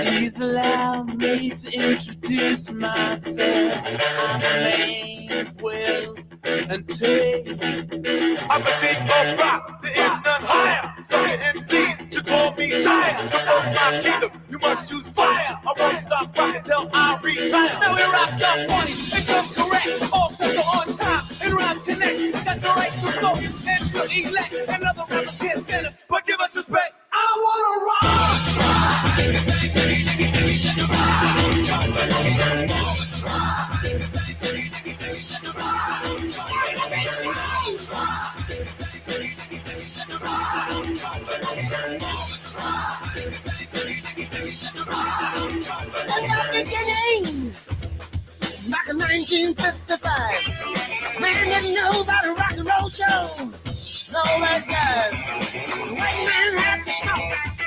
Please allow me to introduce myself. I'm a man of wealth and taste. I'm a deep of rock, there is none higher. Sucker MCs should call me sire. To hold my kingdom, you must choose fire. I won't stop rocking till I retire. Now we rocked up funny and come correct. All people on time and rhyme connect. Got the right to vote and to elect. Another rapper can't stand it, but give us respect. I wanna rock. Beginning back in 1955. Man didn't know about a rock and roll show. No, that guy. The white man had the smokes,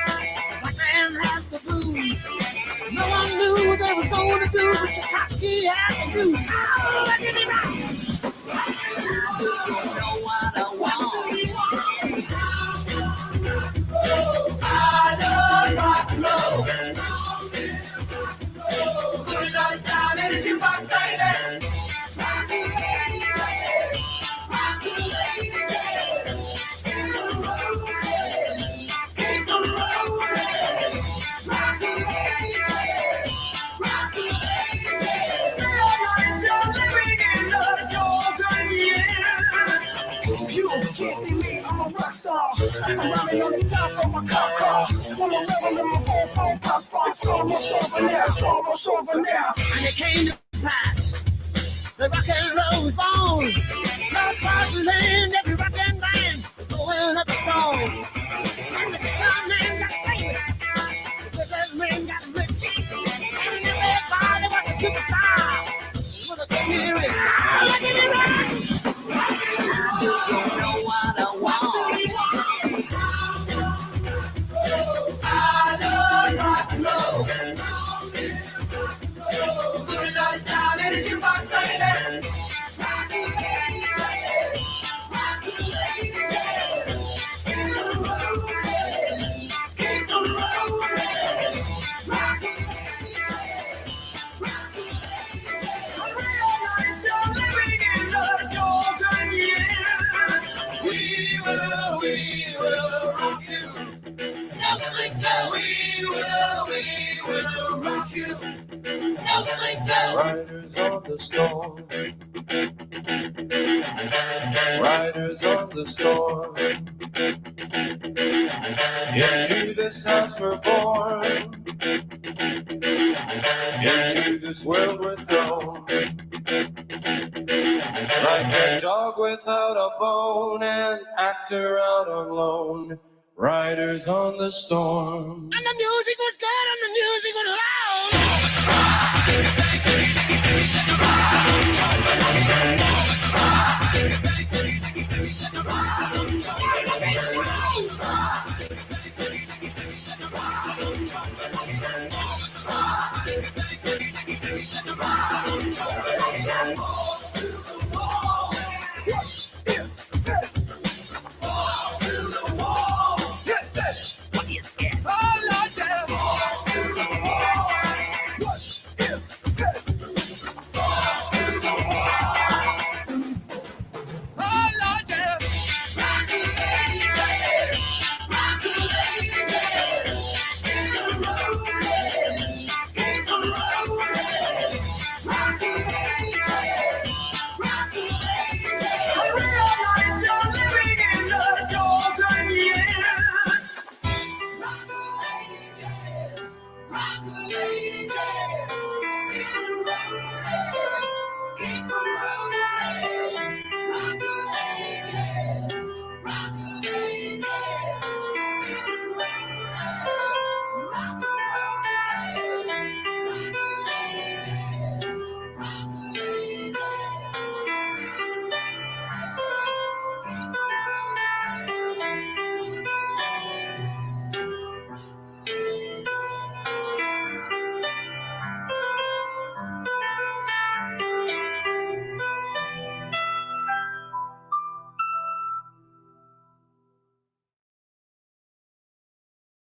black man had the blues. No one knew they was going to do what Tchaikovsky had to do. Oh, let me rock. You know what I want. I love rock and roll. Put it all the time in the jukebox, baby. Rock the ages, rock the ages, still rolling, keep on rolling. Rock the ages, rock the ages. Realize you're living in the golden years. You can't be me, I'm a rock star. I'm running on the top of my car. I'm a rebel in my phone pop star. Almost over now. And it came to pass. The rock and roll was born. Lost parts of land, every rock and band going up a stone. And the guitar man got famous. The jazz man got rich. And everybody was a superstar. With a spirit. Look at it right. You know what I want. I love rock and roll. Put it all the time in the jukebox, baby. Rock the ages, rock the ages, still rolling, keep on rolling. Rock the ages, rock the ages. I realize you're living in the golden years. We will rock you. No sleep till we will rock you. No sleep till. Riders on the storm. Riders on the storm. Into this house we're born. Into this world we're thrown. Like a dog without a bone, an actor out on loan. Riders on the storm. And the music was good and the music was loud.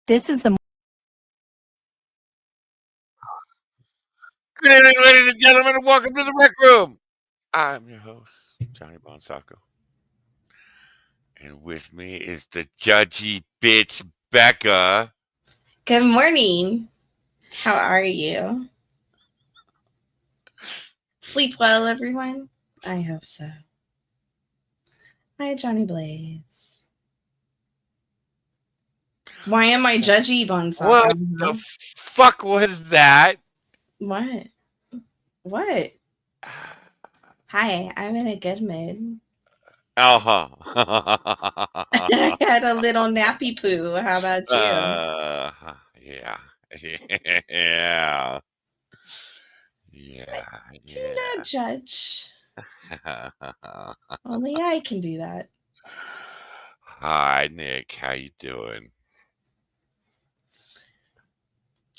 This is the Good evening, ladies and gentlemen, and welcome to the Rec Room. I'm your host, Johnny Bonsaco, and with me is the judgy bitch, Becca. Good morning. How are you? Sleep well, everyone? I hope so. Hi, Johnny Blaze. Why am I judgy, What Bonsaka? the fuck was that? What? What? Hi, I'm in a good mood. Uh huh. I had a little nappy poo. How about you? Yeah. Yeah. Yeah. Do not judge. Only I can do that. Hi, Nick. How you doing?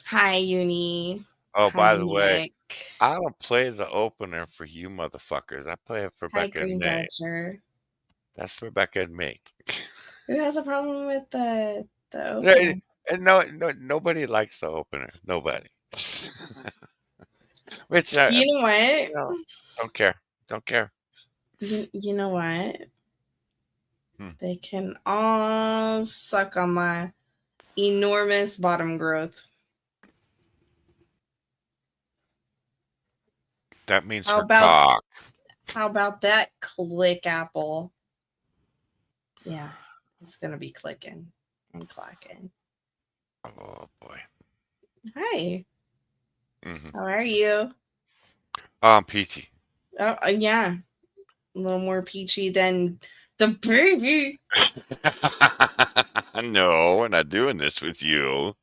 Hi, Uni. Oh, Hi, by the way, Nick. I don't play the opener for you motherfuckers. I play it for Hi, Becca and Green Nate. Badger. That's for Becca and me. Who has a problem with the Yeah, opener? and nobody likes the opener. Nobody. Which You know what? no, don't care. Don't care. You know what? Hmm. They can all suck on my enormous bottom growth. That means How her about cock. that click apple? Yeah, it's gonna be clicking and clacking. Oh boy. Hi, Hmm. how are you? I'm peachy. Oh, yeah, a little more peachy than the baby. No, we're not doing this with you.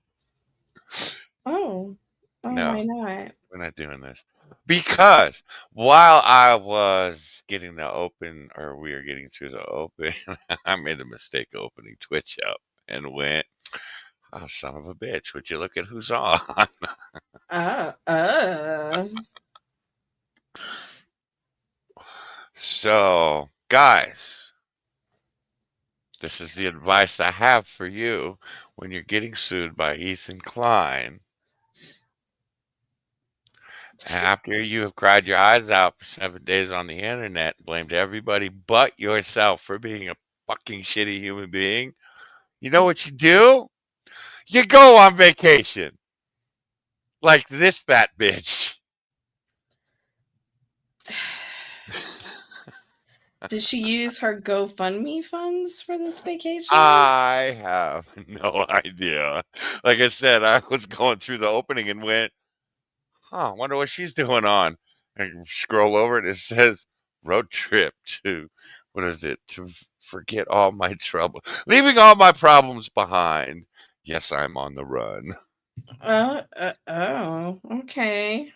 Oh, No, why not? we're not doing this. Because while I was getting the open, or we were getting through the open, I made a mistake opening Twitch up and went, oh, son of a bitch, would you look at who's on? Uh. So, guys, this is the advice I have for you when you're getting sued by Ethan Klein. After you have cried your eyes out for 7 days on the internet, blamed everybody but yourself for being a fucking shitty human being, you know what you do? You go on vacation. Like this fat bitch. Did she use her GoFundMe funds for this vacation? I have no idea. Like I said, I was going through the opening and went, huh, wonder what she's doing on. And you scroll over and it says road trip to, what is it? To forget all my trouble, leaving all my problems behind. Yes, I'm on the run. Oh, okay.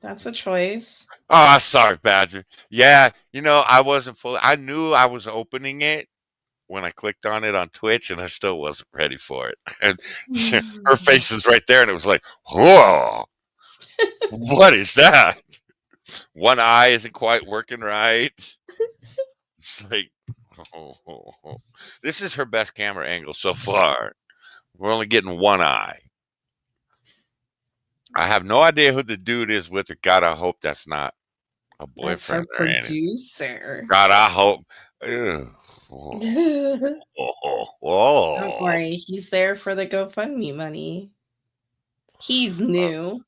That's a choice. Oh, sorry, Badger. Yeah, I wasn't fully, I knew I was opening it when I clicked on it on Twitch and I still wasn't ready for it. And her face was right there and it was like, whoa, what is that? One eye isn't quite working right. It's like, oh. This is her best camera angle so far. We're only getting one eye. I have no idea who the dude is with her. God, I hope that's not a That's her boyfriend or anything. producer. God, I hope. Ew. Don't Oh. worry, he's there for the GoFundMe money. He's new.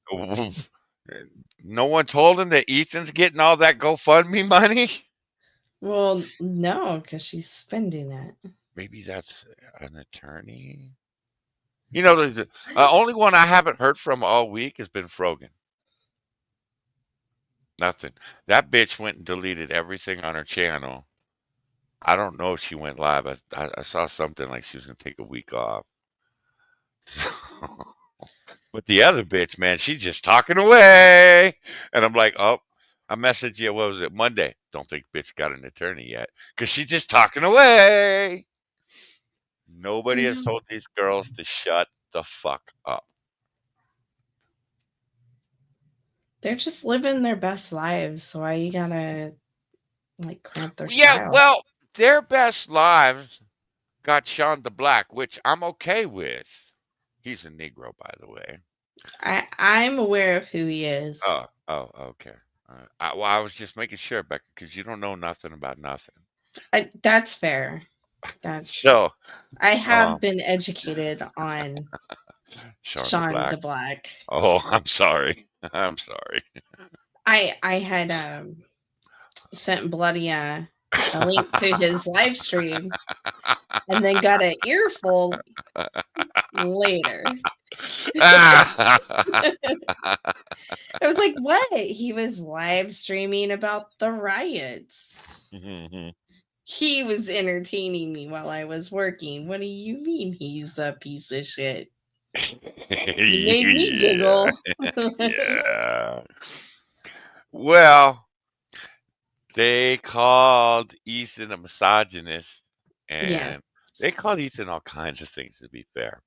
No one told him that Ethan's getting all that GoFundMe money? Well, no, because she's spending it. Maybe that's an attorney? The only one I haven't heard from all week has been Frogan. Nothing. That bitch went and deleted everything on her channel. I don't know if she went live. I saw something like she was going to take a week off. But the other bitch, man, she's just talking away. And I'm like, oh, I messaged you, what was it, Monday? Don't think bitch got an attorney yet. Because she's just talking away. Nobody has told these girls to shut the fuck up. They're just living their best lives. So why you gotta cramp their Yeah, style? well, their best lives got Sean the Black, which I'm okay with. He's a Negro, by the way. I'm aware of who he is. Oh, okay. Well, I was just making sure, Becca, because you don't know nothing about nothing. That's fair. That's So, I um, have been educated on Sean the Sean Black. the Black. Oh, I'm sorry. I'm sorry. I had sent Bloody a link to his live stream and then got an earful later. I was like, what? He was live streaming about the riots. He was entertaining me while I was working. What do you mean he's a piece of shit? He made me Yeah. giggle. Yeah. Well, they called Ethan a misogynist, Yes. and they called Ethan all kinds of things, to be fair.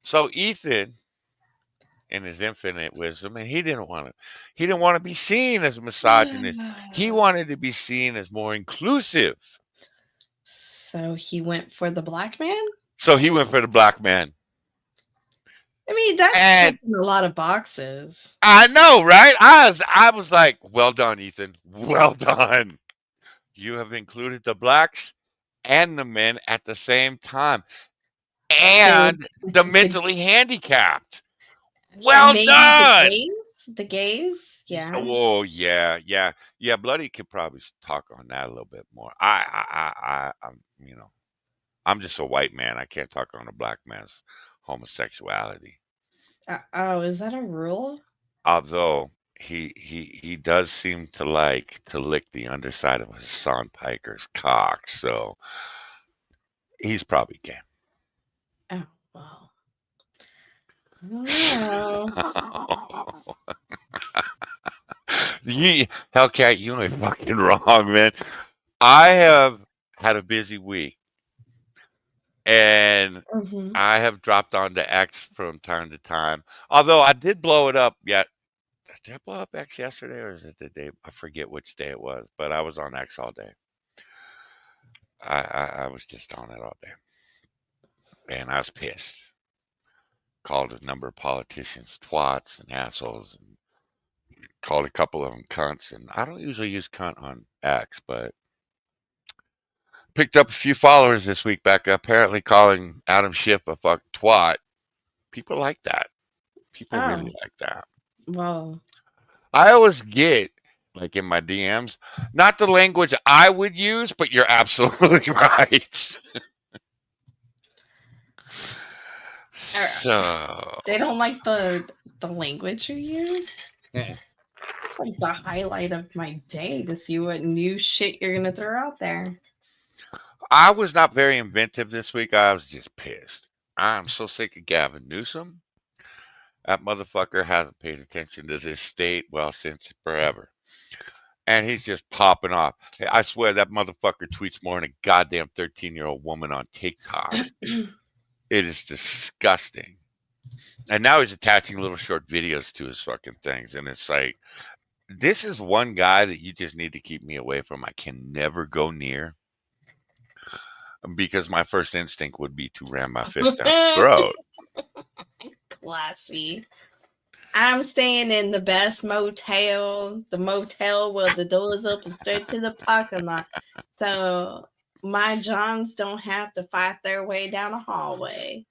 So Ethan, in his infinite wisdom, and he didn't want to be seen as a misogynist. He wanted to be seen as more inclusive. So he went for the black man? So he went for the black man. I mean, that's And checking a lot of boxes. I know, right? I was like, well done, Ethan. Well done. You have included the blacks and the men at the same time. The And the the mentally handicapped. and Well maybe the done. gays? The gays? Yeah. Oh yeah. Bloody could probably talk on that a little bit more. I'm I'm just a white man. I can't talk on a black man's homosexuality. Oh, is that a rule? Although he does seem to like to lick the underside of Hassan Piker's cock, so he's probably gay. Oh, well. I don't know. Hellcat, you ain't fucking wrong, man. I have had a busy week, and Mhm. I have dropped onto X from time to time. Although I did blow it up yet. Did I blow up X yesterday or is it the day? I forget which day it was, but I was on X all day. I was just on it all day. And I was pissed. Called a number of politicians twats and assholes and called a couple of them cunts. And I don't usually use cunt on X, but picked up a few followers this week back apparently calling Adam Schiff a fuck twat. People like that. People really Oh, like that. well. I always get, like in my DMs, not the language I would use, but you're absolutely right. So, They don't like the language you use? mm. It's like the highlight of my day to see what new shit you're gonna throw out there. I was not very inventive this week. I was just pissed. I'm so sick of Gavin Newsom. That motherfucker hasn't paid attention to this state, well, since forever. And he's just popping off. Hey, I swear that motherfucker tweets more than a goddamn 13-year-old woman on TikTok. It is disgusting. And now he's attaching little short videos to his fucking things. And it's like, this is one guy that you just need to keep me away from. I can never go near because my first instinct would be to ram my fist down his throat. Classy. I'm staying in the best motel, the motel where the doors open straight to the parking lot. So my Johns don't have to fight their way down a hallway.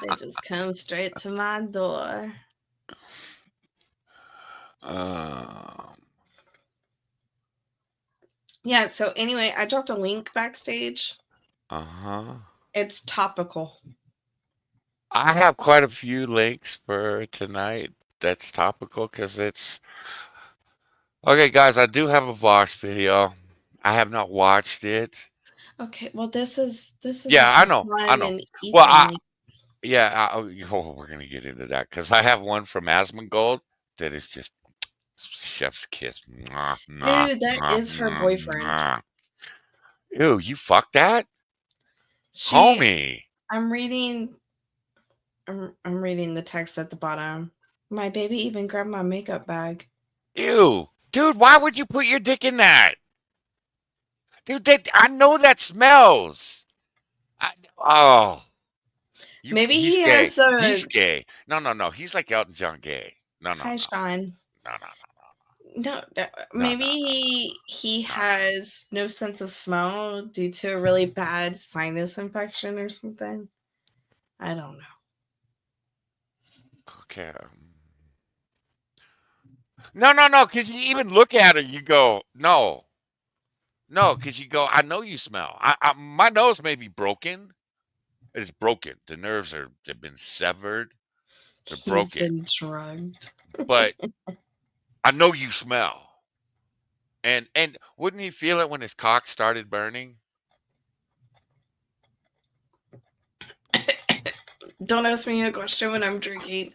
They just come straight to my door. Um, Yeah, so anyway, I dropped a link backstage. uh-huh. It's topical. I have quite a few links for tonight that's topical because it's okay, guys. I do have a Vox video. I have not watched it. Okay, well this is the Yeah, I first know. I time know. in Well, Ethan like we're gonna get into that because I have one from Asmongold that is just chef's kiss. Mwah, mwah, dude, that mwah, is her mwah, boyfriend. mwah. Ew, you fucked that, She homie. I'm reading I'm reading the text at the bottom. My baby even grabbed my makeup bag. Ew, dude, why would you put your dick in that? Dude, I know that smells. Oh. Maybe He's he gay. has a. He's gay. No. He's like Elton John gay. No. Hi, Sean. No. No, No. maybe he No. has no sense of smell due to a really bad sinus infection or something. I don't know. Okay. No. Because you even look at her, you go, no. No, because you go, I know you smell. My nose may be broken. It's broken. The nerves have been severed. They're He's broken. been drugged. But I know you smell. And wouldn't he feel it when his cock started burning? Don't ask me a question when I'm drinking.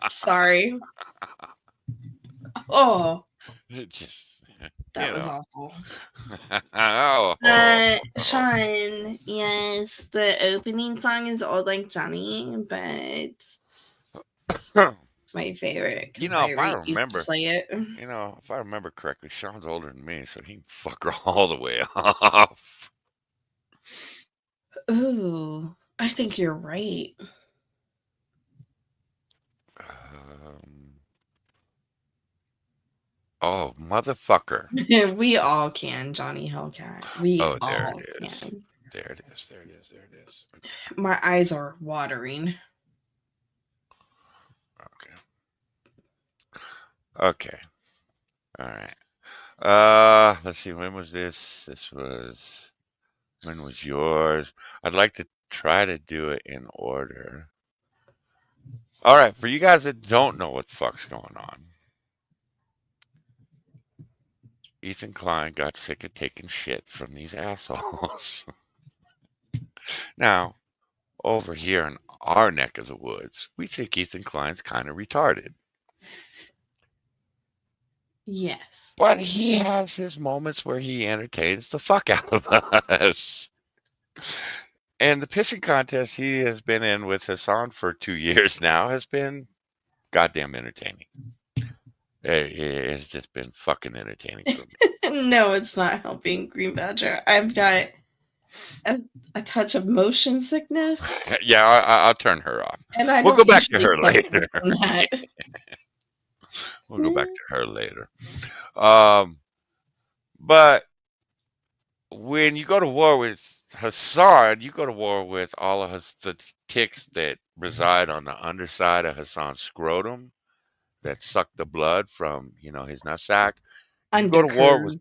Sorry. Oh, It just, that was awful. Oh. Sean, yes, the opening song is Old Like Johnny, but it's my favorite because I If I used to remember, play it. if I remember correctly, Sean's older than me, so he can fuck her all the way off. Ooh, I think you're right. Oh, motherfucker. We all can, Johnny Hellcat. We Oh, there all it is. can. There it is. My eyes are watering. Okay. All right. Let's see. When was this? When was yours? I'd like to try to do it in order. All right. For you guys that don't know what the fuck's going on, Ethan Klein got sick of taking shit from these assholes. Now, over here in our neck of the woods, we think Ethan Klein's kind of retarded. Yes. But he has his moments where he entertains the fuck out of us. And the pissing contest he has been in with Hassan for 2 years now has been goddamn entertaining. It's just been fucking entertaining for me. No, it's not helping, Green Badger. I've got a touch of motion sickness. Yeah, I'll turn her off. And I We'll don't go back to usually her suffer later. from that. We'll go back to her later. But when you go to war with Hassan, you go to war with all of the ticks that reside on the underside of Hassan's scrotum that suck the blood from, his nutsack. You go to war with.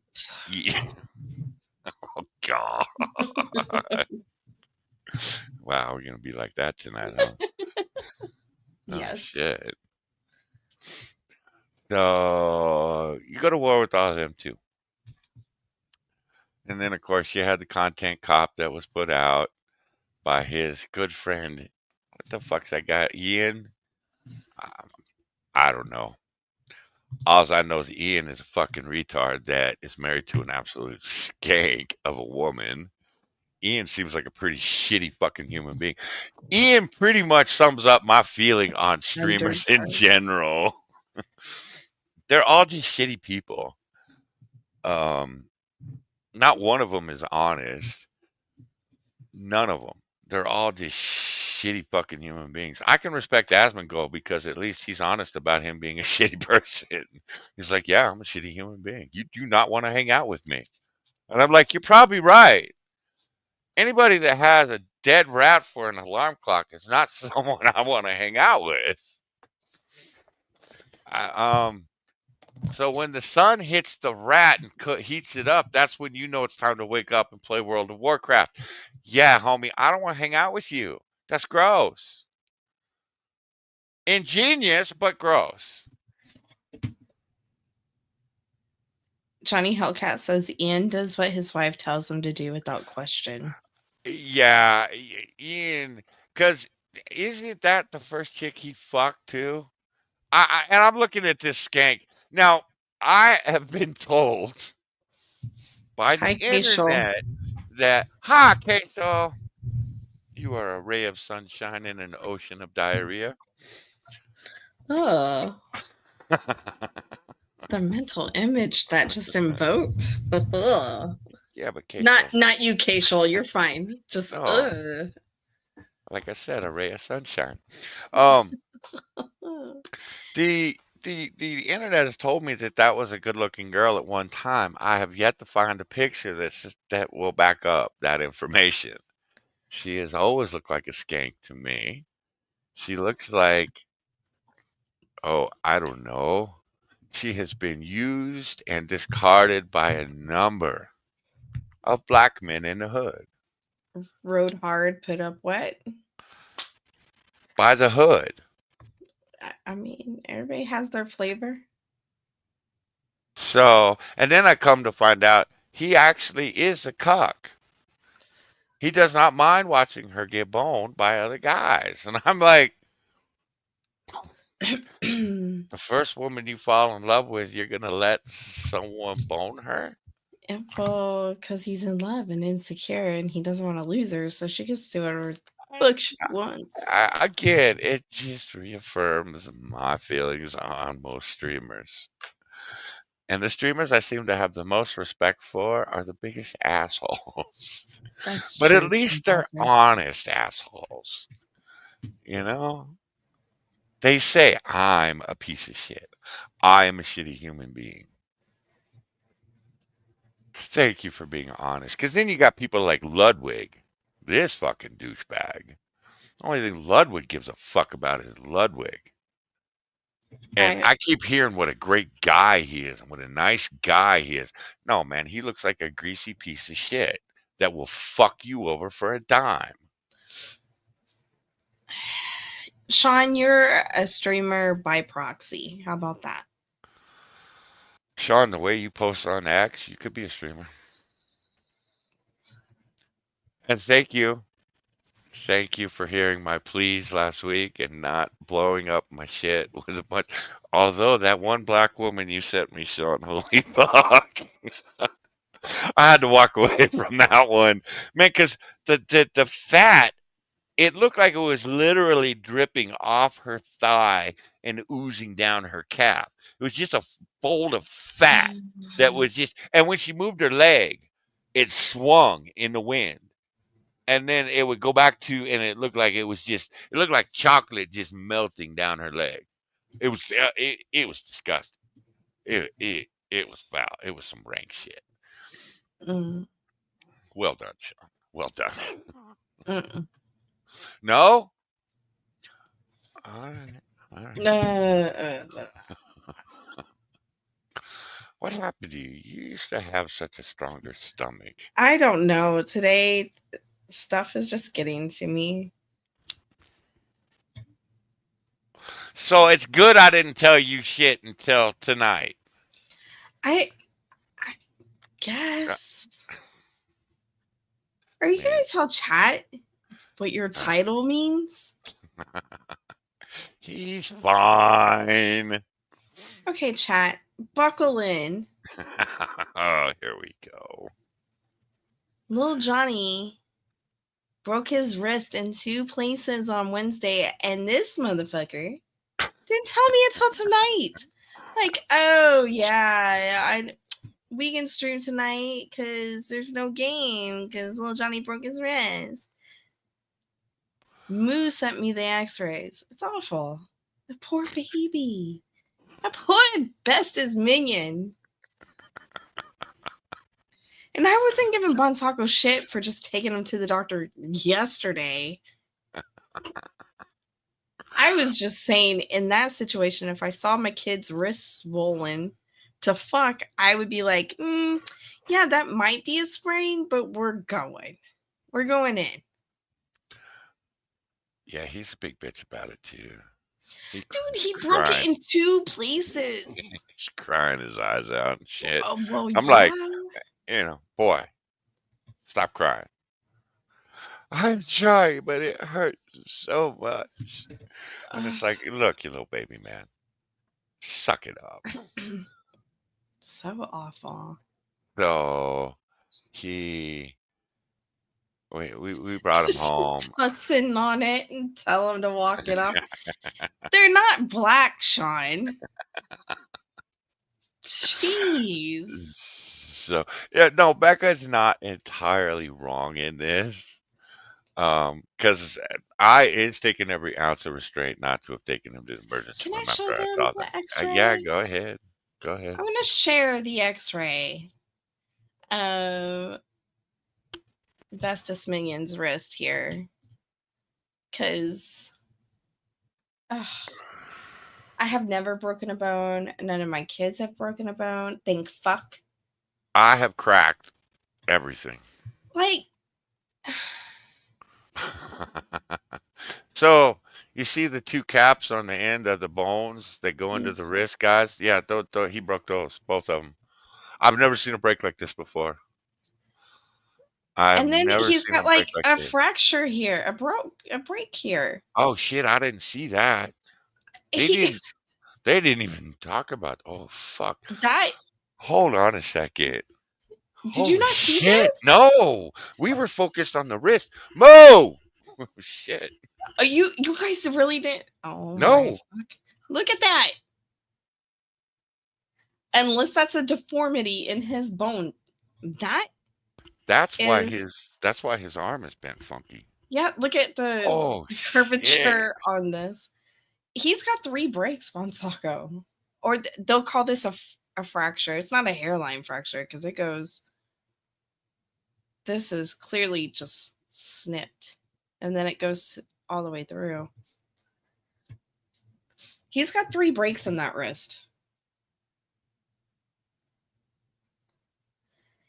Oh, God. Wow, we're going to be like that tonight, huh? Yes. Oh, shit. So, you go to war with all of them, too. And then, of course, you had the content cop that was put out by his good friend. What the fuck's that guy? Ian? I don't know. All I know is Ian is a fucking retard that is married to an absolute skank of a woman. Ian seems like a pretty shitty fucking human being. Ian pretty much sums up my feeling on streamers in general. They're all just shitty people. Not one of them is honest. None of them. They're all just shitty fucking human beings. I can respect Asmongold because at least he's honest about him being a shitty person. He's like, yeah, I'm a shitty human being. You do not want to hang out with me. And I'm like, you're probably right. Anybody that has a dead rat for an alarm clock is not someone I want to hang out with. So when the sun hits the rat and heats it up, that's when you know it's time to wake up and play World of Warcraft. Yeah, homie, I don't want to hang out with you. That's gross. Ingenious, but gross. Johnny Hellcat says Ian does what his wife tells him to do without question. Yeah, Ian, because isn't that the first chick he fucked too? And I'm looking at this skank. Now, I have been told by the internet that, hi, Queso, you are a ray of sunshine in an ocean of diarrhea. Oh. The mental image that just invoked. Yeah, but Queso. Not you, Keishal. You're fine. Just No. Like I said, a ray of sunshine. Um, the internet has told me that that was a good-looking girl at one time. I have yet to find a picture that will back up that information. She has always looked like a skank to me. She looks like, oh, I don't know. She has been used and discarded by a number of black men in the hood. Rode hard, put up what? By the hood. I mean, everybody has their flavor. So, and then I come to find out he actually is a cuck. He does not mind watching her get boned by other guys. And I'm like, the first woman you fall in love with, you're going to let someone bone her? Well, because he's in love and insecure and he doesn't want to lose her, so she gets to do whatever the fuck she wants. Again, it just reaffirms my feelings on most streamers. And the streamers I seem to have the most respect for are the biggest assholes. That's But at true. least they're honest assholes. You know? They say, I'm a piece of shit. I am a shitty human being. Thank you for being honest. Because then you got people like Ludwig, this fucking douchebag. The only thing Ludwig gives a fuck about is Ludwig. And I I keep hearing what a great guy he is and what a nice guy he is. No, man, he looks like a greasy piece of shit that will fuck you over for a dime. Sean, you're a streamer by proxy. How about that? Sean, the way you post on X, you could be a streamer. And thank you. Thank you for hearing my pleas last week and not blowing up my shit with a bunch. Although that one black woman you sent me, Sean, holy fuck. I had to walk away from that one. Man, because the fat, it looked like it was literally dripping off her thigh and oozing down her calf. It was just a fold of fat that was just, and when she moved her leg, it swung in the wind. And then it would go back to, and it looked like it looked like chocolate just melting down her leg. It was disgusting. It was foul. It was some rank shit. Mm, Well done, Sean. Well done. mm, No? All right. All right. What happened to you? You used to have such a stronger stomach. I don't know. Today, stuff is just getting to me. So it's good I didn't tell you shit until tonight. I guess. Are you going to tell chat what your title means? He's fine. Okay, chat, buckle in. Oh, here we go. Little Johnny broke his wrist in 2 places on Wednesday, and this motherfucker didn't tell me until tonight. Like, oh yeah, we can stream tonight because there's no game because little Johnny broke his wrist. Moo sent me the x-rays. It's awful. The poor baby. My poor bestest minion. And I wasn't giving Bonsako shit for just taking him to the doctor yesterday. I was just saying, in that situation, if I saw my kid's wrist swollen to fuck, I would be like, yeah, that might be a sprain, but we're going. We're going in. Yeah, he's a big bitch about it too. Dude, he broke it in 2 places. He's crying his eyes out and shit. Well, I'm yeah. like, boy, stop crying. I'm sorry, but it hurts so much. And it's like, look, you little baby man, suck it up. So awful. So we brought him home. Sitting on it and tell him to walk it off. They're not black, Sean. Jeez. So yeah, no, Becca's not entirely wrong in this. Because it's taken every ounce of restraint not to have taken him to the emergency Can I room show after I them saw the that. Yeah, X-ray? go ahead. Go ahead. I'm gonna share the X-ray of Bestest Minion's wrist here, because I have never broken a bone. None of my kids have broken a bone. Thank fuck. I have cracked everything. Like, So you see the two caps on the end of the bones that go into the yes. wrist, guys? Yeah, he broke those, both of them. I've never seen a break like this before. I've And then never he's seen a got break like like a this. fracture here, a break here. Oh shit, I didn't see that. They He didn't they didn't even talk about. Oh fuck. that Hold on a second. did you Holy not see shit. this? No. We were focused on the wrist. Mo. Oh shit. You guys really didn't. Oh my No. fuck! Look at that. Unless that's a deformity in his bone, that is That's why his arm has been funky. yeah. Look at the Oh shit. curvature on this. He's got 3 breaks, Bonsaco, or they'll call this a fracture. It's not a hairline fracture because it goes. This is clearly just snipped, and then it goes all the way through. He's got 3 breaks in that wrist.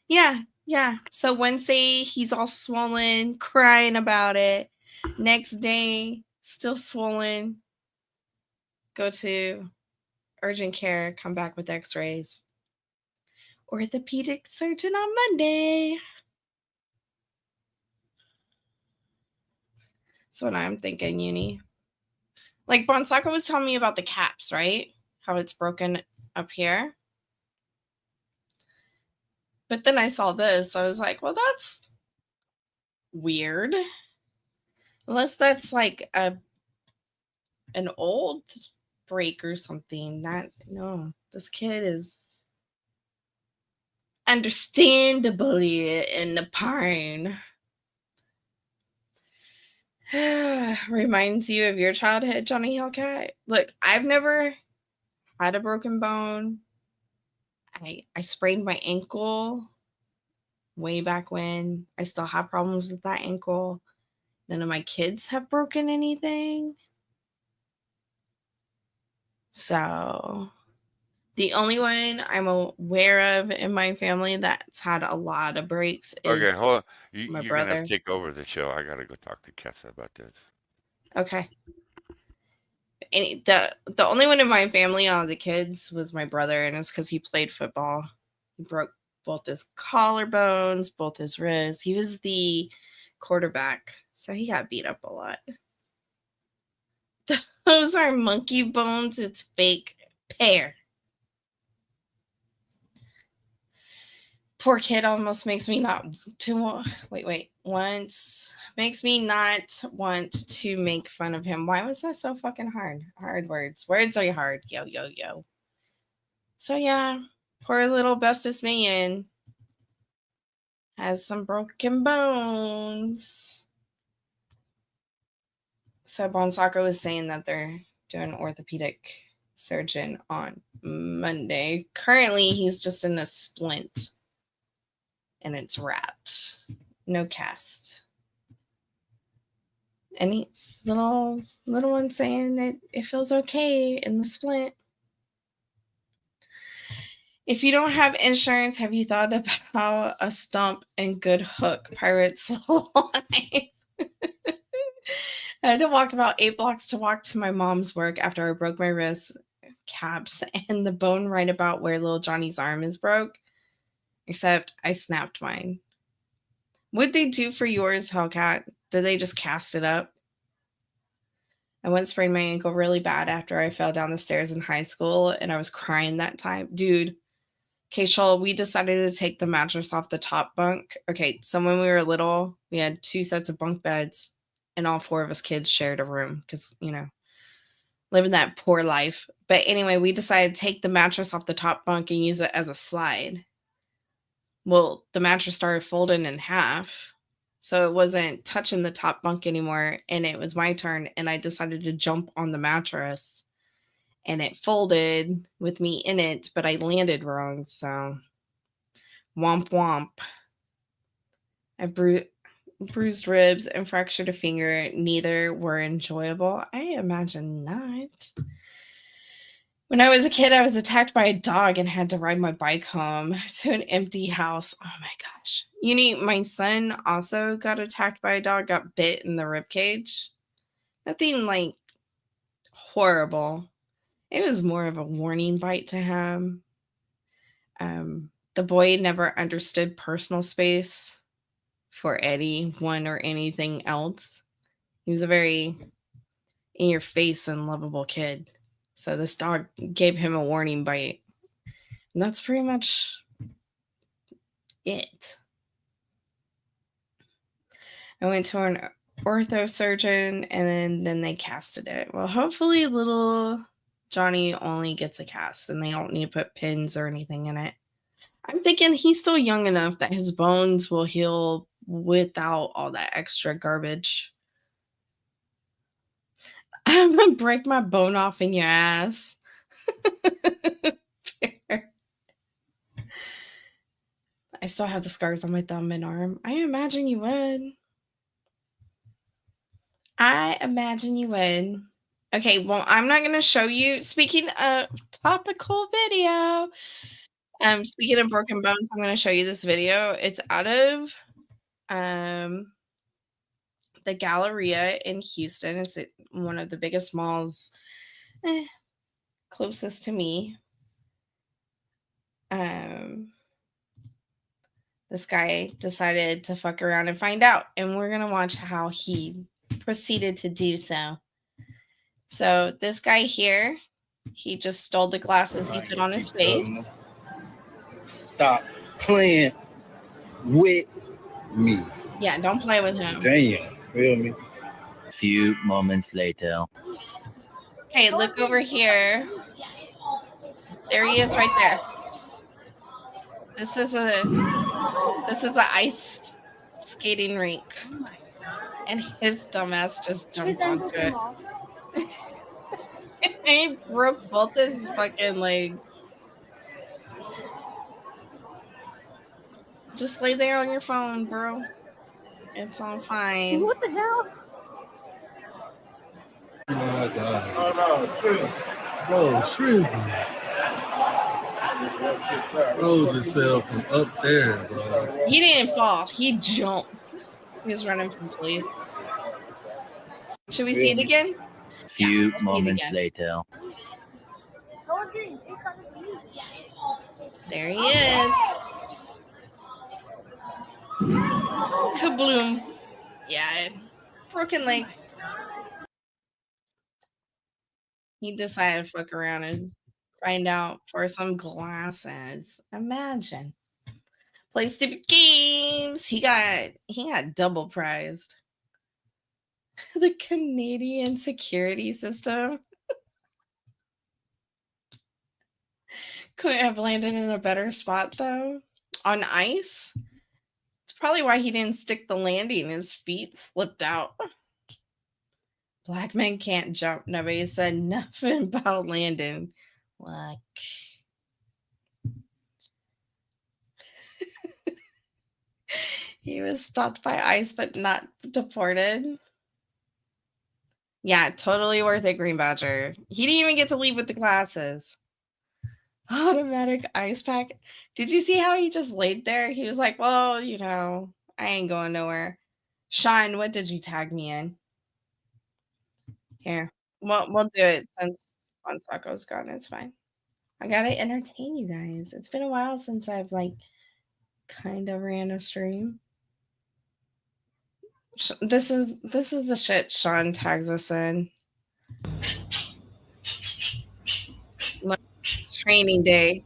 Yeah. So Wednesday, he's all swollen, crying about it. Next day, still swollen. Go to urgent care, come back with x-rays. Orthopedic surgeon on Monday. That's what I'm thinking, Uni. Like Bonsaka was telling me about the caps, right? How it's broken up here. But then I saw this. I was like, well, that's weird. Unless that's like an old break or something. Not no. This kid is understandably in the pain. Reminds you of your childhood, Johnny Hellcat? Look, I've never had a broken bone. I sprained my ankle way back when. I still have problems with that ankle. None of my kids have broken anything. So the only one I'm aware of in my family that's had a lot of breaks Okay, is hold on. my You're gonna have brother. to take over the show. I gotta go talk to Kessa about this. Okay. The only one in my family out of the kids was my brother, and it's because he played football. He broke both his collarbones, both his wrists. He was the quarterback, so he got beat up a lot. Those are monkey bones. It's fake pear. Poor kid almost makes me not to once makes me not want to make fun of him. Why was that so fucking hard? Hard words. Words are hard. Yo. So yeah, poor little Bestest Minion has some broken bones. So Bonsako is saying that they're doing orthopedic surgeon on Monday. Currently, he's just in a splint, and it's wrapped. No cast. Any little one saying that it feels okay in the splint. If you don't have insurance, have you thought about a stump and good hook Pirates Life? I had to walk about 8 blocks to walk to my mom's work after I broke my wrist caps and the bone right about where little Johnny's arm is broke. Except I snapped mine. What'd they do for yours, Hellcat? Did they just cast it up? I once sprained my ankle really bad after I fell down the stairs in high school, and I was crying that time. Dude, Kachel, we decided to take the mattress off the top bunk. Okay, so when we were little, we had 2 sets of bunk beds, and all 4 of us kids shared a room because, living that poor life. But anyway, we decided to take the mattress off the top bunk and use it as a slide. Well, the mattress started folding in half. So it wasn't touching the top bunk anymore, and it was my turn, and I decided to jump on the mattress, and it folded with me in it, but I landed wrong, so womp womp. I bruised ribs and fractured a finger. Neither were enjoyable. I imagine not. When I was a kid, I was attacked by a dog and had to ride my bike home to an empty house. Oh my gosh. My son also got attacked by a dog, got bit in the rib cage. Nothing like horrible. It was more of a warning bite to him. The boy never understood personal space for anyone or anything else. He was a very in your face and lovable kid. So this dog gave him a warning bite. And that's pretty much it. I went to an ortho surgeon and then they casted it. Well, hopefully little Johnny only gets a cast and they don't need to put pins or anything in it. I'm thinking he's still young enough that his bones will heal without all that extra garbage. I'm gonna break my bone off in your ass. I still have the scars on my thumb and arm. I imagine you would. Okay, well, I'm not going to show you. Speaking of topical video, speaking of broken bones, I'm going to show you this video. It's out of the Galleria in Houston. It's at one of the biggest malls closest to me. This guy decided to fuck around and find out, and we're going to watch how he proceeded to do so. So this guy here, he just stole the glasses he put on his face. Stop playing with me. Yeah, don't play with him. Damn, feel me? A few moments later. Okay, look over here. There he is right there. This is a ice skating rink. And his dumbass just jumped onto it. He broke both his fucking legs. Just lay there on your phone, bro. It's all fine. What the hell? Oh my God. Oh no, true. Bro, true. Bro just fell from up there, bro. He didn't fall. He jumped. He was running from police. Should we see it again? A few moments later. There he is. Kabloom. Yeah, broken legs. He decided to fuck around and find out for some glasses. Imagine. Play stupid games. He got double prized. The Canadian security system. Couldn't have landed in a better spot though. On ice. It's probably why he didn't stick the landing. His feet slipped out. Black men can't jump. Nobody said nothing about landing. Like, he was stopped by ice but not deported. Yeah, totally worth it, Green Badger. He didn't even get to leave with the glasses. Automatic ice pack. Did you see how he just laid there? He was like, well, I ain't going nowhere. Sean, what did you tag me in? Here. We'll do it since Fonsaco's gone. It's fine. I gotta entertain you guys. It's been a while since I've kind of ran a stream. This is the shit Sean tags us in. Look, training day.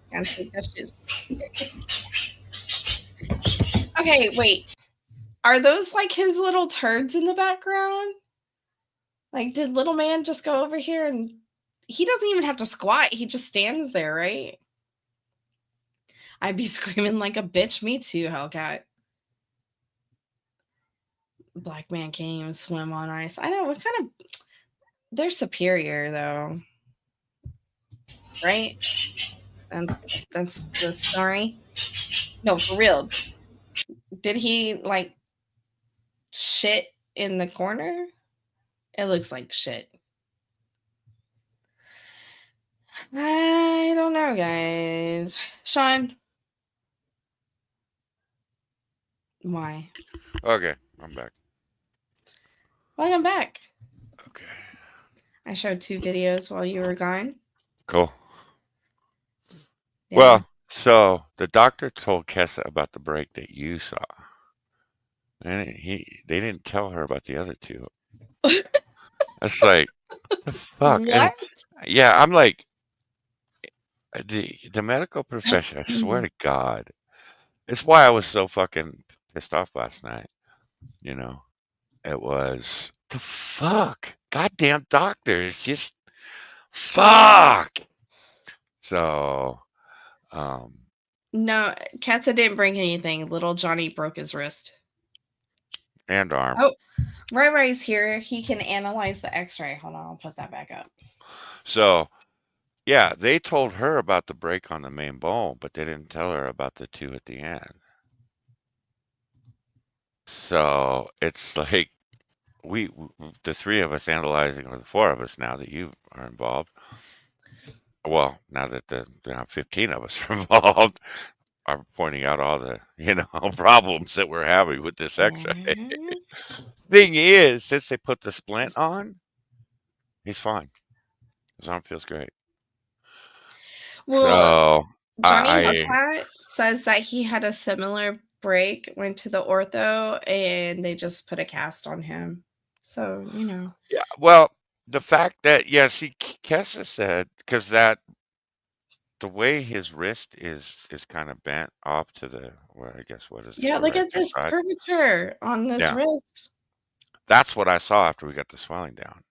Okay, wait. Are those his little turds in the background? Did little man just go over here and he doesn't even have to squat. He just stands there, right? I'd be screaming like a bitch. Me too, Hellcat. Black man can't even swim on ice. I know what kind of. They're superior though, right? And that's the story. No, for real. Did he like shit in the corner? It looks like shit. I don't know, guys. Sean, why? Okay, I'm back. Welcome back. Okay, I showed 2 videos while you were gone. cool. Yeah. Well, so the doctor told Kessa about the break that you saw, and they didn't tell her about the other two. It's like the fuck, and What? yeah, I'm like the medical profession. I swear to God, it's why I was so fucking pissed off last night. You know, it was the fuck, goddamn doctors, just fuck. So, um, No, Katza didn't bring anything. Little Johnny broke his wrist. and arm. Oh, Ray's here. He can analyze the x-ray. Hold on, I'll put that back up. So, yeah, they told her about the break on the main bone, but they didn't tell her about the two at the end. So it's like the three of us analyzing, or the four of us now that you are involved. Well, now that the now 15 of us are involved, are pointing out all the problems that we're having with this X-ray. Thing is, since they put the splint on, he's fine. His arm feels great. Well, So Johnny I Muckrat says that he had a similar break, went to the ortho, and they just put a cast on him. So, yeah, well, the fact that see, Kessa said because that the way his wrist is kind of bent off to the I guess what is it, Yeah, the look right at this side? curvature on this Yeah, wrist. that's what I saw after we got the swelling down.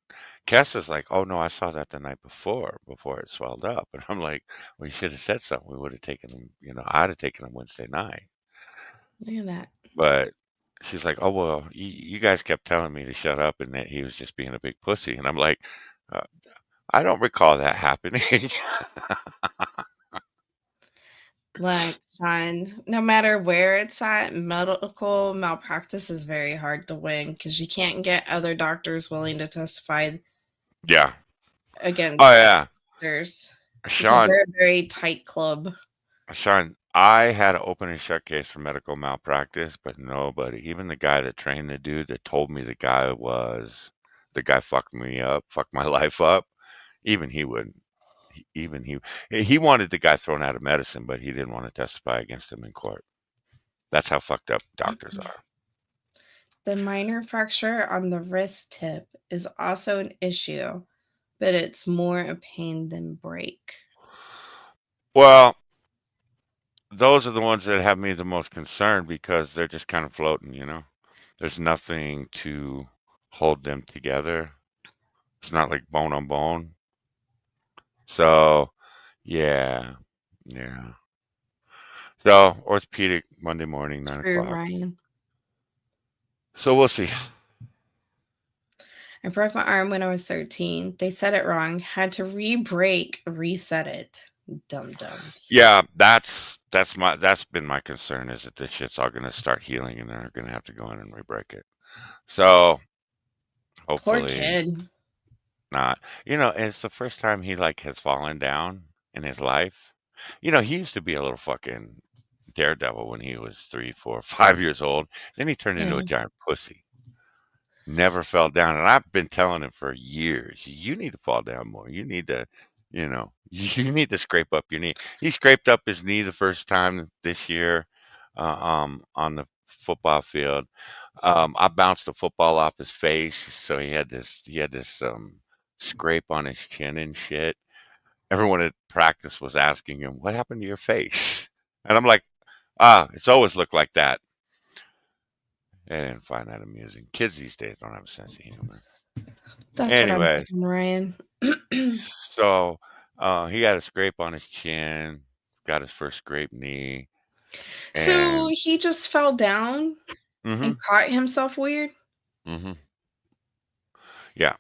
Kessa's like, "Oh no, I saw that the night before it swelled up," and I'm like, "Well, you should have said something. We would have taken him. I'd have taken him Wednesday night." Look at that. But she's like, "Oh well, you guys kept telling me to shut up and that he was just being a big pussy," and I'm like, uh, "I don't recall that happening." Like, Sean, no matter where it's at, medical malpractice is very hard to win because you can't get other doctors willing to testify Yeah. Oh against yeah, doctors because Sean. they're a very tight club. Sean, I had an open and shut case for medical malpractice, but nobody, even the guy that trained the dude that told me the guy fucked me up, fucked my life up, even he wouldn't. Even he wanted the guy thrown out of medicine, but he didn't want to testify against him in court. That's how fucked up doctors are. The minor fracture on the wrist tip is also an issue, but it's more a pain than break. Well, those are the ones that have me the most concerned because they're just kind of floating. There's nothing to hold them together. It's not like bone on bone. So, yeah, yeah. So, orthopedic Monday morning, 9 True, o'clock. Ryan. So we'll see. I broke my arm when I was 13. They said it wrong. Had to re-break, reset it. Dum-dums. Yeah, that's been my concern is that this shit's all gonna start healing and they're gonna have to go in and re-break it. So Poor hopefully kid. not. And it's the first time he like has fallen down in his life. He used to be a little fucking daredevil when he was 3, 4, 5 years old. Then he turned into Yeah. a giant pussy. Never fell down, and I've been telling him for years, "You need to fall down more. You need to, you need to scrape up your knee." He scraped up his knee the first time this year, on the football field. I bounced a football off his face, so he had this scrape on his chin and shit. Everyone at practice was asking him, "What happened to your face?" And I'm like, it's always looked like that. I didn't find that amusing. Kids these days don't have a sense of humor. That's what I'm Anyways, thinking, Ryan. so he got a scrape on his chin, got his first scraped knee, So and he just fell down hmm and caught himself weird? Mm-hmm. Yeah.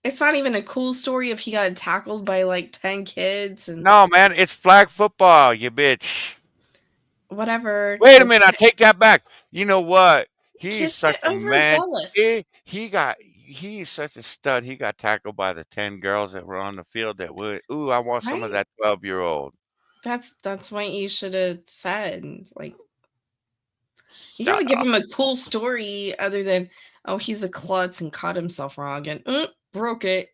It's not even a cool story if he got tackled by like 10 kids and No, man, it's flag football, you bitch. whatever. Wait a minute, I take that back. You know what? He's Kids such get a man. overzealous. He's such a stud. He got tackled by the 10 girls that were on the field that would, ooh, I want some of Right? that 12-year-old. That's what you should have said. Like, you Shut gotta give up. him a cool story other than, oh, he's a klutz and caught himself wrong and broke it.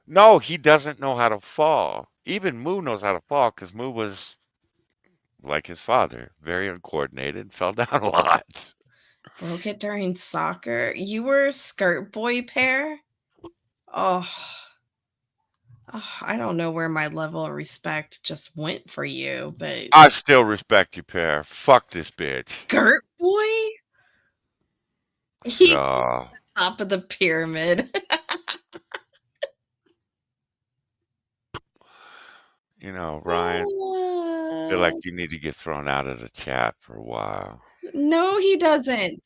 No, he doesn't know how to fall. Even Moo knows how to fall because Moo was like his father, very uncoordinated, fell down a lot. Broke it during soccer. You were a skirt boy pair? Oh, I don't know where my level of respect just went for you, but I still respect you, pair. Fuck this bitch. skirt boy? He So, top of the pyramid. Ryan, I feel like you need to get thrown out of the chat for a while. No, he doesn't.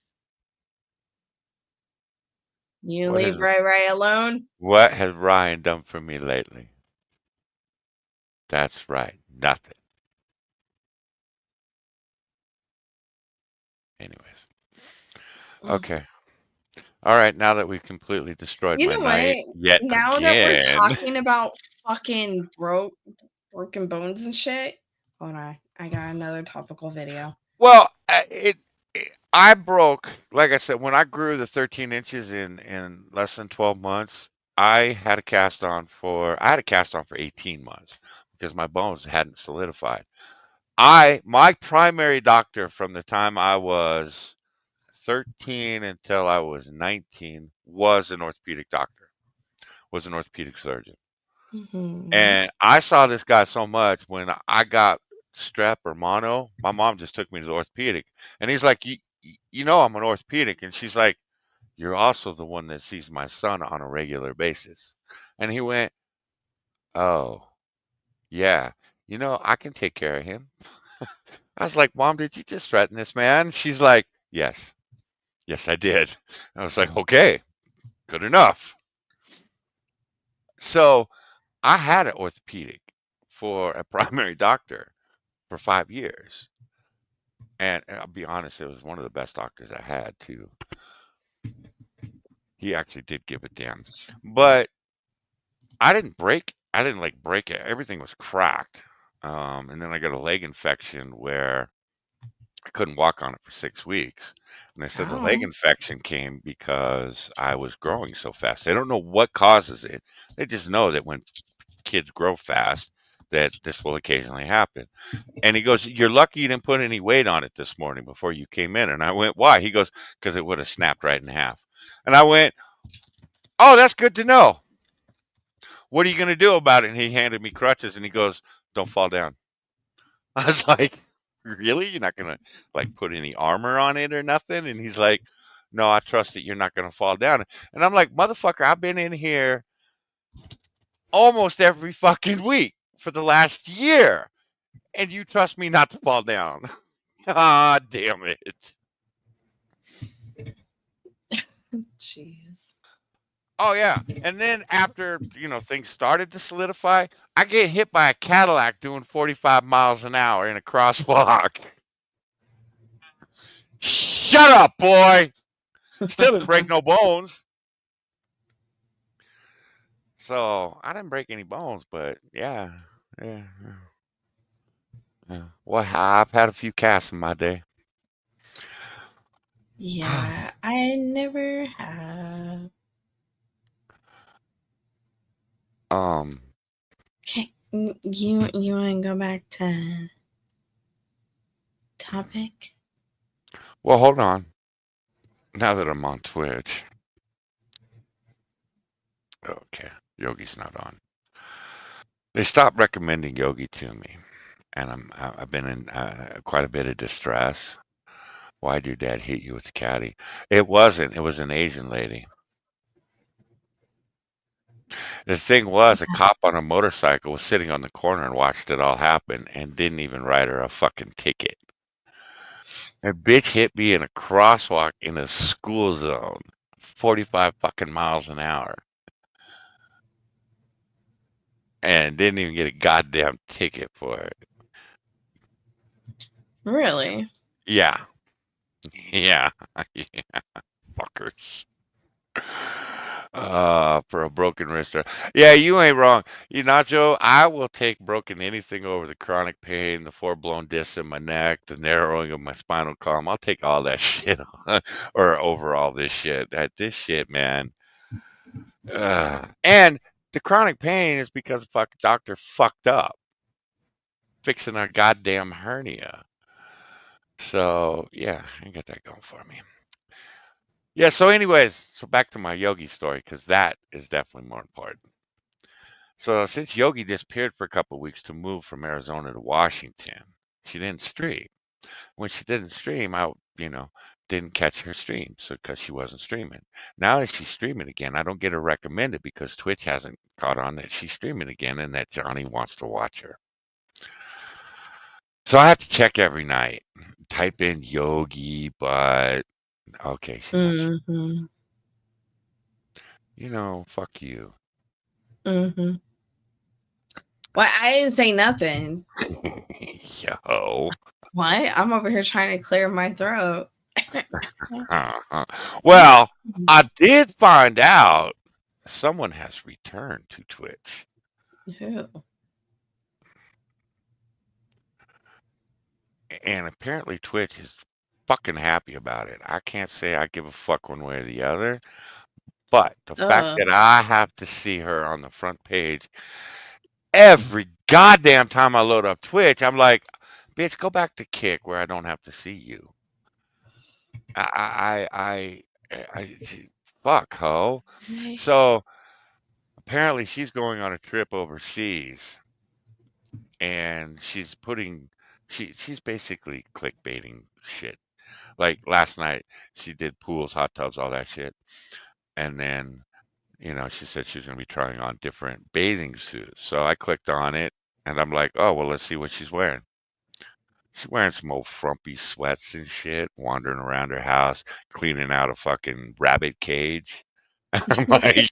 You What leave is Ray alone? what has Ryan done for me lately? That's right, nothing. Anyways, Mm. okay. All right, now that we've completely destroyed You my know night what? yet Now that we're again. talking about fucking broken bones and shit, hold on. I got another topical video. Well, I broke, like I said, when I grew the 13 inches in less than 12 months, I had a cast on for 18 months because my bones hadn't solidified. My primary doctor from the time I was 13 until I was 19 was an orthopedic doctor, was an orthopedic surgeon. Mhm. And I saw this guy so much when I got strep or mono, my mom just took me to the orthopedic. And he's like, you know, I'm an orthopedic. And she's like, you're also the one that sees my son on a regular basis. And he went, oh, yeah, I can take care of him. I was like, Mom, did you just threaten this man? She's like, yes, yes, I did. I was like, okay, good enough. So I had an orthopedic for a primary doctor for 5 years. And I'll be honest, it was one of the best doctors I had too. He actually did give a damn. But I didn't like break it. Everything was cracked. And then I got a leg infection where I couldn't walk on it for 6 weeks. And they said the leg Oh. infection came because I was growing so fast. They don't know what causes it. They just know that when kids grow fast, that this will occasionally happen. And he goes, you're lucky you didn't put any weight on it this morning before you came in. And I went, why? He goes, because it would have snapped right in half. And I went, oh, that's good to know. What are you going to do about it? And he handed me crutches and he goes, don't fall down. I was like, really? You're not going to like put any armor on it or nothing? And he's like, no, I trust that you're not going to fall down. And I'm like, motherfucker, I've been in here almost every fucking week for the last year. And you trust me not to fall down. Ah, damn it. Jeez. Oh yeah. And then after, things started to solidify, I get hit by a Cadillac doing 45 miles an hour in a crosswalk. Shut up, boy. Still didn't break no bones. So I didn't break any bones, but yeah. Yeah. Yeah. Well, I've had a few casts in my day. Yeah, I never have. Um, Okay, you want to go back to topic? well, hold on. Now that I'm on Twitch. Okay. Yogi's not on. They stopped recommending Yogi to me, and I've been in quite a bit of distress. Why'd your dad hit you with the caddy? It wasn't. It was an Asian lady. The thing was, a cop on a motorcycle was sitting on the corner and watched it all happen and didn't even write her a fucking ticket. A bitch hit me in a crosswalk in a school zone. 45 fucking miles an hour and didn't even get a goddamn ticket for it. Really? Yeah. Yeah. Yeah. Fuckers. For a broken wrister. Yeah, you ain't wrong. You Nacho, I will take broken anything over the chronic pain, the four blown discs in my neck, the narrowing of my spinal column. I'll take all that shit or over all this shit. This shit, man. And the chronic pain is because the fucking doctor fucked up fixing a goddamn hernia. So yeah, I got that going for me. Yeah, so anyways, so back to my Yogi story, because that is definitely more important. So since Yogi disappeared for a couple of weeks to move from Arizona to Washington, she didn't stream. When she didn't stream, I, didn't catch her stream, so because she wasn't streaming. Now that she's streaming again, I don't get her recommended because Twitch hasn't caught on that she's streaming again and that Johnny wants to watch her. So I have to check every night. Type in Yogi, but okay, she's not. Mm-hmm. Fuck you. Mm-hmm. Well, I didn't say nothing. Yo. What? I'm over here trying to clear my throat. Well, I did find out someone has returned to Twitch. Who? And apparently Twitch is fucking happy about it. I can't say I give a fuck one way or the other, but the fact that I have to see her on the front page every goddamn time I load up Twitch, I'm like, bitch, go back to Kick where I don't have to see you. Fuck, ho. So apparently she's going on a trip overseas, and she's basically clickbaiting shit. Like last night, she did pools, hot tubs, all that shit, and then she said she was gonna be trying on different bathing suits. So I clicked on it, and I'm like, oh well, let's see what she's wearing. She's wearing some old frumpy sweats and shit, wandering around her house, cleaning out a fucking rabbit cage. I'm like,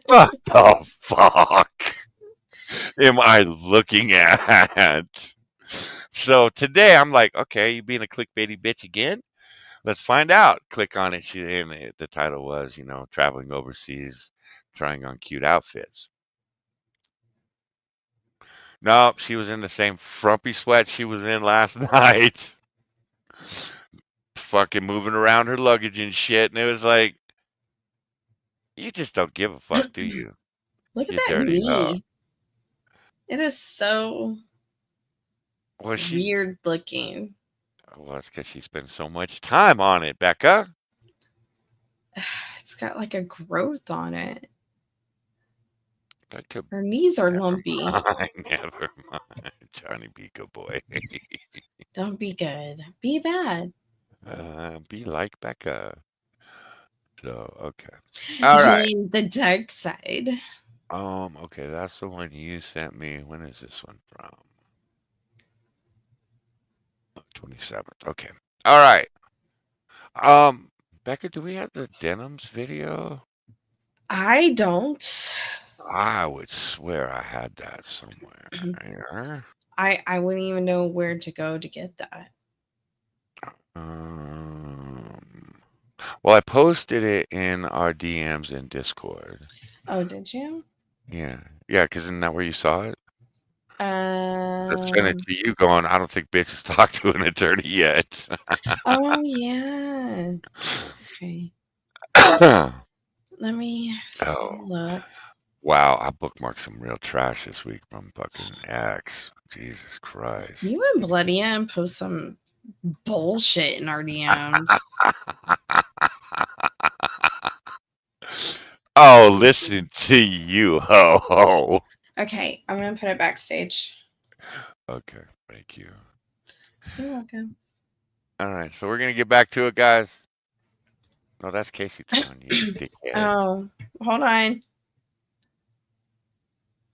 what the fuck am I looking at? So today I'm like, okay, you being a clickbaity bitch again? Let's find out. Click on it. The title was, traveling overseas, trying on cute outfits. Nope, she was in the same frumpy sweat she was in last night. Fucking moving around her luggage and shit. And it was like, you just don't give a fuck, do you? Look at You that dirty hoe. knee. It is so weird looking. Well, it's because she spends so much time on it, Becca. It's got like a growth on it. Her Never knees are lumpy. Never mind. Johnny, be good boy. Don't be good. Be bad. Be like Becca. So, okay. All right. Join the dark side. Okay, that's the one you sent me. When is this one from? 27th. Okay. All right. Becca, do we have the Denims video? I don't. I would swear I had that somewhere. I wouldn't even know where to go to get that. Well, I posted it in our DMs in Discord. Oh, did you? Yeah, because isn't that where you saw it? I sent it Um, to you going, I don't think bitch has talked to an attorney yet. oh, yeah. Okay. Let me look. Wow, I bookmarked some real trash this week from fucking X. Jesus Christ. You and Bloody M post some bullshit in our DMs. Oh, listen to you, ho ho. Okay, I'm gonna put it backstage. Okay, thank you. You're welcome. All right, so we're gonna get back to it, guys. No, that's Casey John, you dickhead. Oh, hold on.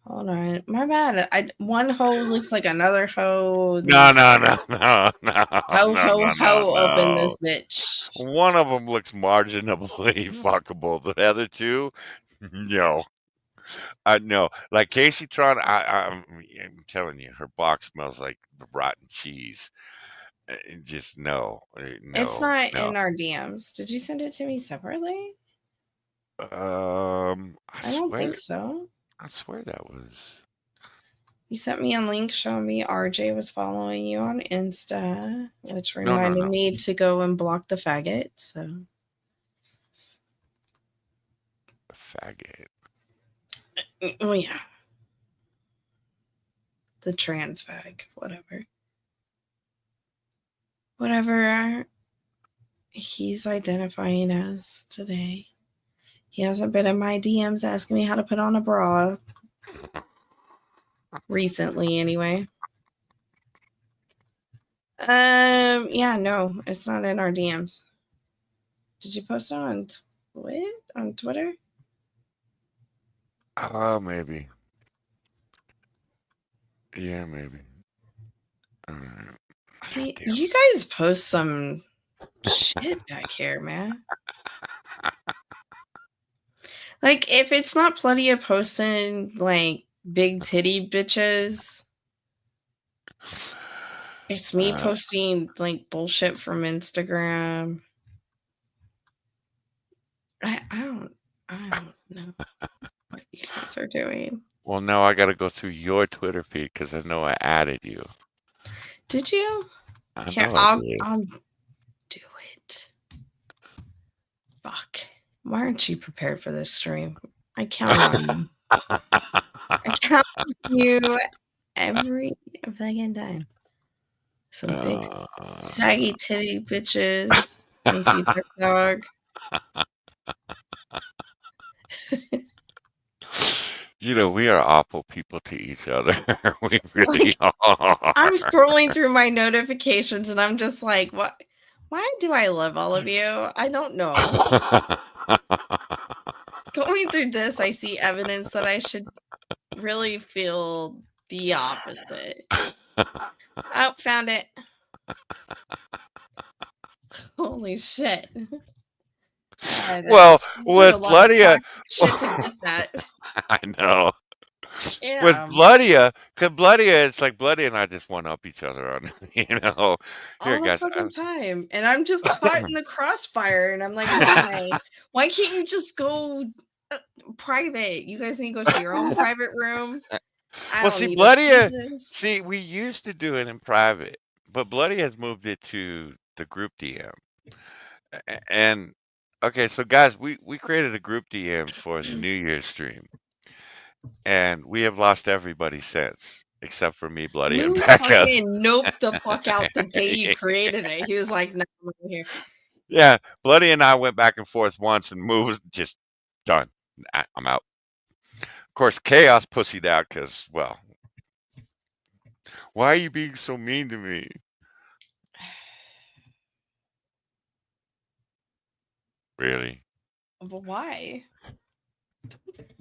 Hold on. My bad. One hoe looks like another hoe. No, no, no, no, no, Ho, no, ho, no, no, ho up in no. this bitch. One of them looks marginally fuckable. The other two, no. No. Like Casey Tron, I'm telling you, her box smells like rotten cheese. Just no, It's no, not no. in our DMs. Did you send it to me separately? I I don't think swear, so. I swear that was. You sent me a link showing me RJ was following you on Insta, which No, no, reminded no. me to go and block the faggot. So, Faggot. oh yeah, the trans fag, whatever he's identifying as today. He hasn't been in my DMs asking me how to put on a bra recently, anyway. Yeah, no, it's not in our DMs. Did you post it on Twitter? Maybe. Yeah, maybe. I God mean, damn. you guys post some shit back here, man. Like, if it's not Pluttia posting like big titty bitches, it's me Uh, posting like bullshit from Instagram. I don't know what you guys are doing. well, now I got to go through your Twitter feed because I know I added you. Did you? I Here, know I I'll did. I'll do it. Fuck. Why aren't you prepared for this stream? I counted on you. I count on you every fucking time. Some big Uh, saggy titty bitches. Thank you, duck dog. we are awful people to each other. We really Like, are. I'm scrolling through my notifications and I'm just like, what? Why do I love all of you? I don't know. Going through this, I see evidence that I should really feel the opposite. Oh, found it. Holy shit. I had to Well, scroll through a with lot of Bloodia, toxic shit to get that. I know. With Yeah. Cause Bloodia, it's like Bloodia and I just one up each other on, here, All the guys. fucking time. And I'm just caught in the crossfire. And I'm like, why? Why can't you just go private? You guys need to go to your own private room. I Well, don't see, need to see Bloodia, this. see, we used to do it in private, but Bloody has moved it to the group DM. And okay, so guys, we created a group DM for the New Year's stream, and we have lost everybody since, except for me, Bloody, and Moo Becca. fucking noped the fuck out the day you created it. He was like, no, I'm over here. Yeah, Bloody and I went back and forth once, and Moo was just done. I'm out. Of course, Chaos pussied out because, well, why are you being so mean to me? Really? But why?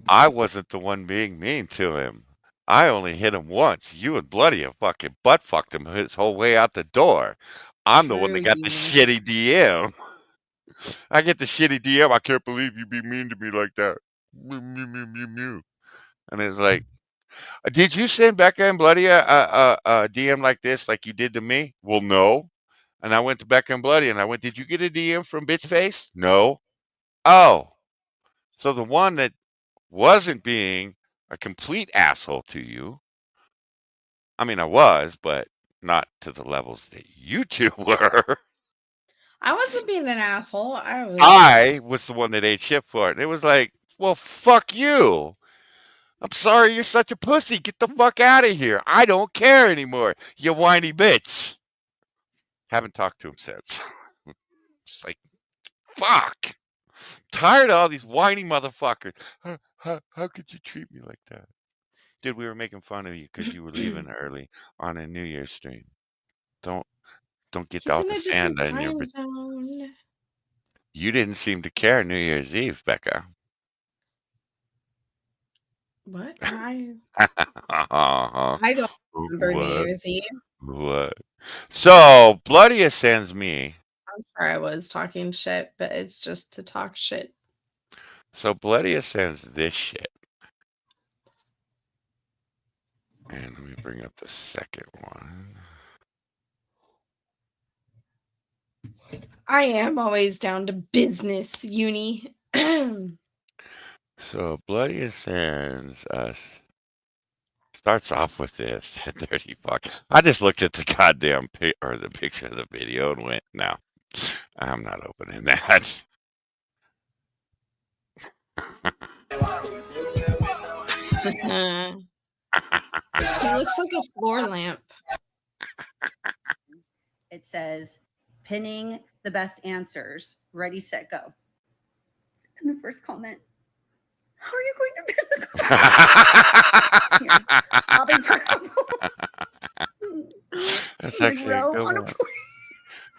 I wasn't the one being mean to him. I only hit him once. You and Bloody have fucking butt fucked him his whole way out the door. I'm the one True, that got the you. shitty DM. I get the shitty DM. I can't believe you be mean to me like that. Mew, mew, mew, mew, mew. And it's like, did you send Becca and Bloody a DM like this, like you did to me? Well, no. And I went to Becca and Bloody and I went, did you get a DM from Bitch Face? No. Oh. So the one that wasn't being a complete asshole to you, I mean, I was, but not to the levels that you two were. I wasn't being an asshole. I was. I was the one that ate shit for it. And it was like, well, fuck you. I'm sorry you're such a pussy. Get the fuck out of here. I don't care anymore, you whiny bitch. Haven't talked to him since. It's like, fuck. Tired of all these whiny motherfuckers. How could you treat me like that? Dude, we were making fun of you because you were leaving early on a New Year's stream. Don't don't get He's all in the a different sand on your. time zone. You didn't seem to care New Year's Eve, Becca. What? I Uh-huh. I don't remember New What? Year's Eve. What? So, Bloody sends me. I'm sure I was talking shit, but it's just to talk shit. So, Bloody sends this shit. And let me bring up the second one. I am always down to business, uni. So, Bloody sends us. Starts off with this dirty fuck. I just looked at the goddamn or the picture of the video and went, no, I'm not opening that. She looks like a floor lamp. It says, pinning the best answers. Ready, set, go. And the first comment, how are you going to pin the comment? I'll be proud. That's Like actually a row good on a one. plate.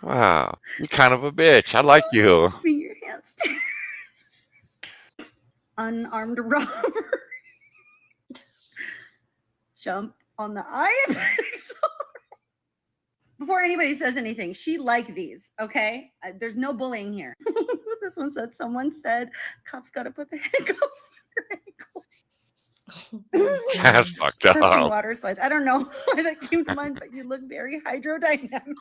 Wow, you're kind of a bitch. I like you. Moving your hands. Unarmed robber. Jump on the eye. Before anybody says anything, she liked these, okay? There's no bullying here. This one said, someone said, cops got to put their handcuffs on your ankle. That's fucked Testing up. water slides. I don't know why that came to mind, but you look very hydrodynamic.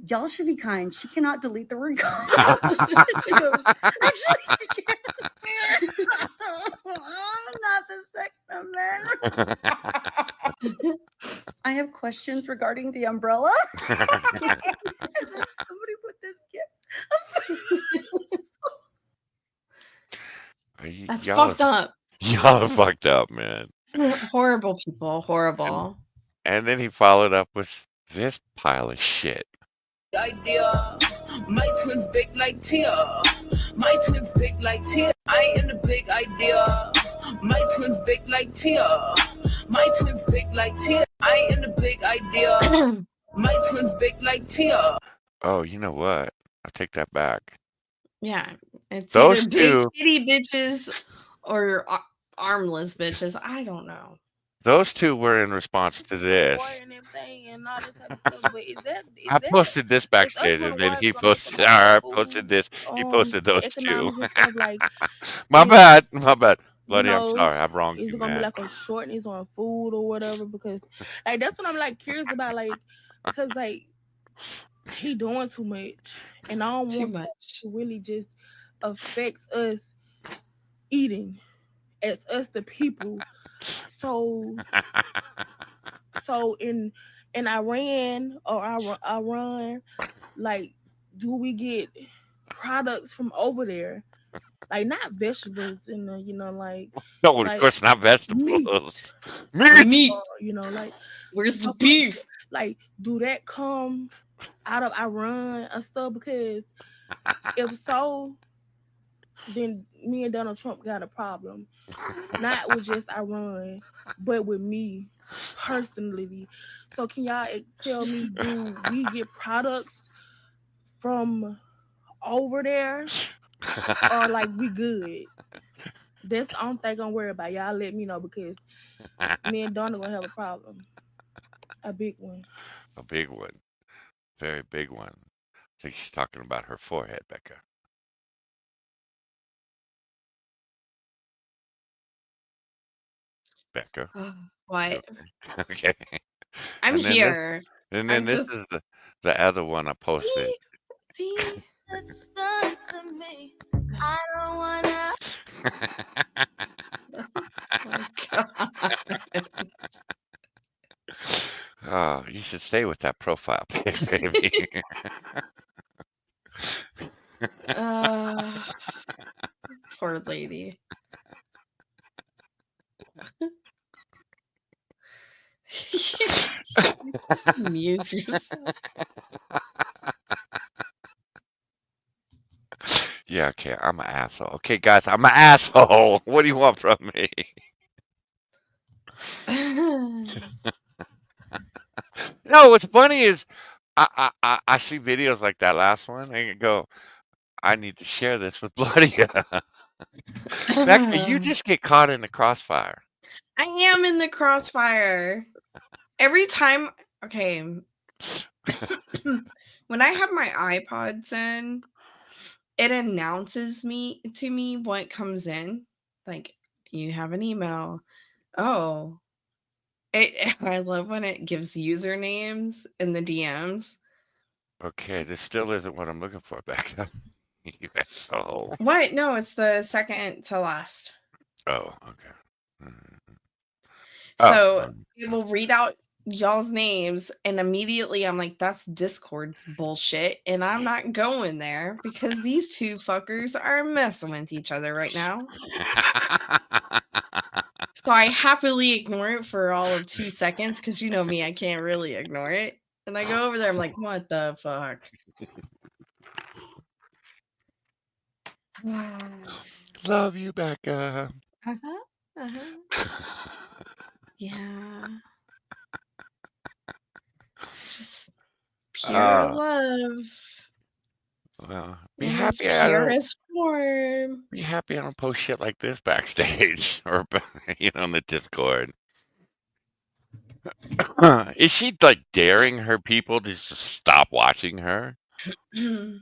Y'all should be kind. She cannot delete the word cops. She goes, actually, I can't. Not the Second Amendment. I have questions regarding the umbrella. Somebody put this gift. That's Y'all fucked up. Y'all are fucked up, man. Horrible people. Horrible. And then he followed up with this pile of shit. Idea. My twins big like Tia. My twins big like Tia. I am the big idea. My twins big like Tia. My twins big like Tia. I am the big idea. My twins big like Tia. Oh, you know what? I take that back. Yeah, it's Those either big two- titty bitches or armless bitches. I don't know. Those two were in response to this. And everything and all that type of stuff. But is I that posted this backstage, and then he posted. I posted this. He posted those two. economics and stuff like My bad. My bad. Bloody, I'm know, sorry. I wronged is you, it gonna man. be like a shortness on food or whatever? Because like that's what I'm like curious about, like because like he doing too much, and I don't Too want much. to really just affect us eating as us the people. So in Iran or Iran, like, do we get products from over there? Like not vegetables and like No, of like course not meat, vegetables. Meat. Meat. like Where's the stuff like beef? that. Like, do that come out of Iran and stuff? Because if so, then me and Donald Trump got a problem. Not with just Iran, but with me personally. So can y'all tell me, do we get products from over there, or like we good? That's the only thing I'm worried about. Y'all let me know, because me and Donna gonna have a problem, a big one. A big one. Very big one. I think she's talking about her forehead, Becca. Becca. What? Okay. I'm And then here. And then I'm this just is the other one I posted. see. I don't wanna. My God. Oh, you should stay with that profile pic, baby. Poor lady. Just amuse yourself. Yeah, okay, I'm an asshole. Okay, guys, I'm an asshole. What do you want from me? No, what's funny is I see videos like that last one and I go, I need to share this with Bloody. Becca, you just get caught in the crossfire. I am in the crossfire. Every time, okay. When I have my iPods in, it announces to me what comes in. Like, you have an email. Oh. I love when it gives usernames in the DMs. Okay, this still isn't what I'm looking for, Becca. You asshole. What? No, it's the second to last. Oh, okay. So it will read out y'all's names, and immediately I'm like, that's Discord's bullshit, and I'm not going there because these two fuckers are messing with each other right now. So I happily ignore it for all of 2 seconds because you know me, I can't really ignore it. And I go over there, I'm like, what the fuck? Love you, Becca. Yeah. It's just pure love. Well, be In its happy I don't purest form. be happy I don't post shit like this backstage or on the Discord. Is she like daring her people to just stop watching her? I'm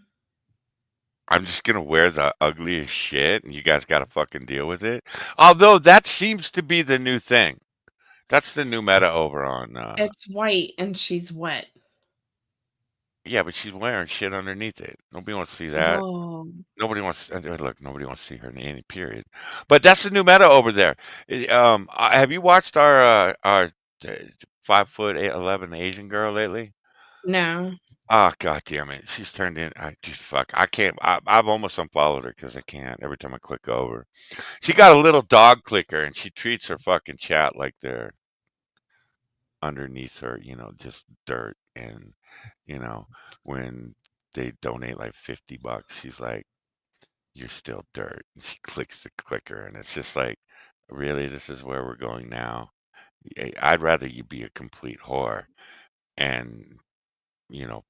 just gonna wear the ugliest shit and you guys gotta fucking deal with it. Although that seems to be the new thing. That's the new meta over on It's white and she's wet. yeah, but she's wearing shit underneath it. Nobody wants to see that. Oh. Nobody wants look, nobody wants to see her in any period. But that's the new meta over there. Have you watched our 5'11" Asian girl lately? No. Oh, god damn it. She's turned in I just fuck. I can't I've almost unfollowed her because I can't every time I click over. She got a little dog clicker and she treats her fucking chat like they're underneath her, just dirt. And, when they donate like $50, she's like, you're still dirt. And she clicks the clicker and it's just like, really, this is where we're going now? I'd rather you be a complete whore and,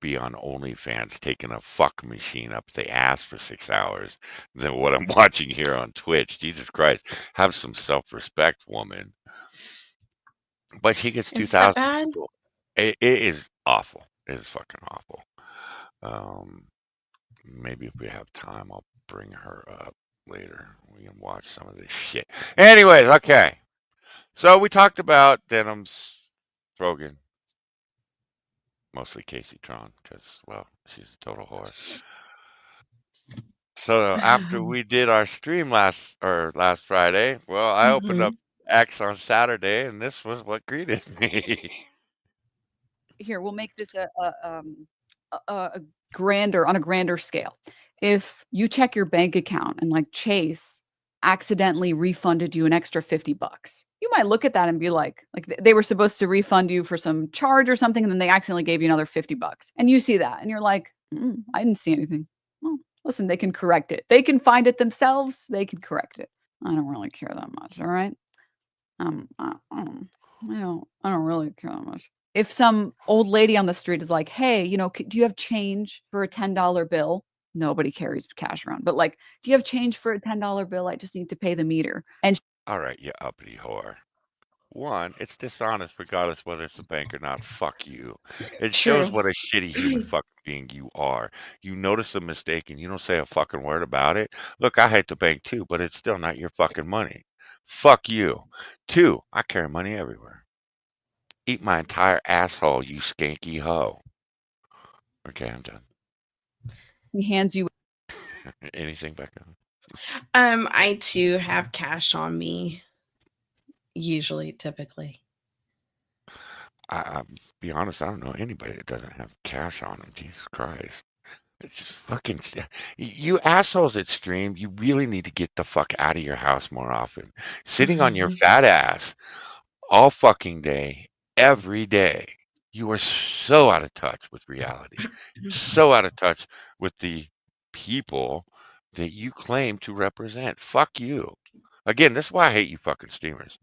be on OnlyFans taking a fuck machine up the ass for 6 hours than what I'm watching here on Twitch. Jesus Christ. Have some self-respect, woman. But she gets Is that 2,000 bad? people. It is awful. It is fucking awful. Maybe if we have time, I'll bring her up later. We can watch some of this shit. Anyways, okay. So we talked about Denham's Rogan. Mostly Casey Tron, because, well, she's a total whore. So after we did our stream last Friday, well, I opened up X on Saturday, and this was what greeted me. Here, we'll make this a grander scale. If you check your bank account and like Chase accidentally refunded you an extra $50, you might look at that and be like they were supposed to refund you for some charge or something, and then they accidentally gave you another $50, and you see that and you're like, I didn't see anything. Well, listen, they can correct it. They can find it themselves. They can correct it. I don't really care that much. All right. I don't really care that much. If some old lady on the street is like, hey, do you have change for a $10 bill? Nobody carries cash around, but like, do you have change for a $10 bill? I just need to pay the meter. And All right, you uppity whore. One, it's dishonest regardless whether it's a bank or not. Fuck you. It shows True. what a shitty human fucking being you are. You notice a mistake and you don't say a fucking word about it. Look, I hate the bank too, but it's still not your fucking money. Fuck you. Two, I carry money everywhere. Eat my entire asshole, you skanky hoe. Okay, I'm done. he hands you Anything, Becca? I too have cash on me. Usually, typically. I'll be honest, I don't know anybody that doesn't have cash on them. Jesus Christ. It's just fucking. You assholes at stream, you really need to get the fuck out of your house more often. Sitting on your fat ass all fucking day, every day. You are so out of touch with reality. So out of touch with the people that you claim to represent. Fuck you. Again, this is why I hate you fucking streamers.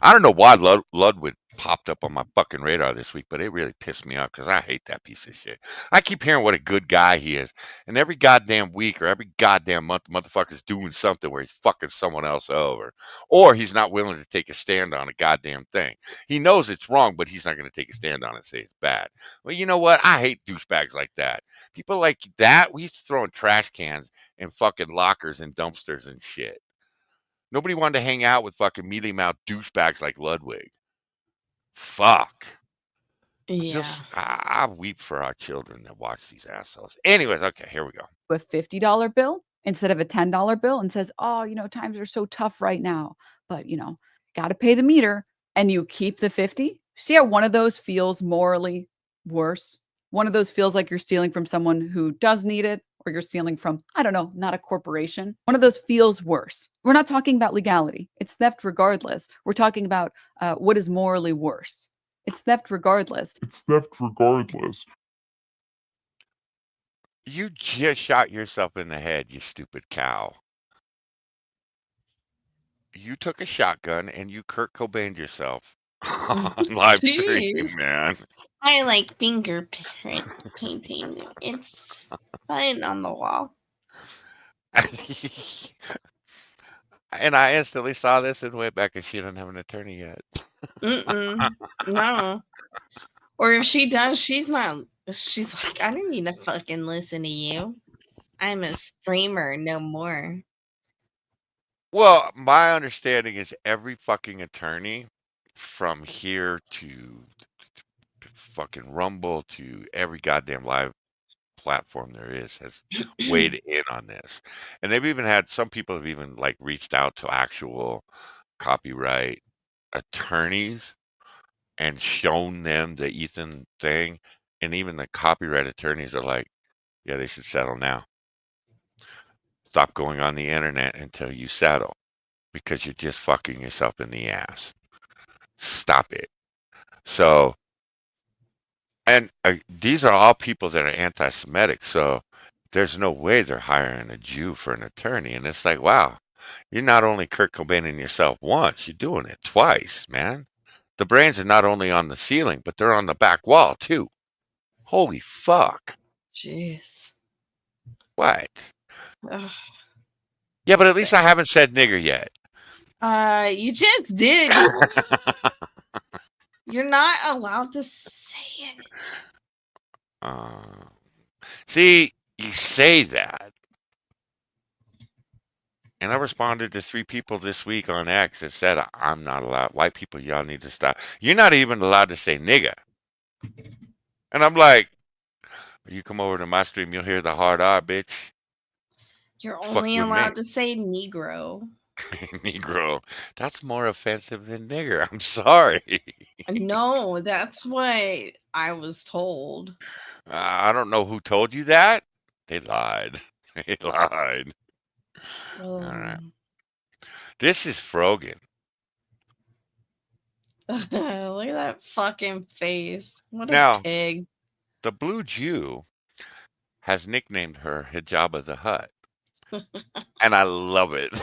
I don't know why Ludwig popped up on my fucking radar this week, but it really pissed me off because I hate that piece of shit. I keep hearing what a good guy he is, and every goddamn week or every goddamn month, the motherfucker's doing something where he's fucking someone else over, or he's not willing to take a stand on a goddamn thing. He knows it's wrong, but he's not going to take a stand on it and say it's bad. Well, you know what? I hate douchebags like that. People like that, we used to throw in trash cans and fucking lockers and dumpsters and shit. Nobody wanted to hang out with fucking mealy mouth douchebags like Ludwig. Fuck. Yeah. I weep for our children that watch these assholes. Anyways, okay, here we go. A $50 bill instead of a $10 bill and says, "Oh, times are so tough right now, but got to pay the meter," and you keep the 50. See how one of those feels morally worse? One of those feels like you're stealing from someone who does need it, or you're stealing from, I don't know, not a corporation. One of those feels worse. We're not talking about legality. It's theft regardless. We're talking about what is morally worse. It's theft regardless. It's theft regardless. You just shot yourself in the head, you stupid cow. You took a shotgun and you Kurt Cobained yourself on live stream, Jeez. man. I like fingerprint painting. It's fine on the wall. And I instantly saw this and went back, and she doesn't have an attorney yet. No. Or if she does, she's like, I don't need to fucking listen to you. I'm a streamer, no more. Well, my understanding is every fucking attorney from here to fucking Rumble to every goddamn live platform there is has weighed in on this. And they've even had some people have even like reached out to actual copyright attorneys and shown them the Ethan thing. And even the copyright attorneys are like, yeah, they should settle now. Stop going on the internet until you settle because you're just fucking yourself in the ass. Stop it. So, and these are all people that are anti-Semitic. So there's no way they're hiring a Jew for an attorney. And it's like, wow, you're not only Kurt Cobaining yourself once, you're doing it twice, man. The brains are not only on the ceiling, but they're on the back wall too. Holy fuck. Jeez. What? Ugh. Yeah, but at least I haven't said nigger yet. You just did. You're not allowed to say it. See, you say that. And I responded to 3 people this week on X that said, I'm not allowed. White people, y'all need to stop. You're not even allowed to say nigga. And I'm like, you come over to my stream, you'll hear the hard R, bitch. You're Fuck only with me. allowed to say Negro. Negro. That's more offensive than nigger. I'm sorry. No, that's what I was told. I don't know who told you that. They lied. They lied. Oh. All right. This is Frogan. Look at that fucking face. What Now, a pig. The Blue Jew has nicknamed her Hijabba the Hutt. And I love it.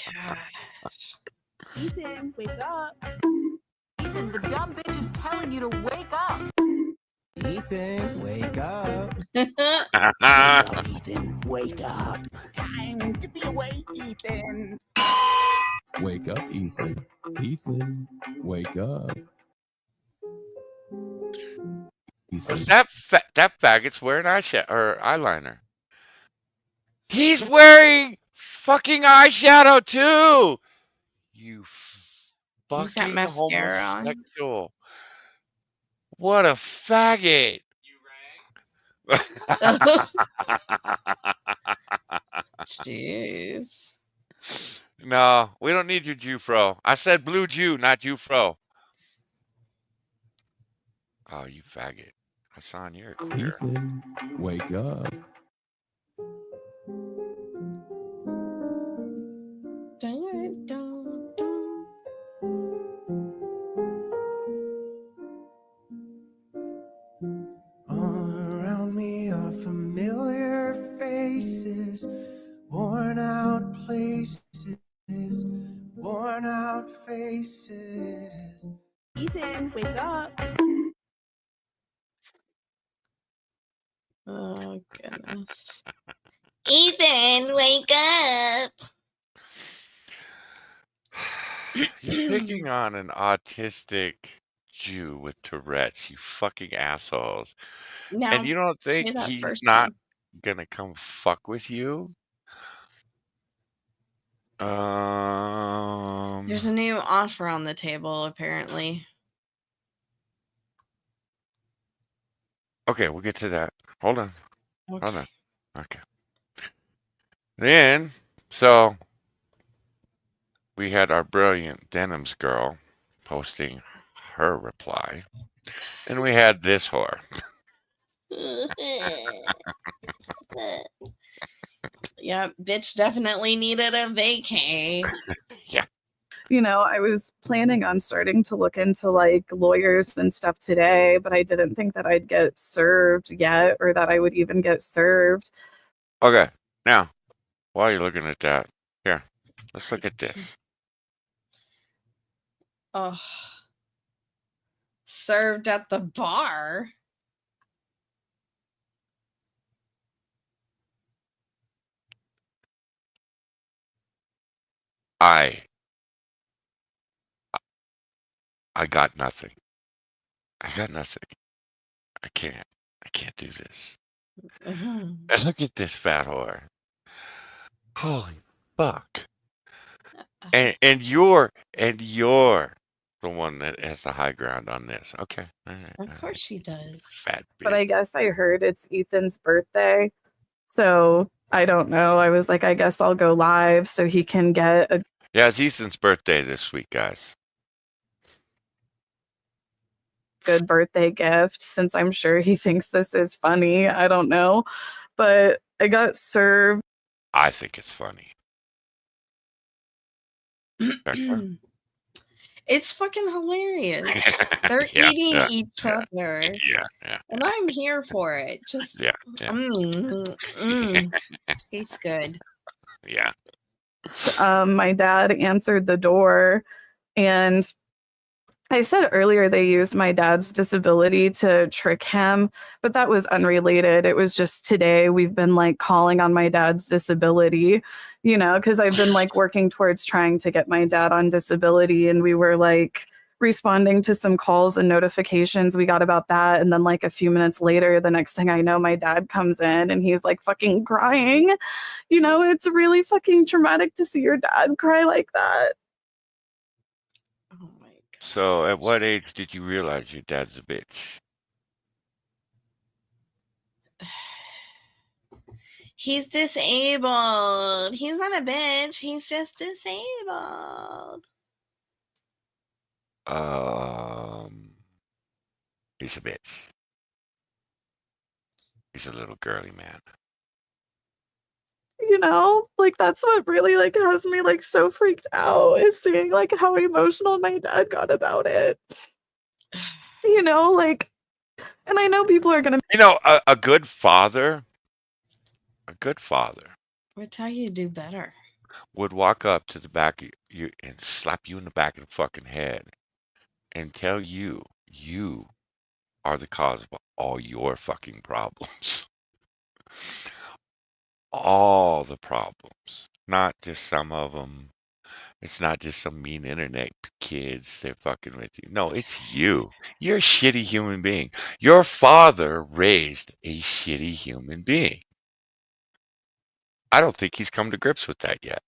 Gosh. Ethan, wake up. Ethan, the dumb bitch is telling you to wake up. Ethan, wake up. Ethan, wake up. Time to be awake, Ethan. Wake up, Ethan. Ethan, wake up. Ethan. That faggot's wearing eyeliner. He's wearing fucking eyeshadow too. You He's got fucking mascara on. homosexual. What a faggot. You rang? Jeez. No, we don't need your Jufro. I said Blue Jew, not Jufro. Oh, you faggot. Hassan, you're a queer. Ethan, wake up. Dun, dun, dun. All around me are familiar faces, worn out places, worn out faces. Ethan, wake up. Oh, goodness. Ethan, wake up. You're picking on an autistic Jew with Tourette's, you fucking assholes. Now, And you don't say think that he's first not time. gonna come fuck with you? There's a new offer on the table, apparently. Okay, we'll get to that. Hold on. Hold Okay. on. Okay. Then, so we had our brilliant Denims girl posting her reply, and we had this whore. Yeah, bitch definitely needed a vacay. Yeah. You know, I was planning on starting to look into like lawyers and stuff today, but I didn't think that I'd get served yet or that I would even get served. Okay. Now, while you're looking at that, here, let's look at this. Oh. Served at the bar? I got nothing. I got nothing. I can't do this. And look at this fat whore. Holy fuck. And you're the one that has the high ground on this. Okay. All right. Of course she does. Fat But bitch. I guess I heard it's Ethan's birthday. So I don't know. I was like, I guess I'll go live so he can get a Yeah, it's Ethan's birthday this week, guys. good birthday gift since I'm sure he thinks this is funny. I don't know. But I got served. I think it's funny. It's fucking hilarious. They're Yeah, eating yeah, each yeah, other. yeah. And I'm here for it. Just Yeah. tastes good. Yeah. My dad answered the door, and I said earlier they used my dad's disability to trick him, but that was unrelated. It was just today we've been like calling on my dad's disability, you know, because I've been like working towards trying to get my dad on disability, and we were like responding to some calls and notifications we got about that. And then like a few minutes later, the next thing I know, my dad comes in and he's like fucking crying. You know, it's really fucking traumatic to see your dad cry like that. So, at what age did you realize your dad's a bitch? He's disabled. He's not a bitch. He's just disabled. He's a bitch. He's a little girly man. You know, like that's what really like has me like so freaked out is seeing like how emotional my dad got about it. You know, like, and I know people are gonna. You know, a good father Would tell you to do better. would walk up to the back of you and slap you in the back of the fucking head and tell you are the cause of all your fucking problems. All the problems, not just some of them. It's not just some mean internet kids they're fucking with you. No, it's you. You're a shitty human being. Your father raised a shitty human being. I don't think he's come to grips with that yet.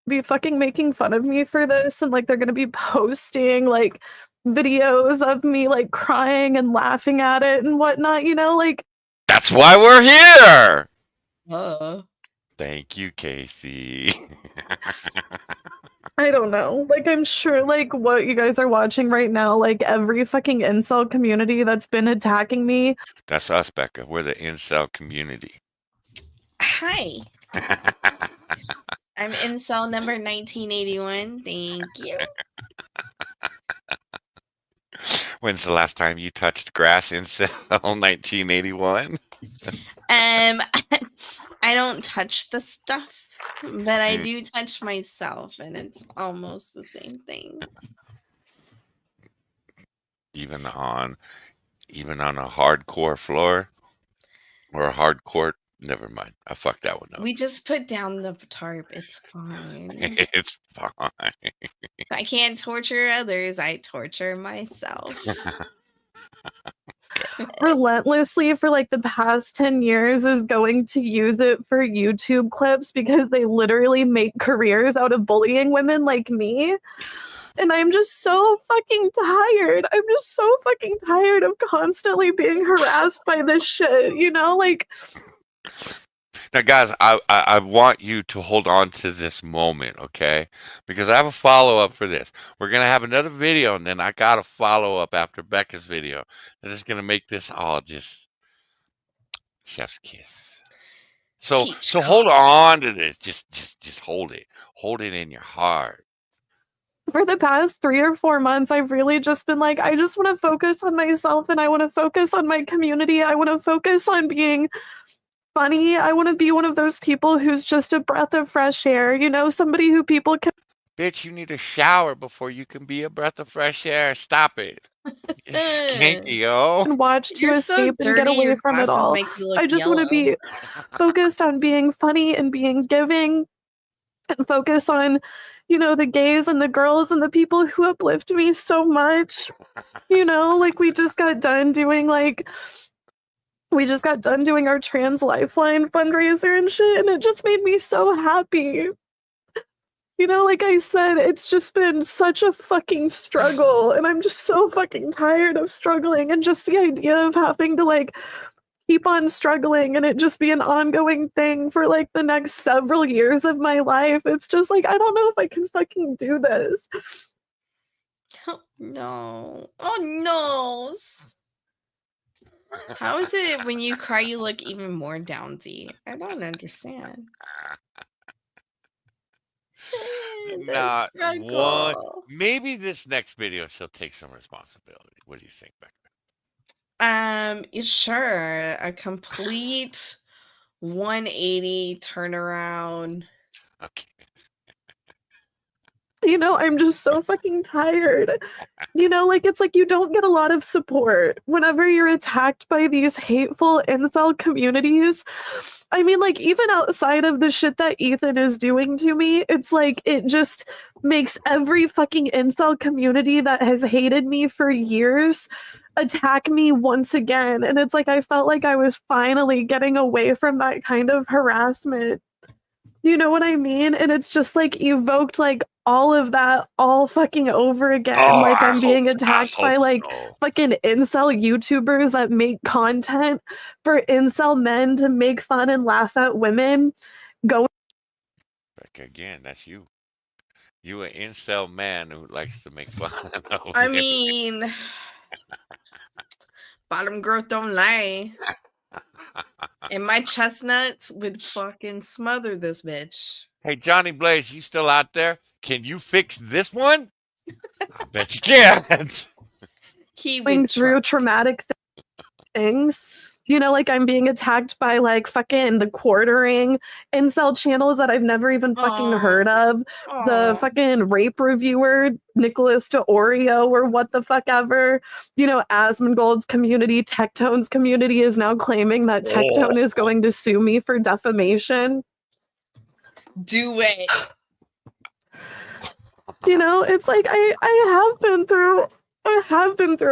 Be fucking making fun of me for this, and like they're gonna be posting like videos of me like crying and laughing at it and whatnot, you know, like That's why we're here. Thank you, Casey. I don't know. Like I'm sure like what you guys are watching right now, like every fucking incel community that's been attacking me. That's us, Becca. We're the incel community. Hi. I'm incel number 1981. Thank you. When's the last time you touched grass, incel? 1981. I don't touch the stuff. But I do touch myself, and it's almost the same thing. Even on a hardcore floor or a hardcore. Never mind. I fucked that one up. We just put down the tarp. It's fine. It's fine. If I can't torture others, I torture myself. Relentlessly for like the past 10 years is going to use it for YouTube clips because they literally make careers out of bullying women like me. And I'm just so fucking tired. I'm just so fucking tired of constantly being harassed by this shit, you know? Like, Now, guys, I want you to hold on to this moment, okay? Because I have a follow-up for this. We're going to have another video, and then I got a follow-up after Becca's video. That is going to make this all just chef's kiss. So hold on to this. Just hold it. Hold it in your heart. for the past 3 or 4 months, I've really just been like, I just want to focus on myself and I want to focus on my community. I want to focus on being funny. I want to be one of those people who's just a breath of fresh air, you know, somebody who people can. Bitch, you need a shower before you can be a breath of fresh air. Stop it. It's skanky, yo. And watch to You're so escape and get dirty, away your from it glasses all. make you look I just want to yellow. be focused on being funny and being giving and focus on, you know, the gays and the girls and the people who uplift me so much. You know, like we just got done doing our Trans Lifeline fundraiser and shit, and it just made me so happy. You know, like I said, it's just been such a fucking struggle, and I'm just so fucking tired of struggling, and just the idea of having to, like, keep on struggling and it just be an ongoing thing for, like, the next several years of my life. It's just like, I don't know if I can fucking do this. Oh, no. Oh, no. How is it when you cry, you look even more downsy? I don't understand. Not one. Maybe this next video she'll take some responsibility. What do you think, Becca? Sure. A complete 180 turnaround. Okay. You know, I'm just so fucking tired. You know, like, it's like you don't get a lot of support whenever you're attacked by these hateful incel communities. I mean, like, even outside of the shit that Ethan is doing to me, it's like, it just makes every fucking incel community that has hated me for years attack me once again. And it's like, I felt like I was finally getting away from that kind of harassment. You know what I mean? And it's just like evoked like all of that all fucking over again. Oh, like I I'm being hope attacked by like fucking incel YouTubers that make content for incel men to make fun and laugh at women. Going Becca, again, that's you. You an incel man who likes to make fun of I women. mean, bottom growth don't lie. And my chestnuts would fucking smother this bitch. Hey, Johnny Blaze, you still out there? Can you fix this one? I bet you can. going through traumatic things. You know, like I'm being attacked by like fucking the quartering incel channels that I've never even fucking heard of. The fucking rape reviewer, Nicholas DeOrio, or what the fuck ever. You know, Asmongold's community, Tectone's community is now claiming that Tectone is going to sue me for defamation. Do it. You know, it's like I have been through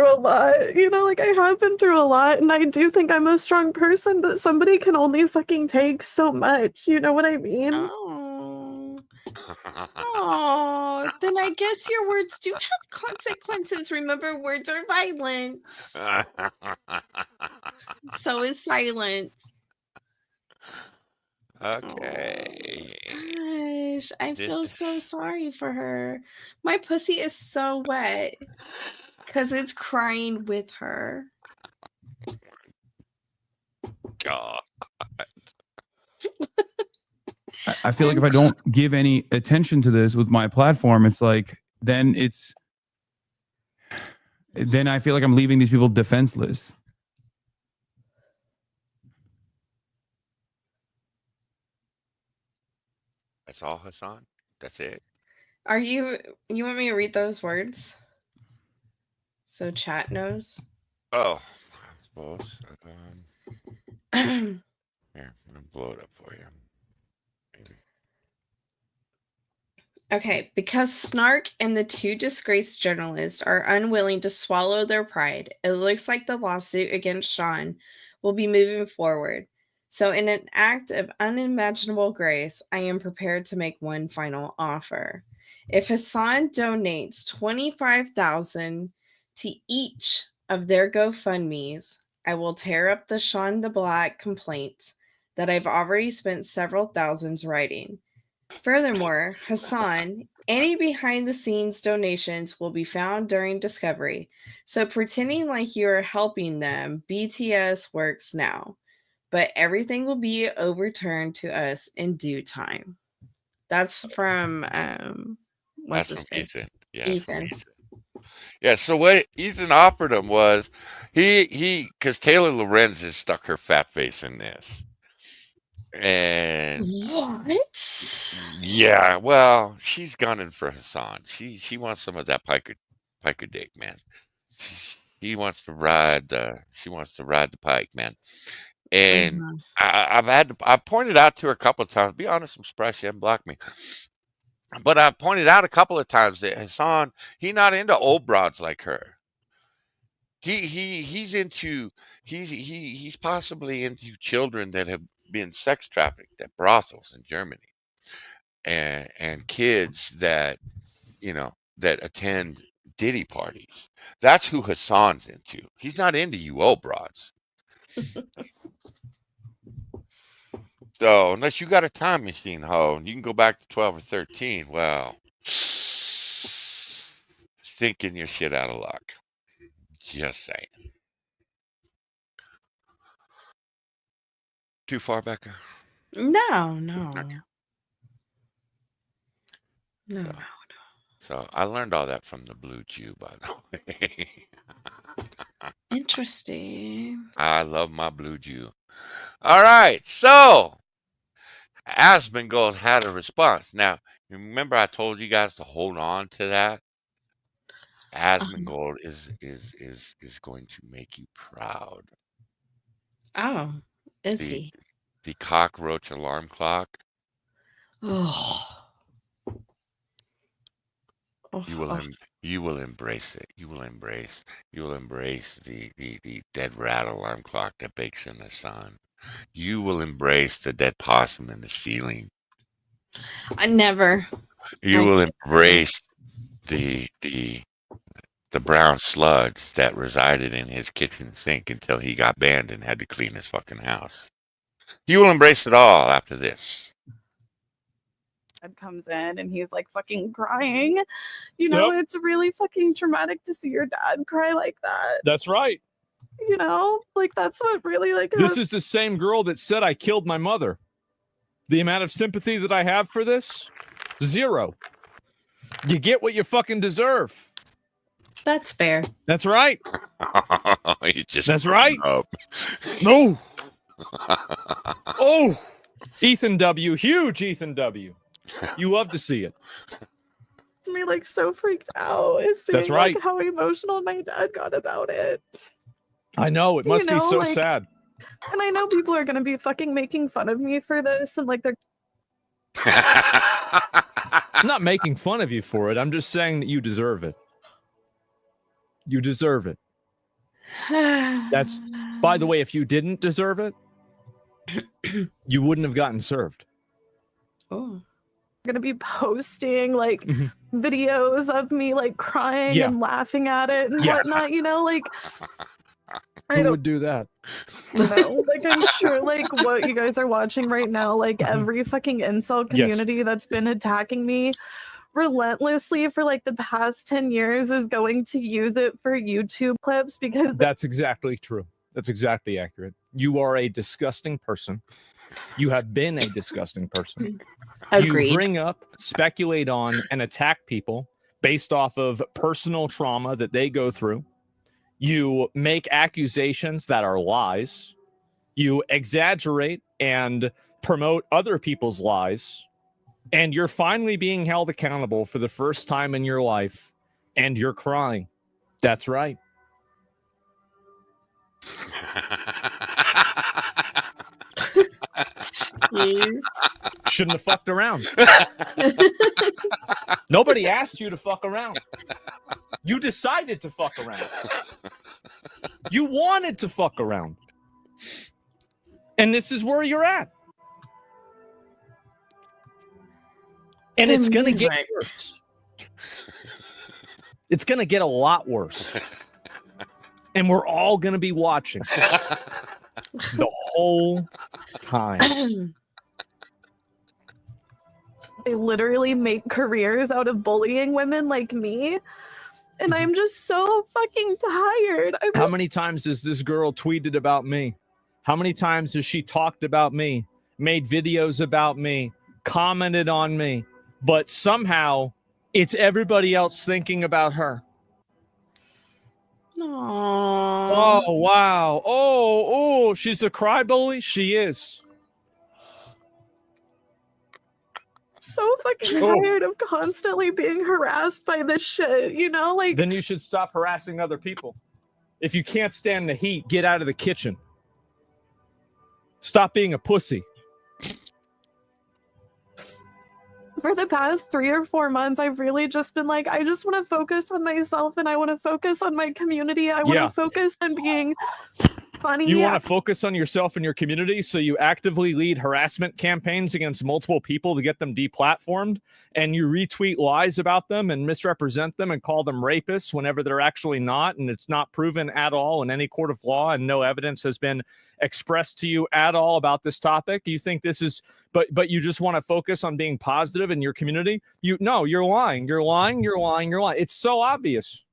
a lot, you know, like I have been through a lot, and I do think I'm a strong person, but somebody can only fucking take so much, you know what I mean? Oh, then I guess your words do have consequences. Remember, words are violence. So is silence. Okay. Gosh, I feel so sorry for her. My pussy is so wet because it's crying with her. God. I feel like if I don't give any attention to this with my platform, it's like then I feel like I'm leaving these people defenseless. That's all, Hassan. That's it. Are you want me to read those words? So chat knows. Oh, I suppose. Here, I'm gonna blow it up for you. Maybe. Okay, because Snark and the two disgraced journalists are unwilling to swallow their pride, it looks like the lawsuit against Sean will be moving forward. So, in an act of unimaginable grace, I am prepared to make one final offer. If Hassan donates $25,000 to each of their GoFundMe's, I will tear up the Sean the Black complaint that I've already spent several thousands writing. Furthermore, Hassan, any behind the scenes donations will be found during discovery. So pretending like you're helping them, BTS works now. But everything will be overturned to us in due time. That's from what's That's his from face? Ethan. Yeah, that's from Ethan. Ethan. Yeah. So what Ethan offered him was because Taylor Lorenz has stuck her fat face in this, and What? yeah, well, she's gunning for Hassan. She wants some of that piker dick, man. She wants to ride the pike, man. And Mhm. I pointed out to her a couple of times. Be honest, I'm surprised she hasn't blocked me. But I pointed out a couple of times that Hassan, he not into old broads like her. He's possibly into children that have been sex trafficked at brothels in Germany, and kids that that attend Diddy parties. That's who Hassan's into. He's not into you old broads. So unless you got a time machine, ho, and you can go back to 12 or 13, well, thinking your shit out of luck. Just saying. Too far, Becca? No. Okay. No. So I learned all that from the Blue Jew, by the way. Interesting. I love my Blue Jew. All right, so Asmongold had a response. Now, remember I told you guys to hold on to that. Asmongold is going to make you proud. Oh, is The he? the cockroach alarm clock. Oh. You will embrace it. You will embrace the dead rat alarm clock that bakes in the sun. You will embrace the dead possum in the ceiling. I never. You I will can't. embrace the brown sludge that resided in his kitchen sink until he got banned and had to clean his fucking house. You will embrace it all after this. Dad comes in and he's like fucking crying. You know, it's really fucking traumatic to see your dad cry like that. That's right. You know, like that's what really like. This is the same girl that said I killed my mother. The amount of sympathy that I have for this, 0. You get what you fucking deserve. That's fair. That's right. That's right. No. Oh, Ethan W. Huge Ethan W. You love to see it. To me like so freaked out is seeing That's right. like how emotional my dad got about it. I know. It must be so like, sad. And I know people are gonna be fucking making fun of me for this and like they're I'm not making fun of you for it. I'm just saying that you deserve it. You deserve it. That's, by the way, if you didn't deserve it, you wouldn't have gotten served. Oh. Gonna be posting like videos of me like crying Yeah. and laughing at it and Yeah. whatnot, you know, like Who would do that? no, like I'm sure like what you guys are watching right now, like every fucking incel Yes. community that's been attacking me relentlessly for like the past 10 years is going to use it for YouTube clips because That's exactly true. That's exactly accurate. You are a disgusting person. You have been a disgusting person. Agreed. You bring up, speculate on, and attack people based off of personal trauma that they go through. You make accusations that are lies. You exaggerate and promote other people's lies. And you're finally being held accountable for the first time in your life, and you're crying. That's right. Jeez. Shouldn't have fucked around. Nobody asked you to fuck around. You decided to fuck around. You wanted to fuck around. And this is where you're at. And it's going to get worse. It's going to get a lot worse. And we're all going to be watching the whole time. They literally make careers out of bullying women like me. And I'm just so fucking tired. How many times has this girl tweeted about me? How many times has she talked about me, made videos about me, commented on me? But somehow it's everybody else thinking about her. Aww. Oh, wow. Oh, she's a crybaby? She is. So fucking tired of constantly being harassed by this shit, you know? Like, Then you should stop harassing other people. If you can't stand the heat, get out of the kitchen. Stop being a pussy. for the past 3 or 4 months, I've really just been like, I just want to focus on myself and I want to focus on my community. I want to focus on being funny. You want to focus on yourself and your community, so you actively lead harassment campaigns against multiple people to get them deplatformed, and you retweet lies about them and misrepresent them and call them rapists whenever they're actually not, and it's not proven at all in any court of law, and no evidence has been expressed to you at all about this topic. You think this is, but you just want to focus on being positive in your community? No, you're lying. You're lying. You're lying. You're lying. It's so obvious.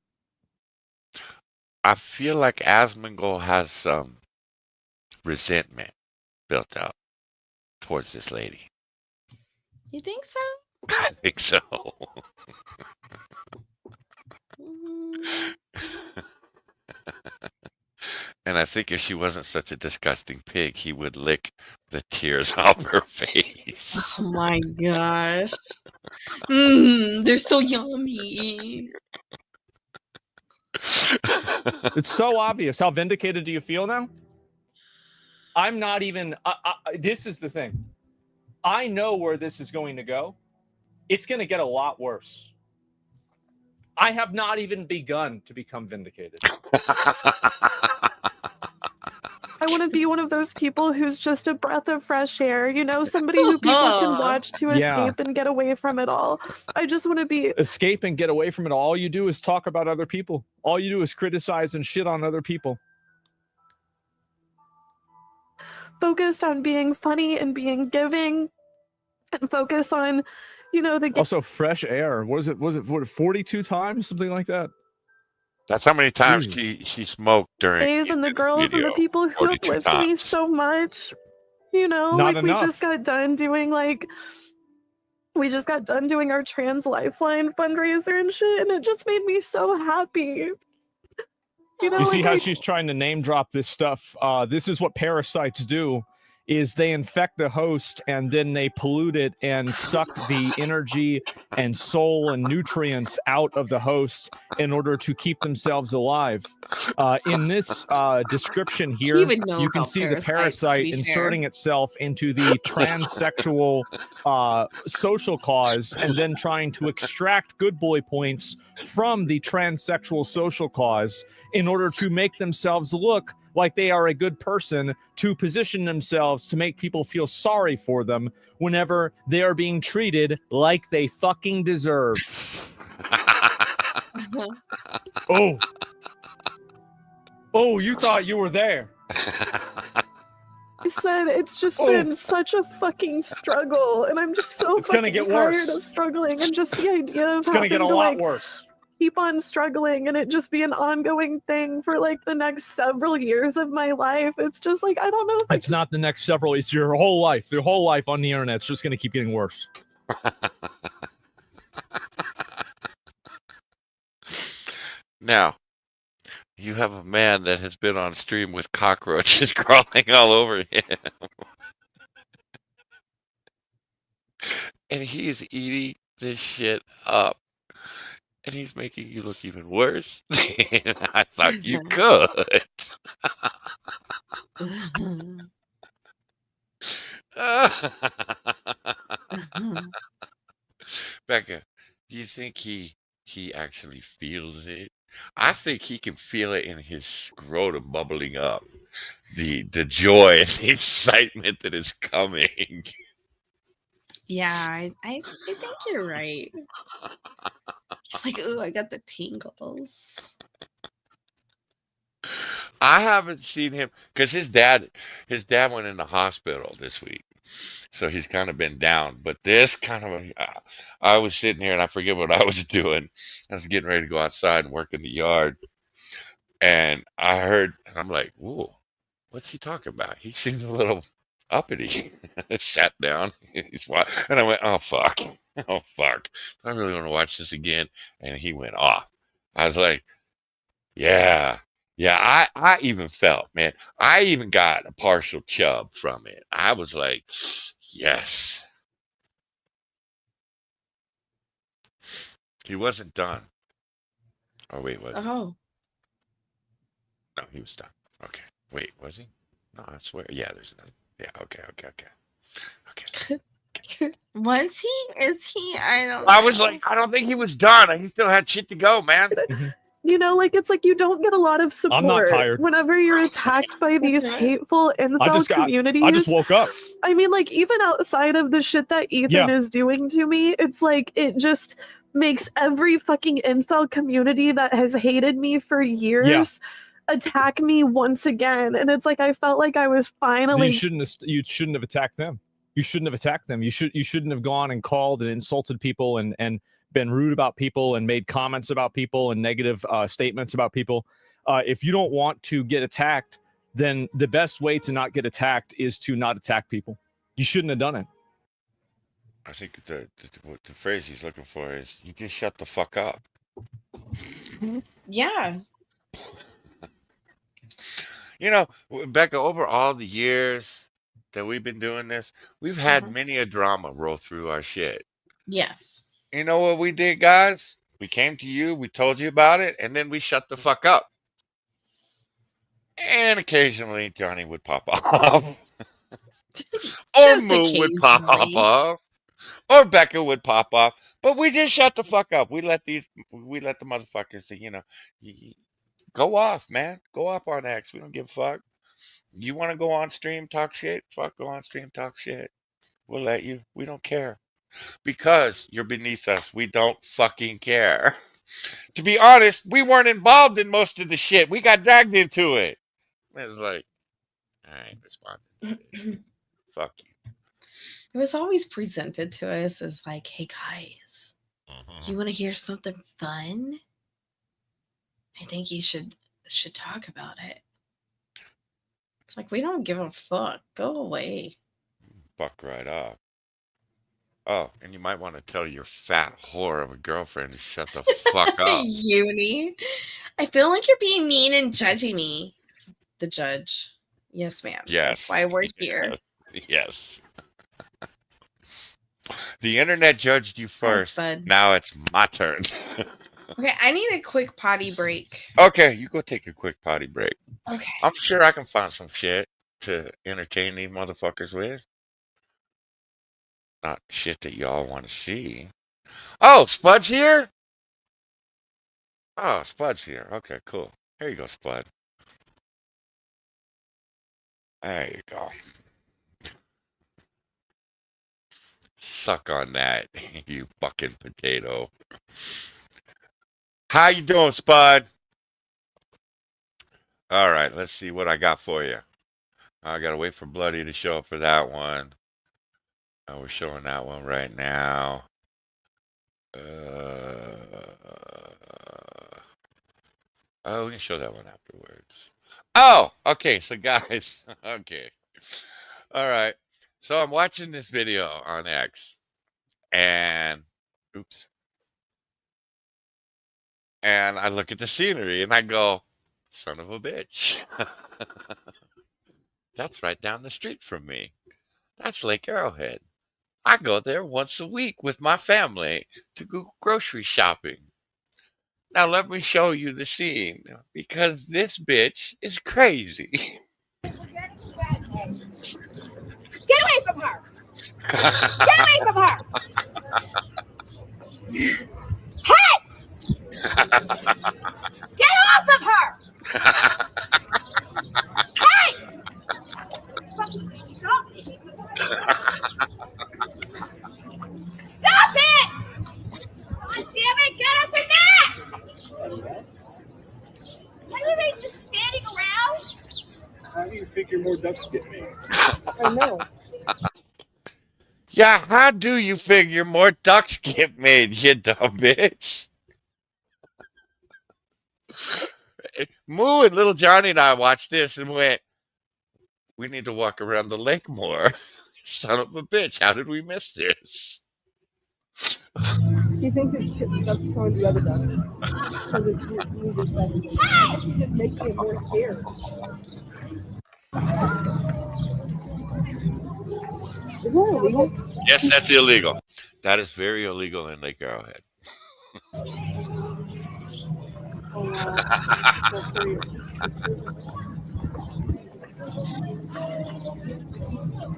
I feel like Asmongold has some resentment built up towards this lady. You think so? I think so. And I think if she wasn't such a disgusting pig, he would lick the tears off her face. Oh my gosh. They're so yummy. It's so obvious. How vindicated do you feel now? I'm not even, this is the thing. I know where this is going to go. It's going to get a lot worse. I have not even begun to become vindicated. I want to be one of those people who's just a breath of fresh air, you know, somebody who people can watch to escape and get away from it all. I just want to be... Escape and get away from it all. All you do is talk about other people. All you do is criticize and shit on other people. Focused on being funny and being giving, and focus on, you know, the... Also, fresh air. Was it 42 times? Something like that? That's how many times she smoked during days, and the girls and the people who uplift me so much, you know, Not like enough. we just got done doing our trans lifeline fundraiser and shit, and it just made me so happy. You know, You see how she's trying to name drop this stuff. This is what parasites do, is they infect the host and then they pollute it and suck the energy and soul and nutrients out of the host in order to keep themselves alive. In this description here, you can see the parasite inserting itself into the transsexual social cause and then trying to extract good boy points from the transsexual social cause in order to make themselves look like they are a good person, to position themselves to make people feel sorry for them whenever they are being treated like they fucking deserve. Oh, you thought you were there. I said it's just been such a fucking struggle, and I'm just so It's gonna fucking get tired worse. of struggling, and just the idea of It's gonna get a having to, lot worse. keep on struggling and it just be an ongoing thing for like the next several years of my life. It's just like, I don't know if It's not the next several, it's your whole life. Your whole life on the internet. It's just going to keep getting worse. Now, you have a man that has been on stream with cockroaches crawling all over him. and he is eating this shit up, and he's making you look even worse than I thought you could. Becca, do you think he actually feels it? I think he can feel it in his scrotum bubbling up. The joy and the excitement that is coming. Yeah, I think you're right. He's like, ooh, I got the tingles. I haven't seen him because his dad went in the hospital this week, so he's kind of been down. But this kind of, I was sitting here and I forget what I was doing. I was getting ready to go outside and work in the yard, and I heard, and I'm like, "Whoa, what's he talking about?" He seems a little uppity. I sat down, and I went, "Oh fuck, oh fuck, I really want to watch this again." And he went off. I was like, yeah. Yeah, I even felt, man, I even got a partial chub from it. I was like, yes. He wasn't done. Oh, wait, was he? Oh. No, he was done. Okay. Wait, was he? No, I swear. Yeah, there's another. Yeah, okay. Was he? Is he? I don't I know. was like, I don't think he was done. He still had shit to go, man. You know, like it's like you don't get a lot of support I'm not tired. whenever you're attacked by these hateful incel communities. I just woke up. I mean, like even outside of the shit that Ethan is doing to me, it's like it just makes every fucking incel community that has hated me for years attack me once again. And it's like I felt like I was finally You shouldn't have attacked them. You shouldn't have attacked them. You shouldn't have gone and called and insulted people and been rude about people and made comments about people and negative statements about people. If you don't want to get attacked, then the best way to not get attacked is to not attack people. You shouldn't have done it. I think the phrase he's looking for is, you just shut the fuck up. Yeah. You know, Becca, over all the years that we've been doing this, we've had many a drama roll through our shit. Yes. You know what we did, guys? We came to you, we told you about it, and then we shut the fuck up. And occasionally Johnny would pop off. Or Moo would pop off. Or Becca would pop off. But we just shut the fuck up. We let the motherfuckers say, go off, man. Go off on X. We don't give a fuck. You want to go on stream, talk shit? Fuck, go on stream, talk shit. We'll let you. We don't care. Because you're beneath us. We don't fucking care. To be honest, we weren't involved in most of the shit. We got dragged into it. It was like, I ain't responding. Fuck you. It was always presented to us as like, hey guys, you want to hear something fun? I think you should talk about it. It's like, we don't give a fuck. Go away. Fuck right off. Oh, and you might want to tell your fat whore of a girlfriend to shut the fuck up. Uni. I feel like you're being mean and judging me. The judge. Yes, ma'am. Yes. That's why we're here. Yes. The internet judged you first. Now it's my turn. Okay, I need a quick potty break. Okay, you go take a quick potty break. Okay. I'm sure I can find some shit to entertain these motherfuckers with. Not shit that y'all want to see. Oh, Spud's here? Oh, Spud's here. Okay, cool. Here you go, Spud. There you go. Suck on that, you fucking potato. How you doing, Spud? All right, let's see what I got for you. I gotta wait for Bloody to show up for that one. We're showing that one right now. Oh, we can show that one afterwards. Oh, okay. So, guys, okay. All right. So, I'm watching this video on X, and oops. And I look at the scenery, and I go, son of a bitch. That's right down the street from me. That's Lake Arrowhead. I go there once a week with my family to go grocery shopping. Now let me show you the scene because this bitch is crazy. Get away from her! Get away from her! Hey! Get off of her! Hey! Stop it! God damn it, get us a net! Is everybody just standing around? How do you figure more ducks get made? I know. Yeah, how do you figure more ducks get made, you dumb bitch? Moo and little Johnny and I watched this and went, we need to walk around the lake more. Son of a bitch, how did we miss this? She thinks it's ducks calling the other duck. Because it's losing seven. She's just making it more scared. Is that illegal? Yes, that's illegal. That is very illegal in Lake Arrowhead. Oh, wow. That's great. That's great.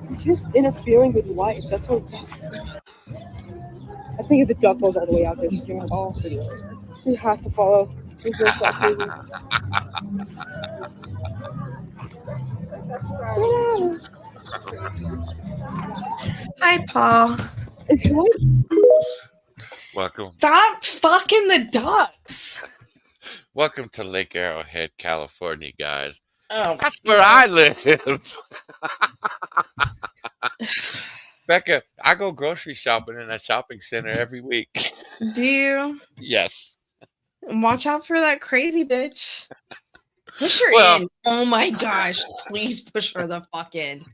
She's just interfering with life. That's what ducks. I think if the duck goes all the way out there, she's gonna fall. She has to follow. There's no shot she isn't. Hi, Paul. Is he like? Welcome. Stop fucking the ducks. Welcome to Lake Arrowhead, California, guys. Oh, That's where I live. Becca, I go grocery shopping in that shopping center every week. do you? Yes. Watch out for that crazy bitch. Push her Well, in. Oh my gosh. Please push her the fuck in.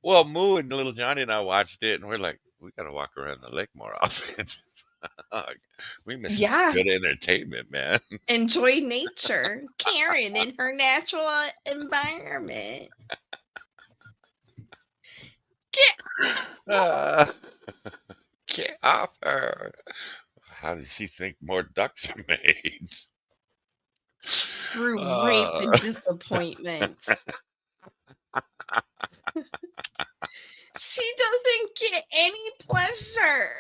well, Moo and little Johnny and I watched it, and we're like, we gotta walk around the lake more often. We miss Yeah. good entertainment, man. Enjoy nature. Karen in her natural environment. Get off her. How does she think more ducks are made? Through rape and disappointment. She doesn't get any pleasure.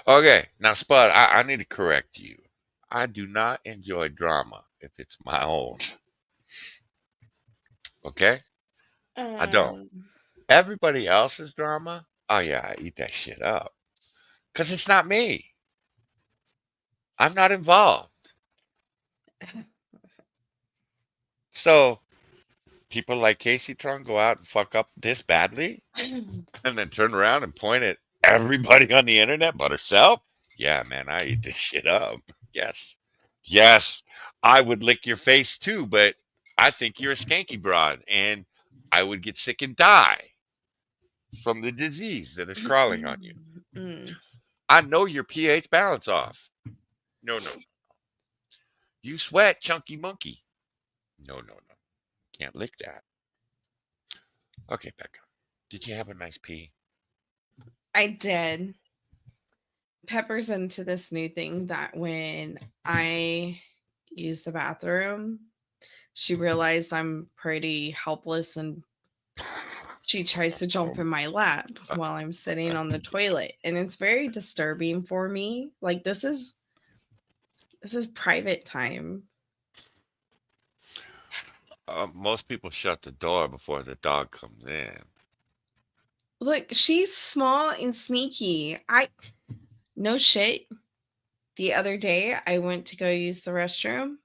Okay, now Spud, I need to correct you. I do not enjoy drama if it's my own. Okay? I don't. Everybody else's drama, oh yeah, I eat that shit up. Because it's not me. I'm not involved. So, people like Casey Tron go out and fuck up this badly and then turn around and point at everybody on the internet but herself? Yeah, man, I eat this shit up. Yes. Yes, I would lick your face too, but I think you're a skanky broad and I would get sick and die from the disease that is crawling on you. I know your pH balance off. No, no. You sweat, chunky monkey. No, no, no. Can't lick that. Okay, Becca. Did you have a nice pee? I did. Pepper's into this new thing that when I use the bathroom, she realized I'm pretty helpless and she tries to jump in my lap while I'm sitting on the toilet. And it's very disturbing for me. Like this is private time. Most people shut the door before the dog comes in. Look, she's small and sneaky. No shit. The other day I went to go use the restroom.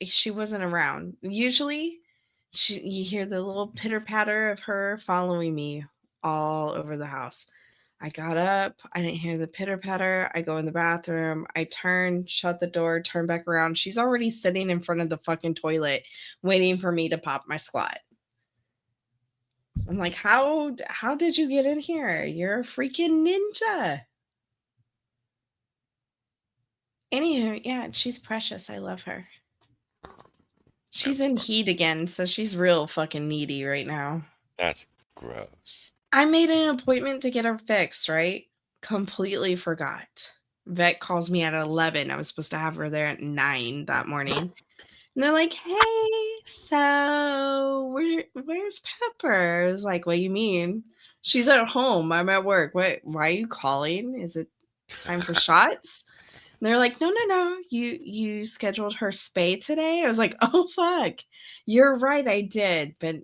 She wasn't around. Usually you hear the little pitter patter of her following me all over the house. I got up. I didn't hear the pitter patter. I go in the bathroom. I turn, shut the door, turn back around. She's already sitting in front of the fucking toilet waiting for me to pop my squat. I'm like, how did you get in here? You're a freaking ninja. Anywho, yeah, she's precious. I love her. She's in heat again, so she's real fucking needy right now. That's gross. I made an appointment to get her fixed, right? Completely forgot. Vet calls me at 11. I was supposed to have her there at 9 that morning. And they're like, hey, so where's Pepper? I was like, what do you mean? She's at home. I'm at work. Why are you calling? Is it time for shots? And they're like, no. You scheduled her spay today? I was like, oh, fuck. You're right, I did. But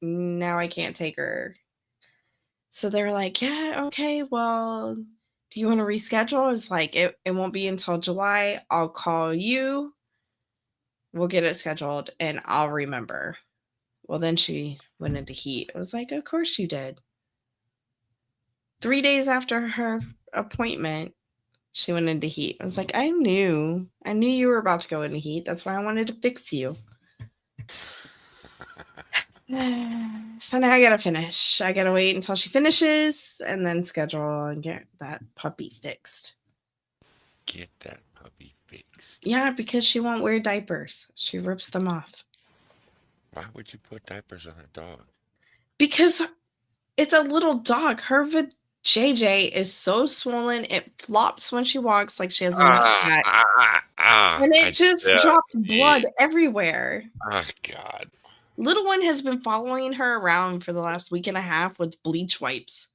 now I can't take her. So they were like, yeah, okay, well, do you want to reschedule? It's like, it won't be until July. I'll call you. We'll get it scheduled and I'll remember. Well, then she went into heat. I was like, of course you did. 3 days after her appointment, she went into heat. I was like, I knew you were about to go into heat. That's why I wanted to fix you. So now I gotta finish. I gotta wait until she finishes and then schedule and get that puppy fixed. Get that puppy fixed. Yeah, because she won't wear diapers. She rips them off. Why would you put diapers on a dog? Because it's a little dog. Her JJ is so swollen, it flops when she walks like she has a nutsack. And it just dropped blood everywhere. Oh, God. Little one has been following her around for the last week and a half with bleach wipes.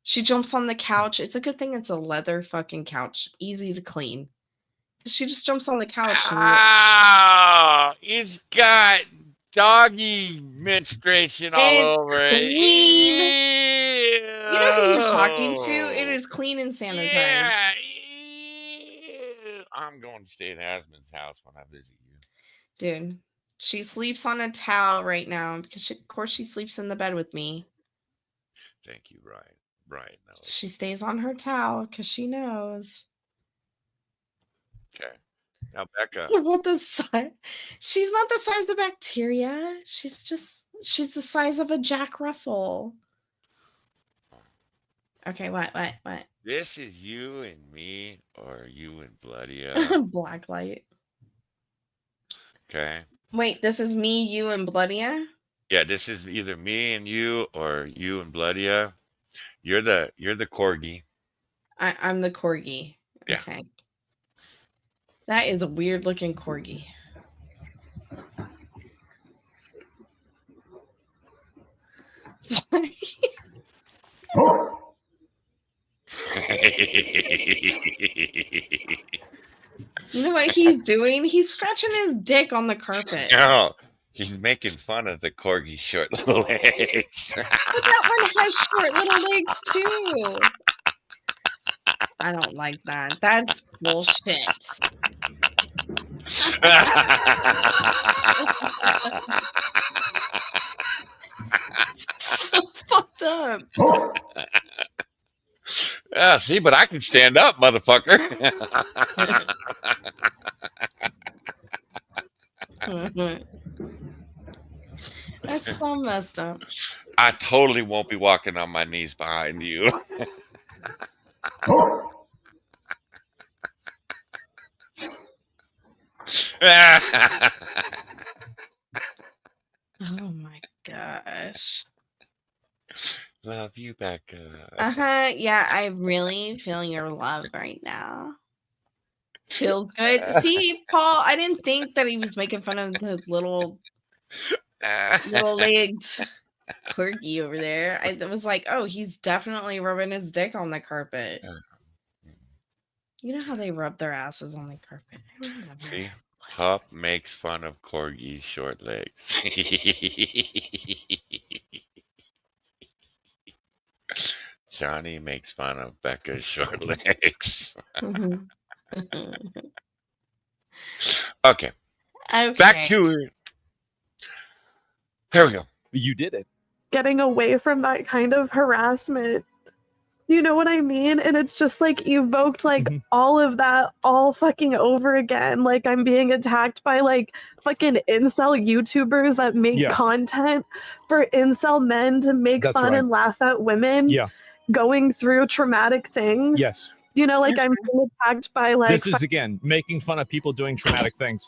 She jumps on the couch. It's a good thing it's a leather fucking couch. Easy to clean. She just jumps on the couch. Oh, it's got doggy menstruation all over it. Clean. You know who you're talking to? It is clean and sanitized. Yeah. I'm going to stay at Asman's house when I visit you. Dude, she sleeps on a towel right now because, of course, she sleeps in the bed with me. Thank you, Ryan. No. She stays on her towel because she knows. Okay. Now, Becca. What the size? She's not the size of bacteria. She's the size of a Jack Russell. Okay, what? This is you and me, or you and Bloodia. Blacklight. Okay. Wait, this is me, you, and Bloodia? Yeah, this is either me and you, or you and Bloodia. You're the corgi. I'm the corgi. Yeah. Okay. That is a weird looking corgi. You know what he's doing? He's scratching his dick on the carpet. No, he's making fun of the corgi's short little legs. But that one has short little legs too. I don't like that. That's bullshit. So fucked up. Yeah, see, but I can stand up, motherfucker. That's so messed up. I totally won't be walking on my knees behind you. Oh my gosh. Love you, Becca. Yeah, I really feel your love right now. Feels good. See, Paul, I didn't think that he was making fun of the little legged corgi over there. I was like, oh, he's definitely rubbing his dick on the carpet. You know how they rub their asses on the carpet. See, Pup makes fun of corgi's short legs. Johnny makes fun of Becca's short legs. Okay. Back to it. Here we go. You did it. Getting away from that kind of harassment. You know what I mean? And it's just like evoked like all of that all fucking over again. Like I'm being attacked by like fucking incel YouTubers that make content for incel men to make fun and laugh at women going through traumatic things. Yes. You know, like I'm being attacked by like this is again making fun of people doing traumatic things.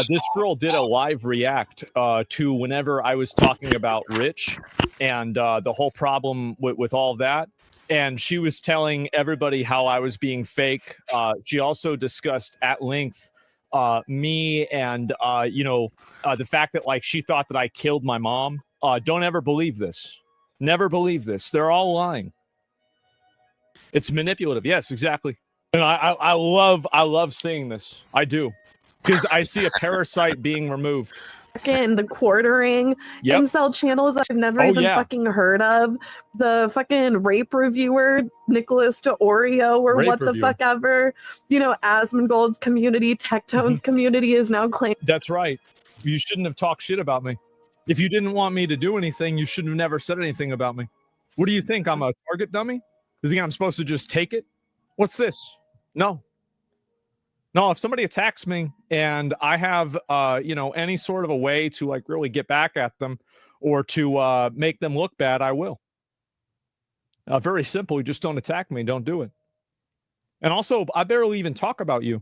This girl did a live react to whenever I was talking about Rich and the whole problem with all that. And she was telling everybody how I was being fake. She also discussed at length me and, the fact that like she thought that I killed my mom. Don't ever believe this. Never believe this. They're all lying. It's manipulative. Yes, exactly. And I love seeing this. I do. Because I see a parasite being removed. Fucking the quartering Yep. incel channels that I've never Oh, even yeah. fucking heard of. The fucking rape reviewer, Nicholas DeOrio, or Rape what the reviewer. fuck ever. Asmongold's community, Tectone's community is now claiming. That's right. You shouldn't have talked shit about me. If you didn't want me to do anything, you should have never said anything about me. What do you think? I'm a target dummy? You think I'm supposed to just take it? What's this? No. No, if somebody attacks me and I have, any sort of a way to like really get back at them or to make them look bad, I will. Very simple. You just don't attack me. Don't do it. And also, I barely even talk about you.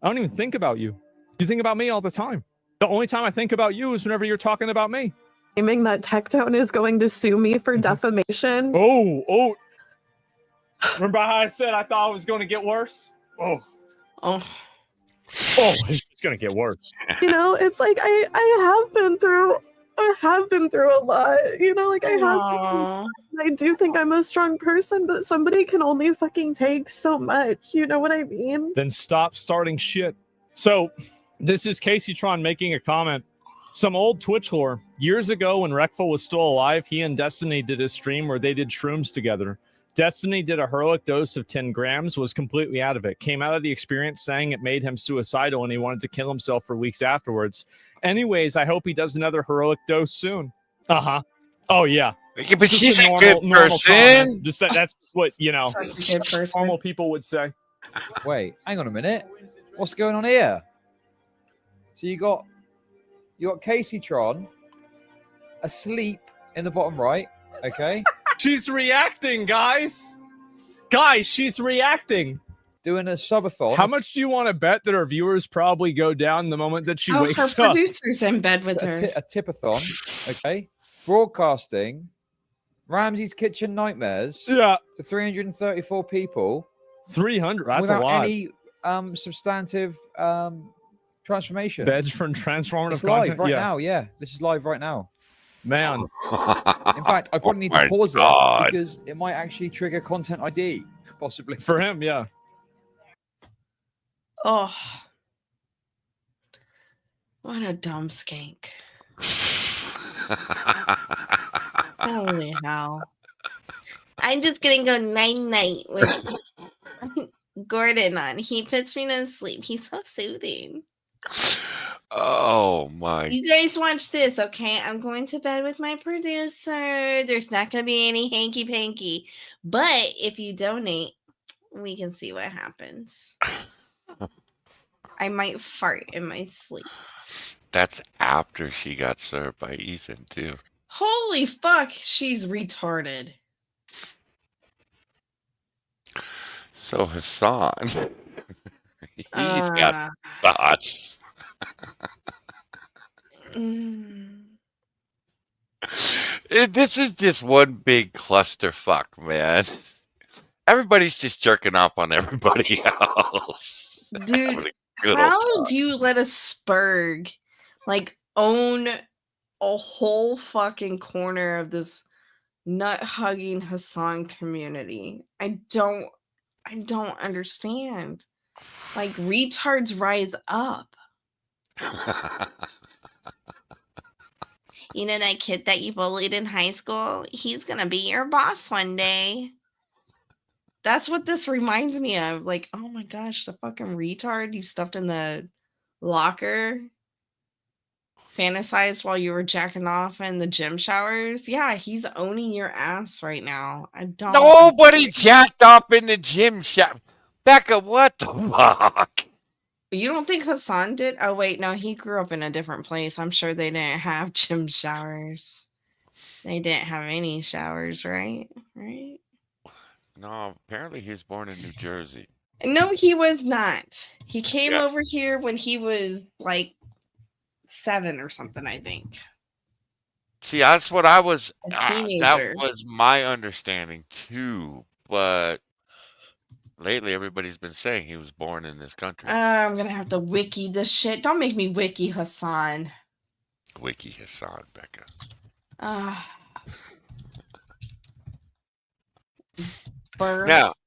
I don't even think about you. You think about me all the time. The only time I think about you is whenever you're talking about me. Claiming that Tectone is going to sue me for defamation. Oh. Remember how I said I thought it was going to get worse? Oh, it's just going to get worse. It's like I have been through a lot. I do think I'm a strong person, but somebody can only fucking take so much. You know what I mean? Then stop starting shit. So, this is Casey Tron making a comment. Some old Twitch lore. Years ago, when Reckful was still alive, he and Destiny did a stream where they did shrooms together. Destiny did a heroic dose of 10 grams, was completely out of it. Came out of the experience saying it made him suicidal and he wanted to kill himself for weeks afterwards. Anyways, I hope he does another heroic dose soon. Uh-huh. Oh, yeah. Yeah, but Just she's a normal good person. comment. Just that's what, normal people would say. Wait, hang on a minute. What's going on here? So you got Casey Tron asleep in the bottom right, okay? She's reacting, guys. Guys, she's reacting. Doing a subathon. How much do you want to bet that our viewers probably go down the moment that she Her wakes up? producer's in bed with her. A tipathon, okay? Broadcasting Ramsey's Kitchen Nightmares to 334 people. 300, that's without a lot. any substantive transformation. Beds from transformative It's live content? right Yeah. now, yeah. This is live right now. Man. In fact, I probably need to my pause God. it because it might actually trigger content ID, possibly. For him, yeah. Oh. What a dumb skank. Holy hell. I'm just gonna go night-night with Gordon on. He puts me to sleep. He's so soothing. Oh my. You guys watch this, okay? I'm going to bed with my producer. There's not going to be any hanky-panky. But if you donate, we can see what happens. I might fart in my sleep. That's after she got served by Ethan, too. Holy fuck, she's retarded. So Hassan, he's got thoughts. This is just one big clusterfuck, man. Everybody's just jerking off on everybody else. Dude, Good how old do you let a Spurg own a whole fucking corner of this nut-hugging Hassan community? I don't understand. Like, retards rise up. You know that kid that you bullied in high school? He's gonna be your boss one day. That's what this reminds me of. Like, oh my gosh, the fucking retard you stuffed in the locker fantasized while you were jacking off in the gym showers. Yeah, he's owning your ass right now. I don't. Nobody jacked up in the gym shop. Becca, what the fuck? You don't think Hassan did? Oh wait, no, he grew up in a different place. I'm sure they didn't have gym showers. They didn't have any showers, right? Right? No, apparently he was born in New Jersey. No, he was not. He came Yeah. over here when he was like 7 or something, I think. See, that's what I was. A That teenager. was my understanding too. But lately, everybody's been saying he was born in this country. I'm gonna have to wiki this shit. Don't make me wiki Hassan. Wiki Hassan, Becca. Now,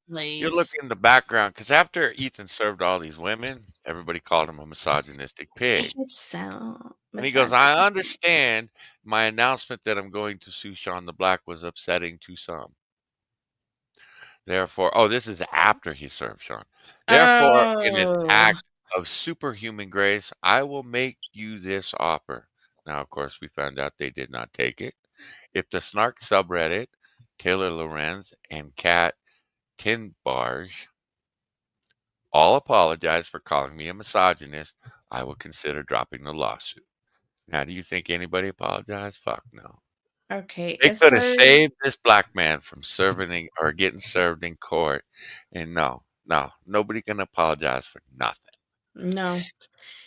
you look Birthplace. in the background because after Ethan served all these women, everybody called him a misogynistic pig. It's so And he goes, I misogynistic. understand my announcement that I'm going to sue Sean the Black was upsetting to some. Therefore, oh, this is after he served Sean. Therefore, in an Oh. act of superhuman grace, I will make you this offer. Now, of course, we found out they did not take it. If the Snark subreddit, Taylor Lorenz, and Kat Tinbarge all apologize for calling me a misogynist, I will consider dropping the lawsuit. Now, do you think anybody apologized? Fuck no. Okay. They It could have says saved this black man from serving or getting served in court. And no, nobody can apologize for nothing. no.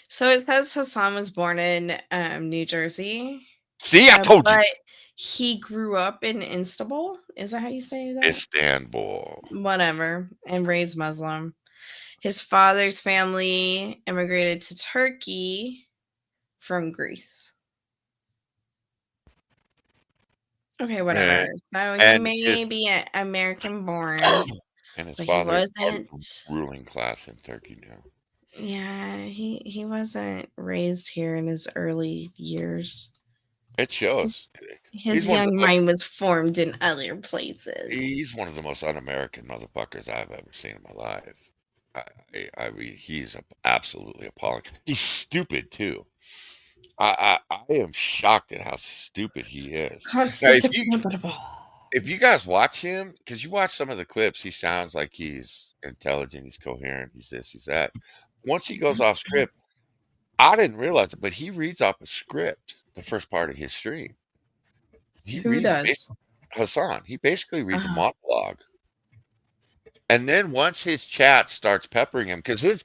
So it says Hassan was born in New Jersey. See, I told you. But he grew up in Istanbul. Is that how you say that? Istanbul. Whatever. And raised Muslim. His father's family immigrated to Turkey from Greece. Okay, whatever. So he And may be an American born, and his but he father is part of wasn't. the ruling class in Turkey now. Yeah, he wasn't raised here in his early years. It shows. His young mind was formed in other places. He's one of the most un-American motherfuckers I've ever seen in my life. I mean, he's absolutely appalling. He's stupid too. I am shocked at how stupid he is. Now, if you guys watch him, because you watch some of the clips, he sounds like he's intelligent, he's coherent, he's this, he's that. Once he goes off script, I didn't realize it, but he reads off a script the first part of his stream. He Who reads does? Hassan. He basically reads a monologue. And then once his chat starts peppering him, because his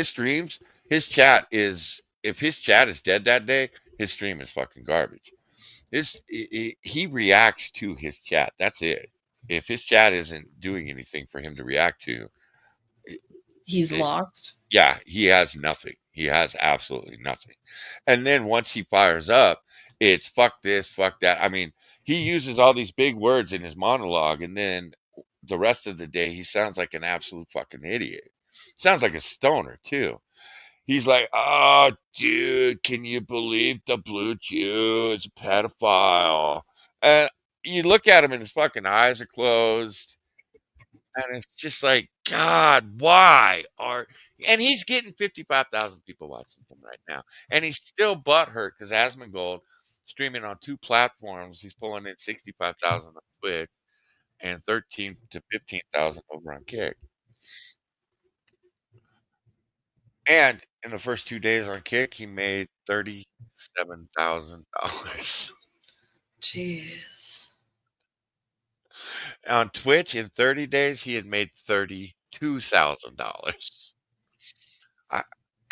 streams, his chat is, if his chat is dead that day, his stream is fucking garbage. He reacts to his chat. That's it. If his chat isn't doing anything for him to react to, He's lost. Yeah, he has nothing. He has absolutely nothing. And then once he fires up, it's fuck this, fuck that. I mean, he uses all these big words in his monologue, and then the rest of the day, he sounds like an absolute fucking idiot. Sounds like a stoner, too. He's like, oh, dude, can you believe the blue Jew is a pedophile? And you look at him and his fucking eyes are closed. And it's just like, God, why and he's getting 55,000 people watching him right now. And he's still butthurt because Asmongold streaming on 2 platforms. He's pulling in 65,000 on Twitch and 13 to 15,000 over on Kick. And in the first 2 days on Kick, he made $37,000. Jeez. On Twitch, in 30 days, he had made $32,000.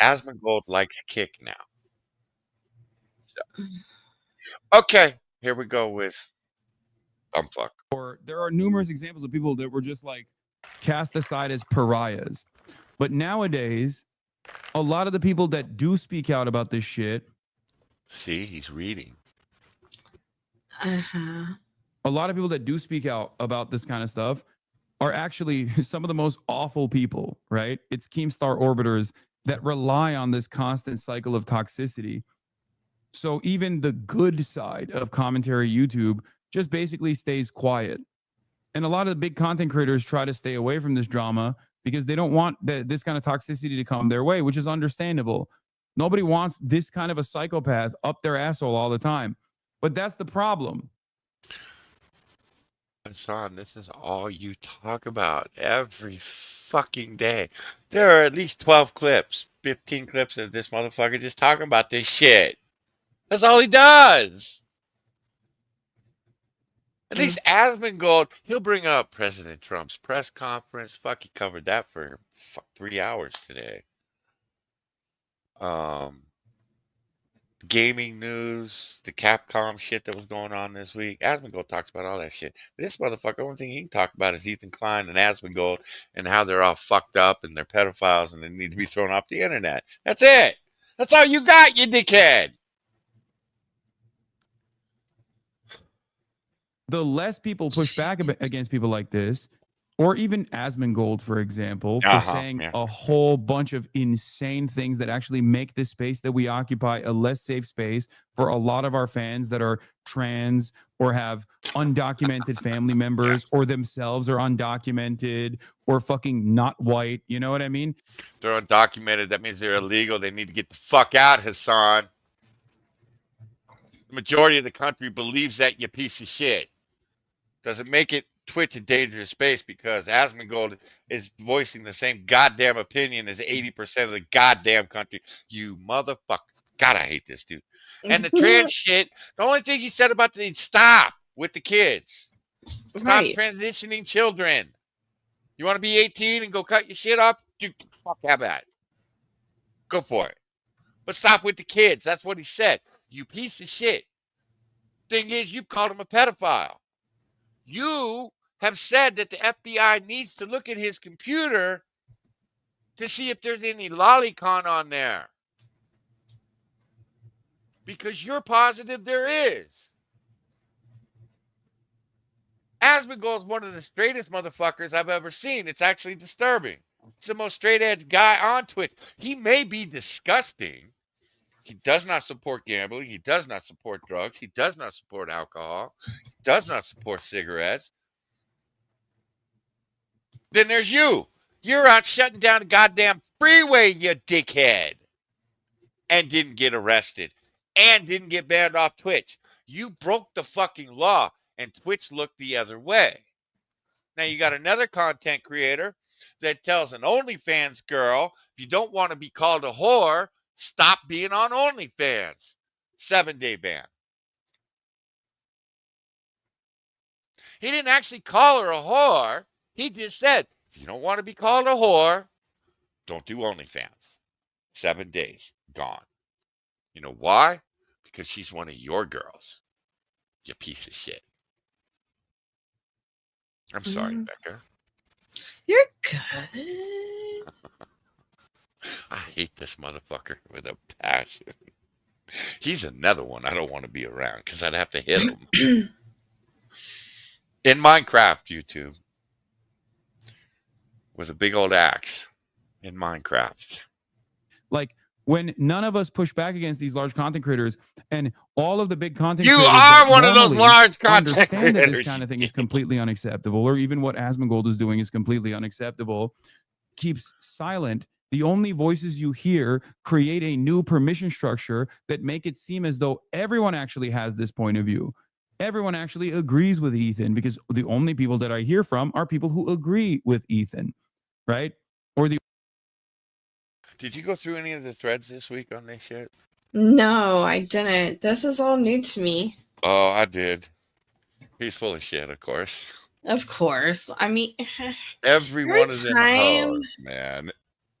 Asmongold likes Kick now. So, okay, here we go with fuck. Or there are numerous examples of people that were just like cast aside as pariahs. But nowadays, a lot of the people that do speak out about this shit. See, he's reading. A lot of people that do speak out about this kind of stuff are actually some of the most awful people, right? It's Keemstar orbiters that rely on this constant cycle of toxicity. So even the good side of commentary YouTube just basically stays quiet. And a lot of the big content creators try to stay away from this drama because they don't want this kind of toxicity to come their way, which is understandable. Nobody wants this kind of a psychopath up their asshole all the time. But that's the problem. Hassan, this is all you talk about every fucking day. There are at least 12 clips, 15 clips of this motherfucker just talking about this shit. That's all he does. At least Asmongold, he'll bring up President Trump's press conference. Fuck, he covered that for 3 hours today. Gaming news, the Capcom shit that was going on this week. Asmongold talks about all that shit. This motherfucker, only thing he can talk about is Ethan Klein and Asmongold and how they're all fucked up and they're pedophiles and they need to be thrown off the internet. That's it. That's all you got, you dickhead. The less people push back against people like this, or even Asmongold, for example, for saying a whole bunch of insane things that actually make this space that we occupy a less safe space for a lot of our fans that are trans or have undocumented family members or themselves are undocumented or fucking not white. You know what I mean? They're undocumented. That means they're illegal. They need to get the fuck out, Hassan. The majority of the country believes that, you piece of shit. Doesn't make it Twitch a dangerous space because Asmongold is voicing the same goddamn opinion as 80% of the goddamn country. You motherfucker. God, I hate this dude. And the trans shit, the only thing he said about stop with the kids. Stop transitioning children. You want to be 18 and go cut your shit off? Dude, fuck, have that. Go for it. But stop with the kids. That's what he said. You piece of shit. Thing is, you called him a pedophile. You have said that the FBI needs to look at his computer to see if there's any lolicon on there. Because you're positive there is. Asmongold is one of the straightest motherfuckers I've ever seen. It's actually disturbing. He's the most straight edge guy on Twitch. He may be disgusting. He does not support gambling. He does not support drugs. He does not support alcohol. He does not support cigarettes. Then there's you. You're out shutting down the goddamn freeway, you dickhead. And didn't get arrested. And didn't get banned off Twitch. You broke the fucking law, and Twitch looked the other way. Now you got another content creator that tells an OnlyFans girl, if you don't want to be called a whore, stop being on OnlyFans. 7-day ban. He didn't actually call her a whore. He just said, if you don't want to be called a whore, don't do OnlyFans. 7 days. Gone. You know why? Because she's one of your girls. You piece of shit. I'm sorry, Becca. You're good. I hate this motherfucker with a passion. He's another one I don't want to be around because I'd have to hit him. In Minecraft, YouTube. With a big old axe. In Minecraft. Like, when none of us push back against these large content creators and all of the big content you creators are one of those large content understand creators. that this kind of thing is completely unacceptable, or even what Asmongold is doing is completely unacceptable, keeps silent. The only voices you hear create a new permission structure that make it seem as though everyone actually has this point of view. Everyone actually agrees with Ethan, because the only people that I hear from are people who agree with Ethan, right? Or the Did you go through any of the threads this week on this shit? No, I didn't. This is all new to me. Oh, I did. He's full of shit, of course. Of course. I mean, Everyone is in hoes, man.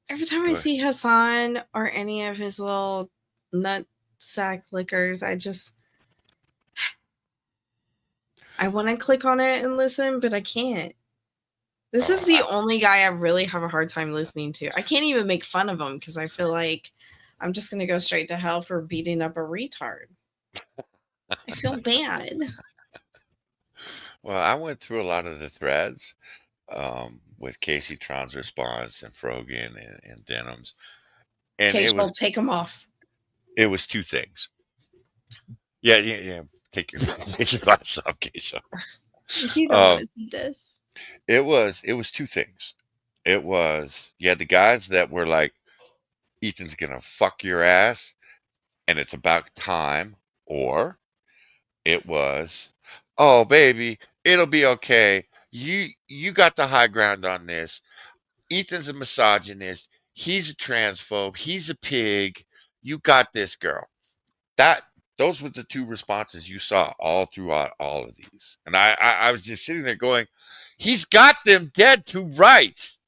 Every time I see Hassan or any of his little nut sack lickers, I want to click on it and listen, but I can't. This is the only guy I really have a hard time listening to. I can't even make fun of him because I feel like I'm just going to go straight to hell for beating up a retard. I feel bad. Well, I went through a lot of the threads with Casey Tron's response and Frogan and Denham's. And Okay, it was, take them off. It was two things. Yeah. Take your glasses off, Keisha. You don't want to see this. It was two things. It was, you had the guys that were like, Ethan's gonna fuck your ass and it's about time, or it was, oh baby, it'll be okay. You got the high ground on this. Ethan's a misogynist, he's a transphobe, he's a pig. You got this, girl. Those were the two responses you saw all throughout all of these. And I was just sitting there going, he's got them dead to rights.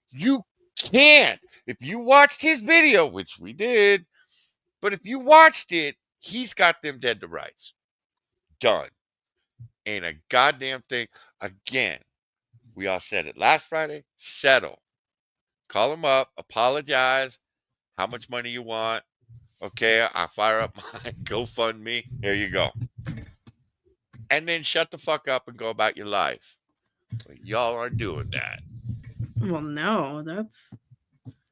You can't. If you watched his video, which we did, but if you watched it, he's got them dead to rights. Done. Ain't a goddamn thing. Again, we all said it last Friday. Settle. Call him up. Apologize. How much money you want? Okay, I'll fire up my GoFundMe. Here you go. And then shut the fuck up and go about your life. But y'all aren't doing that. Well, no, that's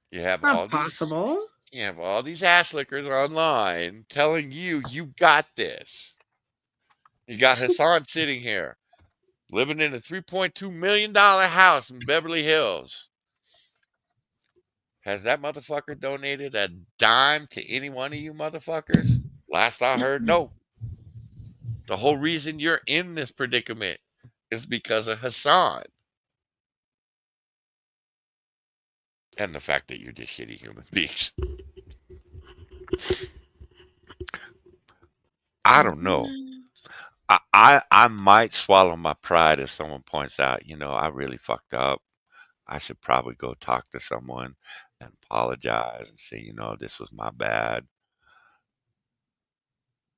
You have not all these possible. you have all these ass lickers online telling you got this. You got Hassan sitting here, living in a $3.2 million house in Beverly Hills. Has that motherfucker donated a dime to any one of you motherfuckers? Last I heard, no. The whole reason you're in this predicament is because of Hassan. And the fact that you're just shitty human beings. I don't know. I might swallow my pride if someone points out, I really fucked up. I should probably go talk to someone and apologize and say, this was my bad.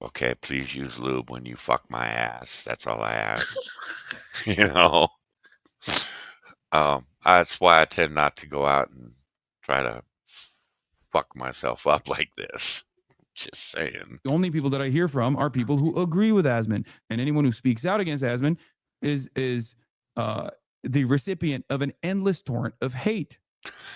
Okay, please use lube when you fuck my ass. That's all I ask. That's why I tend not to go out and try to fuck myself up like this. Just saying. The only people that I hear from are people who agree with Asman, and anyone who speaks out against Asman is the recipient of an endless torrent of hate.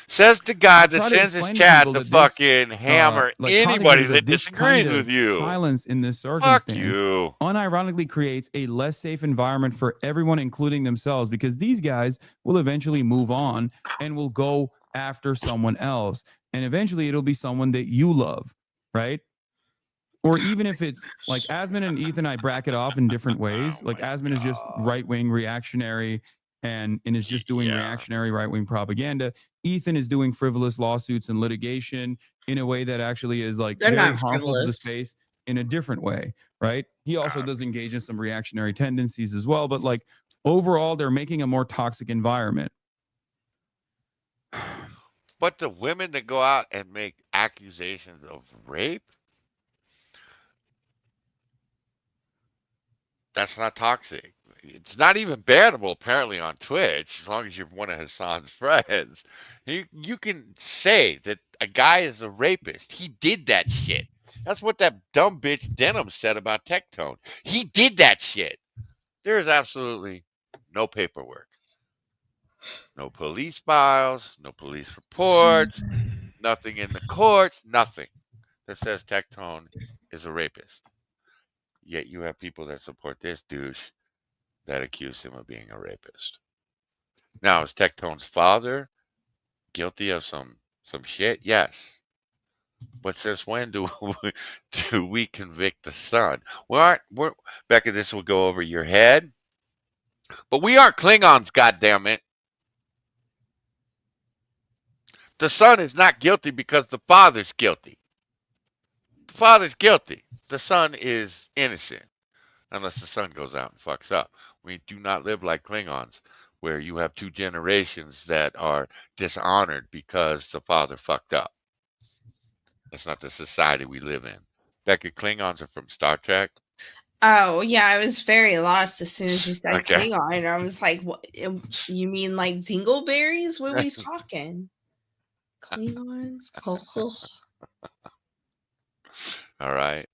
Says the guy I that try to sends his explain to chat people to that this, fucking hammer like content anybody creators, that this disagrees kind with of you. silence in this Fuck circumstance you. unironically creates a less safe environment for everyone, including themselves, because these guys will eventually move on and will go after someone else. And eventually it'll be someone that you love, right? Or even if it's like Asman and Ethan, I bracket off in different ways. Like Asman is just right-wing reactionary and is just doing reactionary right-wing propaganda. Ethan is doing frivolous lawsuits and litigation in a way that actually is like They're very not harmful to the frivolous. space in a different way, right? He also does engage in some reactionary tendencies as well, but like overall, they're making a more toxic environment. But the women that go out and make accusations of rape, that's not toxic. It's not even bannable apparently on Twitch as long as you're one of Hassan's friends. You can say that a guy is a rapist. He did that shit. That's what that dumb bitch Denim said about Tectone. He did that shit. There is absolutely no paperwork. No police files, no police reports, nothing in the courts, nothing that says Tectone is a rapist. Yet you have people that support this douche that accuse him of being a rapist. Now, is Tectone's father guilty of some shit? Yes. But since when do we convict the son? We're Becca, this will go over your head. But we aren't Klingons, goddammit. The son is not guilty because the father's guilty. The father's guilty. The son is innocent. Unless the son goes out and fucks up. We do not live like Klingons, where you have two generations that are dishonored because the father fucked up. That's not the society we live in. Becca, Klingons are from Star Trek. Oh, yeah, I was very lost as soon as you said Okay. Klingon. I was like, what, you mean like dingleberries? What are we talking? Klingons? All right.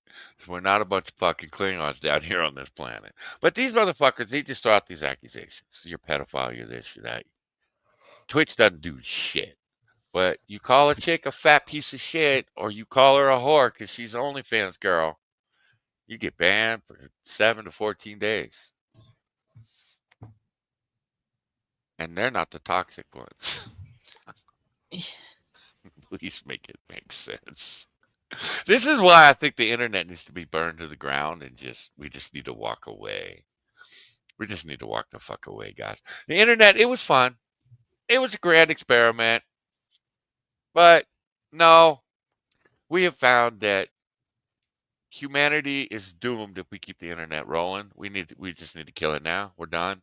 We're not a bunch of fucking Klingons down here on this planet. But these motherfuckers, they just throw out these accusations. You're pedophile, you're this, you're that. Twitch doesn't do shit. But you call a chick a fat piece of shit, or you call her a whore because she's an OnlyFans girl, you get banned for 7 to 14 days. And they're not the toxic ones. Please make it make sense. This is why I think the internet needs to be burned to the ground and we just need to walk away. We just need to walk the fuck away, guys. The internet, it was fun. It was a grand experiment. But no, we have found that humanity is doomed if we keep the internet rolling. We just need to kill it now. We're done.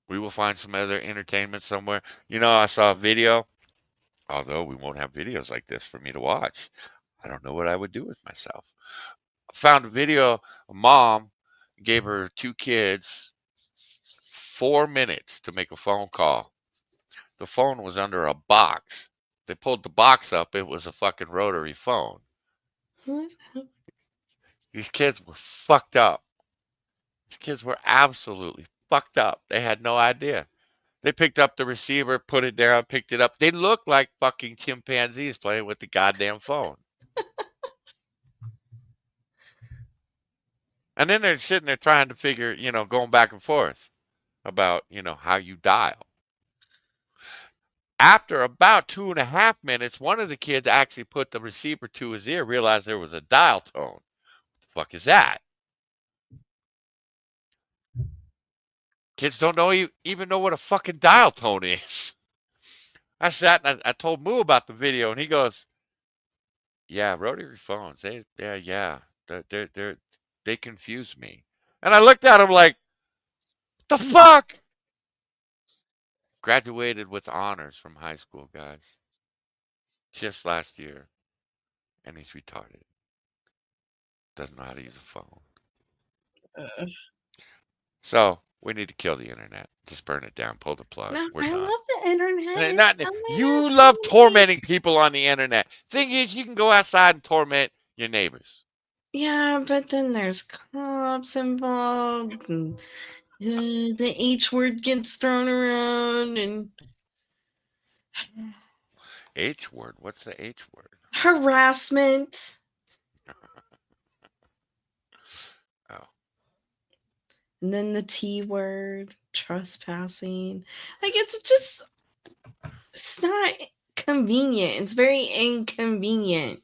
We will find some other entertainment somewhere. You know, I saw a video, although we won't have videos like this for me to watch. I don't know what I would do with myself. I found a video, a mom gave her 2 kids 4 minutes to make a phone call. The phone was under a box. They pulled the box up, it was a fucking rotary phone. These kids were fucked up. These kids were absolutely fucked up. They had no idea. They picked up the receiver, put it down, picked it up. They looked like fucking chimpanzees playing with the goddamn phone. And then they're sitting there trying to figure, going back and forth about, how you dial. After about 2.5 minutes, one of the kids actually put the receiver to his ear, realized there was a dial tone. What the fuck is that? Kids don't even know what a fucking dial tone is. I sat and I told Moo about the video, and he goes, "Yeah, rotary phones. They confuse me." And I looked at him like, "The fuck?" Graduated with honors from high school, guys. Just last year, and he's retarded. Doesn't know how to use a phone. So we need to kill the internet. Just burn it down. Pull the plug. No, We're I done. love the internet. And It's you love tormenting people on the internet. Thing is, you can go outside and torment your neighbors. Yeah, but then there's cops involved, and the H word gets thrown around, and H word? What's the H word? harassment. Oh. And then the T word, trespassing. Like, it's not convenient. It's very inconvenient.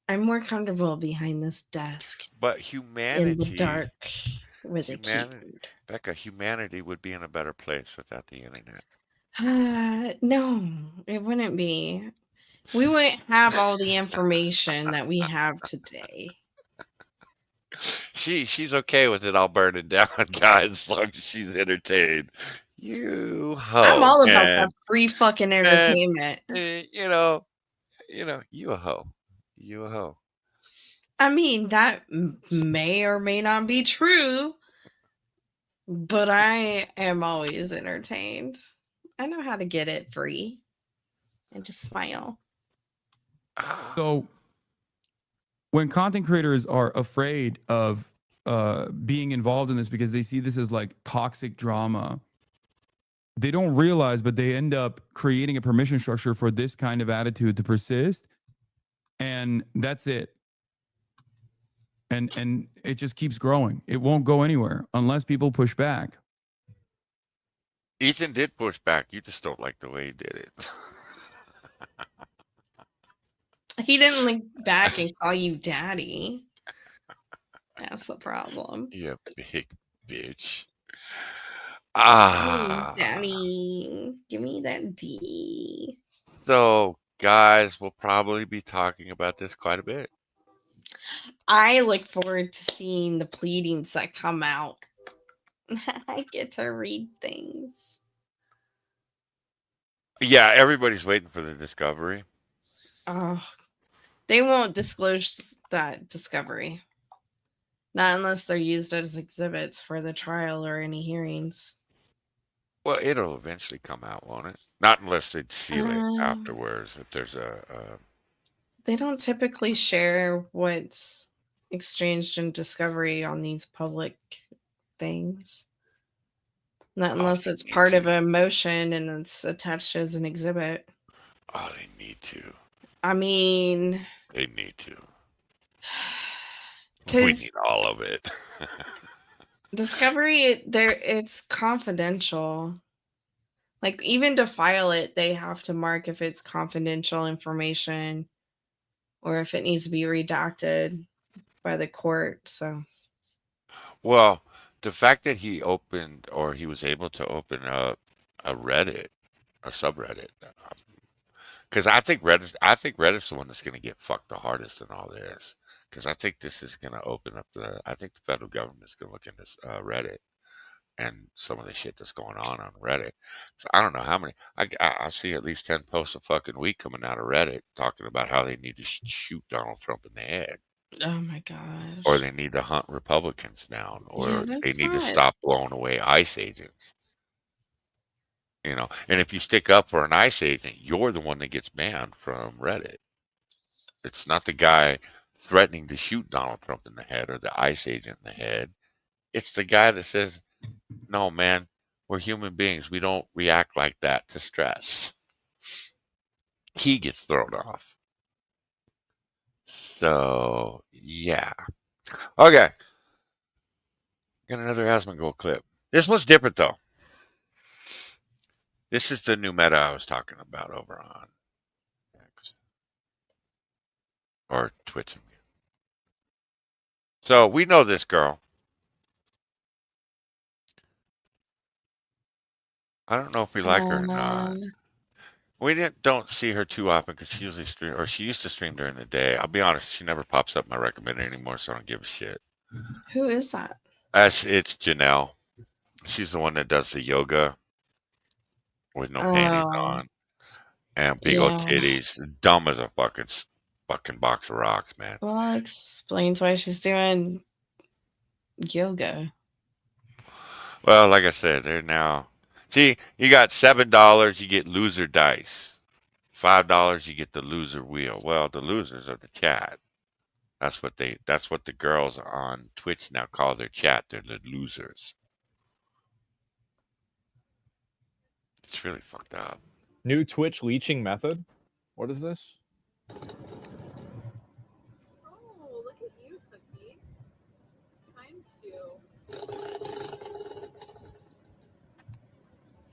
I'm more comfortable behind this desk. But In the dark with a humanity, Becca, humanity would be in a better place without the internet. No, it wouldn't be. We wouldn't have all the information that we have today. She's okay with it all burning down, guys, as long as she's entertained. You hoe. I'm all about man. that free fucking entertainment. You a hoe. You a hoe. I mean, that may or may not be true, but I am always entertained. I know how to get it free and just smile. So when content creators are afraid of being involved in this because they see this as like toxic drama, they don't realize, but they end up creating a permission structure for this kind of attitude to persist. And that's it. And it just keeps growing. It won't go anywhere unless people push back. Ethan did push back. You just don't like the way he did it. He didn't look back and call you daddy. That's the problem. You big bitch. Daddy, give me that D. So, guys, we'll probably be talking about this quite a bit. I look forward to seeing the pleadings that come out. I get to read things. Yeah, everybody's waiting for the discovery. Oh, they won't disclose that discovery. Not unless they're used as exhibits for the trial or any hearings. Well, it'll eventually come out, won't it? Not unless they seal it afterwards. If there's They don't typically share what's exchanged in discovery on these public things. Not unless it's part of a motion and it's attached as an exhibit. Oh, they need to. I mean, They need to. We 'cause need all of it. discovery, it's confidential. Like, even to file it, they have to mark if it's confidential information or if it needs to be redacted by the court. So, Well, the fact that he opened or he was able to open up a Reddit, a subreddit, Because I think Reddit's the one that's going to get fucked the hardest in all this. Because I think this is going to open up I think the federal government's going to look into Reddit and some of the shit that's going on Reddit. So I don't know how many. I see at least 10 posts a fucking week coming out of Reddit talking about how they need to shoot Donald Trump in the head, Oh my gosh. or they need to hunt Republicans down, Yeah, or they that's need to not. stop blowing away ICE agents. And if you stick up for an ICE agent, you're the one that gets banned from Reddit. It's not the guy threatening to shoot Donald Trump in the head or the ICE agent in the head. It's the guy that says, no, man, we're human beings. We don't react like that to stress. He gets thrown off. So, yeah. Okay. Got another Asmongold clip. This one's different, though. This is the new meta I was talking about over on X or Twitch. So, we know this girl. I don't know if we like her or not. We don't see her too often because she usually she used to stream during the day. I'll be honest, she never pops up in my recommended anymore, so I don't give a shit. Who is that? It's Janelle. She's the one that does the yoga with no panties on and big old Yeah. titties. Dumb as a fucking box of rocks, man. Well, that explains why she's doing yoga. Well, like I said, they're now. See, you got $7, you get loser dice. $5, you get the loser wheel. Well, the losers are the chat. That's what the girls on Twitch now call their chat. They're the losers. It's really fucked up. New Twitch leeching method? What is this? Oh, look at you, Cookie.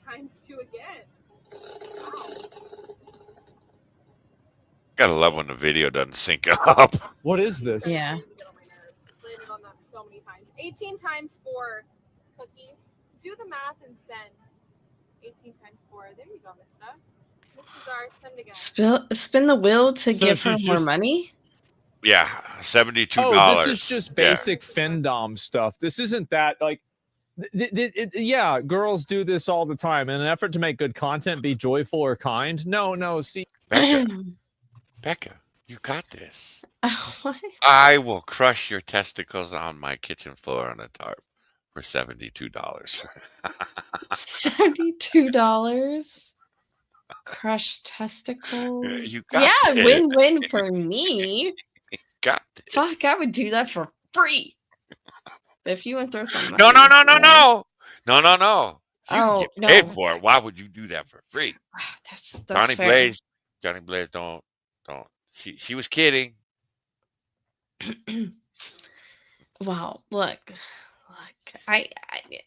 ×2 again. Wow. Gotta love when the video doesn't sync up. What is this? Yeah. Landed on that so many times. 18 times 4, Cookie. Do the math and send. 18 times 4. There you go, Mista. Mr. Czar, send again. Spin the wheel to So give her she's more just- money? Yeah, $72. Oh, this is just basic Findom stuff. This isn't that like. Yeah, girls do this all the time in an effort to make good content, be joyful or kind. No, see. Becca, you got this. What? I will crush your testicles on my kitchen floor on a tarp for $72. $72? Crushed testicles? You got Yeah, it. win-win for me. Got it. Fuck, I would do that for free. If you want to throw some money. No. at me. If you can get paid for it, why would you do that for free? That's Johnny fair. Blaze, don't. She was kidding. Well, look,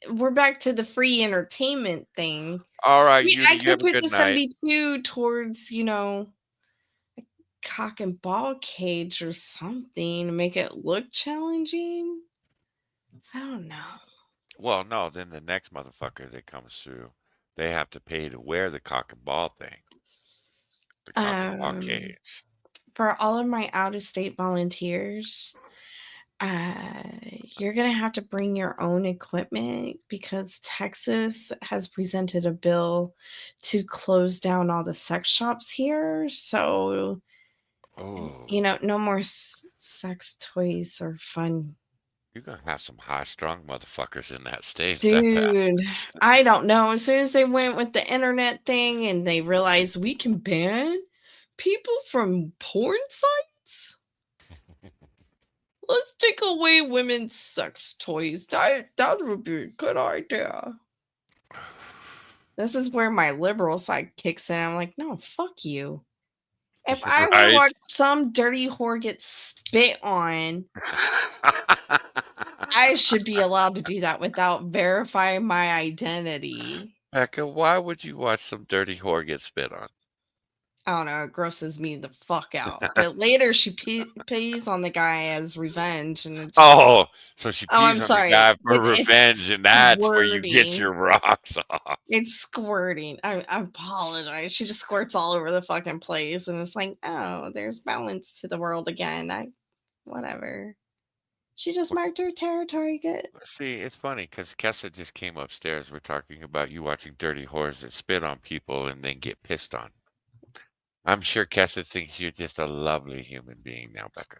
we're back to the free entertainment thing. All right, I you could have a put good the night. 72 towards, a cock and ball cage or something to make it look challenging. I don't know. Well, no, then the next motherfucker that comes through, they have to pay to wear the cock and ball thing. The cock and ball cage. For all of my out-of-state volunteers, you're going to have to bring your own equipment because Texas has presented a bill to close down all the sex shops here. So, no more sex toys or fun. You're going to have some high-strung motherfuckers in that state. Dude, I don't know. As soon as they went with the internet thing and they realized we can ban people from porn sites, let's take away women's sex toys. That would be a good idea. This is where my liberal side kicks in. I'm like, no, fuck you. If I want to watch some dirty whore get spit on, I should be allowed to do that without verifying my identity. Becca, why would you watch some dirty whore get spit on? I don't know, it grosses me the fuck out. But later she pees on the guy as revenge, and it just Oh, so she oh, I'm pees on the sorry. guy for It's revenge, and that's where you get squirting. your rocks off. It's squirting. I apologize. She just squirts all over the fucking place, and it's like, oh, there's balance to the world again. Whatever. She just marked her territory good. See, it's funny because Kessa just came upstairs. We're talking about you watching dirty whores that spit on people and then get pissed on. I'm sure Kessa thinks you're just a lovely human being now, Becca.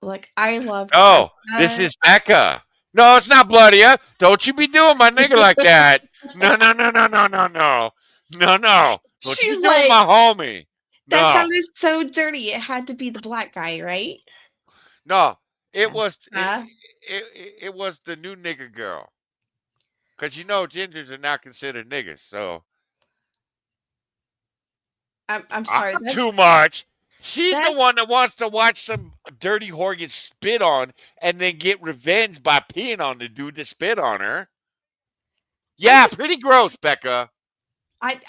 Like, I love Oh, this Kessa. is Becca. No, it's not Bloodia. Don't you be doing my nigga like that. No, no, no, no, no, no, no. No, no. Don't you She's be doing like, my homie. that No. sounded so dirty. It had to be the black guy, right? No. It was Kessa. it was the new nigger girl. Cause you know gingers are not considered niggers, so I'm sorry. not too much. She's the one That's that wants to watch some dirty whore get spit on and then get revenge by peeing on the dude that spit on her. Yeah, pretty gross, Becca. I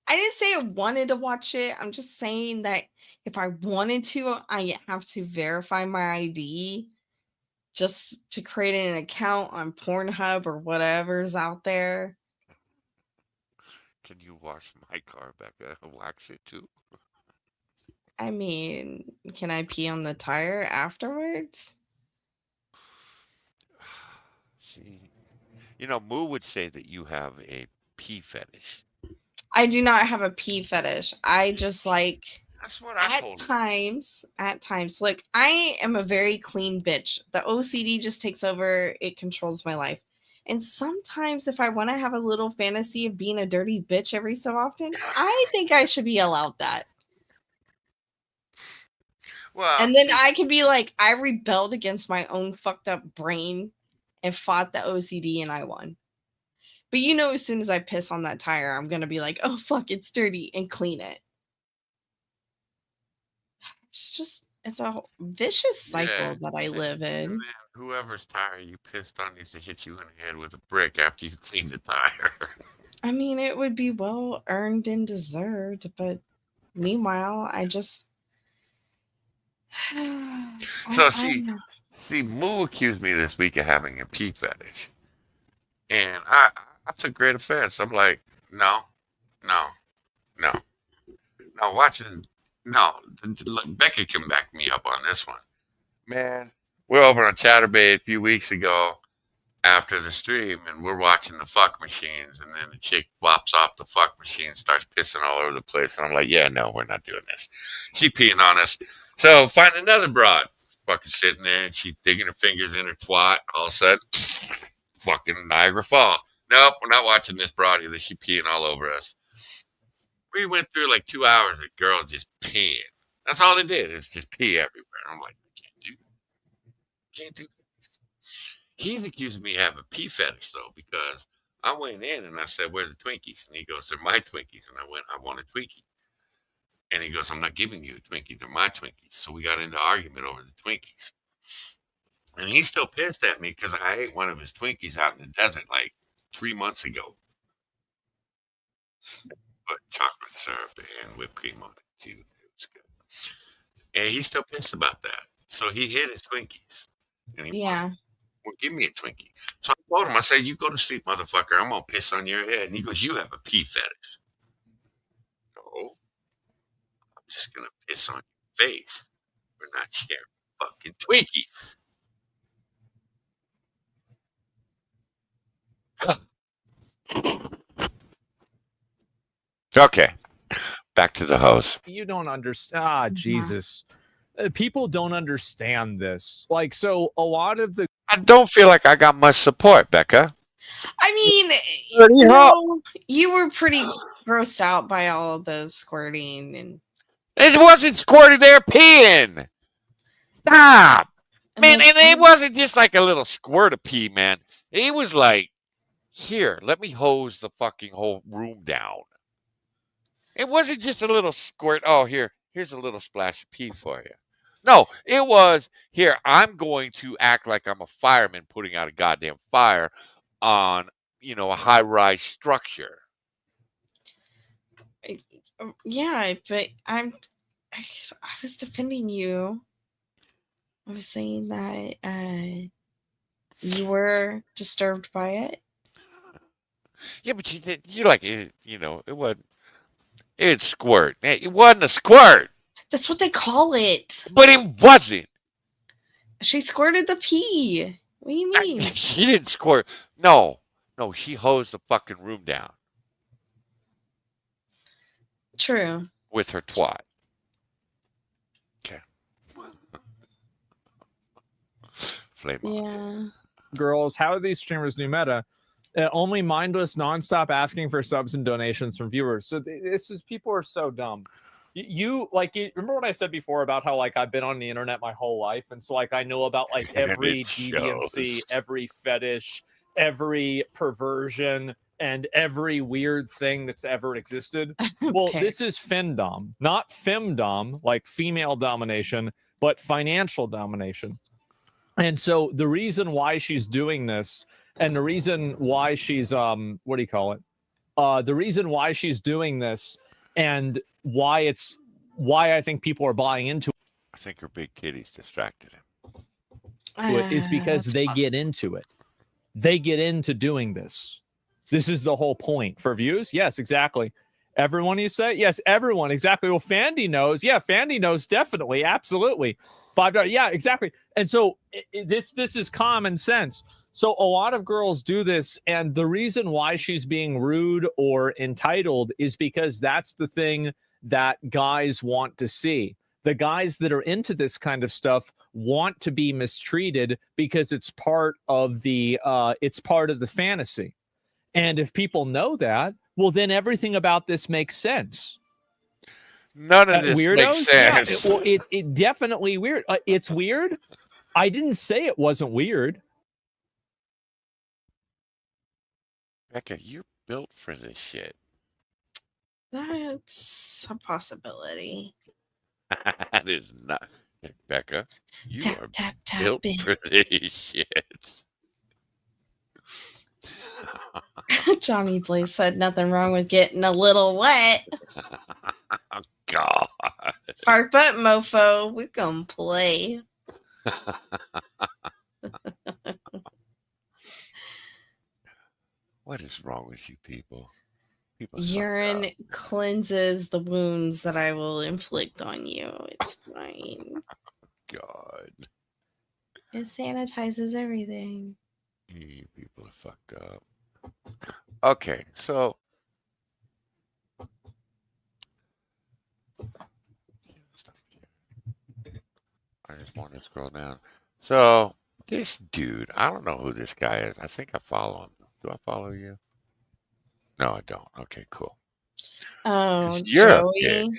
didn't say I wanted to watch it. I'm just saying that if I wanted to, I have to verify my ID just to create an account on Pornhub or whatever's out there. Can you wash my car, Becca? Wax it too? I mean, can I pee on the tire afterwards? See, you know, Moo would say that you have a pee fetish. I do not have a pee fetish. I just like That's what I at told her. times, look, I am a very clean bitch. The OCD just takes over, it controls my life. And sometimes if I want to have a little fantasy of being a dirty bitch every so often, I think I should be allowed that. Well, And then I can be like, I rebelled against my own fucked up brain and fought the OCD and I won. But you know, as soon as I piss on that tire, I'm going to be like, oh, fuck, it's dirty and clean it. It's a vicious cycle that I live in. And then whoever's tire you pissed on needs to hit you in the head with a brick after you clean the tire. I mean, it would be well earned and deserved, but meanwhile, I just. So see, Moo accused me this week of having a pee fetish, and I took great offense. I'm like, no, no, no, no. Watching, no. Look, Becca can back me up on this one, man. We're over on Chatterbait a few weeks ago after the stream, and we're watching the fuck machines, and then the chick flops off the fuck machine, starts pissing all over the place, and I'm like, yeah, no, we're not doing this. She peeing on us. So find another broad, fucking sitting there, and she's digging her fingers in her twat. All of a sudden, fucking Niagara Falls. Nope, we're not watching this broad either. She peeing all over us. We went through like 2 hours of girls just peeing. That's all they did is just pee everywhere. I'm like, I can't do this. He's accused me of having a pee fetish though, because I went in and I said, where are the Twinkies? And he goes, they're my Twinkies. And I went, I want a Twinkie. And he goes, I'm not giving you a Twinkie. They're my Twinkies. So we got into an argument over the Twinkies. And he's still pissed at me because I ate one of his Twinkies out in the desert like 3 months ago. Put chocolate syrup and whipped cream on it too. It was good. And he's still pissed about that. So he hid his Twinkies. And he Yeah. well, give me a Twinkie. So I told him, I said, you go to sleep, motherfucker. I'm going to piss on your head. And he goes, you have a pee fetish. No. I'm just going to piss on your face. We're not sharing fucking Twinkies. Okay. Back to the hose. You don't understand. Jesus. People don't understand this. Like, so a lot of the. I don't feel like I got much support, Becca. I mean, Pretty hot. you were pretty grossed out by all of the squirting and. It wasn't squirting, they're peeing. Stop. Man, and it wasn't just like a little squirt of pee, man. It was like, here, let me hose the fucking whole room down. It wasn't just a little squirt. Oh, here's a little splash of pee for you. No, it was, here, I'm going to act like I'm a fireman putting out a goddamn fire on, a high-rise structure. Yeah, but I was defending you. I was saying that you were disturbed by it. Yeah, but you did. You like it. You know, it wasn't. It squirt. It wasn't a squirt. That's what they call it. But it wasn't. She squirted the pee. What do you mean? She didn't squirt. No, she hosed the fucking room down True. with her twat. Okay. Flame on. Yeah. Girls, how are these streamers new meta? Only mindless, nonstop asking for subs and donations from viewers. So this is people are so dumb. You remember what I said before about how like I've been on the internet my whole life, and so like I know about like every deviancy, every fetish, every perversion, and every weird thing that's ever existed. Well, this is femdom, not femdom, like female domination, but financial domination. And so the reason why she's doing this, and the reason why she's the reason why she's doing this, and why I think people are buying into I think her big kitties distracted him. it is because they get into it. They get into doing this. This is the whole point. For views? Yes, exactly. Everyone, you say? Yes, everyone. Exactly. Well, Fandy knows. Yeah, Fandy knows definitely. Absolutely. $5. Yeah, exactly. And so this is common sense. So a lot of girls do this, and the reason why she's being rude or entitled is because that's the thing that guys want to see. The guys that are into this kind of stuff want to be mistreated because it's part of the fantasy. And if people know that, well, then everything about this makes sense. None of this weirdos? makes sense. Yeah, it definitely weird. It's weird. I didn't say it wasn't weird. Becca, you're built for this shit. That's a possibility. That is not. Becca, you Tap, are tap, tap built it. for this shit. Johnny Blaze said nothing wrong with getting a little wet. God. Spark butt mofo. We gonna play. What is wrong with you people? Urine cleanses the wounds that I will inflict on you. It's fine. God. It sanitizes everything. You people are fucked up. Okay, so I just want to scroll down. So this dude, I don't know who this guy is. I think I follow him. Do I follow you? No, I don't. Okay, cool. Oh, You're a Joey. bitch.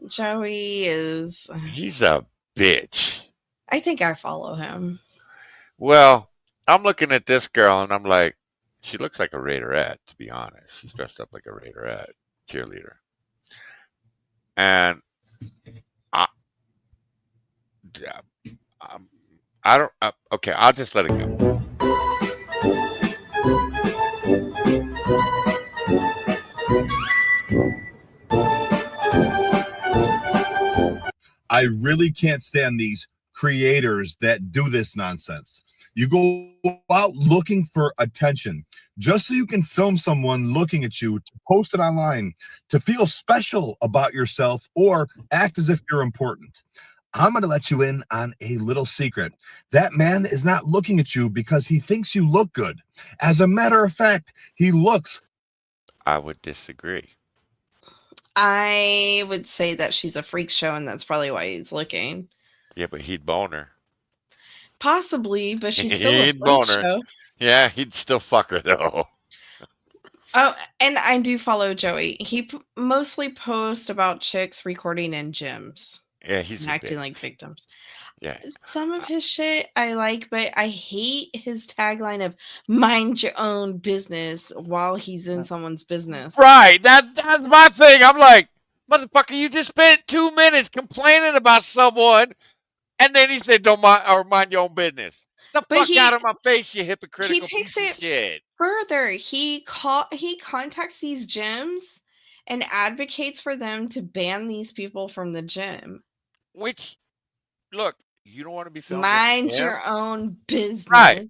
Joey is. He's a bitch. I think I follow him. Well, I'm looking at this girl and I'm like, she looks like a Raiderette, to be honest. She's dressed up like a Raiderette cheerleader. And I don't, okay, I'll just let it go. I really can't stand these creators that do this nonsense. You go out looking for attention just so you can film someone looking at you, to post it online, to feel special about yourself or act as if you're important. I'm going to let you in on a little secret. That man is not looking at you because he thinks you look good. As a matter of fact, he looks. I would disagree. I would say that she's a freak show, and that's probably why he's looking. Yeah, but he'd bone her. Possibly, but she's still a He'd freak bone her. show. Yeah, he'd still fuck her though. Oh, and I do follow Joey. He mostly posts about chicks recording in gyms. Yeah, he's and a acting bitch. like victims. Yeah. Some of his shit I like, but I hate his tagline of "mind your own business" while he's in someone's business. Right. That's my thing. I'm like, motherfucker, you just spent 2 minutes complaining about someone, and then he said, "Don't mind your own business." The fuck out of my face, you hypocritical He takes piece of it shit. further. He contacts these gyms and advocates for them to ban these people from the gym. Which, look, you don't want to be filmed Mind in the your gym? own business. Right.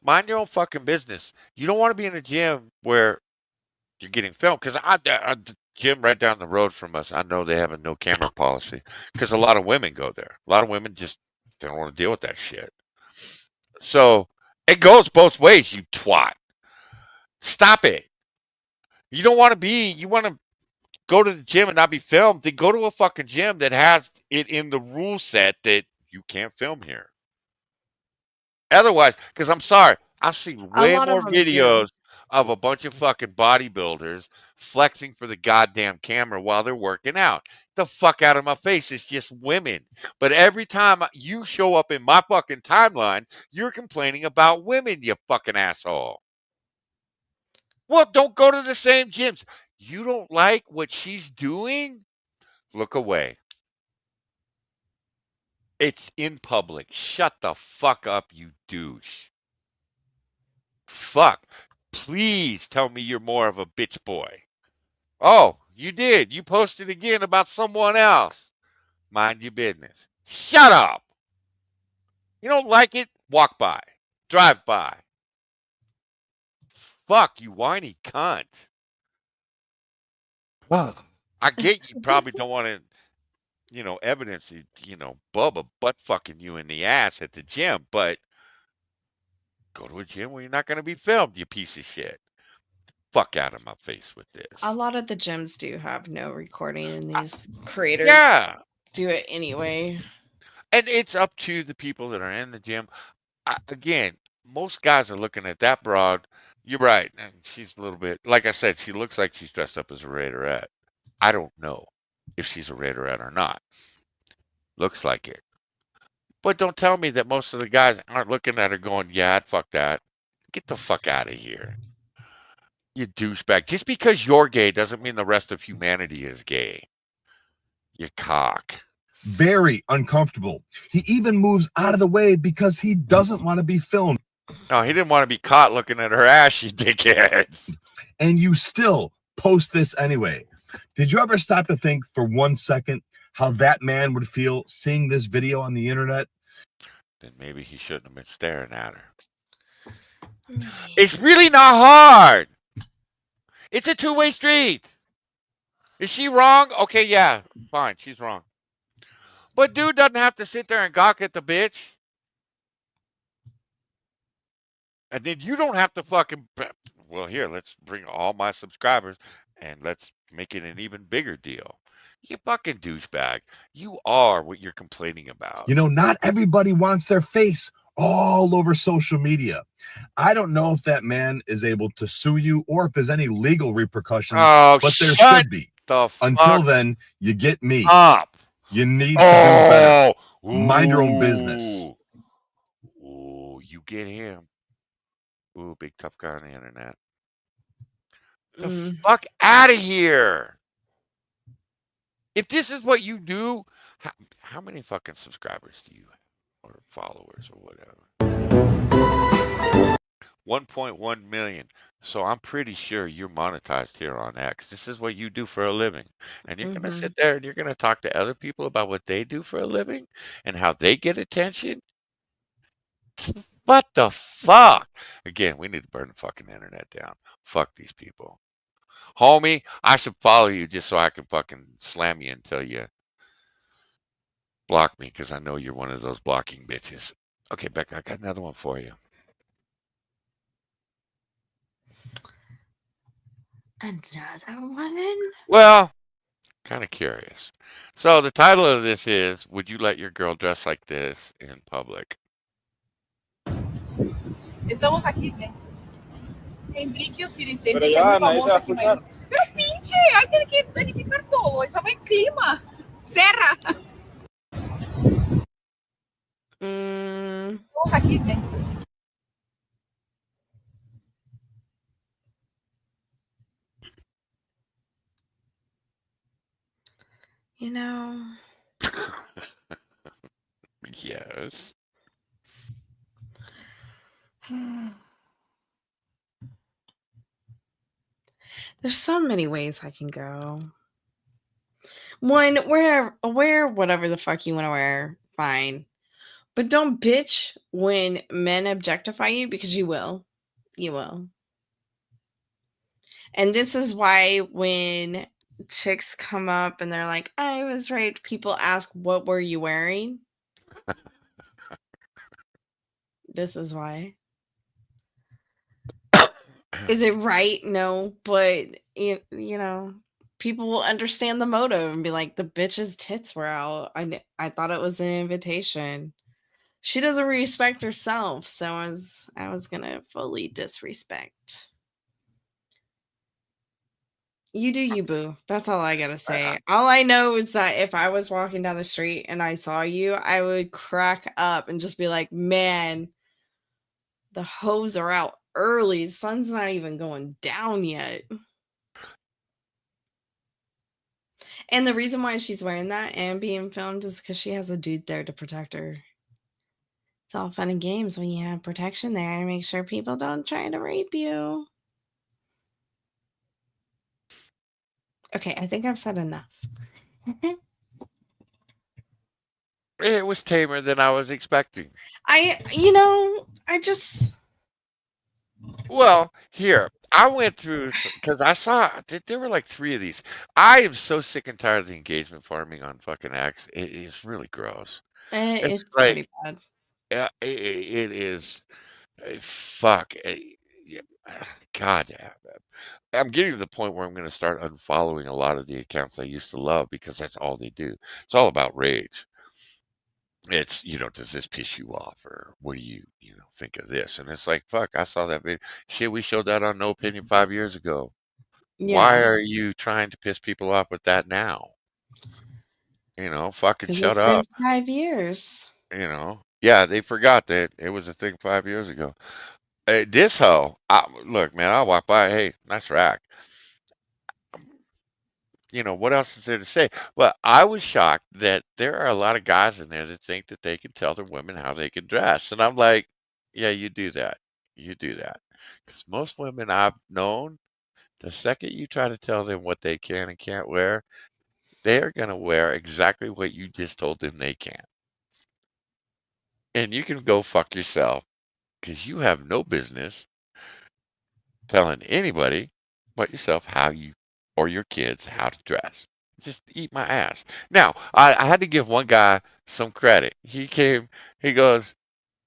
Mind your own fucking business. You don't want to be in a gym where you're getting filmed. Because the gym right down the road from us, I know they have a no camera policy. Because a lot of women go there. A lot of women just don't want to deal with that shit. So it goes both ways, you twat. Stop it. You don't want to be, you want to go to the gym and not be filmed, then go to a fucking gym that has it in the rule set that you can't film here. Otherwise, because I'm sorry, I've seen A way lot of more them do. videos of a bunch of fucking bodybuilders flexing for the goddamn camera while they're working out. The fuck out of my face. It's just women. But every time you show up in my fucking timeline, you're complaining about women, you fucking asshole. Well, don't go to the same gyms. You don't like what she's doing? Look away. It's in public. Shut the fuck up, you douche. Fuck. Please tell me you're more of a bitch boy. Oh, you did. You posted again about someone else. Mind your business. Shut up. You don't like it? Walk by. Drive by. Fuck, you whiny cunt. I get you probably don't want to, evidence, Bubba butt fucking you in the ass at the gym, but go to a gym where you're not going to be filmed, you piece of shit. Fuck out of my face with this. A lot of the gyms do have no recording, and these creators Yeah. do it anyway. And it's up to the people that are in the gym. Again, most guys are looking at that broad. You're right. And she's a little bit, like I said, she looks like she's dressed up as a Raiderette. I don't know if she's a Raiderette or not. Looks like it. But don't tell me that most of the guys aren't looking at her going, yeah, I'd fuck that. Get the fuck out of here. You douchebag. Just because you're gay doesn't mean the rest of humanity is gay. You cock. Very uncomfortable. He even moves out of the way because he doesn't want to be filmed. No, he didn't want to be caught looking at her ass, you dickheads. And you still post this anyway. Did you ever stop to think for 1 second how that man would feel seeing this video on the internet? Then maybe he shouldn't have been staring at her. It's really not hard. It's a two-way street. Is she wrong? Okay, yeah, fine, she's wrong. But dude doesn't have to sit there and gawk at the bitch. And then you don't have to fucking, well, here, let's bring all my subscribers and let's make it an even bigger deal. You fucking douchebag. You are what you're complaining about. You know, not everybody wants their face all over social media. I don't know if that man is able to sue you or if there's any legal repercussions, Oh, but there shut should be. the Until fuck then, you get me. up. You need to do better. Oh, Mind your own business. Ooh, you get him. Ooh, big tough guy on the internet. The fuck out of here. If this is what you do, how many fucking subscribers do you have? Or followers or whatever? 1.1 million. So I'm pretty sure you're monetized here on X. This is what you do for a living. And you're going to sit there and you're going to talk to other people about what they do for a living and how they get attention? What the fuck? Again, we need to burn the fucking internet down. Fuck these people. Homie, I should follow you just so I can fucking slam you until you block me because I know you're one of those blocking bitches. Okay, Becca, I got another one for you. Another one? Well, kind of curious. So the title of this is, would you let your girl dress like this in public? Estamos aquí, ¿eh? Enrique Occidente, Pero ya ya, muy nadie te va famoso a aquí. escuchar. Pero pinche, hay que verificar todo. Estaba en clima. Serra. Estamos aquí, ¿eh? You know. Yes. There's so many ways I can go. One, wear whatever the fuck you want to wear, fine. But don't bitch when men objectify you because you will. You will. And this is why when chicks come up and they're like, I was raped, people ask, what were you wearing? This is why. Is it right? No, but you know, people will understand the motive and be like, the bitch's tits were out. I thought it was an invitation. She doesn't respect herself, so I was gonna fully disrespect. You do you, boo. That's all I gotta say. All I know is that if I was walking down the street and I saw you, I would crack up and just be like, man, the hoes are out early. The sun's not even going down yet. And the reason why she's wearing that and being filmed is because she has a dude there to protect her. It's all fun and games when you have protection there to make sure people don't try to rape you. Okay, I think I've said enough. It was tamer than I was expecting. I just. Well, here, I went through because I saw there were like 3 of these. I am so sick and tired of the engagement farming on fucking X. It is really gross. It's It's like, pretty bad. yeah, it is. Fuck. Yeah, God, I'm getting to the point where I'm going to start unfollowing a lot of the accounts I used to love because that's all they do. It's all about rage. It's, does this piss you off or what do you think of this? And it's like, fuck, I saw that video. Shit, we showed that on No Opinion 5 years ago. Why Yeah. are you trying to piss people off with that now? Fucking Because shut it's been up. 5 years. Yeah, they forgot that it was a thing 5 years ago. This hoe, look, man, I walk by, hey, nice rack. What else is there to say? Well, I was shocked that there are a lot of guys in there that think that they can tell their women how they can dress. And I'm like, yeah, you do that. You do that. Because most women I've known, the second you try to tell them what they can and can't wear, they are going to wear exactly what you just told them they can't. And you can go fuck yourself because you have no business telling anybody but yourself how you or your kids how to dress. Just eat my ass. Now, I had to give one guy some credit. He came, he goes,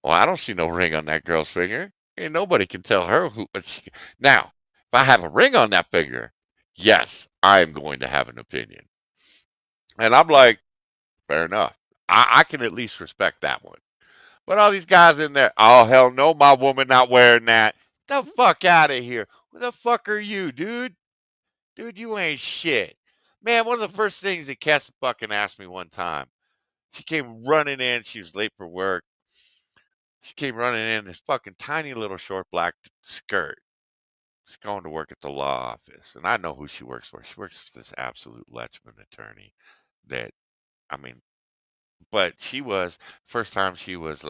well, I don't see no ring on that girl's finger. And nobody can tell her who. Now, if I have a ring on that finger, yes, I am going to have an opinion. And I'm like, fair enough. I can at least respect that one. But all these guys in there, oh, hell no, my woman not wearing that. The fuck out of here. Who the fuck are you, dude? Dude, you ain't shit. Man, one of the first things that Cass fucking asked me one time, she came running in. She was late for work. She came running in this fucking tiny little short black skirt. She's going to work at the law office. And I know who she works for. She works for this absolute Letchman attorney that, I mean, but first time she was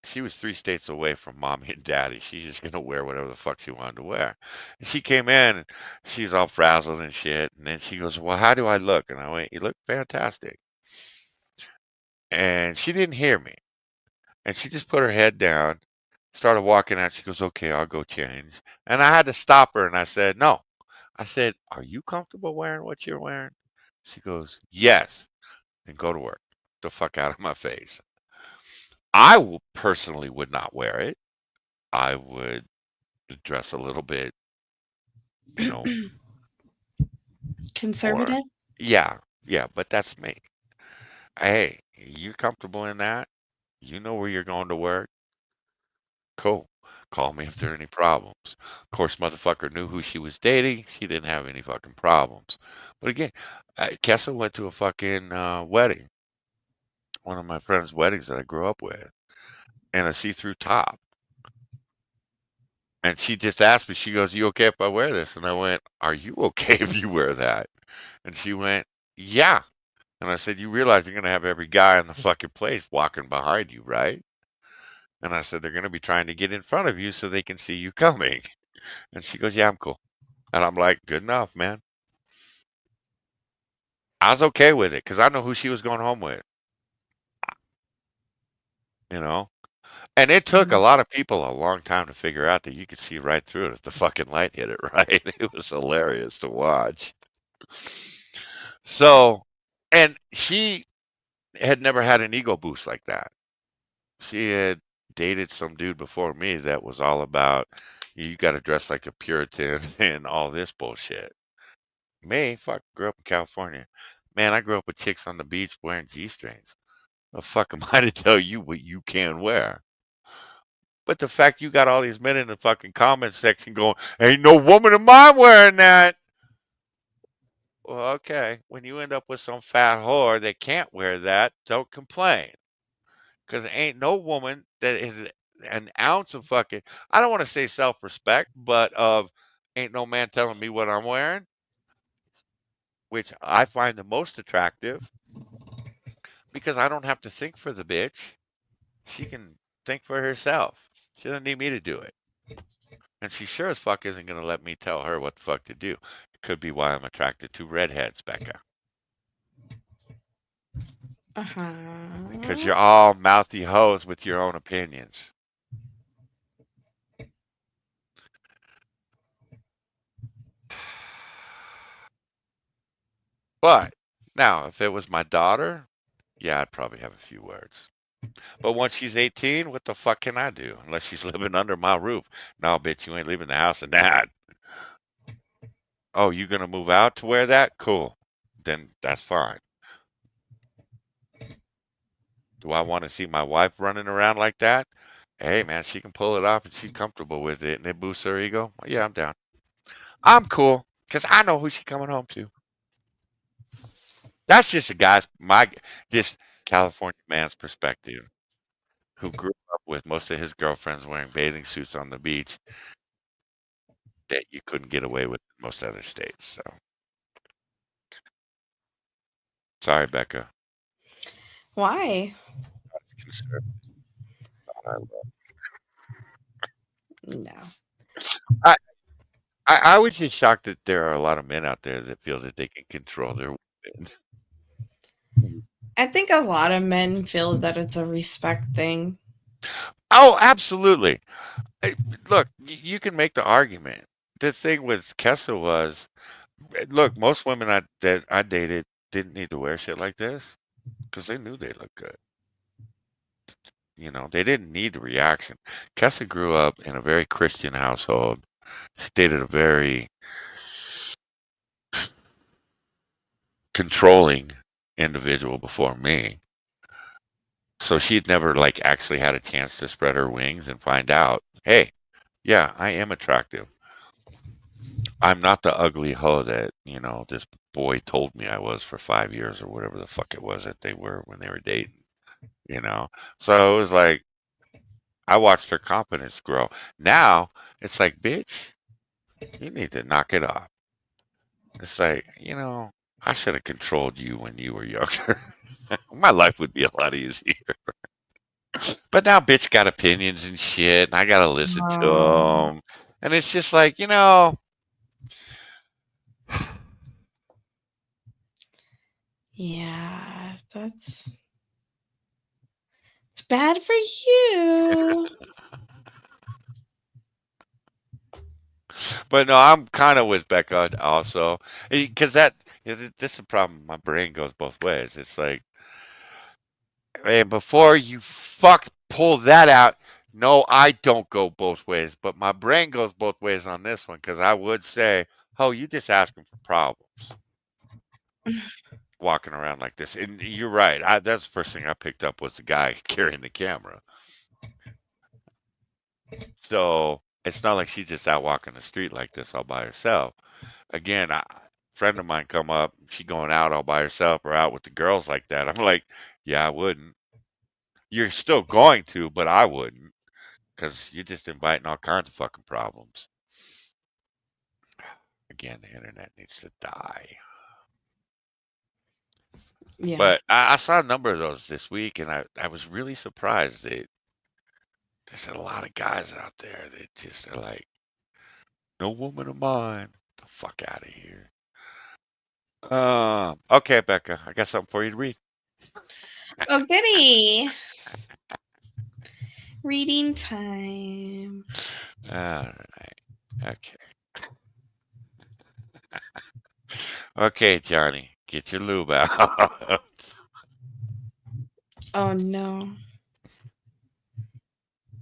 3 states away from mommy and daddy. She's just gonna wear whatever the fuck she wanted to wear. And she came in and she's all frazzled and shit. And then she goes, well, how do I look? And I went, you look fantastic. And she didn't hear me. And she just put her head down, started walking out. She goes, okay, I'll go change. And I had to stop her and I said, no. I said, are you comfortable wearing what you're wearing? She goes, yes. And go to work. The fuck out of my face. I personally would not wear it. I would dress a little bit, you know, Conservative? yeah, but that's me. Hey, you comfortable in that? You know where you're going to work? Cool. Call me if there are any problems. Of course, motherfucker knew who she was dating. She didn't have any fucking problems. But again, Kessa went to a fucking wedding, one of my friend's weddings that I grew up with, and a see-through top. And she just asked me, she goes, you okay if I wear this? And I went, are you okay if you wear that? And she went, yeah. And I said, you realize you're going to have every guy in the fucking place walking behind you, right? And I said, they're going to be trying to get in front of you so they can see you coming. And she goes, yeah, I'm cool. And I'm like, good enough, man. I was okay with it because I know who she was going home with, you know? And it took a lot of people a long time to figure out that you could see right through it if the fucking light hit it right. It was hilarious to watch. So, and she had never had an ego boost like that. She had dated some dude before me that was all about you got to dress like a Puritan and all this bullshit. Me, fuck, grew up in California. Man, I grew up with chicks on the beach wearing G-strings. The fuck am I to tell you what you can wear? But the fact you got all these men in the fucking comment section going, ain't no woman of mine wearing that. Well, okay. When you end up with some fat whore that can't wear that, don't complain. Because ain't no woman that is an ounce of fucking, I don't want to say self respect, but of ain't no man telling me what I'm wearing, which I find the most attractive because I don't have to think for the bitch. She can think for herself. She doesn't need me to do it. And she sure as fuck isn't going to let me tell her what the fuck to do. It could be why I'm attracted to redheads, Becca. Because you're all mouthy hoes with your own opinions. But now, if it was my daughter, yeah, I'd probably have a few words. But once she's 18, what the fuck can I do? Unless she's living under my roof. No, bitch, you ain't leaving the house and that. Oh, you gonna move out to wear that? Cool. Then that's fine. Do I want to see my wife running around like that? Hey, man, she can pull it off and she's comfortable with it and it boosts her ego. Well, yeah, I'm down. I'm cool because I know who she's coming home to. That's just a guy's, this California man's perspective who grew up with most of his girlfriends wearing bathing suits on the beach that you couldn't get away with in most other states. So sorry, Becca. Why? No. I, I was just shocked that there are a lot of men out there that feel that they can control their women. I think a lot of men feel that it's a respect thing. Oh, absolutely. Look, you can make the argument. The thing with Kessa was, look, most women that I dated didn't need to wear shit like this because they knew they looked good. You know, they didn't need the reaction. Kessa grew up in a very Christian household. She dated a very controlling individual before me. So she'd never like actually had a chance to spread her wings and find out, hey, yeah, I am attractive. I'm not the ugly hoe that, this boy told me I was for 5 years or whatever the fuck it was that they were when they were dating, you know? So it was like, I watched her confidence grow. Now it's like, bitch, you need to knock it off. It's like, I should have controlled you when you were younger. My life would be a lot easier. But now bitch got opinions and shit, and I gotta listen to them. And it's just like, Yeah, it's bad for you. But no, I'm kind of with Becca also, because this is a problem. My brain goes both ways. It's like, man, before you pull that out. No, I don't go both ways, but my brain goes both ways on this one because I would say, oh, you just asking for problems, walking around like this. And you're right. That's the first thing I picked up was the guy carrying the camera. So it's not like she's just out walking the street like this all by herself. Again, a friend of mine come up, she going out all by herself or out with the girls like that. I'm like, yeah, I wouldn't. You're still going to, but I wouldn't, because you're just inviting all kinds of fucking problems. Again, the internet needs to die. Yeah. But I saw a number of those this week, and I was really surprised that there's a lot of guys out there that just are like, No woman of mine. Get the fuck out of here. Okay, Becca, I got something for you to read. Oh, goody. Reading time. All right. Okay. Okay, Johnny, get your lube out. Oh, no.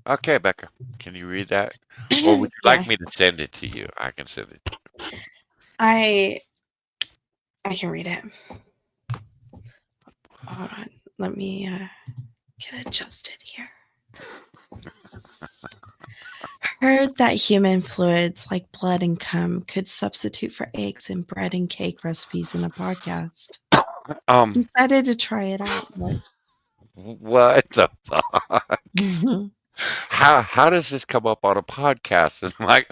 Okay, Becca, can you read that? Or would you Yeah. like me to send it to you? I can send it. I can read it. Hold on. Let me get adjusted here. Heard that human fluids like blood and cum could substitute for eggs in bread and cake recipes in a podcast. Decided to try it out. What the fuck? How does this come up on a podcast? And like,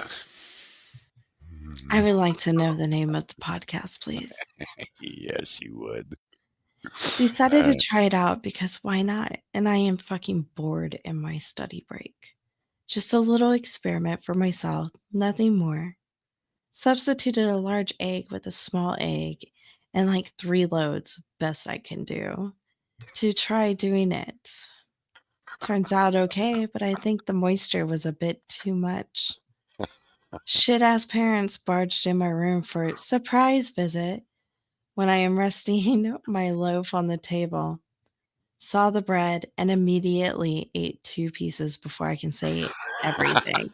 I would like to know the name of the podcast, please. yes, you would. Decided to try it out because why not? And I am fucking bored in my study break. Just a little experiment for myself, nothing more. Substituted a large egg with a small egg and like 3 loads, best I can do, to try doing it. Turns out okay, but I think the moisture was a bit too much. Shit ass parents barged in my room for a surprise visit when I am resting my loaf on the table. Saw the bread and immediately ate 2 pieces before I can say everything.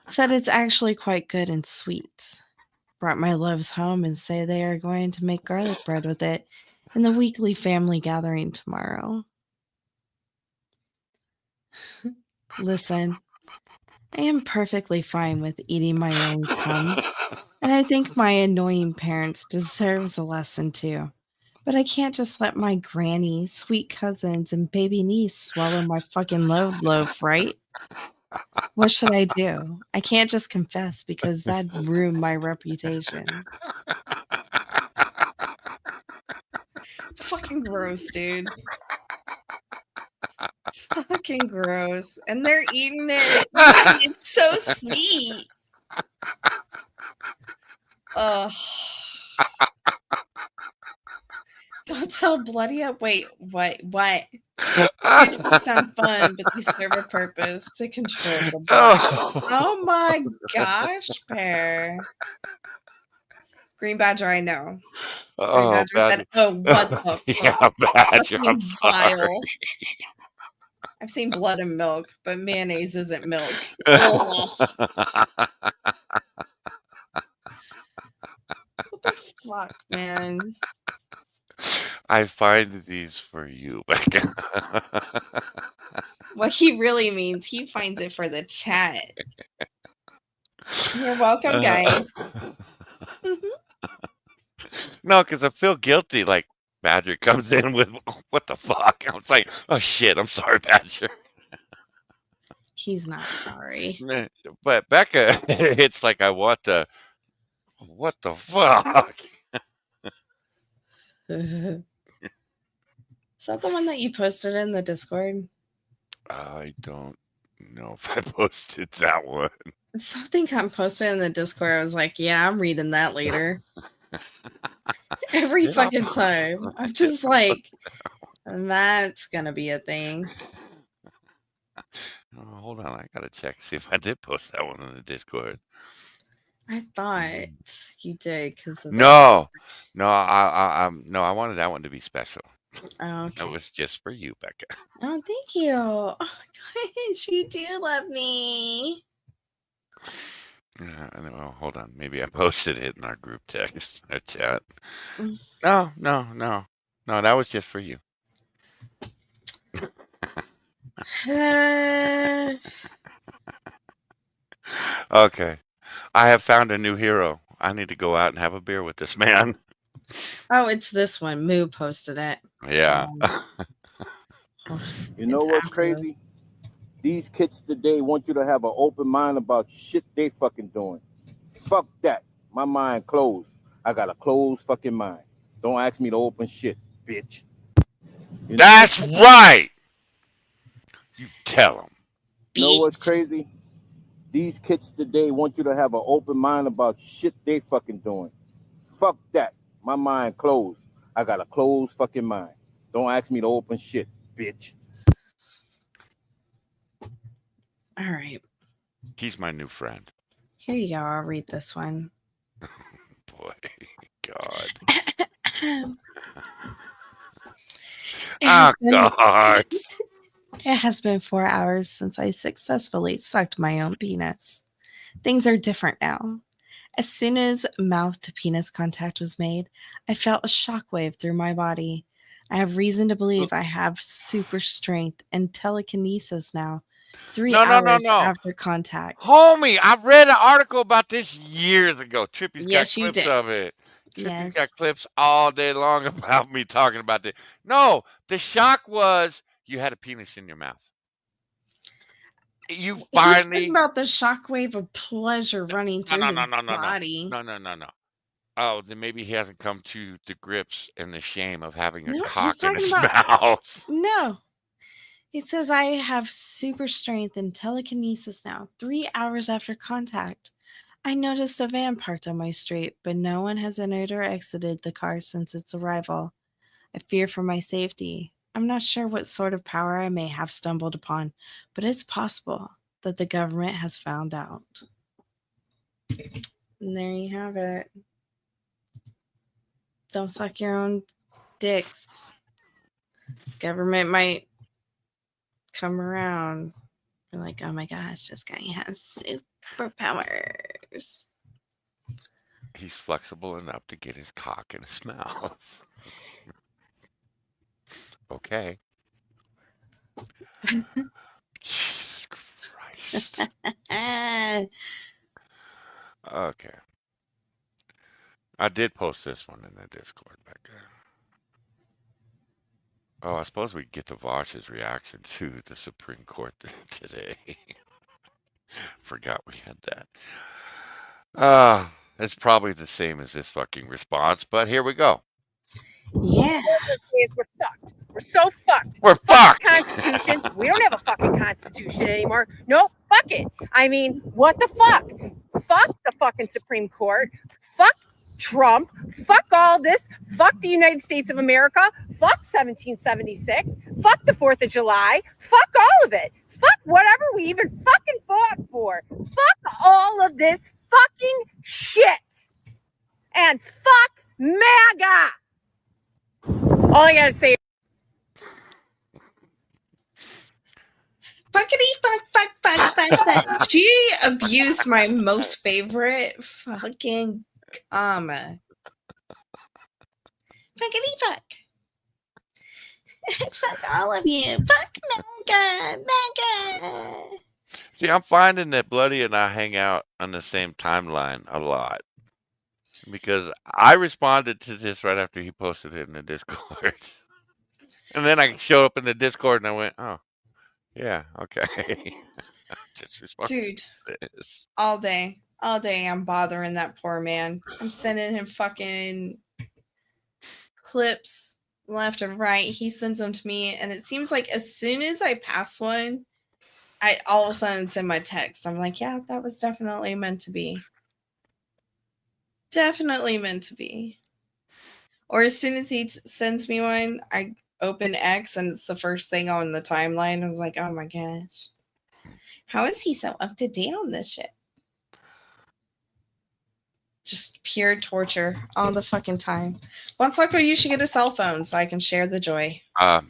Said it's actually quite good and sweet. Brought my loaves home and say they are going to make garlic bread with it in the weekly family gathering tomorrow. Listen, I am perfectly fine with eating my own cum, and I think my annoying parents deserves a lesson too. But I can't just let my granny, sweet cousins, and baby niece swallow my fucking loaf, right? What should I do? I can't just confess because that'd ruin my reputation. Fucking gross, dude. Fucking gross. And they're eating it. Like, it's so sweet. Ugh. Don't tell Bloody up. Wait, what? Pictures sound fun, but they serve a purpose to control the blood. Oh my gosh, Pear. Green Badger, I know. Green Oh, Badger said, Badger. "Oh, what the fuck? Yeah, Badger, I'm Fucking sorry. vile." I've seen blood and milk, but mayonnaise isn't milk. Ugh. What the fuck, man? I find these for you, Becca. What he really means, he finds it for the chat. You're welcome, guys. No, because I feel guilty. Like Badger comes in with, what the fuck? I was like, oh shit, I'm sorry, Badger. He's not sorry. But Becca, it's like I want to. What the fuck? Is that the one that you posted in the Discord? I don't know if I posted that one. Something got posted in the Discord. I was like, yeah, I'm reading that later. Every Did I fucking post- time. I'm did just I like, that's gonna be a thing. Oh, hold on, I gotta check see if I did post that one in the Discord. I thought you did because of No, I I wanted that one to be special. Oh, That okay. was just for you, Becca. Oh, thank you. Oh my gosh, you do love me. No, hold on, maybe I posted it in our group text, chat. Mm. No, that was just for you. Okay, I have found a new hero. I need to go out and have a beer with this man. Oh, it's this one. Moo posted it. Yeah. You know what's crazy? These kids today want you to have an open mind about shit they fucking doing. Fuck that. My mind closed. I got a closed fucking mind. Don't ask me to open shit, bitch. That's right. You tell him. You know what's crazy? These kids today want you to have an open mind about shit they fucking doing. Fuck that. My mind closed. I got a closed fucking mind. Don't ask me to open shit, bitch. All right. He's my new friend. Here you go. I'll read this one. Boy, God. It has Oh, God. It has been 4 hours since I successfully sucked my own penis. Things are different now. As soon as mouth to penis contact was made, I felt a shockwave through my body. I have reason to believe I have super strength and telekinesis now, 3 No, no, no, hours no. after contact. Homie, I read an article about this years ago. Trippy's got Yes, you clips did. of it. Trippy's got Yes. clips all day long about me talking about this. No, the shock was you had a penis in your mouth. You He's talking finally. about the shockwave of pleasure running No, through no, his no, no, no, no. body. No, no, no, no. Oh, then maybe he hasn't come to the grips and the shame of having a No, he's cock in talking his about mouth. no. It says I have super strength and telekinesis now, 3 hours after contact. I noticed a van parked on my street, but no one has entered or exited the car since its arrival. I fear for my safety. I'm not sure what sort of power I may have stumbled upon, but it's possible that the government has found out. And there you have it. Don't suck your own dicks. Government might come around. Be like, oh my gosh, this guy has superpowers. He's flexible enough to get his cock in his mouth. Okay. Jesus Christ. Okay. I did post this one in the Discord back there. Oh, I suppose we get to Vosh's reaction to the Supreme Court today. Forgot we had that. It's probably the same as this fucking response, but here we go. Yeah. We're fucked. We're so fucked. We're fucked. fucked. Constitution. We don't have a fucking constitution anymore. No, fuck it. I mean, what the fuck? Fuck the fucking Supreme Court. Fuck Trump. Fuck all this. Fuck the United States of America. Fuck 1776. Fuck the 4th of July. Fuck all of it. Fuck whatever we even fucking fought for. Fuck all of this fucking shit. And fuck MAGA. All I gotta say. Fuck. She abused my most favorite fucking comma. Fuckity fuck. Fuck all of you. Fuck MAGA. See, I'm finding that Bloody and I hang out on the same timeline a lot. Because I responded to this right after he posted it in the Discord. And then I showed up in the Discord and I went, oh, yeah, okay. Just respond Dude, to this. all day I'm bothering that poor man. I'm sending him fucking clips left and right. He sends them to me, and it seems like as soon as I pass one, I all of a sudden send my text. I'm like, yeah, that was definitely meant to be. Definitely meant to be. Or as soon as he sends me one, I open X and it's the first thing on the timeline. I was like, oh my gosh. How is he so up to date on this shit? Just pure torture all the fucking time. Bonsaco, you should get a cell phone so I can share the joy.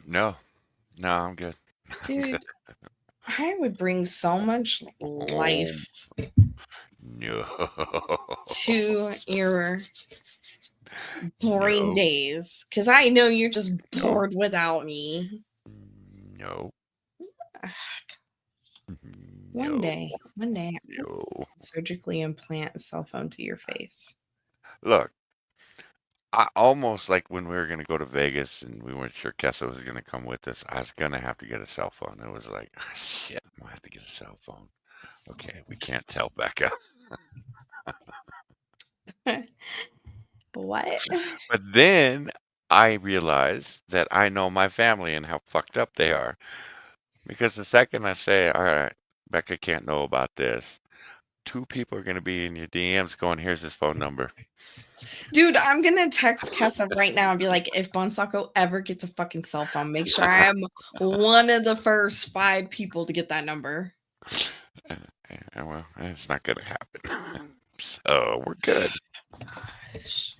No. No, I'm good. Dude, I would bring so much life No. to your boring days. Because I know you're just bored without me. No. One day, No. I'll surgically implant a cell phone to your face. Look, I almost like when we were going to go to Vegas and we weren't sure Kessa was going to come with us, I was going to have to get a cell phone. It was like, oh, shit, I'm going to have to get a cell phone. Okay, we can't tell Becca. What? But then I realized that I know my family and how fucked up they are. Because the second I say, all right, Becca can't know about this, 2 people are gonna be in your DMs going, "Here's his phone number." Dude, I'm gonna text Kessa right now and be like, if Bonsako ever gets a fucking cell phone, make sure I am one of the first 5 people to get that number. Well, it's not gonna happen. So we're good. Gosh.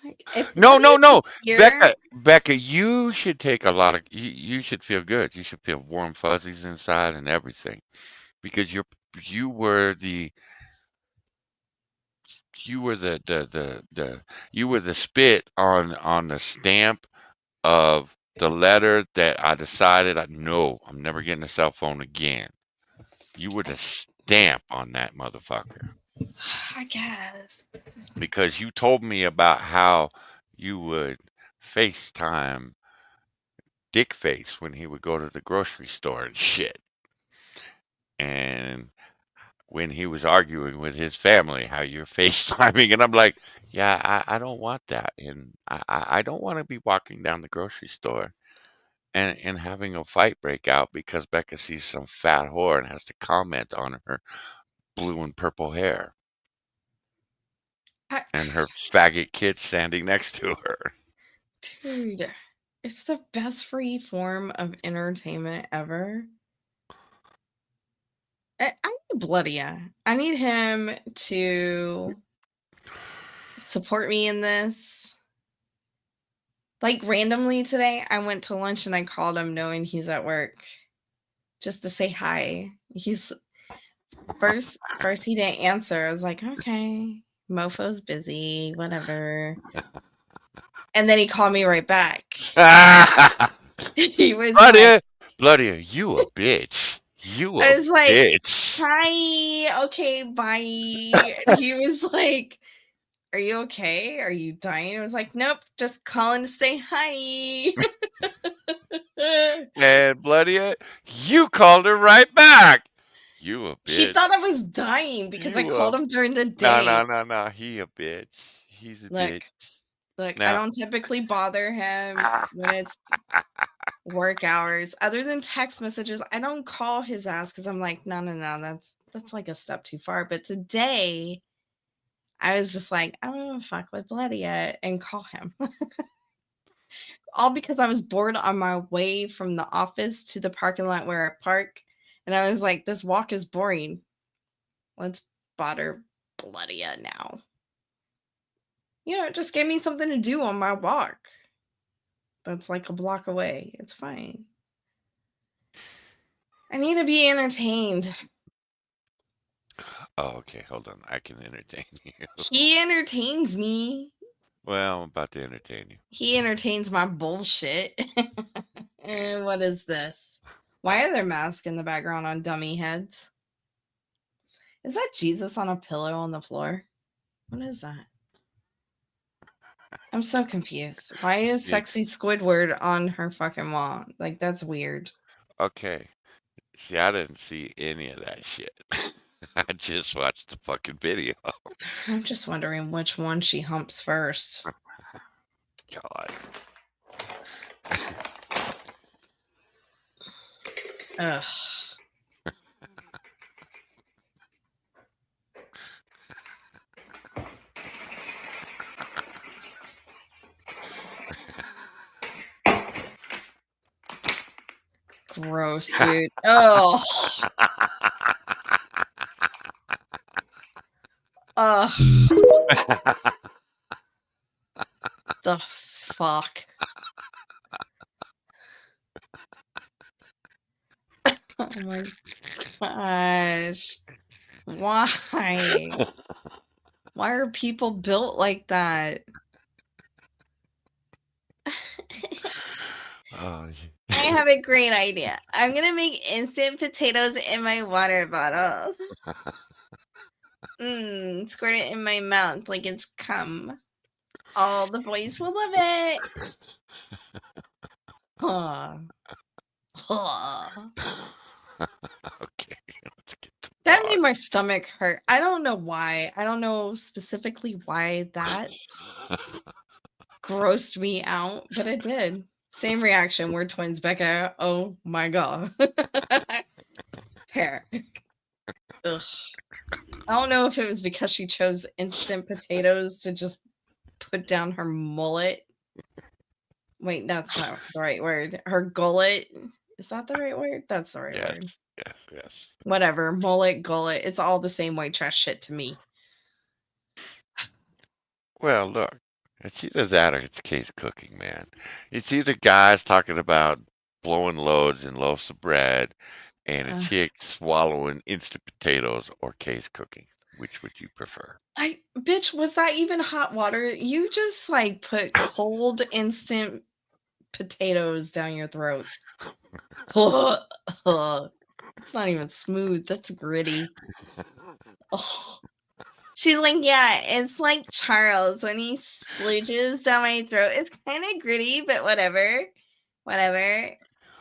Like, if No, no, Bloody no, was here, Becca, you should take a lot of. You should feel good. You should feel warm fuzzies inside and everything, because you were the you were the you were the spit on the stamp of the letter that I decided no, I'm never getting a cell phone again. You were the stamp on that motherfucker I guess. because you told me about how you would FaceTime Dick Face when he would go to the grocery store and shit. And when he was arguing with his family, how you're FaceTiming. And I'm like, yeah, I don't want that. And I don't want to be walking down the grocery store and having a fight break out because Becca sees some fat whore and has to comment on her blue and purple hair and her faggot kid standing next to her. Dude, it's the best free form of entertainment ever. I need Bloody. I need him to support me in this. Like randomly today, I went to lunch and I called him knowing he's at work just to say hi. He's first he didn't answer. I was like, okay, mofo's busy, whatever. And then he called me right back. He was like, Bloody, you a bitch. You I a was like, bitch. hi, okay, bye. And he was like, are you okay? Are you dying? I was like, nope, just calling to say hi. And Bloody, you called her right back. You a He bitch. thought I was dying because I You a called him during the no, day. no. He a bitch. He's a bitch. Look, I Now, don't typically bother him when it's work hours. Other than text messages, I don't call his ass because I'm like, no, that's like a step too far. But today, I was just like, I don't want to fuck with Bloody yet and call him. All because I was bored on my way from the office to the parking lot where I park. And I was like, this walk is boring. Let's bother Bloody now. You know, it just gave me something to do on my walk. That's like a block away. It's fine. I need to be entertained. oh, okay, hold on. I can entertain you. He entertains me. Well, I'm about to entertain you. He entertains my bullshit. And what is this? Why are there masks in the background on dummy heads? Is that Jesus on a pillow on the floor? What is that? I'm so confused. Why is sexy Squidward on her fucking wall? Like, that's weird. Okay. See, I didn't see any of that shit. I just watched the fucking video. I'm just wondering which one she humps first. God. Ugh. Gross, dude. Oh. Ugh. The fuck. Oh my gosh. Why? Why are people built like that? Oh, I have a great idea. I'm gonna make instant potatoes in my water bottle. Squirt it in my mouth like it's cum. All the boys will love it. Huh. Huh. okay. That made my stomach hurt. I don't know why. I don't know specifically why that grossed me out, but it did. Same reaction. We're twins, Becca. Oh my god. Pair. Ugh. I don't know if it was because she chose instant potatoes to just put down her mullet. Wait, that's not the right word. Her gullet. Is that the right word? That's the right word. Yes. Whatever. Mullet, gullet. It's all the same white trash shit to me. Well, look, it's either that or it's case cooking, man. It's either guys talking about blowing loads in loaves of bread and a Ugh. chick swallowing instant potatoes or case cooking. Which would you prefer? Bitch, was that even hot water? You just like put cold instant potatoes down your throat. It's not even smooth. That's gritty. Oh. She's like, yeah, it's like Charles when he splooges down my throat. It's kind of gritty, but whatever. Whatever.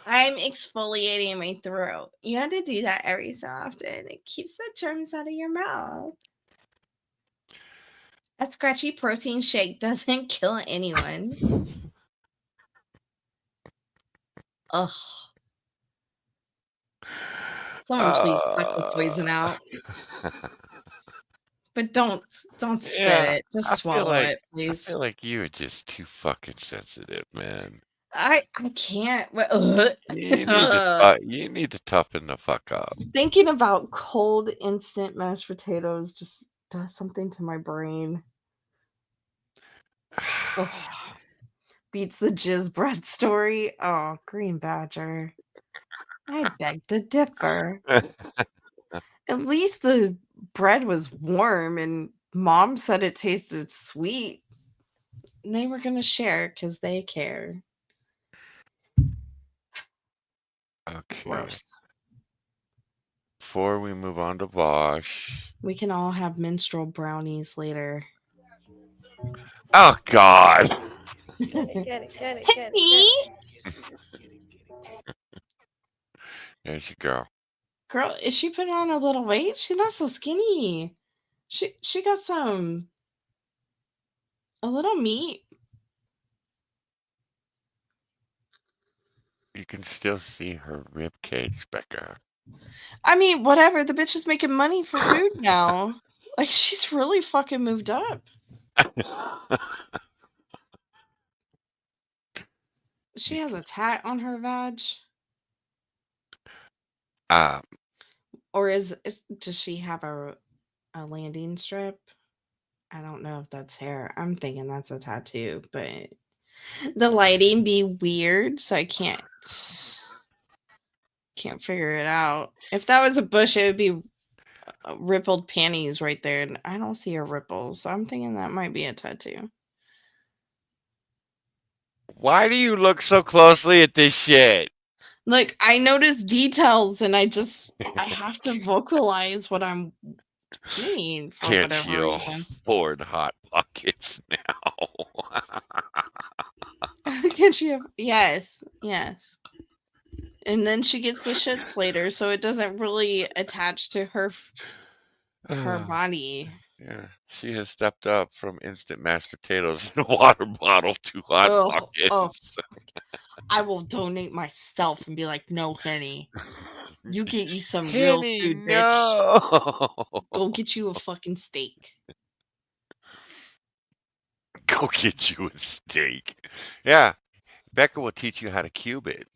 I'm exfoliating my throat. You have to do that every so often. It keeps the germs out of your mouth. A scratchy protein shake doesn't kill anyone. Ugh. Someone please suck the poison out. But don't spit Yeah, it. Just I swallow it, please. feel like you're just too fucking sensitive, man. I can't. You need to toughen the fuck up. Thinking about cold instant mashed potatoes just does something to my brain. Ugh. Beats the jizz bread story. Oh, green badger. I beg to differ. At least the bread was warm and mom said it tasted sweet. And they were going to share because they care. Okay. Gross. Before we move on to Vosh. We can all have menstrual brownies later. Oh, God. Get it. Hit me! There's your girl. Girl, is she putting on a little weight? She's not so skinny. She got a little meat. You can still see her rib cage, Becca. I mean, whatever. The bitch is making money for food now. Like, she's really fucking moved up. She has a tat on her vag. Or does she have a landing strip? I don't know if that's hair. I'm thinking that's a tattoo, but the lighting be weird, so I can't figure it out. If that was a bush, it would be rippled panties right there, and I don't see a ripple, so I'm thinking that might be a tattoo. Why do you look so closely at this shit? Like, I notice details, and I have to vocalize what I'm seeing for Can't whatever she reason. afford Hot Pockets now? Can she have? Yes. And then she gets the shits later, so it doesn't really attach to her body. Yeah, she has stepped up from instant mashed potatoes in a water bottle to Hot Pockets. I will donate myself and be like, no, Henny. You get you some real Henny, food, bitch. no. Go get you a fucking steak. Go get you a steak. Yeah, Becca will teach you how to cube it.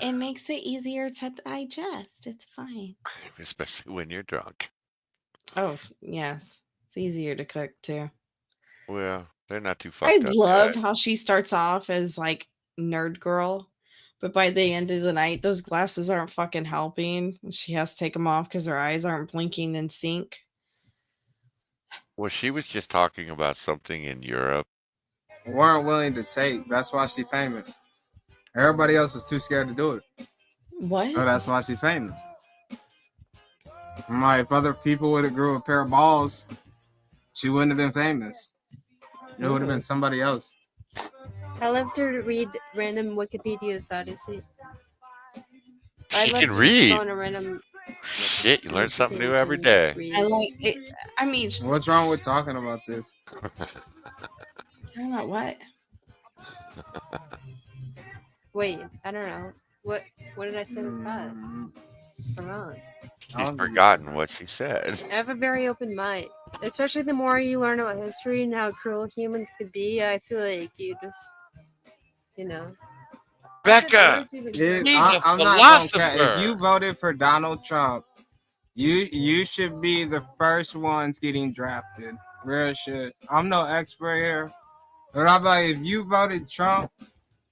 It makes it easier to digest. It's fine. Especially when you're drunk. Oh, yes. It's easier to cook too. Well, they're not too I fucked up love yet. how she starts off as like nerd girl, but by the end of the night, those glasses aren't fucking helping. She has to take them off because her eyes aren't blinking in sync. Well, she was just talking about something in Europe. Weren't willing to take. That's why she's famous. Everybody else was too scared to do it. What? So that's why she's famous. I'm like, if other people would have grew a pair of balls, she wouldn't have been famous. It would have been somebody else. I love to read random Wikipedia's Odyssey. She can read. On a random Shit, you learn something new every day. I like it. I mean, What's wrong with talking about this? Talking about what? Wait, I don't know. What did I say with that? Quran. She's forgotten what she said. I have a very open mind, especially the more you learn about history and how cruel humans could be. I feel like you just, you know. Becca, If, he's a I'm not gonna care. If you philosopher. voted for Donald Trump, you should be the first ones getting drafted. Real shit. I'm no expert here, but I'm like, if you voted Trump,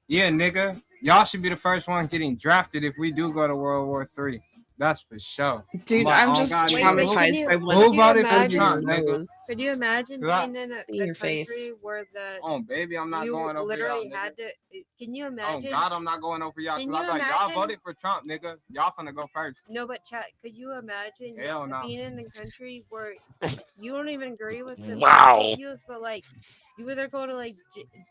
yeah, nigga, y'all should be the first ones getting drafted if we do go to World War III. That's for sure. Dude, like, I'm oh just God, traumatized by who what's voted for under your Trump, nigga? nose. Could you imagine 'Cause I- being in a In your country face. where the Oh, baby, I'm not you going over literally y'all, nigga. had to? Can you Oh imagine? God, I'm not going over y'all. Can Cause you I'm like, y'all imagine? voted for Trump, nigga. Y'all finna go first. No, but chat. Could you imagine Hell no. being in a country where you don't even agree with the Wow. political views, but like you either go to like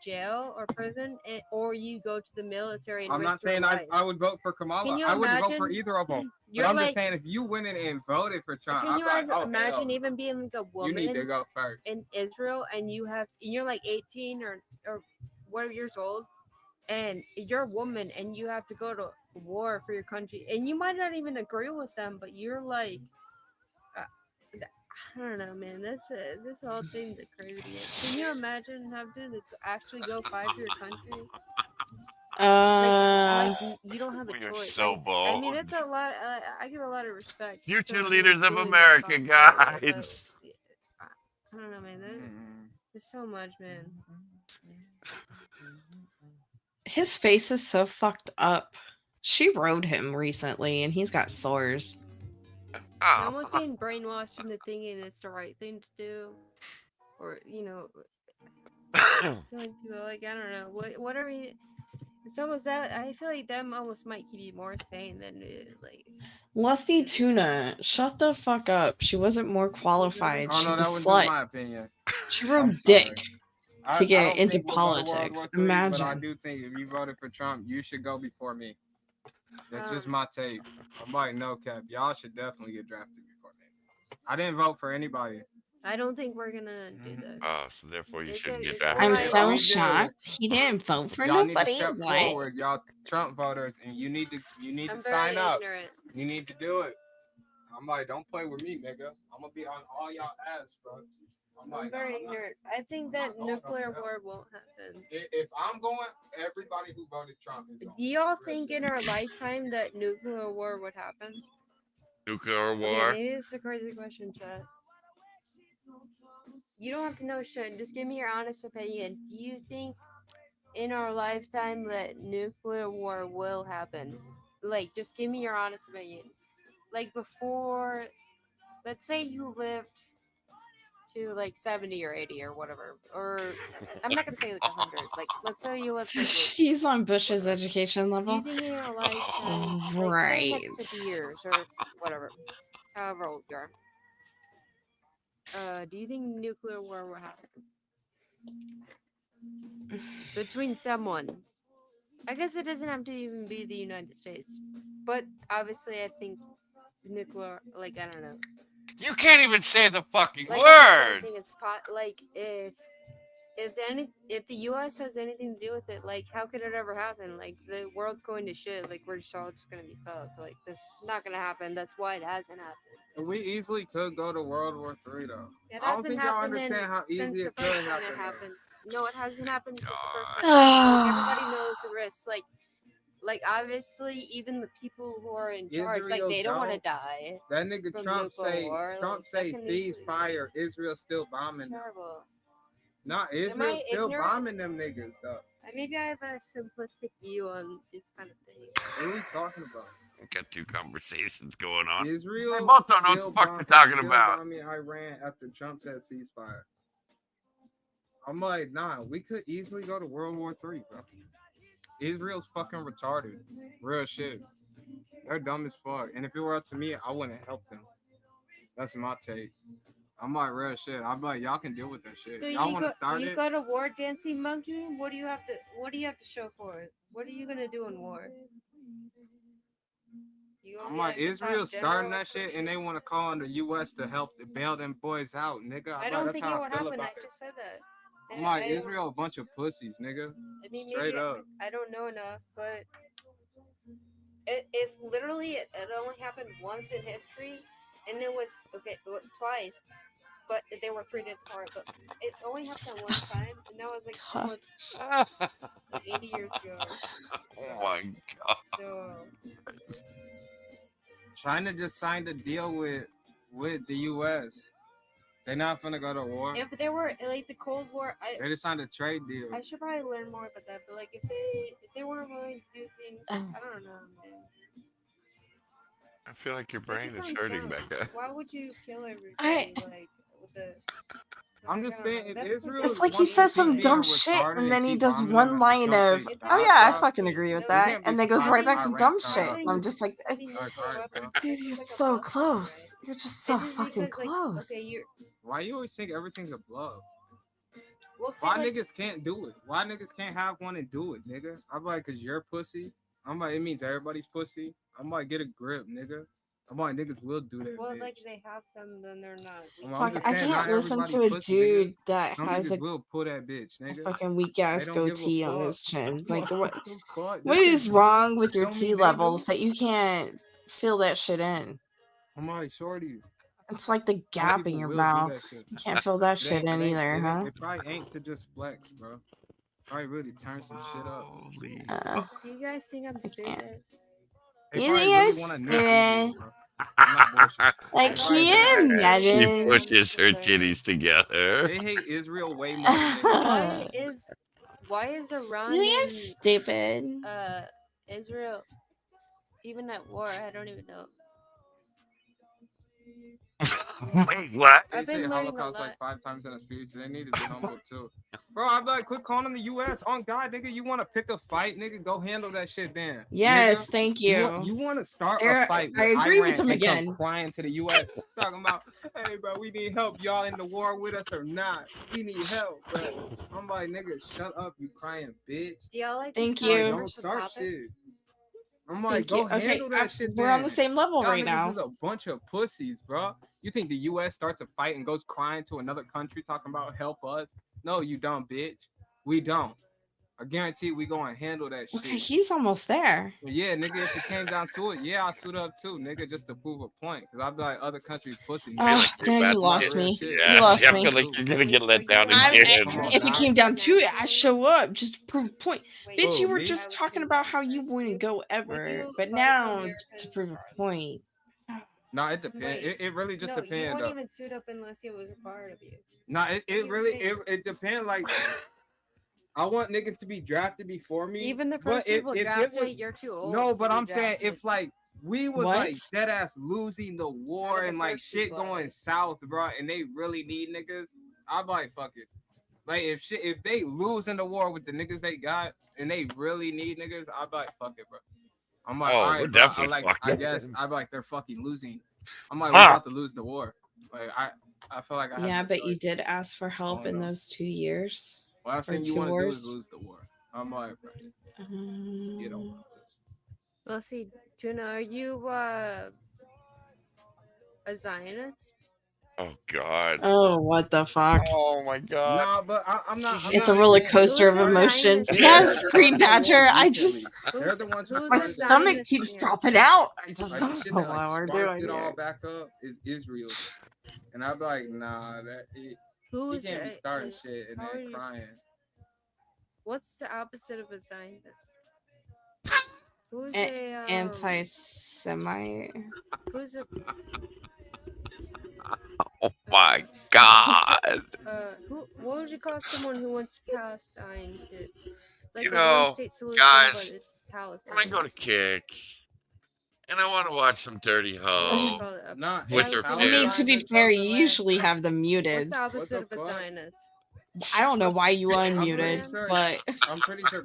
jail or prison, or you go to the military and I'm risk not saying your I, life. I would vote for Kamala. Can you I wouldn't vote for imagine? either of them. But You're I'm like, just saying, if you went in and voted for Trump, can I'd you be like, oh, imagine hell, even being like a you need to woman go first. in Israel and you're like 18 or whatever years old, and you're a woman and you have to go to war for your country, and you might not even agree with them, but you're like, I don't know, man. This whole thing's crazy to me. Can you imagine having to actually go fight for your country? You don't have a We are choice. so Like, I bold. mean, it's a lot. I give a lot of respect. to Future someone leaders who's of doing that America, fucking shit, but guys. I don't know, man. There's so much, man. His face is so fucked up. She rode him recently and he's got sores. You're almost being brainwashed into thinking it's the right thing to do, or killing people. Like, I don't know. Whatever. It's almost that. I feel like them almost might keep you more sane than like. Lusty Tuna, shut the fuck up. She wasn't more qualified. Oh no, She's a that was slut. just my opinion. She I'm rode sorry. dick I to get don't into think we'll go to World politics. War III, but I Imagine. do think if you voted for Trump, you should go before me. That's just my take. I'm like, no cap. Y'all should definitely get drafted before me. I didn't vote for anybody. I don't think we're gonna do that. Oh, so therefore you It's shouldn't get it's drafted. I'm alright. so We do. shocked he didn't vote for Y'all need to nobody. step What? forward, y'all Trump voters, and you need to I'm sign very up. ignorant. You need to do it. I'm like, don't play with me, nigga. I'm gonna be on all y'all ass, bro. I'm very ignorant. I think that nuclear war won't happen. If I'm going, everybody who voted Trump is going. Do y'all think in our lifetime that nuclear war would happen? Nuclear Okay, war. maybe it's a crazy question, chat. You don't have to know shit. Just give me your honest opinion. Do you think in our lifetime that nuclear war will happen? Like, just give me your honest opinion. Like, before, let's say you lived to like 70 or 80 or whatever, or I'm not gonna say like 100. Like, let's say you lived. She's on Bush's education Do you level. think in our lifetime, like, say Right. next 50 years or whatever, however old you are, do you think nuclear war will happen between someone? I guess it doesn't have to even be the United States, but obviously I think nuclear, like, I don't know. You can't even say the fucking Like, I just don't word. think it's like if the U.S. has anything to do with it, like, how could it ever happen? Like, the world's going to shit. Like, we're just all just gonna be fucked. Like, this is not gonna happen. That's why it hasn't happened. We easily could go to World War III, though. It I don't hasn't think y'all happened understand how since easy the it could first time happen. it happened. No, it hasn't happened since the first time. Ah. Like, everybody knows the risks. Like obviously, even the people who are in charge, like, Israel they don't want to don't. die. That nigga from Trump nuclear say war. Trump Like, say that can easily- ceasefire. Israel's still bombing them. Terrible. Nah, Israel's still ignorant? bombing them niggas though. Maybe I have a simplistic view on this kind of thing. What are we talking about? We got two conversations going on. Israel They both don't know what still the fuck they're talking still about. bombing Iran after Trump said ceasefire. I'm like, nah, we could easily go to World War III, bro. Israel's fucking retarded. Real shit. They're dumb as fuck. And if it were up to me, I wouldn't help them. That's my take. I'm like, real shit. I'm like, y'all can deal with that shit. So Y'all want to start you it? go to war, dancing monkey. What do you have to show for it? What are you gonna do in war? I'm like, Israel's starting that shit, and they want to call on the U.S. to help bail them boys out, nigga. I don't think it would happen. I just said that. I'm like, Israel a bunch of pussies, nigga. I mean, Straight maybe up. I don't know enough, but if literally it only happened once in history, and it was twice, but they were 3 days apart. But it only happened one time, and that was like almost 80 years ago. Oh my god. So China just signed a deal with the U.S. They're not finna go to war. if they were like the Cold War, They just signed a trade deal. I should probably learn more about that. But like if they weren't willing to do things, I don't know, man. I feel like your That brain just is sounds hurting, dumb. Becca. Why would you kill everybody like with the? I'm just saying, if Israel It's like he says some dumb shit and then he does one line of, "Oh yeah, I fucking agree with that," and then goes right back to dumb shit. And I'm just like, dude, you're so close. You're just so fucking close. Why you always think everything's a bluff? Well, Why niggas can't do it? Why niggas can't have one and do it, nigga? I'm like, cause you're pussy. I'm like, it means everybody's pussy. I'm like, get a grip, nigga. I'm like, niggas will do that. Well, bitch. like they have them, then they're not. I'm just I saying, can't not listen everybody to a pussy, dude nigga. that Some has niggas a will pull that bitch, nigga. fucking weak ass They don't give a goatee on fuck. his chin. I'm Like, like, what? the fuck? What This is shit wrong with your feel me, T nigga? levels that you can't fill that shit in? I'm like, shorty. It's like the Some gap in people your will do mouth. that shit. You can't fill that It shit ain't, in it ain't, either, it huh? ain't, it probably ain't to just flex, bro. Probably really turn some shit up. Do you guys think I'm stupid? They You probably think really I'm want to nuke stupid? Israel, bro. I'm not bullshit. I They probably hate can't Israel. She imagine. pushes her titties together. They hate Israel way more than they hate Why is Iran You think I'm and stupid? Israel even at war? I don't even know. Wait, what? They I've say been learning a Holocaust lot. like 5 times in a speech. They need to be humble too. Bro, I'm like, quit calling the U.S. on God, nigga. You want to pick a fight, nigga? Go handle that shit then. Yes, nigga. thank You you. want to start There- a fight I with agree with Iran him and come again. crying to the U.S. talking about, hey, bro, we need help. Y'all in the war with us or not? We need help, bro. I'm like, nigga, shut up, you crying bitch. Do y'all like Thank these you. Don't controversial start topics? shit. I'm like, Thank go you. Okay, handle that shit. we're on the then. same level Y'all right niggas now. is a bunch of pussies, bro. You think the U.S. starts a fight and goes crying to another country talking about help us? No, you dumb bitch. We don't. I guarantee we gonna handle that shit. Okay, he's almost there. But yeah, nigga, if it came down to it, yeah, I'll suit up too, nigga, just to prove a point. Cause I'd be like, other countries pussies. I feel like you're Yeah, about you to lost get, me. You yes, lost I me. feel like you're gonna get let down If again. it came down to it, I show up just to prove a point. Bitch, Who, you were me? just talking about how you wouldn't go ever, but now to prove a point. Nah, it depends. It really just No, you depends. wouldn't Though. even suit up unless it was required of you. Nah, What do it you really think? it depends. Like, I want niggas to be drafted before me. Even the but first people if it drafted, was, you're too old. no, to but be I'm saying drafted. if like we was What? like dead ass losing the war the and like first shit people, going south, bro, and they really need niggas, I'm like fuck it. Like if they lose in the war with the niggas they got and they really need niggas, I'm like fuck it, bro. I'm like, Oh, all we're right, bro. definitely I fucking. guess I'm like they're fucking losing. I'm like, Huh. we're about to lose the war. Like I feel like I have Yeah, no but you choice. did ask for help in those 2 years. Last or thing you 2 want to do is wars. lose the war. I'm like, bro, you don't want this. Well, see, Tuna, are you a Zionist? Oh God. Oh, what the fuck? Oh my God. No, but I'm not. I'm It's not a roller saying- coaster of Who's a emotions. Zionist Yes, They're Green starting the war Badger. I recently. just They're the ones who who's my started the stomach Zionist keeps here? dropping out. I just like the don't shit know that like what we're sparked doing it all here. back up is Israel shit. And I'd be like, nah, you Who's can't be starting shit and how are then you- crying. What's the opposite of a Zionist? Who's Anti-Semite. Who's a Oh my God. What would you call someone who wants Palestine to like You a know, one-state solution, guys, but it's Palestine? when I go to kick, and I want to watch some dirty hoe Nah, with her I mean, to be pimp. fair, you usually have them What's muted. the opposite of a Zionist? I don't know why you I'm pretty unmuted, sure. but I'm pretty sure.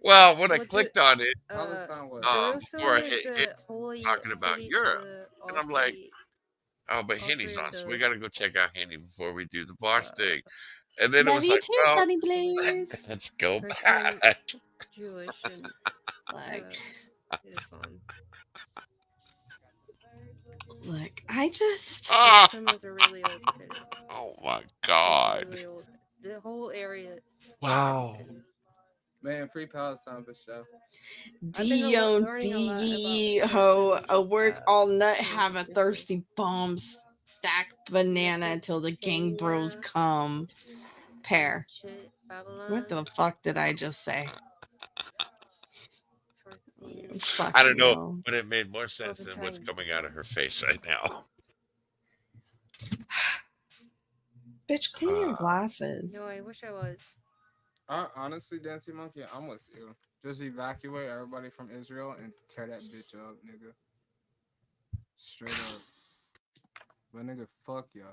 Well, when I Well, clicked on it, Palestine was. before I Jerusalem is hit a holy talking about city Europe, to and all I'm like, three. oh, but all Henny's three of on, so we those. got to go check out Henny before we do the boss thing. And then it love was you like, too, well, Sunny Blaze. let's go Christian, back. Jewish, and Like, Islam. look, I just. Ah! Jerusalem is a really old city. Oh my It's God. really old. The whole area. Wow. Man, free Palestine for sure. Dion learning a lot about D Christians ho a work uh, all nut since have a recently. thirsty bomb stack banana until the gang bros Mesopotamia, come. Pair. ancient Babylon, What the fuck did I just say? sort of things. Fuck I don't know, you. but it made more sense been than what's trying. coming out of her face right now. Bitch, clean your glasses. No, I wish I was. Honestly, Dancy Monkey, I'm with you. Just evacuate everybody from Israel and tear that bitch up, nigga. Straight up. But nigga, fuck y'all.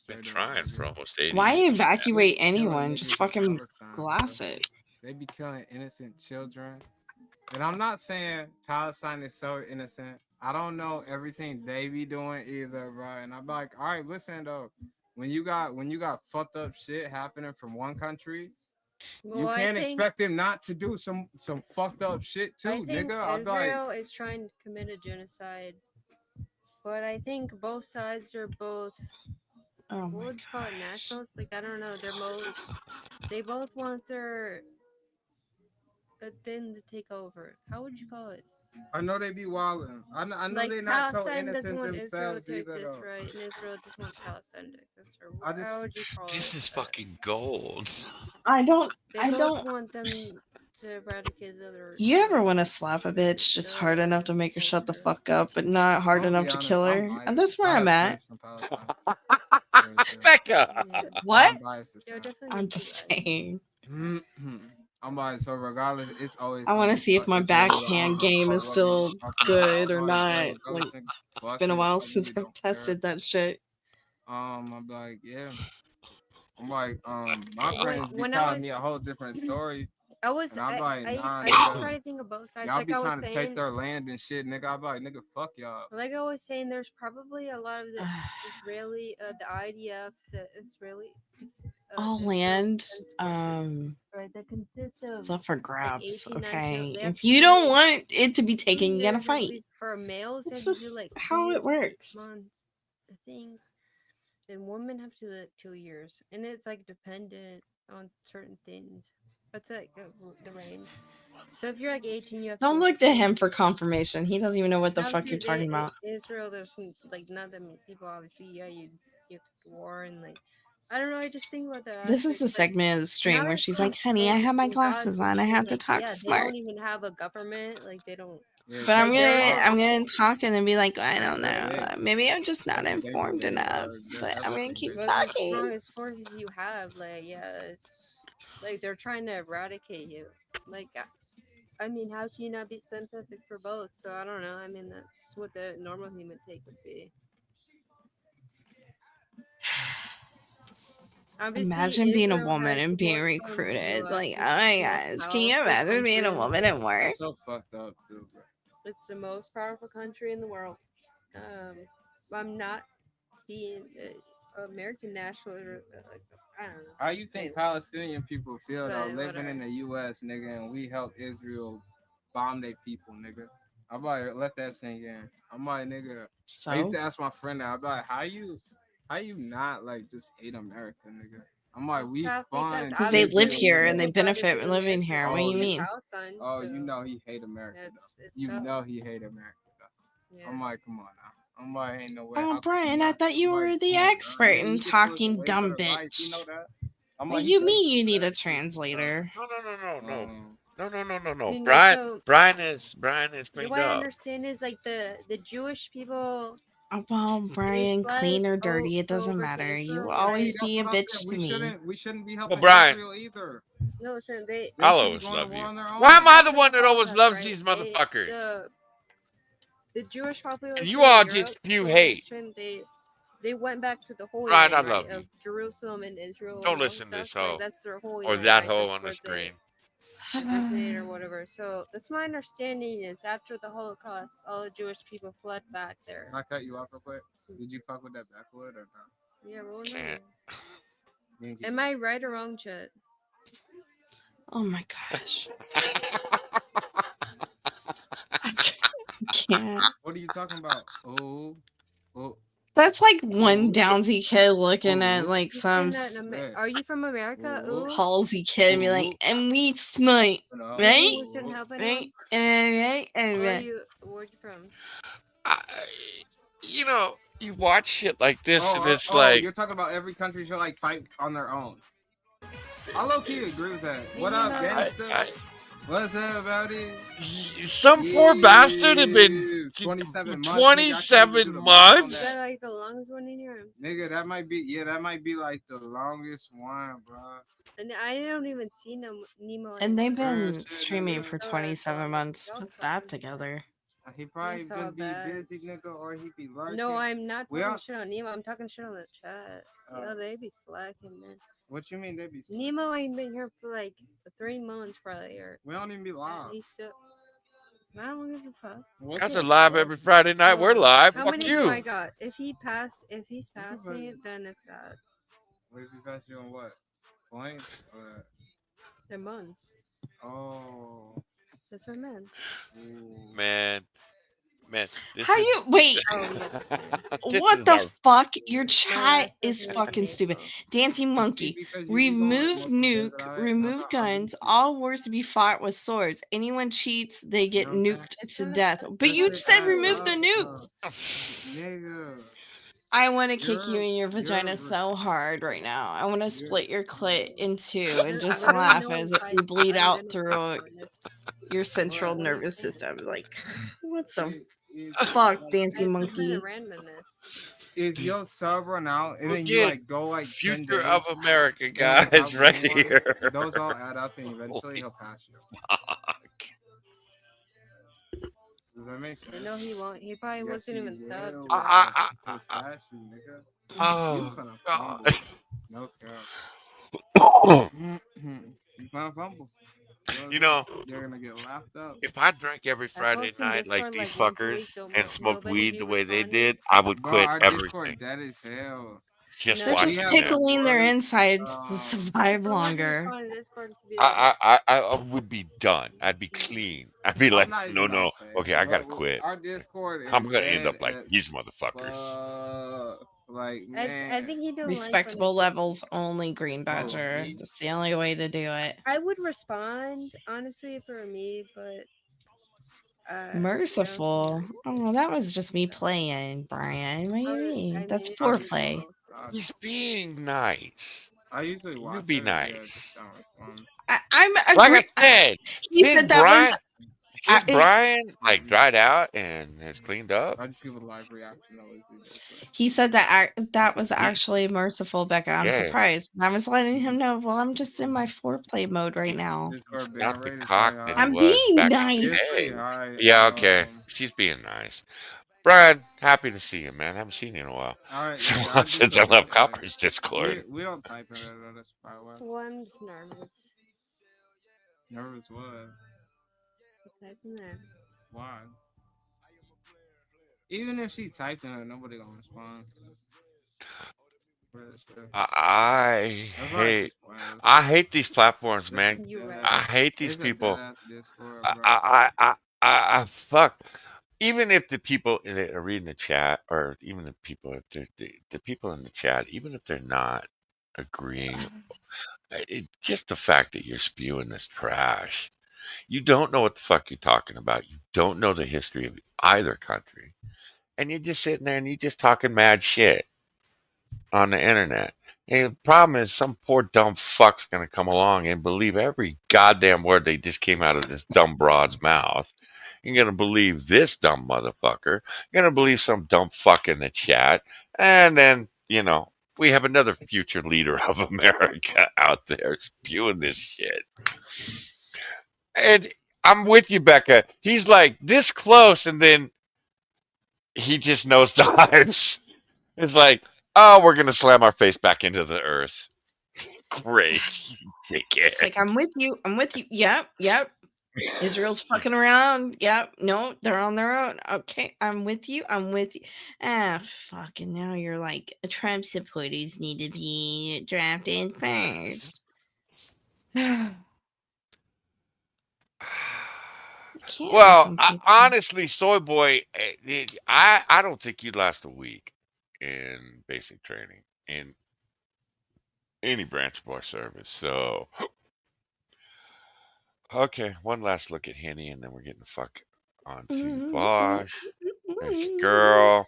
Been Straight up, trying nigga. for almost 80 Why years. evacuate Killing anyone? Just niggas in fucking Palestine, glass bro. it. They be killing innocent children. And I'm not saying Palestine is so innocent. I don't know everything they be doing either, bro. And I'm like, all right, listen though. When you got fucked up shit happening from one country, you Well, I can't think expect them not to do some fucked up shit too, I think nigga. I'm like, Israel is trying to commit a genocide, but I think both sides are both Oh what my would you call it, nationals? Like I don't know. They both want their thing to take over. How would you call it? I know they be wilding. I know Like they not so Palestine doesn't innocent want Israel themselves to either exist, though. right? And Israel just wants Palestine to exist, or I just, how would you call This it? is fucking gold. I don't They both want them to eradicate the other. You ever want to slap a bitch just hard enough to make her shut the fuck up, but not hard I'm gonna enough be to honest, kill I'm her? And biased. that's where I I'm have at. friends from Palestine. Becca. What? I'm biased as They're hell. definitely I'm make you just guys. saying. I'm biased, so regardless, it's always I gonna want to be see if my Israel either backhand on game or is still fucking good or I'm like, not. yo, Like, regardless, nigga, it's fuck been a it. while I since really I've don't care. tested that shit. I'm like, yeah. I'm like, my friends be When I telling was me a whole different story. I was And I'm like, nah, I just nigga. try to think of both sides. Y'all Like be I was trying to take saying, their land and shit, nigga. I'm like, nigga, fuck y'all. like I was saying, there's probably a lot of the Israeli, the IDF, the Israeli, All Israel land, Defense Forces, right? That consist it's of up for like grabs. 18 national. Okay, They have if to you do don't want it to be 2 taken, you gotta years fight. for males. They It's have to do just like 2 how years it and 6 works. months, I think. And women have to do like 2 years, and it's like dependent on certain things. That's like the range. So if you're like 18, you have to Don't go look to 2 him years. for confirmation. He doesn't even know what the fuck Obviously, you're talking about. Israel, there's some, like not that many people. Obviously, yeah, you have to go to war and like I don't know. I just think about that This is aspect. the But segment of the stream now where it she's like, comes honey, I have my in God's glasses on. I nation, have to like talk yeah, they smart. don't even have a government. Like they don't. Yeah, But Like they're not. I'm gonna talk and then be like, I don't yeah, know. Maybe I'm just not they informed enough. But I'm gonna fucking keep Those are the talking. strongest forces you have. Like yeah, it's like they're trying to eradicate you. Like I mean, how can you not be sympathetic for both? So I don't know. I mean, that's just what the normal human take would be. Obviously, Imagine being a Israel woman has and being more fun recruited. people Like, oh since it's my the most gosh, can you powerful imagine being country a in the woman at world. work? That's so fucked up too, bro. It's the most powerful country in the world. I'm not being American national or like I don't know. How you think Anyway. Palestinian people feel though, But living in whatever. the U.S., nigga, and we help Israel bomb their people, nigga? I'm like, let that sink in. I'm like, nigga. I used So to ask my friend that. I'm like, how you not like just hate America, nigga? I'm like, we Because fund because they live Israel, here and they nigga. benefit from living here. What do you Oh, mean? Palestine. oh, So you know he hate America though. it's You tough. know he hate America though. Yeah. I'm like, come on now. I'm like, ain't no way. Oh, How could you Brian, I not? thought you I'm were like, the come on, expert now. Yeah, in he just live a talking, way dumb better life. You bitch. know that? I'm What like, do he you pays mean for you need a that shit and stuff. translator? No. No, Brian so Brian is cleaned what I up. understand is like the Jewish people Oh, well, they Brian, fled clean or dirty, it doesn't over to matter. You will Israel, always right? That's be a what I'm bitch saying. to me. We shouldn't be Well, helping Brian, Israel either. No, listen, They I'll should be always going to love war you. on their Why am own. I the After one the that always Holocaust, loves right? these motherfuckers? The Jewish And population you all in Europe, just spew the hate. nation, they went back to the Holy Brian, I Land, right, love you. of Jerusalem and Israel Don't and all that listen to stuff, this right? hoe That's their Holy or Land, that right? hoe That's on the where they screen. originated or whatever. So that's my understanding is after the Holocaust, all the Jewish people fled back there. Can I cut you off real quick? Did you fuck with that backwood or not? Yeah, well, Can't. no. Am I right or wrong, Chet? Oh my gosh. I can't. What are you talking about? Oh. That's like one Downsy kid looking at like You some saying that in Are you from America? Ooh. palsy kid and be like, and we smite, right? Ooh, shouldn't help Right? anyone. Right? Where Right. you from? You know, you watch shit like this, and it's Oh, like, you're talking about every country should like fight on their own. I low key agree with that. What up, gangsta? What's up, buddy? some poor bastard had been 27 months. Nigga, I can't even 27 do the math on months. that. Like the longest one in your room. Nigga, that might be like the longest one, bro. And I don't even see Nemo. And they've Real been shit, streaming nigga. for 27 months. Put that together. He probably That's all just be bad. busy, nigga, or he be lurking. No, I'm not We talking all- shit on Nemo. I'm talking shit on the chat. Yo, they be slacking, man. What you mean they be? Nemo ain't been here for like 3 months, probably. Or We don't even be live. he's still. I don't give a fuck. Guys are live every Friday night. We're live. How Fuck many you. do I got? If he's past me, then it's God. Wait, if you pass you on what? Points? Or... They're months. Oh. That's what I meant. Man, this How is. you wait? This What is the our. fuck? Your chat is fucking stupid. Dancing monkey. because you Remove multiple days nuke. that Remove guns. All wars to be fought with swords. Anyone cheats, they get nuked to death. But you said remove the nukes. Nigga. I want to kick you in your vagina so hard right now. I want to split your clit in two and just laugh as you bleed out through your central nervous system. Like, what the fuck, dancing monkey? If your sub run out and then you Again, like go like 10 future days of America, without guys, right winning one, here. those all add up and eventually he'll pass you. Does that make sense? No, he won't. He probably wasn't even subbed. He'll pass you, nigga. Oh, You gonna God. fumble. No cap. You gonna fumble. You know, You're gonna get laughed up. if I drank every Friday post in night like Discord, these like, once a week, fuckers don't and smoked nobody weed be the way they responding. did, I would Bro, quit our everything. Discord dead as hell. Just They're just watching them. pickling their insides to survive longer. I would be done. I'd be clean. I'd be I'm like, not no, even gonna no. say Okay, it, I but gotta quit. Our Discord is I'm gonna end dead up like as these motherfuckers. like, I man. think you don't Respectable levels only, Green Badger. me? That's the only way to do it. I would respond honestly for me, but Merciful. Oh, that was just me playing, Brian. What do you mean? That's foreplay. He's being nice. I usually watch You be it, yeah, nice. just don't respond. I'm Like I agree. said, He since said that Brian, was. since Brian like dried out and has cleaned up. I just give a live reaction always. He said that that was actually merciful, Becca. I'm Yeah. surprised. And I was letting him know. Well, I'm just in my foreplay mode right now. Discord Not the rate is cock probably that high. he I'm was being back nice. in the It's pretty day. high. Yeah, okay. She's being nice. Brian, happy to see you, man. Haven't seen you in a while. All right, yeah, I do Since I so left much, Copper's Discord. We don't type in it, though, that's probably why. well, I'm just nervous. Nervous what? Type in there. Why? Even if she typed in it, nobody gonna respond. I That's why I hate just playing. I hate these platforms, man. You're right. I hate these It's a people. dead-ass Discord, bro. I fuck. Even if the people that are reading the chat, or even the people, if they're the people in the chat, even if they're not agreeing, just the fact that you're spewing this trash, you don't know what the fuck you're talking about. You don't know the history of either country, and you're just sitting there and you're just talking mad shit on the internet. And the problem is, some poor dumb fuck's gonna come along and believe every goddamn word they just came out of this dumb broad's mouth. You're gonna believe this dumb motherfucker. You're gonna believe some dumb fuck in the chat, and then we have another future leader of America out there spewing this shit. And I'm with you, Becca. He's like this close, and then he just nosedives. It's like, oh, we're gonna slam our face back into the earth. Great, you dickhead. It's like, I'm with you. I'm with you. Yep. Yep. Israel's fucking around. Yep. No, they're on their own. Okay. I'm with you. I'm with you. Ah, fucking now you're like, Trump supporters need to be drafted first. Well, honestly, Soy Boy, I don't think you'd last a week. in basic training in any branch of our service. So, okay, one last look at Henny, and then we're getting the fuck on to Vosh. There's your girl.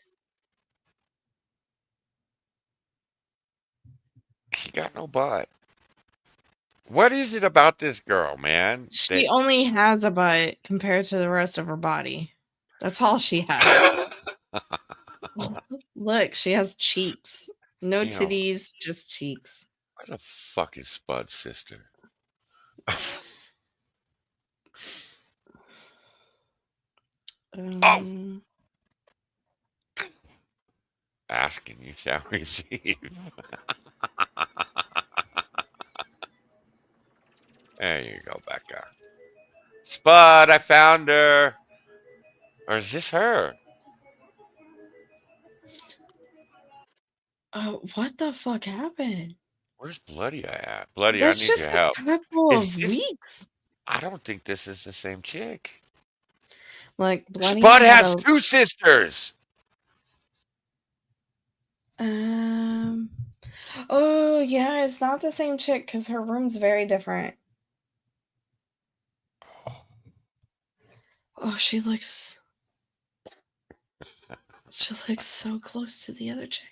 She got no butt. What is it about this girl, man? She only has a butt compared to the rest of her body. That's all she has. Look, she has cheeks. No You know, titties, just cheeks. what the fuck is Spud's sister? Um, Asking you shall receive. There you go, Becca. Spud, I found her. Or is this her? what the fuck happened? Where's Bloody at? Bloody, I That's need your just a help. couple Is of this? weeks. I don't think this is the same chick. Like Bloody Spud had has a two sisters. Oh yeah, it's not the same chick because her room's very different. Oh, she looks so close to the other chick.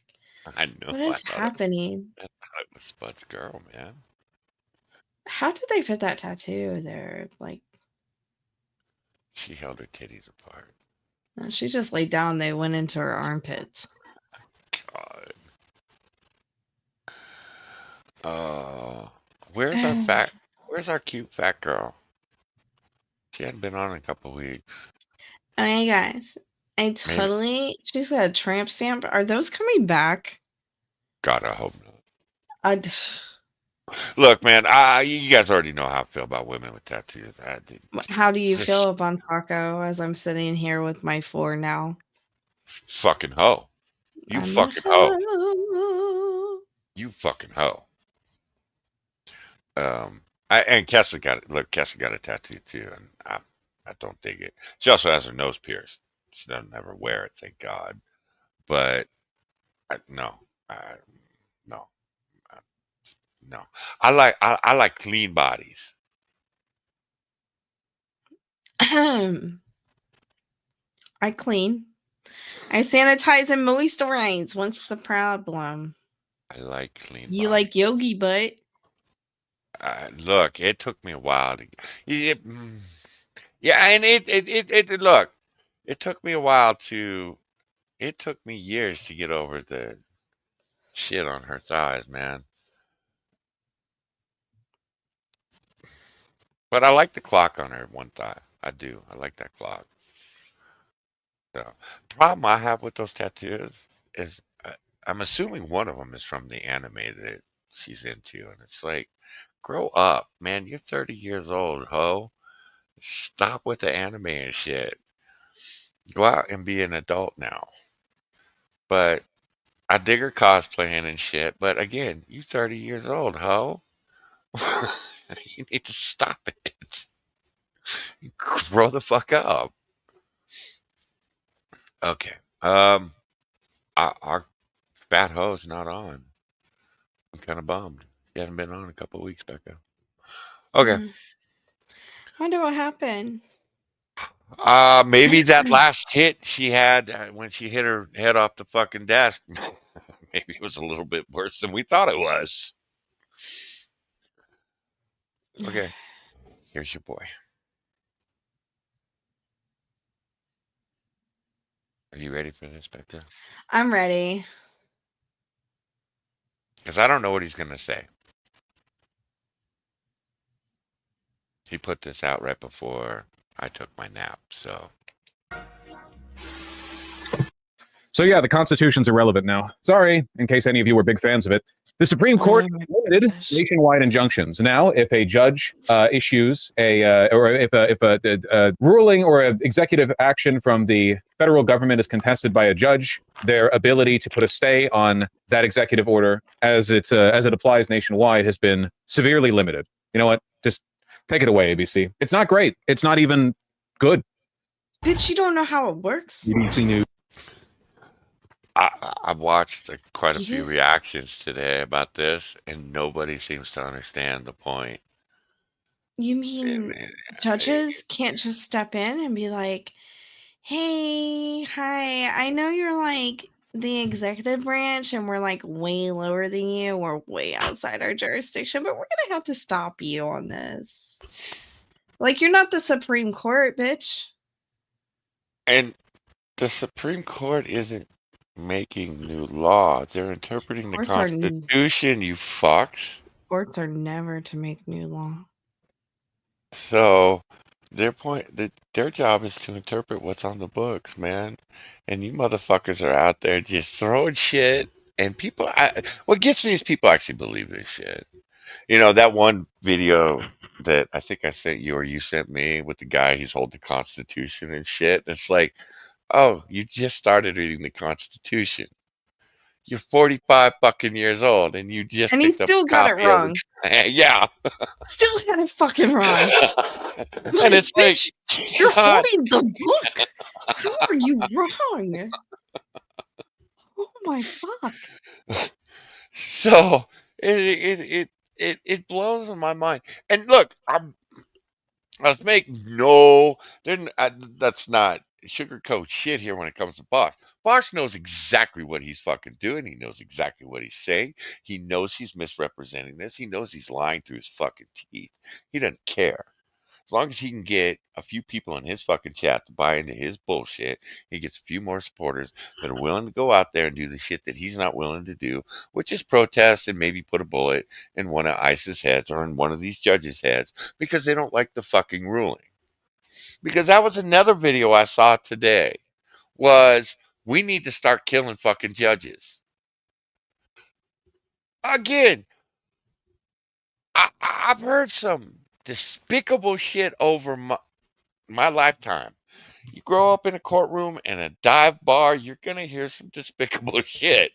I know. What I is thought happening? it was Spud's girl, man. How did they fit that tattoo there? Like, She held her titties apart. no, she just laid down. They went into her armpits. God. Where's our fat? Where's our cute fat girl? She hadn't been on in a couple weeks. Oh my gosh, Maybe. she's got a tramp stamp. Are those coming back? God, I hope not. Look, man, you guys already know how I feel about women with tattoos. How do you Just feel about Taco as I'm sitting here with my 4 now? fucking hoe. You I'm a fucking hoe. hoe. You fucking hoe. And Kessa got it. Look, Kessa got a tattoo too, and I don't dig it. She also has her nose pierced. She doesn't ever wear it, thank God. But no, no, no. I like clean bodies. I clean. I sanitize and moisturize. What's the problem? I like clean You bodies. like yogi butt? Look, it took me a while to. Yeah, and it look. It took me a while to. It took me years to get over the shit on her thighs, man. But I like the clock on her one thigh. I do. I like that clock. So, problem I have with those tattoos is I'm assuming one of them is from the anime that she's into, and it's like, grow up, man. You're 30 years old, ho. Stop with the anime and shit. Go out and be an adult now. But I dig her cosplaying and shit. But again, you 30 years old, ho. You need to stop it. Grow the fuck up. Okay. Our fat ho's not on. I'm kind of bummed. He hasn't been on in a couple of weeks, Becca. Okay. Wonder what happened. Maybe that last hit she had when she hit her head off the fucking desk, maybe it was a little bit worse than we thought it was. Okay. Here's your boy. Are you ready for this, Becca? I'm ready. Because I don't know what he's going to say. He put this out right before I took my nap, so. So yeah, the Constitution's irrelevant now. Sorry, in case any of you were big fans of it. The Supreme Court limited nationwide injunctions. Now, if a judge issues or if a ruling or an executive action from the federal government is contested by a judge, their ability to put a stay on that executive order as it applies nationwide has been severely limited. You know what? Just take it away, ABC. It's not great. It's not even good. Bitch, you don't know how it works. ABC News. I watched quite a few You reactions today about this, and nobody seems to understand the point. you mean judges can't just step in and be like, "Hey, hi, I know you're like the executive branch and we're like way lower than you. We're way outside our jurisdiction, but we're gonna have to stop you on this." Like, you're not the Supreme Court, bitch. And the Supreme Court isn't making new law. They're interpreting the Courts are Constitution, you fucks. courts are never to make new law. So their job is to interpret what's on the books, man. And you motherfuckers are out there just throwing shit. And what gets me is people actually believe this shit. You know, that one video that I think I sent you or you sent me with the guy who's holding the Constitution and shit. It's like, oh, you just started reading the Constitution. You're 45 fucking years old and you just And he picked up still a got it copy of wrong. it. Yeah. Still had it fucking wrong. And Like, it's like, bitch, you're God. holding the book. How are you wrong? Oh my fuck. So it blows my mind. And look, let's make no, that's not sugarcoat shit here when it comes to Bosch. Bosch knows exactly what he's fucking doing. He knows exactly what he's saying. He knows he's misrepresenting this. He knows he's lying through his fucking teeth. He doesn't care. As long as he can get a few people in his fucking chat to buy into his bullshit, he gets a few more supporters that are willing to go out there and do the shit that he's not willing to do, which is protest and maybe put a bullet in one of ICE's heads or in one of these judges' heads because they don't like the fucking ruling. Because that was another video I saw today was we need to start killing fucking judges. Again, I've heard some despicable shit over my lifetime. You grow up in a courtroom and a dive bar, you're going to hear some despicable shit.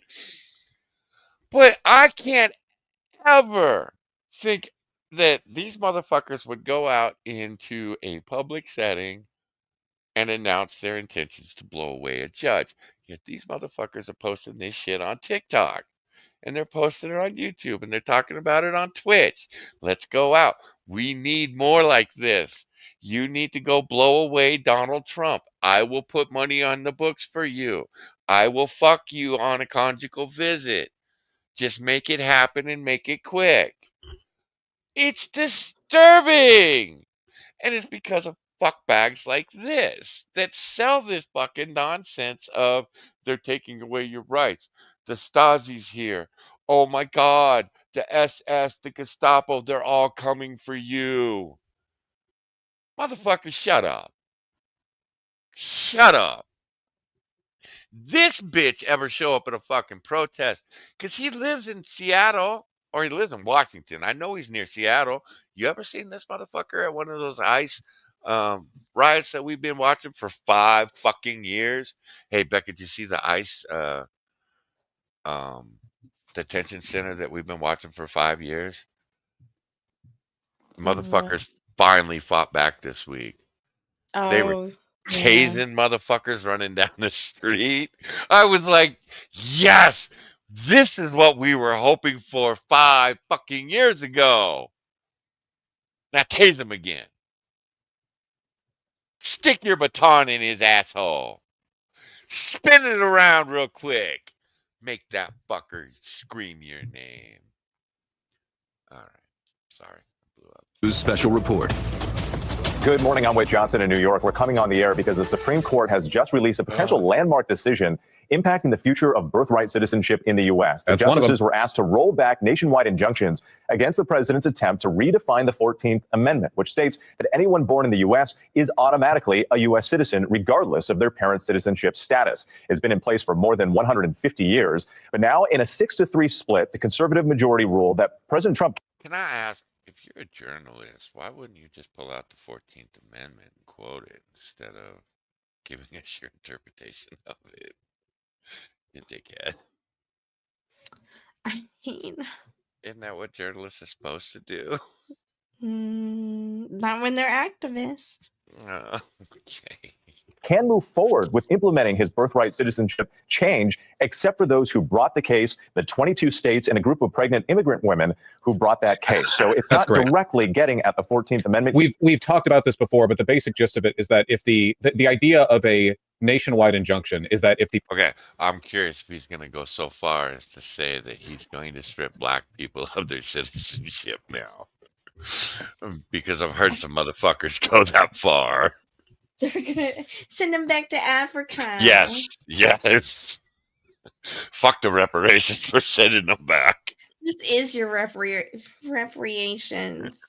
But I can't ever think that these motherfuckers would go out into a public setting and announce their intentions to blow away a judge. Yet these motherfuckers are posting this shit on TikTok. And they're posting it on YouTube and they're talking about it on Twitch. Let's go out. We need more like this. You need to go blow away Donald Trump. I will put money on the books for you. I will fuck you on a conjugal visit. Just make it happen and make it quick. It's disturbing. And it's because of fuckbags like this that sell this fucking nonsense of they're taking away your rights. The Stasi's here. Oh my God. The SS, the Gestapo, they're all coming for you. Motherfucker, shut up. Shut up. This bitch ever show up at a fucking protest because he lives in Seattle or he lives in Washington. I know he's near Seattle. You ever seen this motherfucker at one of those ICE riots that we've been watching for 5 fucking years? Hey, Becca, did you see the ICE um, detention center that we've been watching for 5 years? Motherfuckers finally fought back this week. They were Oh, yeah. tasing motherfuckers running down the street. I was like, yes, this is what we were hoping for 5 fucking years ago. Now tase him again. Stick your baton in his asshole. Spin it around real quick. Make that fucker scream your name. All right. Sorry. I blew up. Special report. Good morning. I'm Wade Johnson in New York. We're coming on the air because the Supreme Court has just released a potential landmark decision impacting the future of birthright citizenship in the U.S. The That's one of justices them. were asked to roll back nationwide injunctions against the president's attempt to redefine the 14th Amendment, which states that anyone born in the U.S. is automatically a U.S. citizen, regardless of their parents' citizenship status. It's been in place for more than 150 years. But now, in a 6-3 split, the conservative majority ruled that President Trump. Can I ask, if you're a journalist, why wouldn't you just pull out the 14th Amendment and quote it instead of giving us your interpretation of it? You dickhead. I mean, Isn't that what journalists are supposed to do? not when they're activists. Okay. can move forward with implementing his birthright citizenship change, except for those who brought the case, the 22 states, and a group of pregnant immigrant women who brought that case. So it's That's not great. directly getting at the 14th Amendment. We've talked about this before, but the basic gist of it is that if the idea of a nationwide injunction is that if the Okay, I'm curious if he's going to go so far as to say that he's going to strip black people of their citizenship now. Because I've heard some motherfuckers go that far. They're gonna send them back to Africa. Yes, yes. Fuck the reparations for sending them back. This is your reparations.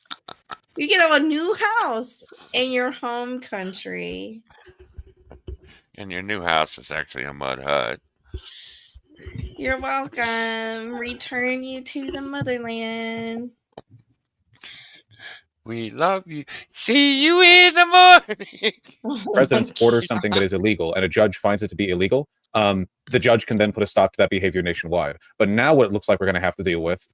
You get a new house in your home country. And your new house is actually a mud hut. You're welcome. Return you to the motherland. We love you. See you in the morning. president orders something that is illegal and a judge finds it to be illegal, the judge can then put a stop to that behavior nationwide. But now what it looks like we're going to have to deal with.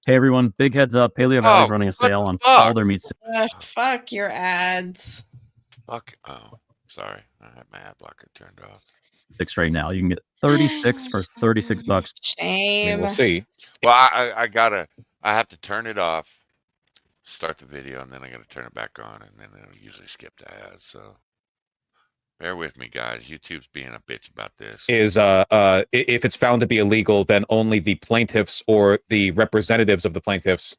Hey everyone, big heads up. Paleo Valley's running a sale on all their meats. Fuck your ads. Fuck. Oh, sorry. I had my ad blocker turned off. Six right now. You can get 36 for $36. Shame. We'll see. Well, I have to turn it off, start the video, and then I gotta turn it back on, and then it'll usually skip the ads. So bear with me, guys. YouTube's being a bitch about this. Is if it's found to be illegal, then only the plaintiffs or the representatives of the plaintiffs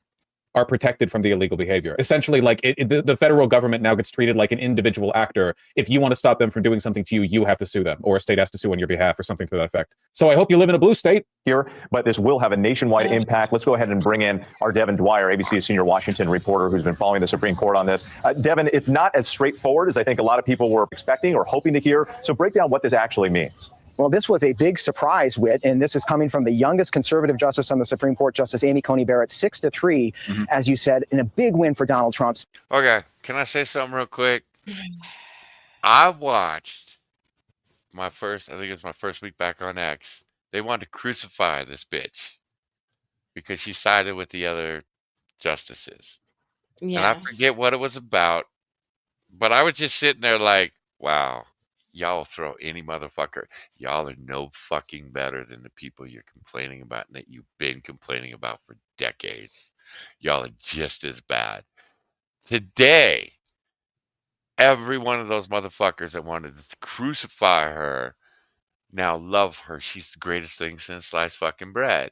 are protected from the illegal behavior. Essentially, like the federal government now gets treated like an individual actor. If you want to stop them from doing something to you, you have to sue them, or a state has to sue on your behalf, or something to that effect. So I hope you live in a blue state here, but this will have a nationwide impact. Let's go ahead and bring in our Devin Dwyer, ABC's senior Washington reporter, who's been following the Supreme Court on this. Devin, it's not as straightforward as I think a lot of people were expecting or hoping to hear. So break down what this actually means. Well, this was a big surprise, Whit, and this is coming from the youngest conservative justice on the Supreme Court, Justice Amy Coney Barrett, 6-3, as you said, in a big win for Donald Trump. Okay, can I say something real quick? I watched I think it was my first week back on X. They wanted to crucify this bitch because she sided with the other justices. And I forget what it was about, but I was just sitting there like, wow. Y'all throw any motherfucker. Y'all are no fucking better than the people you're complaining about and that you've been complaining about for decades. Y'all are just as bad. Today, every one of those motherfuckers that wanted to crucify her now love her. She's the greatest thing since sliced fucking bread.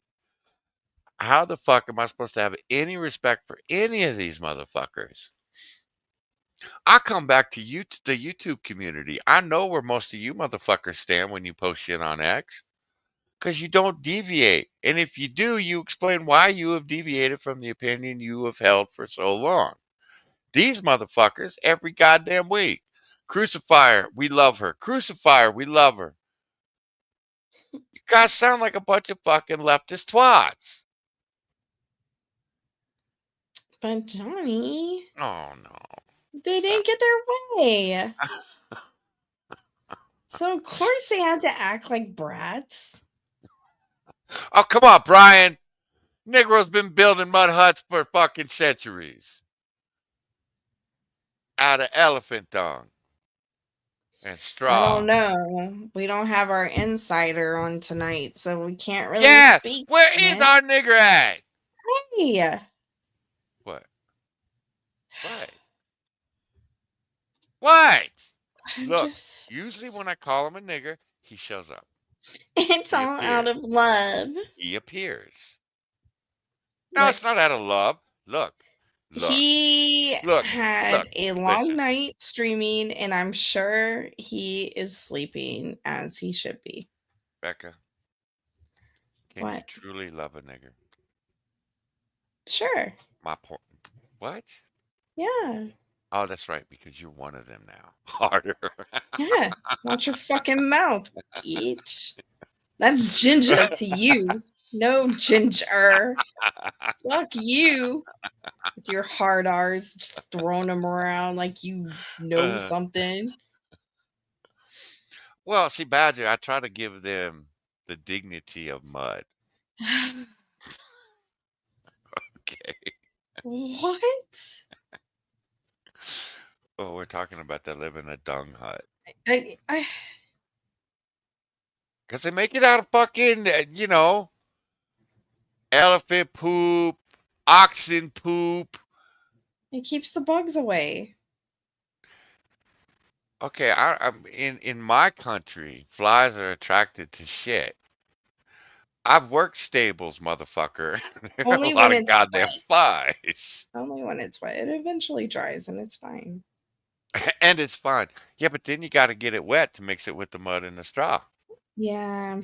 How the fuck am I supposed to have any respect for any of these motherfuckers? I come back to you, the YouTube community. I know where most of you motherfuckers stand when you post shit on X. Because you don't deviate. And if you do, you explain why you have deviated from the opinion you have held for so long. These motherfuckers, every goddamn week. Crucify her, we love her. Crucify her, we love her. You guys sound like a bunch of fucking leftist twats. But Johnny, Oh, no. they didn't get their way. So of course they had to act like brats. Oh, come on, Brian. Negroes been building mud huts for fucking centuries. Out of elephant dung and straw. I don't know. We don't have our insider on tonight, so we can't really speak. Where is our nigger at? Hey. What? What? Look, usually when I call him a nigger, he shows up. It's all out of love. He appears. No, it's not out of love. Look. He had a long listen. night streaming, and I'm sure he is sleeping as he should be. Becca, can you truly love a nigger? Sure. My point. What? Yeah. Oh, that's right, because you're one of them now. Harder. Yeah. Watch your fucking mouth, bitch. That's ginger to you. No ginger. Fuck you. With your hard R's, just throwing them around like you know something. Well, see, Badger, I try to give them the dignity of mud. Okay. What? Oh, we're talking about that live in a dung hut. I Because they make it out of fucking, elephant poop, oxen poop. it keeps the bugs away. Okay, I'm in my country, flies are attracted to shit. I've worked stables, motherfucker. There are a Only lot when of it's goddamn wet. flies. Only when it's wet. It eventually dries and it's fine. And it's fine. Yeah, but then you got to get it wet to mix it with the mud and the straw. Yeah,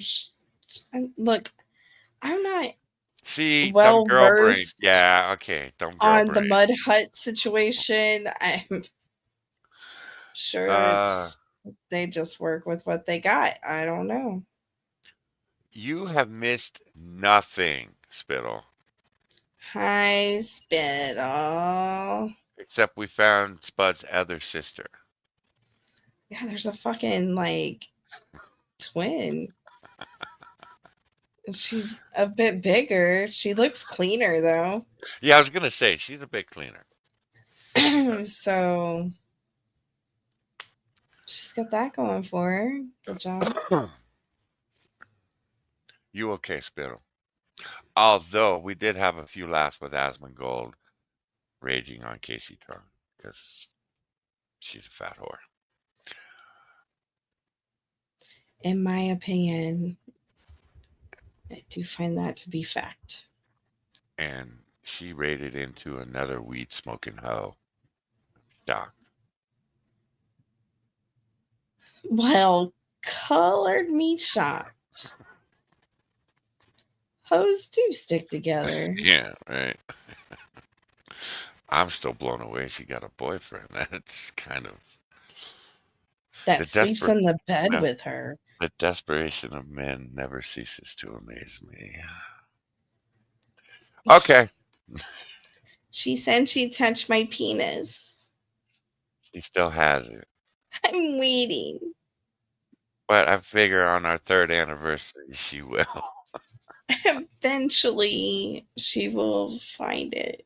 look, I'm not See, dumb well girl brain. versed Yeah, okay, dumb girl on the brain. mud hut situation. I'm sure Uh, they just work with what they got. I don't know. you have missed nothing, Spittle, Hi, Spittle. except we found Spud's other sister. Yeah, there's a fucking like twin. She's a bit bigger. She looks cleaner though. Yeah, I was gonna say she's a bit cleaner. So she's got that going for her. Good job. You okay, Spittle? Although we did have a few laughs with Asmongold raging on Casey Tron because she's a fat whore. In my opinion, I do find that to be fact. And she raided into another weed smoking hoe. Shocked. Well, colored me shocked. Hoes do stick together. Yeah, right. I'm still blown away. She got a boyfriend. That's kind of That sleeps in the bed with her. The desperation of men never ceases to amaze me. Okay. She said she touched my penis. She still has it. I'm waiting. But I figure on our 3rd anniversary, she will. Eventually, she will find it.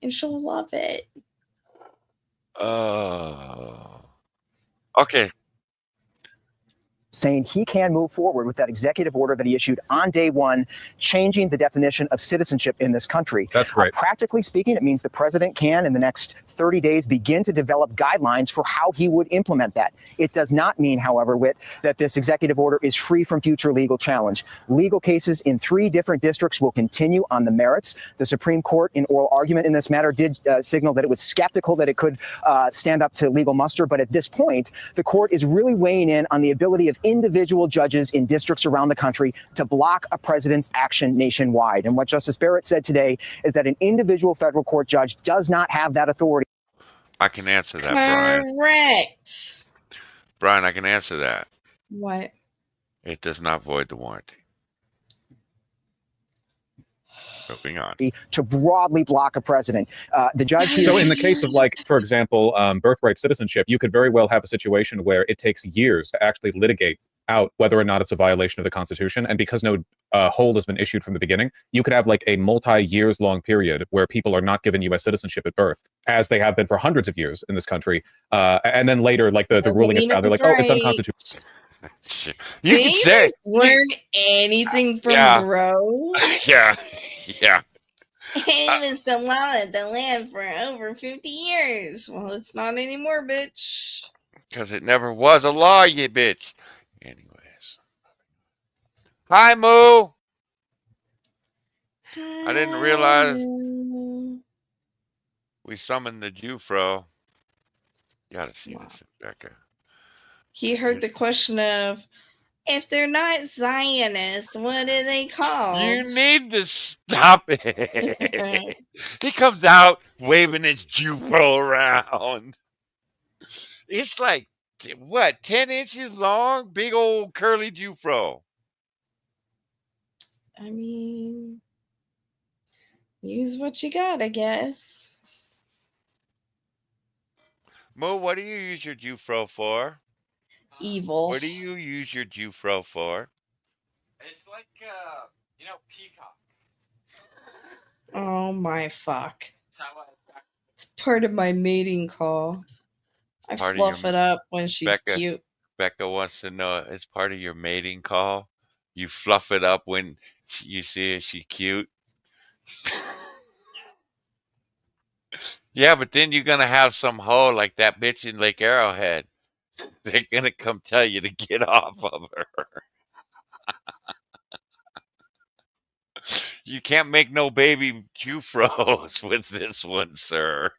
And she'll love it. Oh. Okay. Saying he can move forward with that executive order that he issued on day one, changing the definition of citizenship in this country. That's great. Practically speaking, it means the president can, in the next 30 days, begin to develop guidelines for how he would implement that. It does not mean, however, Whit, that this executive order is free from future legal challenge. Legal cases in 3 different districts will continue on the merits. The Supreme Court, in oral argument in this matter, did signal that it was skeptical that it could stand up to legal muster. But at this point, the court is really weighing in on the ability of individual judges in districts around the country to block a president's action nationwide. And what Justice Barrett said today is that an individual federal court judge does not have that authority. I can answer that, Brian. Correct. Brian, I can answer that. What? It does not void the warranty. Moving on. To broadly block a president. The judge here. So in the case of, like, for example, birthright citizenship, you could very well have a situation where it takes years to actually litigate out whether or not it's a violation of the Constitution. And because no hold has been issued from the beginning, you could have like a multi-years long period where people are not given U.S. citizenship at birth, as they have been for hundreds of years in this country. And then later, like the ruling is found, they're like, oh, it's unconstitutional. You Did can say just learn anything from yeah. bro? Yeah. Yeah. It was the law of the land for over 50 years. Well, it's not anymore, bitch. Because it never was a law, you bitch. Anyways. Hi, Moo. I didn't realize we summoned the Jufro. You gotta see this, Becca. He heard the question of, if they're not Zionists, what are they called? You need to stop it. He comes out waving his Jufro around. It's like, what, 10 inches long? Big old curly Jufro. I mean, use what you got, I guess. Mo, what do you use your Jufro for? Evil. What do you use your Jufro for? It's like, peacock. Oh my fuck. That's how I It's part of my mating call. I part of your fluff it up when she's Becca. cute. Becca wants to know, as part of your mating call, you fluff it up when you see her, she cute. Yeah, but then you're gonna have some hoe like that bitch in Lake Arrowhead. They're gonna come tell you to get off of her. You can't make no baby Q-froze with this one, sir.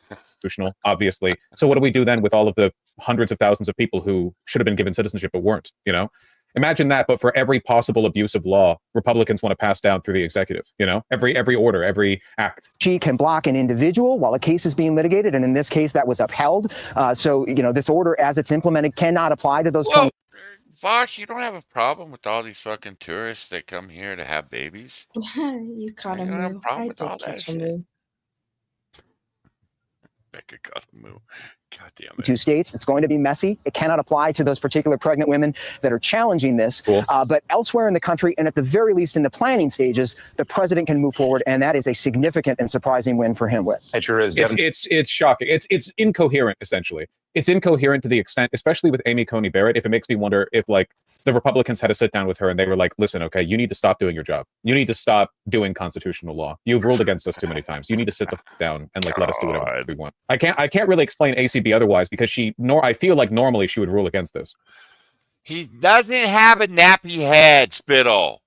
Constitutional, obviously. So what do we do then with all of the hundreds of thousands of people who should have been given citizenship but weren't? You know, imagine that, but for every possible abuse of law, Republicans want to pass down through the executive. You know, every order, every act. She can block an individual while a case is being litigated, and in this case, that was upheld. So, you know, this order, as it's implemented, cannot apply to those 20. Vosh, you don't have a problem with all these fucking tourists that come here to have babies? You caught You a don't have a moo. problem I with did all that catch a shit? moo. Becca got a move. God damn it. 2 states. It's going to be messy. It cannot apply to those particular pregnant women that are challenging this. But elsewhere in the country, and at the very least in the planning stages, the president can move forward, and that is a significant and surprising win for him. It sure is. It's shocking. It's incoherent, essentially. It's incoherent to the extent, especially with Amy Coney Barrett, if it makes me wonder if, like, the Republicans had to sit down with her and they were like, listen, okay, you need to stop doing your job. You need to stop doing constitutional law. You've ruled against us too many times. You need to sit the down and, like, let us do whatever we want. I can't really explain ACB otherwise, because I feel like normally she would rule against this. He doesn't have a nappy head, Spittle.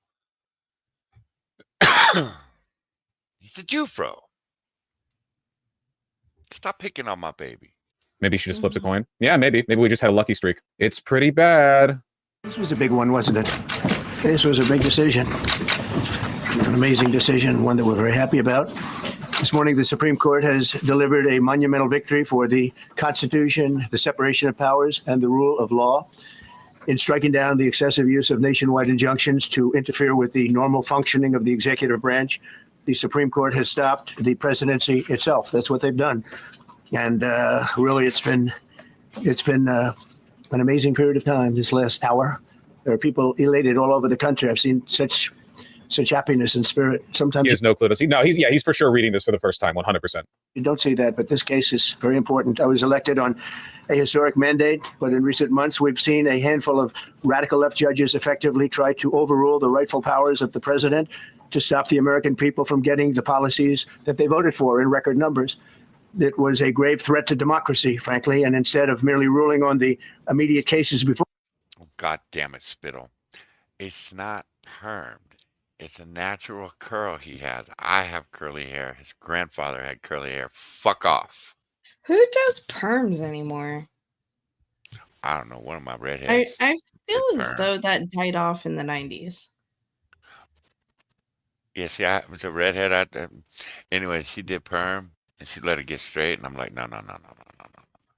He's a Jufro. Stop picking on my baby. Maybe she just flips a coin. Yeah, maybe. Maybe we just had a lucky streak. It's pretty bad. This was a big one, wasn't it? This was a big decision. An amazing decision, one that we're very happy about. This morning, the Supreme Court has delivered a monumental victory for the Constitution, the separation of powers, and the rule of law in striking down the excessive use of nationwide injunctions to interfere with the normal functioning of the executive branch. The Supreme Court has stopped the presidency itself. That's what they've done. And really, it's been an amazing period of time this last hour. There are people elated all over the country. I've seen such happiness and spirit. Sometimes he has no clue. He's for sure reading this for the first time, 100%. you don't see that, but this case is very important. I was elected on a historic mandate, but in recent months, we've seen a handful of radical left judges effectively try to overrule the rightful powers of the president to stop the American people from getting the policies that they voted for in record numbers. It was a grave threat to democracy, frankly, and instead of merely ruling on the immediate cases before. Oh, God damn it, Spittle. It's not permed. It's a natural curl he has. I have curly hair. His grandfather had curly hair. Fuck off. Who does perms anymore? I don't know. One of my redheads. I feel as perm. though that died off in the 90s. Yeah, see, I was a redhead out there. Anyway, she did perm and she let it get straight, and I'm like, no.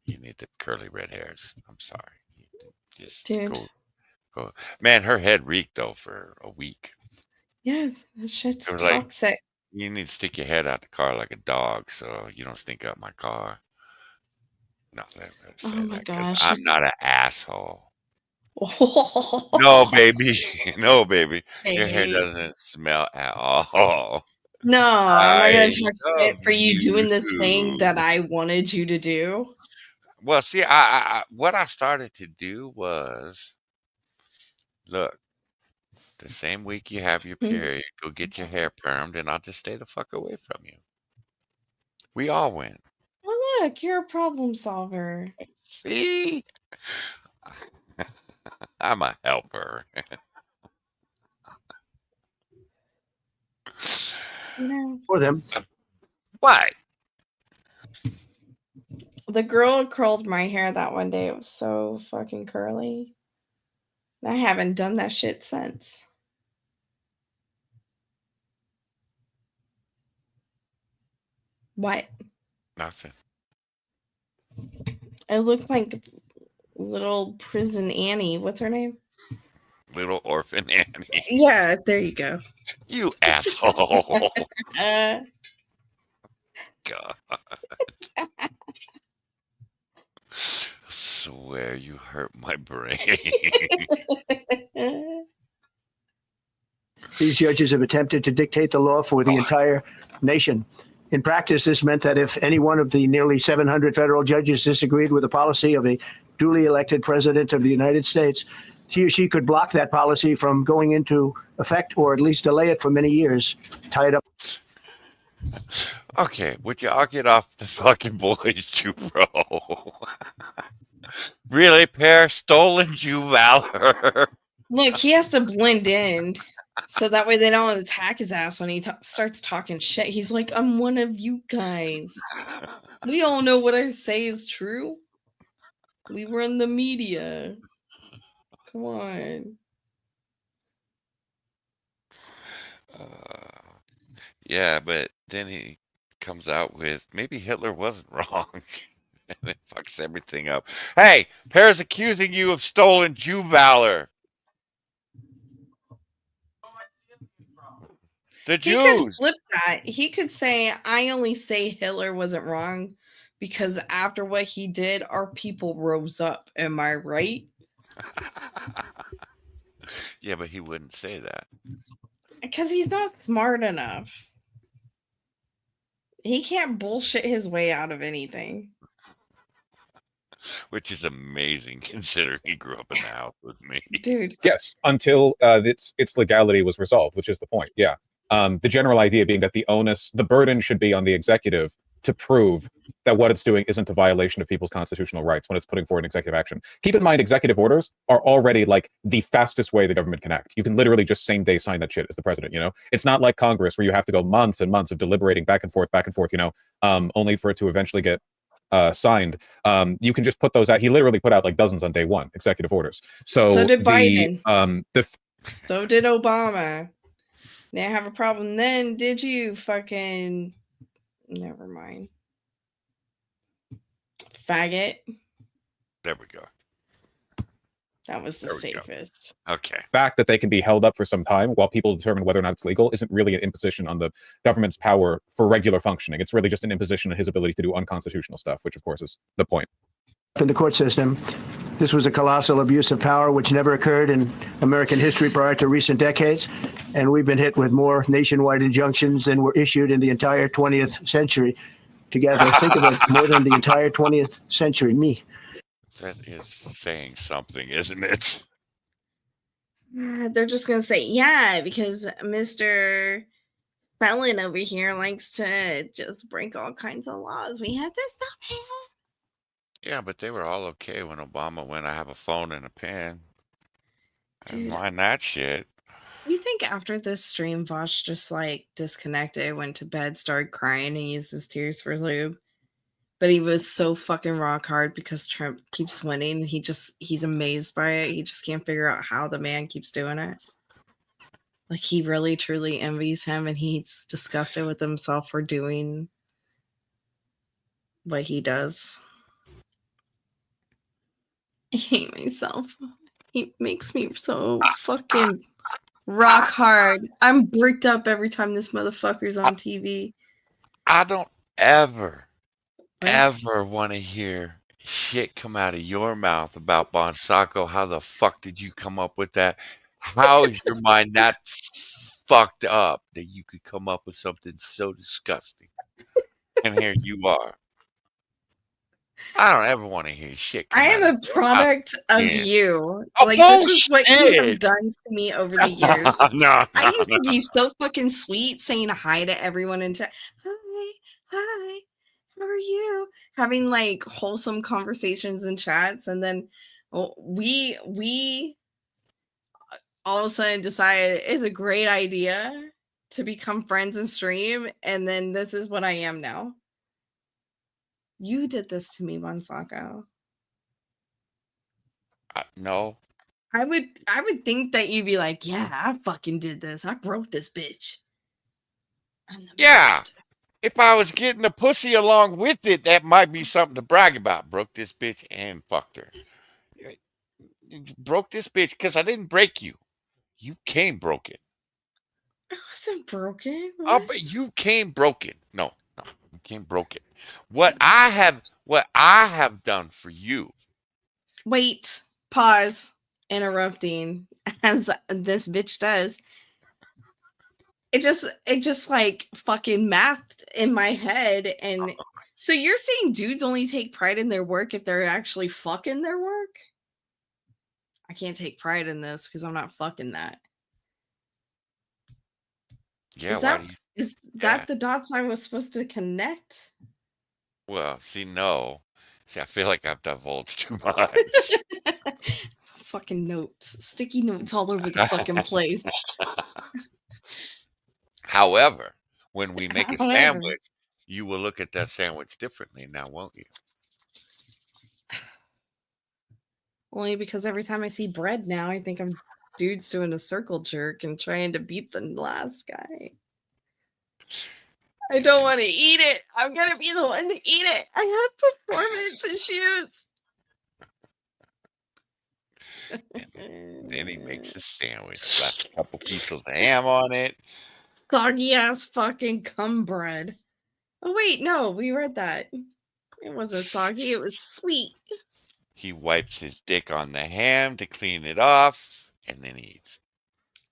You need the curly red hairs. I'm sorry. Just Dude. go. Man, her head reeked though for a week. Yeah, that shit's It was like, toxic. you need to stick your head out the car like a dog so you don't stink up my car. No, let me say Oh my that, 'cause gosh. I'm not an asshole. No, baby. No, baby. Your hair Hey. doesn't smell at all. No, I'm not going to talk love shit for you doing this thing you. that I wanted you to do. Well, see, I what I started to do was, look, the same week you have your period, go get your hair permed, and I'll just stay the fuck away from you. We all win. Well, look, you're a problem solver. See? I'm a helper. You know, For them. What? the girl curled my hair that one day. It was so fucking curly. And I haven't done that shit since. What? Nothing. I look like little prison Annie. What's her name? Little orphan Annie. Yeah, there you go. You asshole. God. Swear you hurt my brain. These judges have attempted to dictate the law for the entire nation In practice, this meant that if any one of the nearly 700 federal judges disagreed with the policy of a duly elected president of the United States, he or she could block that policy from going into effect or at least delay it for many years, tie it up. Okay, would you all get off the fucking boys, too, bro? Really, pair stolen Jew valor? Look, he has to blend in so that way they don't attack his ass when he starts talking shit. He's like, I'm one of you guys. We all know what I say is true. We were in the media. Come on. Yeah, but then he comes out with maybe Hitler wasn't wrong. And it fucks everything up. Hey, Pear's accusing you of stolen Jew valor. The He could Jews. flip that. He could say, I only say Hitler wasn't wrong because after what he did, our people rose up. Am I right? Yeah, but he wouldn't say that. Because he's not smart enough. He can't bullshit his way out of anything. Which is amazing considering he grew up in the house with me. Dude. Yes, until its legality was resolved, which is the point. Yeah. The general idea being that the burden should be on the executive to prove that what it's doing isn't a violation of people's constitutional rights when it's putting forward an executive action. Keep in mind, executive orders are already like the fastest way the government can act. You can literally just same day sign that shit as the president, you know? It's not like Congress where you have to go months and months of deliberating back and forth, you know, only for it to eventually get signed. You can just put those out. He literally put out like dozens on day one, executive orders. So did Biden. So did Obama. Now I have a problem then, did you fucking... Never mind. Faggot. There we go. That was the safest. Okay. fact that they can be held up for some time while people determine whether or not it's legal isn't really an imposition on the government's power for regular functioning. It's really just an imposition on his ability to do unconstitutional stuff, which of course is the point. In the court system, this was a colossal abuse of power which never occurred in American history prior to recent decades, and we've been hit with more nationwide injunctions than were issued in the entire 20th century together. Think of it, more than the entire 20th century. Me. That is saying something, isn't it? They're just gonna say, yeah, because Mr. Felon over here likes to just break all kinds of laws. We have to stop him. Yeah, but they were all okay when Obama went, I have a phone and a pen. I didn't Dude. mind that shit. You think after this stream, Vosh just like disconnected, went to bed, started crying, and used his tears for lube? But he was so fucking rock hard because Trump keeps winning. He's amazed by it. He just can't figure out how the man keeps doing it. Like he really truly envies him, and he's disgusted with himself for doing what he does. I hate myself. He makes me so fucking rock hard. I'm bricked up every time this motherfucker's on TV. I don't ever want to hear shit come out of your mouth about Bonsako. How the fuck did you come up with that? How is your mind that fucked up that you could come up with something so disgusting? And here you are. I don't ever want to hear shit. I am a product of you. Like bullshit. This is what you have done to me over the years. No, I used to be so fucking sweet, saying hi to everyone in chat. Hi, how are you? Having like wholesome conversations in chats, and then we all of a sudden decided it's a great idea to become friends and stream, and then this is what I am now. You did this to me, Bonsako. No. I would think that you'd be like, yeah, I fucking did this. I broke this bitch. Yeah. If I was getting the pussy along with it, that might be something to brag about. Broke this bitch and fucked her. You broke this bitch because I didn't break you. You came broken. I wasn't broken. Oh, but you came broken. No, you came broken. What I have done for you. Wait, pause, interrupting, as this bitch does. it just like fucking mathed in my head. And so you're saying dudes only take pride in their work if they're actually fucking their work? I can't take pride in this because I'm not fucking that. Yeah, why do you? Is Yeah. that the dots I was supposed to connect? Well, see, no. See, I feel like I've divulged too much. Fucking notes, sticky notes all over the fucking place. However, when we make a However. sandwich, you will look at that sandwich differently now, won't you? Only because every time I see bread now, I think I'm dudes doing a circle jerk and trying to beat the last guy. I don't want to eat it. I'm gonna be the one to eat it. I have performance issues. Then he makes a sandwich, slaps a couple pieces of ham on it. Soggy ass fucking cum bread. Oh wait, no, we read that. It wasn't soggy, it was sweet. He wipes his dick on the ham to clean it off, and then he eats.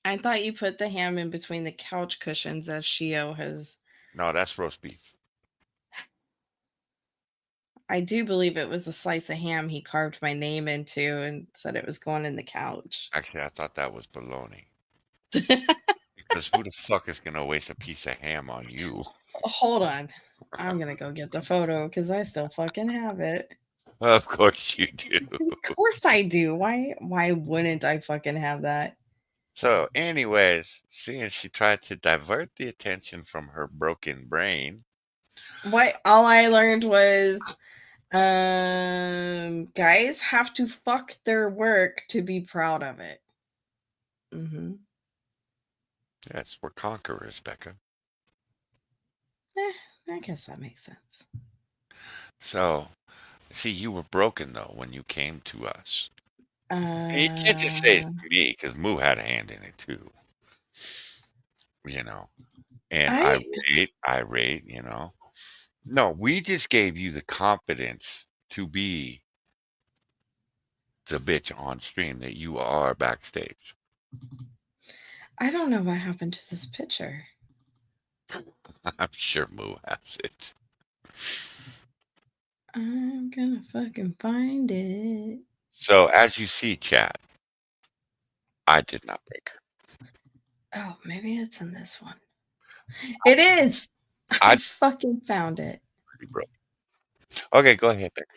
I thought you put the ham in between the couch cushions as Shio has. No, that's roast beef. I do believe it was a slice of ham he carved my name into and said it was going in the couch. Actually, I thought that was bologna. Because who the fuck is going to waste a piece of ham on you? Hold on. I'm gonna go get the photo because I still fucking have it. Of course you do. Of course I do. Why wouldn't I fucking have that? So, anyways, seeing she tried to divert the attention from her broken brain. What all I learned was guys have to fuck their work to be proud of it. Mm-hmm. Yes, we're conquerors, Becca. I guess that makes sense. So, see, you were broken though when you came to us. And you can't just say it's me because Moo had a hand in it too. You know, and irate, you know. No, we just gave you the confidence to be the bitch on stream that you are backstage. I don't know what happened to this picture. I'm sure Moo has it. I'm gonna fucking find it. So, as you see, chat, I did not break her. Oh, maybe it's in this one. It is. I fucking found it. Pretty broke. Okay, go ahead, Becca.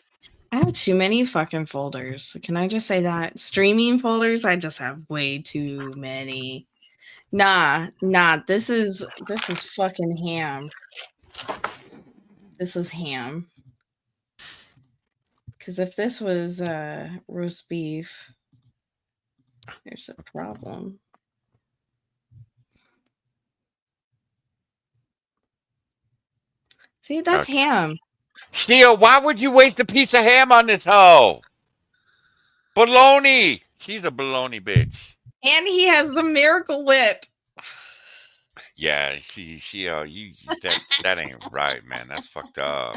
I have too many fucking folders. Can I just say that? Streaming folders, I just have way too many. Nah. This is fucking ham. This is ham. Because if this was roast beef, there's a problem. See, that's ham. Steel, why would you waste a piece of ham on this hoe? Baloney. She's a baloney bitch. And he has the Miracle Whip. Yeah, she you that ain't right, man. That's fucked up.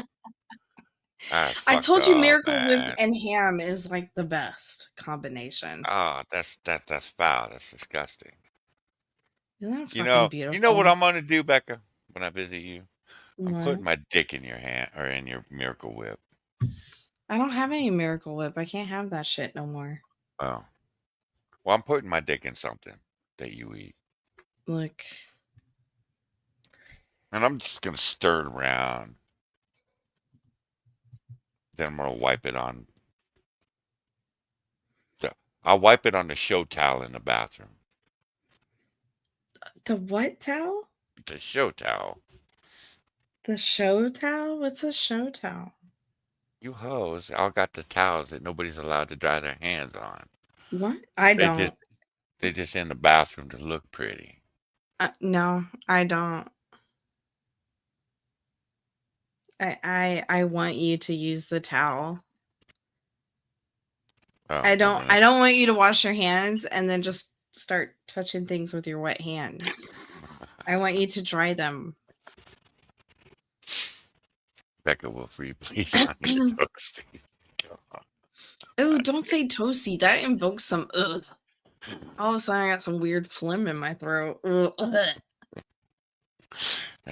I told you Miracle man. Whip and ham is like the best combination. Oh, that's foul. That's disgusting. Isn't that You fucking beautiful? You know what I'm gonna do, Becca, when I visit you? I'm What? putting my dick in your hand or in your Miracle Whip. I don't have any Miracle Whip. I can't have that shit no more. Oh. Well, I'm putting my dick in something that you eat. Look. And I'm just gonna stir it around. Then I'm gonna wipe it on. I'll wipe it on the show towel in the bathroom. The what towel? The show towel. The show towel? What's a show towel? You hoes all got the towels that nobody's allowed to dry their hands on. What? I don't. They're just in the bathroom to look pretty. No, I don't. I want you to use the towel. Oh, I don't want you to wash your hands and then just start touching things with your wet hands. I want you to dry them. Becca, will you please not eat toasty? Oh, don't say toasty. That invokes some ugh. All of a sudden I got some weird phlegm in my throat. Ugh.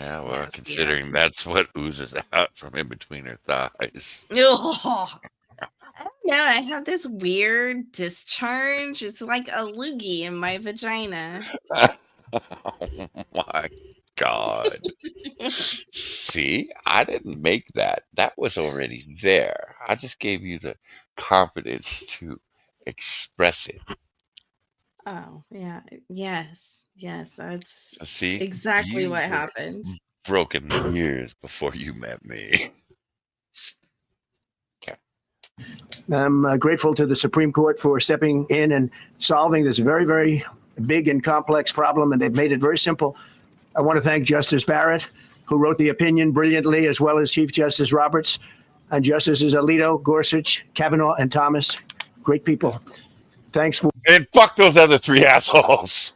Yeah, well, Yes, considering that's what oozes out from in between her thighs. Ugh. I don't know. I have this weird discharge. It's like a loogie in my vagina. Oh my God. See, I didn't make that. That was already there. I just gave you the confidence to express it. Oh, yeah. Yes. Yes. That's So see, exactly you what were happened. broken years before you met me. Okay. I'm grateful to the Supreme Court for stepping in and solving this very, very big and complex problem, and they've made it very simple. I want to thank Justice Barrett, who wrote the opinion brilliantly, as well as Chief Justice Roberts, and Justices Alito, Gorsuch, Kavanaugh, and Thomas. Great people. Thanks And fuck those other three assholes.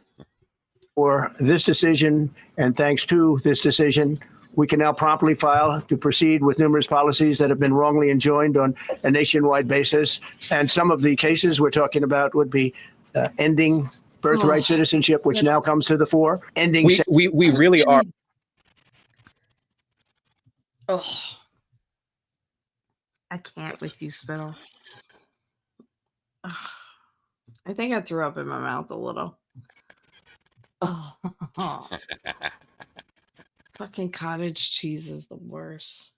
for this decision, and thanks to this decision, we can now promptly file to proceed with numerous policies that have been wrongly enjoined on a nationwide basis. And some of the cases we're talking about would be ending birthright citizenship, which now comes to the fore. Ending. We really are. Oh, I can't with you, Spittle. Ugh. I think I threw up in my mouth a little. Oh. Fucking cottage cheese is the worst.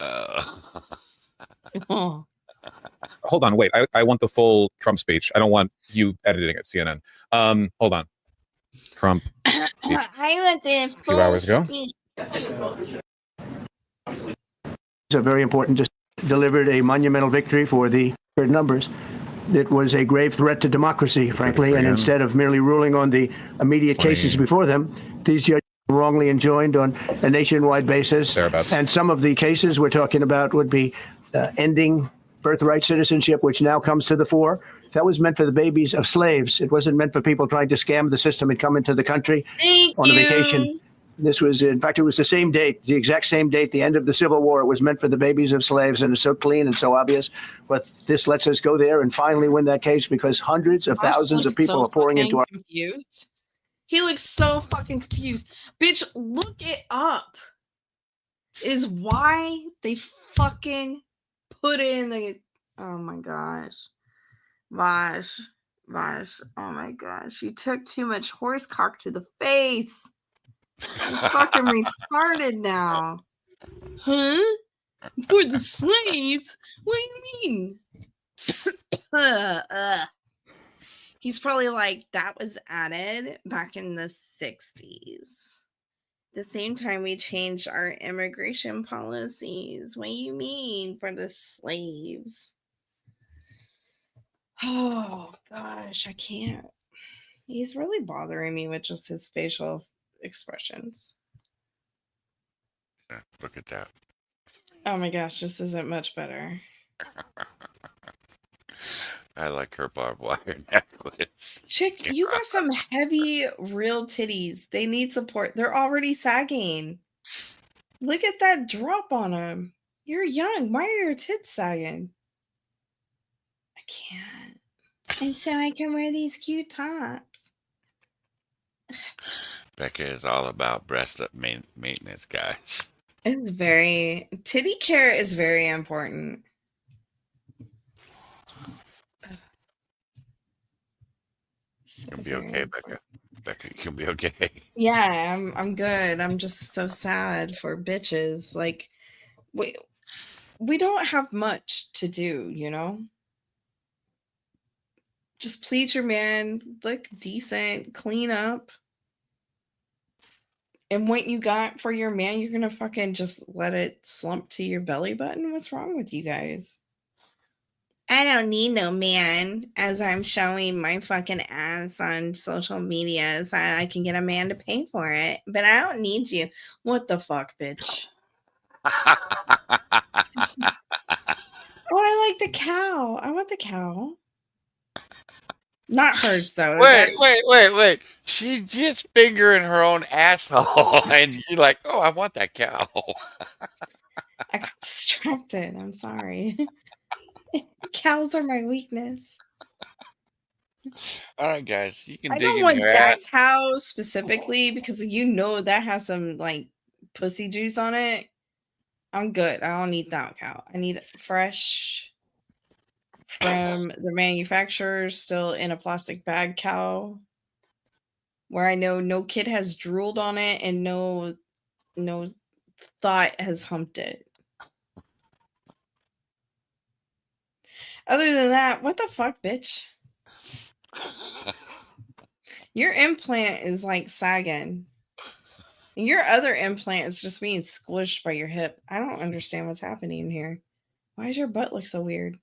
Oh. Hold on, wait. I want the full Trump speech. I don't want you editing it, CNN. Hold on. Trump speech I want the a few hours ago. It's a very important. Just delivered a monumental victory for the numbers. It was a grave threat to democracy, frankly, and instead of merely ruling on the immediate cases before them, these judges were wrongly enjoined on a nationwide basis. And some of the cases we're talking about would be ending birthright citizenship, which now comes to the fore. That was meant for the babies of slaves. It wasn't meant for people trying to scam the system and come into the country on a vacation. This was, in fact, it was the same date, the exact same date, the end of the Civil War. It was meant for the babies of slaves, and it's so clean and so obvious. But this lets us go there and finally win that case because hundreds of thousands of people are pouring into our. Confused. He looks so fucking confused. Bitch, look it up. Is why they fucking put in the. Oh my gosh. Vash. Oh my gosh. You took too much horse cock to the face. You're fucking retarded now. Huh? For the slaves? What do you mean? He's probably like, that was added back in the 60s. The same time we changed our immigration policies. What do you mean for the slaves? Oh gosh, I can't. He's really bothering me with just his facial expressions. Yeah, look at that. Oh my gosh, this isn't much better. I like her barbed wire necklace. Chick, you got some heavy, real titties. They need support. They're already sagging. Look at that drop on them. You're young. Why are your tits sagging? I can't. And so I can wear these cute tops. Becca is all about breast up maintenance, guys. It's very titty care is very important. You can be okay, Becca. Becca, you can be okay. Yeah, I'm good. I'm just so sad for bitches. Like we don't have much to do, you know? Just please your man, look decent, clean up. And what you got for your man, you're gonna fucking just let it slump to your belly button? What's wrong with you guys? I don't need no man as I'm showing my fucking ass on social media so I can get a man to pay for it. But I don't need you. What the fuck, bitch? Oh, I like the cow. I want the cow. Not hers, though. Wait. She's just fingering her own asshole. And you're like, oh, I want that cow. I got distracted. I'm sorry. Cows are my weakness. All right, guys, you can I dig don't in want your that ass. cow specifically because you know that has some like pussy juice on it. I'm good. I don't need that cow. I need fresh from the manufacturer, still in a plastic bag cow, where I know no kid has drooled on it and no thought has humped it. Other than that, what the fuck, bitch? Your implant is like sagging. And your other implant is just being squished by your hip. I don't understand what's happening here. Why does your butt look so weird?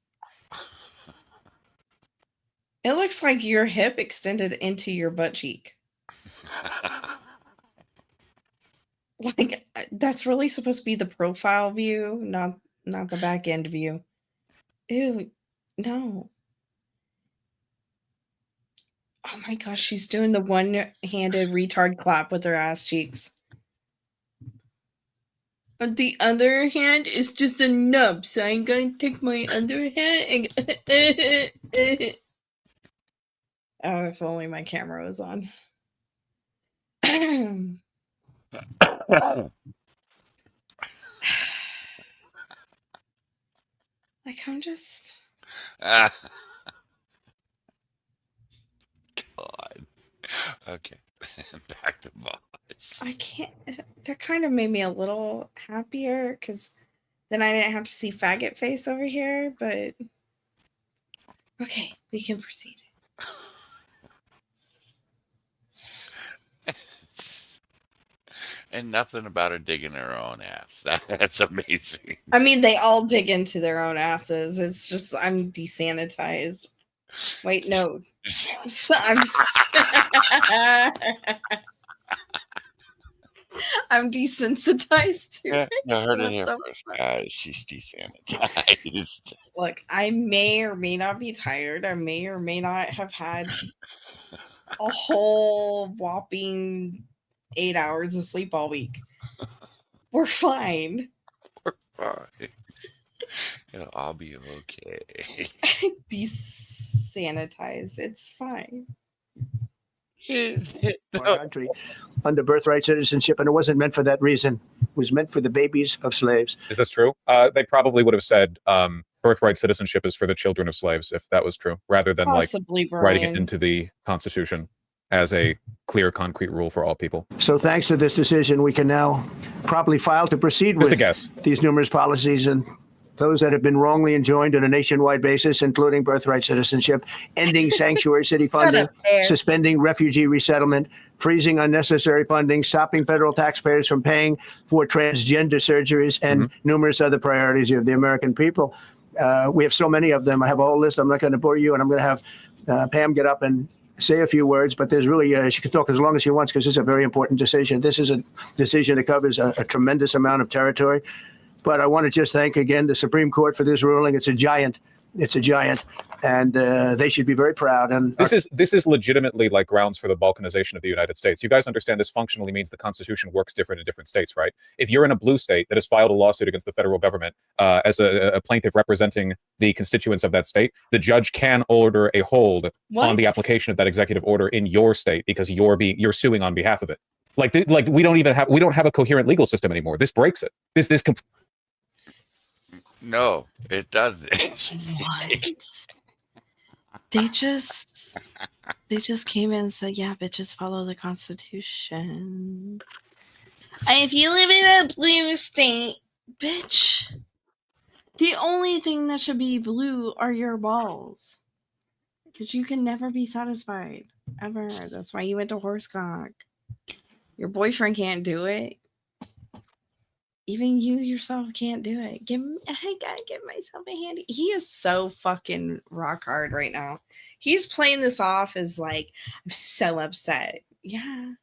It looks like your hip extended into your butt cheek. Like that's really supposed to be the profile view, not the back end view. Ew, no. Oh my gosh, she's doing the one-handed retard clap with her ass cheeks. But the other hand is just a nub, so I'm going to take my other hand and oh, if only my camera was on. Like I'm just God. Okay. Back to Bosch. I can't that kind of made me a little happier because then I didn't have to see faggot face over here, but okay, we can proceed. And nothing about her digging her own ass. That's amazing. I mean, they all dig into their own asses. It's just I'm desanitized. Wait, no. I'm desensitized to it. You heard it What here the first, fuck? guys. She's desanitized. Look, I may or may not be tired. I may or may not have had a whole whopping 8 hours of sleep all week. We're fine. Fine. It'll all be okay. Desanitize. It's fine. Our country under birthright citizenship, and it wasn't meant for that reason. It was meant for the babies of slaves. Is this true? They probably would have said birthright citizenship is for the children of slaves if that was true, rather than Possibly, like writing it Brian. into the Constitution as a clear, concrete rule for all people. So thanks to this decision, we can now properly file to proceed with these numerous policies and those that have been wrongly enjoined on a nationwide basis, including birthright citizenship, ending sanctuary city funding, suspending refugee resettlement, freezing unnecessary funding, stopping federal taxpayers from paying for transgender surgeries, and numerous other priorities of the American people. We have so many of them. I have a whole list. I'm not going to bore you, and I'm going to have Pam get up and say a few words, but there's really, she can talk as long as she wants because it's a very important decision. This is a decision that covers a tremendous amount of territory. But I want to just thank again the Supreme Court for this ruling. It's a giant, and they should be very proud. And this is legitimately like grounds for the balkanization of the United States. You guys understand this functionally means the Constitution works different in different states, right? If you're in a blue state that has filed a lawsuit against the federal government as a plaintiff representing the constituents of that state, the judge can order a hold on the application of that executive order in your state because you're suing on behalf of it. Like we don't have a coherent legal system anymore. This breaks it. No, it doesn't. What? They just came in and said, yeah, bitches follow the Constitution. If you live in a blue state, bitch, the only thing that should be blue are your balls. Because you can never be satisfied. Ever. That's why you went to horsecock. Your boyfriend can't do it. Even you yourself can't do it. I gotta give myself a handy. He is so fucking rock hard right now. He's playing this off as like, I'm so upset. Yeah.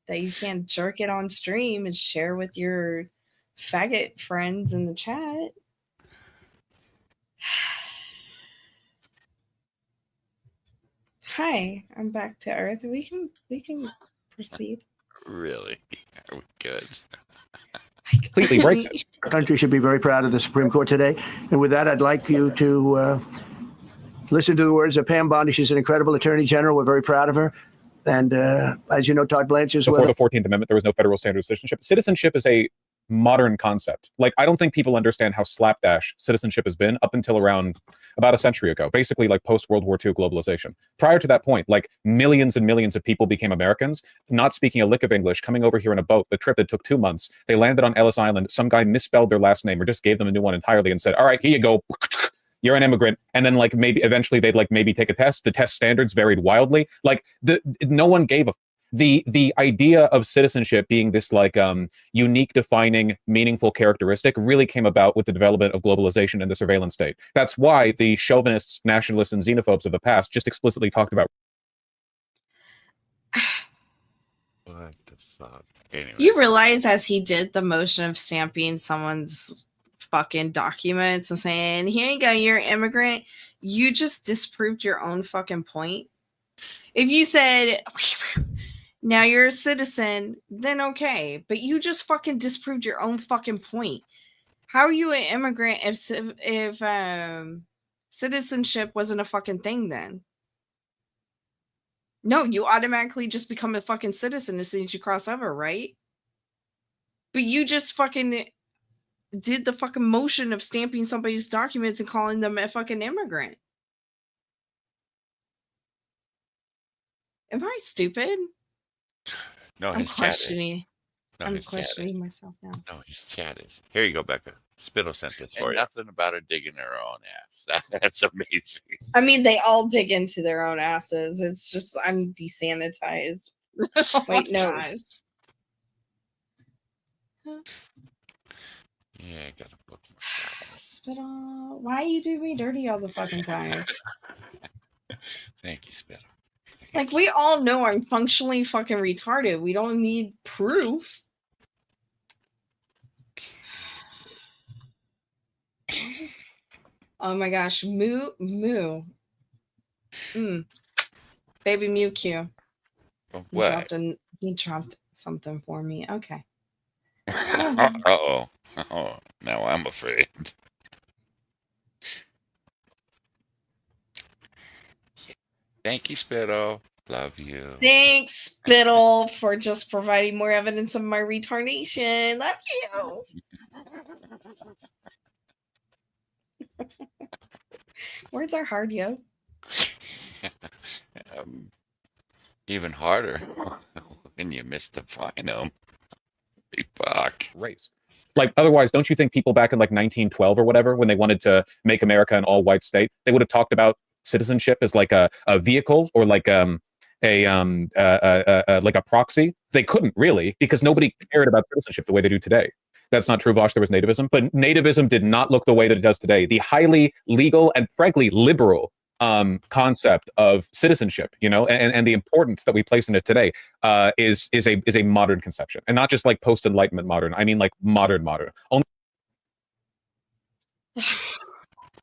That you can't jerk it on stream and share with your faggot friends in the chat. Hi, I'm back to Earth. We can proceed. Really? Are we good? Completely breaks it. Our country should be very proud of the Supreme Court today. And with that, I'd like you to listen to the words of Pam Bondi. She's an incredible attorney general. We're very proud of her. And as you know, Todd Blanche as Before well. the 14th Amendment, there was no federal standard of citizenship. Citizenship is a modern concept. Like, I don't think people understand how slapdash citizenship has been up until around about a century ago, basically like post-World War II globalization. Prior to that point, like millions and millions of people became Americans, not speaking a lick of English, coming over here in a boat. The trip that took 2 months. They landed on Ellis Island. Some guy misspelled their last name or just gave them a new one entirely and said, all right, here you go. You're an immigrant. And then like maybe eventually they'd like maybe take a test. The test standards varied wildly. Like no one gave a the idea of citizenship being this like unique, defining, meaningful characteristic really came about with the development of globalization and the surveillance state. That's why the chauvinists, nationalists, and xenophobes of the past just explicitly talked about. What the fuck? Anyway. You realize as he did the motion of stamping someone's fucking documents and saying, here you go, you're an immigrant, you just disproved your own fucking point. If you said, now you're a citizen, then okay. But you just fucking disproved your own fucking point. How are you an immigrant if citizenship wasn't a fucking thing then? No, you automatically just become a fucking citizen as soon as you cross over, right? But you just fucking did the fucking motion of stamping somebody's documents and calling them a fucking immigrant. Am I stupid? No, I'm his chat is. questioning. No, I'm his chat is. questioning myself now. No, his chat is. Here you go, Becca. Spittle sent this for you. Nothing about her digging her own ass. That's amazing. I mean, they all dig into their own asses. It's just I'm desanitized. Wait, no. Yeah, I got a book. Spittle, why you do me dirty all the fucking time? Thank you, Spittle. Like, we all know I'm functionally fucking retarded. We don't need proof. Oh my gosh, Moo. Baby Mew Q. What? He dropped something for me. Okay. Uh-oh. Oh, now I'm afraid. Thank you, Spittle. Love you. Thanks, Spittle, for just providing more evidence of my retardation. Love you. Words are hard, yo. Even harder when you misdefine them. Fuck. Race. Like, otherwise, don't you think people back in like 1912 or whatever, when they wanted to make America an all-white state, they would have talked about citizenship as like a vehicle or like a proxy? They couldn't really, because nobody cared about citizenship the way they do today. That's not true, Vosh. There was nativism, but nativism did not look the way that it does today. The highly legal and frankly liberal concept of citizenship, you know, and the importance that we place in it today is a modern conception, and not just like post-enlightenment modern. I mean like modern. Only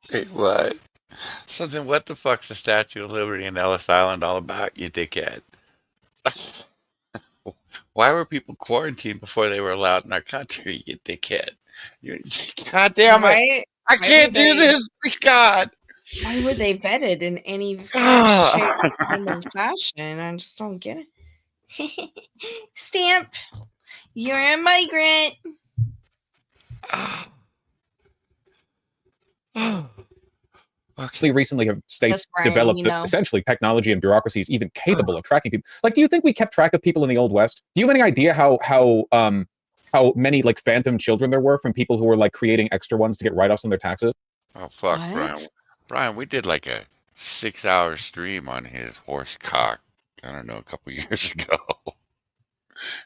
Hey, what? So then what the fuck's the Statue of Liberty in Ellis Island all about, you dickhead? Why were people quarantined before they were allowed in our country, you dickhead? God damn it! I can't do this! God! Why were they vetted in any shape, form, or fashion? I just don't get it. Stamp, you're a migrant. recently have states Yes, Brian, developed you know. essentially technology and bureaucracies even capable of tracking people. Like, do you think we kept track of people in the Old West? Do you have any idea how many like phantom children there were from people who were like creating extra ones to get write-offs on their taxes? Oh fuck, What? Brian! Brian, we did like a 6-hour stream on his horse cock. I don't know, a couple years ago. It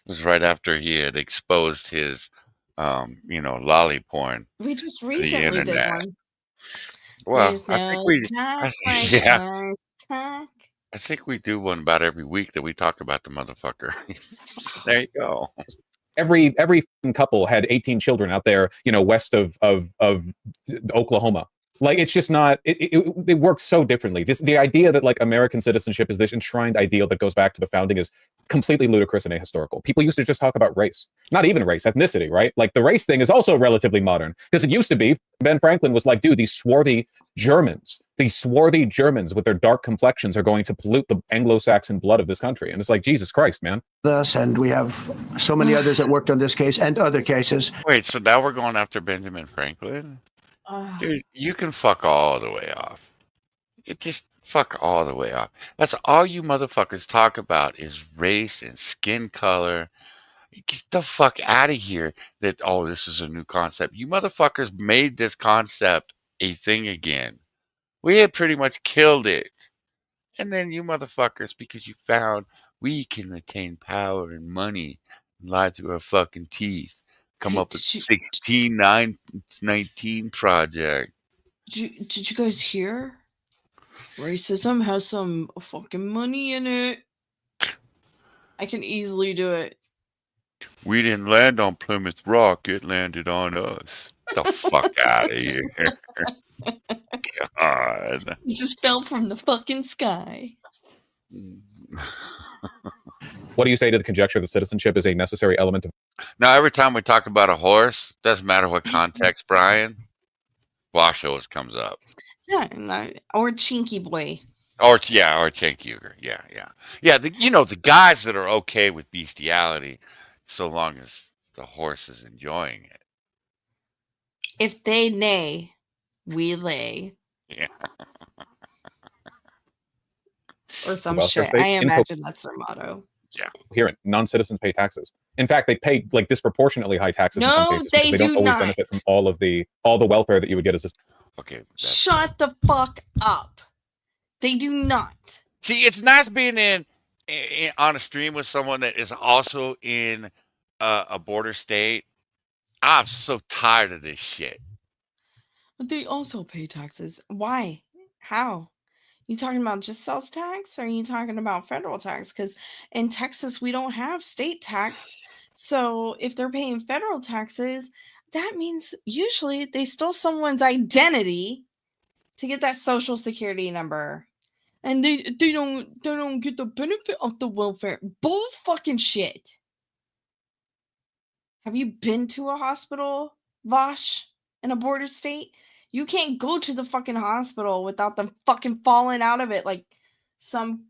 was right after he had exposed his, lolly porn. We just to the recently did internet. one. Well, There's I think no we, cock like yeah, our cock. I think we do one about every week that we talk about the motherfucker. There you go. Every couple had 18 children out there, you know, west of Oklahoma. Like, it's just not. It works so differently. The idea that like American citizenship is this enshrined ideal that goes back to the founding is completely ludicrous and ahistorical. People used to just talk about race, not even race, ethnicity, right? Like the race thing is also relatively modern because it used to be. Ben Franklin was like, dude, these swarthy Germans with their dark complexions are going to pollute the Anglo-Saxon blood of this country, and it's like, Jesus Christ, man. Us, and we have so many others that worked on this case and other cases. Wait, so now we're going after Benjamin Franklin? Dude, you can fuck all the way off. It just fuck all the way off. That's all you motherfuckers talk about is race and skin color. Get the fuck out of here that, oh, this is a new concept. You motherfuckers made this concept a thing again. We had pretty much killed it. And then you motherfuckers, because you found we can retain power and money and lie through our fucking teeth, come Hey, up with 16919 project. Did you guys hear? Racism has some fucking money in it. I can easily do it. We didn't land on Plymouth Rock, it landed on us. The fuck out of here. God. It just fell from the fucking sky. What do you say to the conjecture that citizenship is a necessary element of? Now, every time we talk about a horse, doesn't matter what context, Brian, Wash always comes up. Yeah, or Chinky Boy. Or Cenk Uygur. Yeah. The guys that are okay with bestiality, so long as the horse is enjoying it. If they neigh, we lay. Yeah. Or some Welfare shit. state, I imagine that's their motto. Yeah. Here, non-citizens pay taxes. In fact, they pay like disproportionately high taxes in some No, cases because they they don't do always not. benefit from all the welfare that you would get as a. Okay. Shut the fuck up. They do not. See, it's nice being in on a stream with someone that is also in a border state. I'm so tired of this shit. But they also pay taxes. Why? How? You talking about just sales tax, or are you talking about federal tax? Because in Texas we don't have state tax. So if they're paying federal taxes, that means usually they stole someone's identity to get that social security number. And they don't get the benefit of the welfare. Bull fucking shit. Have you been to a hospital, Vosh, in a border state? You can't go to the fucking hospital without them fucking falling out of it like some.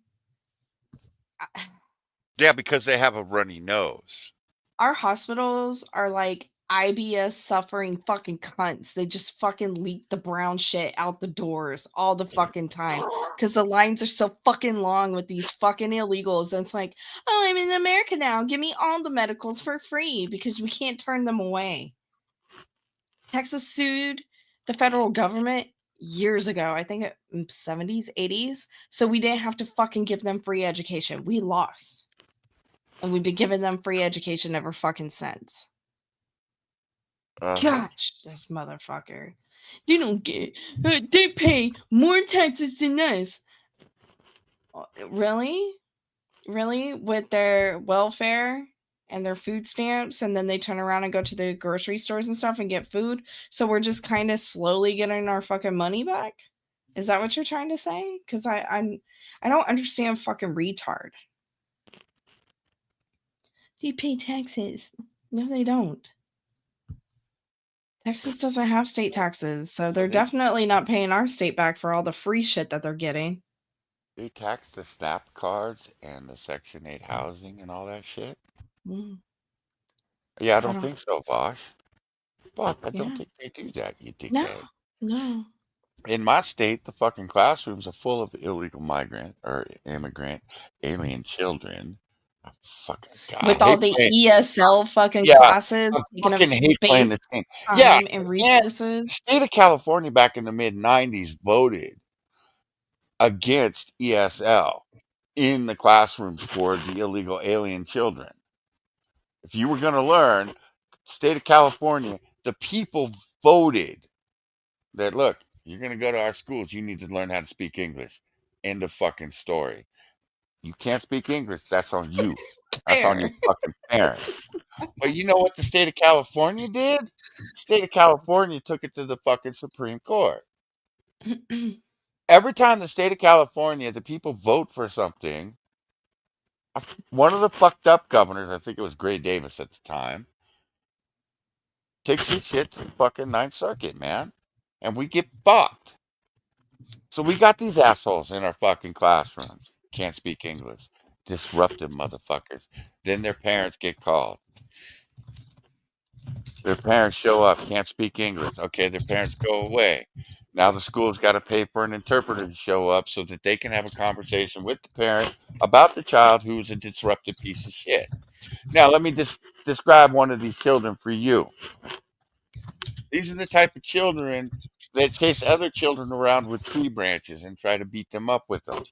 Yeah, because they have a runny nose. Our hospitals are like IBS suffering fucking cunts. They just fucking leak the brown shit out the doors all the fucking time because the lines are so fucking long with these fucking illegals. And it's like, oh, I'm in America now. Give me all the medicals for free because we can't turn them away. Texas sued the federal government years ago, I think in 70s, 80s. So we didn't have to fucking give them free education. We lost. And we've been giving them free education ever fucking since. Gosh, this motherfucker. They don't get. They pay more taxes than us. Really? Really? With their welfare and their food stamps, and then they turn around and go to the grocery stores and stuff and get food. So we're just kind of slowly getting our fucking money back. Is that what you're trying to say? Because I don't understand fucking retard. They pay taxes. No, they don't. Texas doesn't have state taxes, so they're definitely not paying our state back for all the free shit that they're getting. They tax the SNAP cards and the Section 8 housing and all that shit. Mm. Yeah, I don't think so, Vosh. Fuck, I don't Yeah. think they do that, you No, dickhead. no. In my state, the fucking classrooms are full of illegal migrant or immigrant alien children. I fucking God. With I all hate the playing- ESL fucking Yeah, classes, I taking up fucking hate playing space, this game. time, Yeah, and and resources. the state of California back in the mid '90s voted against ESL in the classrooms for the illegal alien children. If you were going to learn, state of California, the people voted that, look, you're going to go to our schools, you need to learn how to speak English. End of fucking story. You can't speak English, that's on you. That's on your fucking parents. But you know what the state of California did? The state of California took it to the fucking Supreme Court. Every time the state of California, the people vote for something, one of the fucked up governors, I think it was Gray Davis at the time, takes his shit to the fucking Ninth Circuit, man. And we get fucked. So we got these assholes in our fucking classrooms. Can't speak English. Disruptive motherfuckers. Then their parents get called. Their parents show up, can't speak English. Okay, their parents go away. Now the school's got to pay for an interpreter to show up so that they can have a conversation with the parent about the child who's a disruptive piece of shit. Now, let me describe one of these children for you. These are the type of children that chase other children around with tree branches and try to beat them up with them.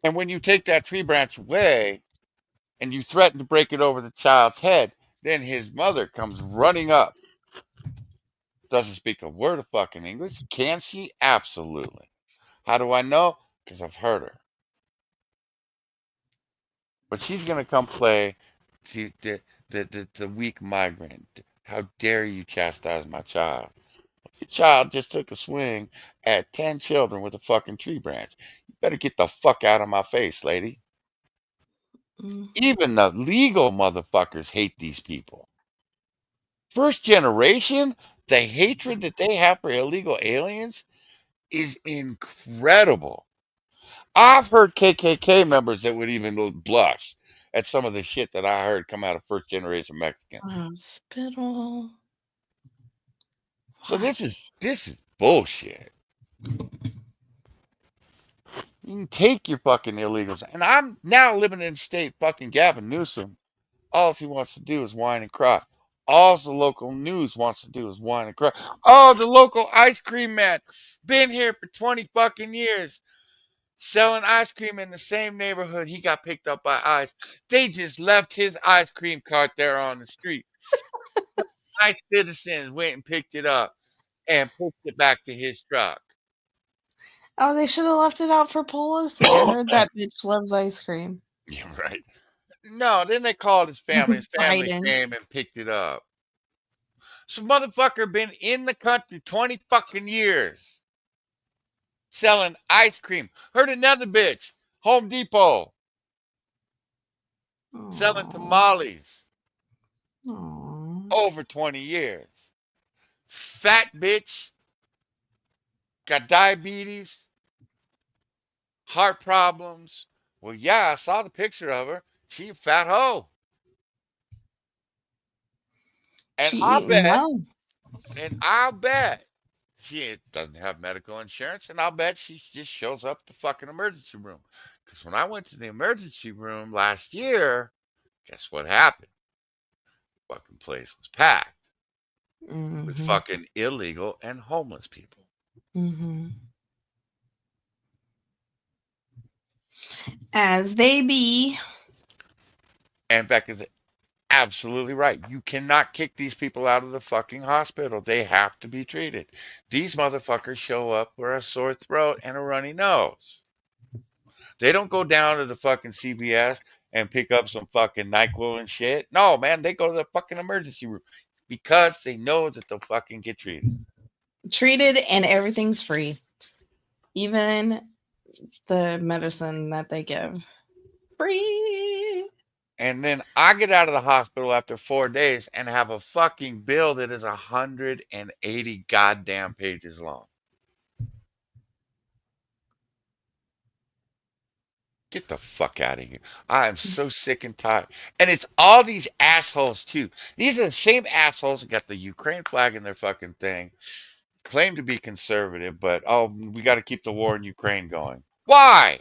And when you take that tree branch away and you threaten to break it over the child's head, then his mother comes running up. Doesn't speak a word of fucking English. Can she? Absolutely. How do I know? Because I've heard her. But she's going to come play the weak migrant. How dare you chastise my child? Your child just took a swing at 10 children with a fucking tree branch. You better get the fuck out of my face, lady. Even the legal motherfuckers hate these people. First generation, the hatred that they have for illegal aliens is incredible. I've heard KKK members that would even blush at some of the shit that I heard come out of first generation Mexicans. Spittle. So this is bullshit. You can take your fucking illegals, and I'm now living in state fucking Gavin Newsom. All he wants to do is whine and cry. All the local news wants to do is whine and cry. Oh, the local ice cream man, been here for 20 fucking years, selling ice cream in the same neighborhood. He got picked up by ICE. They just left his ice cream cart there on the street. ICE citizens went and picked it up and pushed it back to his truck. Oh, they should have left it out for Pelosi. I heard that bitch loves ice cream. Yeah, right. No, then they called his family. His family Biden. came and picked it up. So motherfucker been in the country 20 fucking years selling ice cream. Heard another bitch, Home Depot, selling tamales. Over 20 years. Fat bitch, got diabetes, heart problems. Well, yeah, I saw the picture of her. She a fat hoe. And She eating well. I'll bet she doesn't have medical insurance, and I'll bet she just shows up at the fucking emergency room. Because when I went to the emergency room last year, guess what happened? The fucking place was packed with fucking illegal and homeless people. As they be. And Becca's absolutely right. You cannot kick these people out of the fucking hospital. They have to be treated. These motherfuckers show up with a sore throat and a runny nose. They don't go down to the fucking CVS and pick up some fucking NyQuil and shit. No, man, they go to the fucking emergency room because they know that they'll fucking get treated. Treated and everything's free. Even the medicine that they give. Free. And then I get out of the hospital after 4 days and have a fucking bill that is 180 goddamn pages long. Get the fuck out of here. I am so sick and tired. And it's all these assholes, too. These are the same assholes that got the Ukraine flag in their fucking thing, claim to be conservative, but, oh, we got to keep the war in Ukraine going. Why?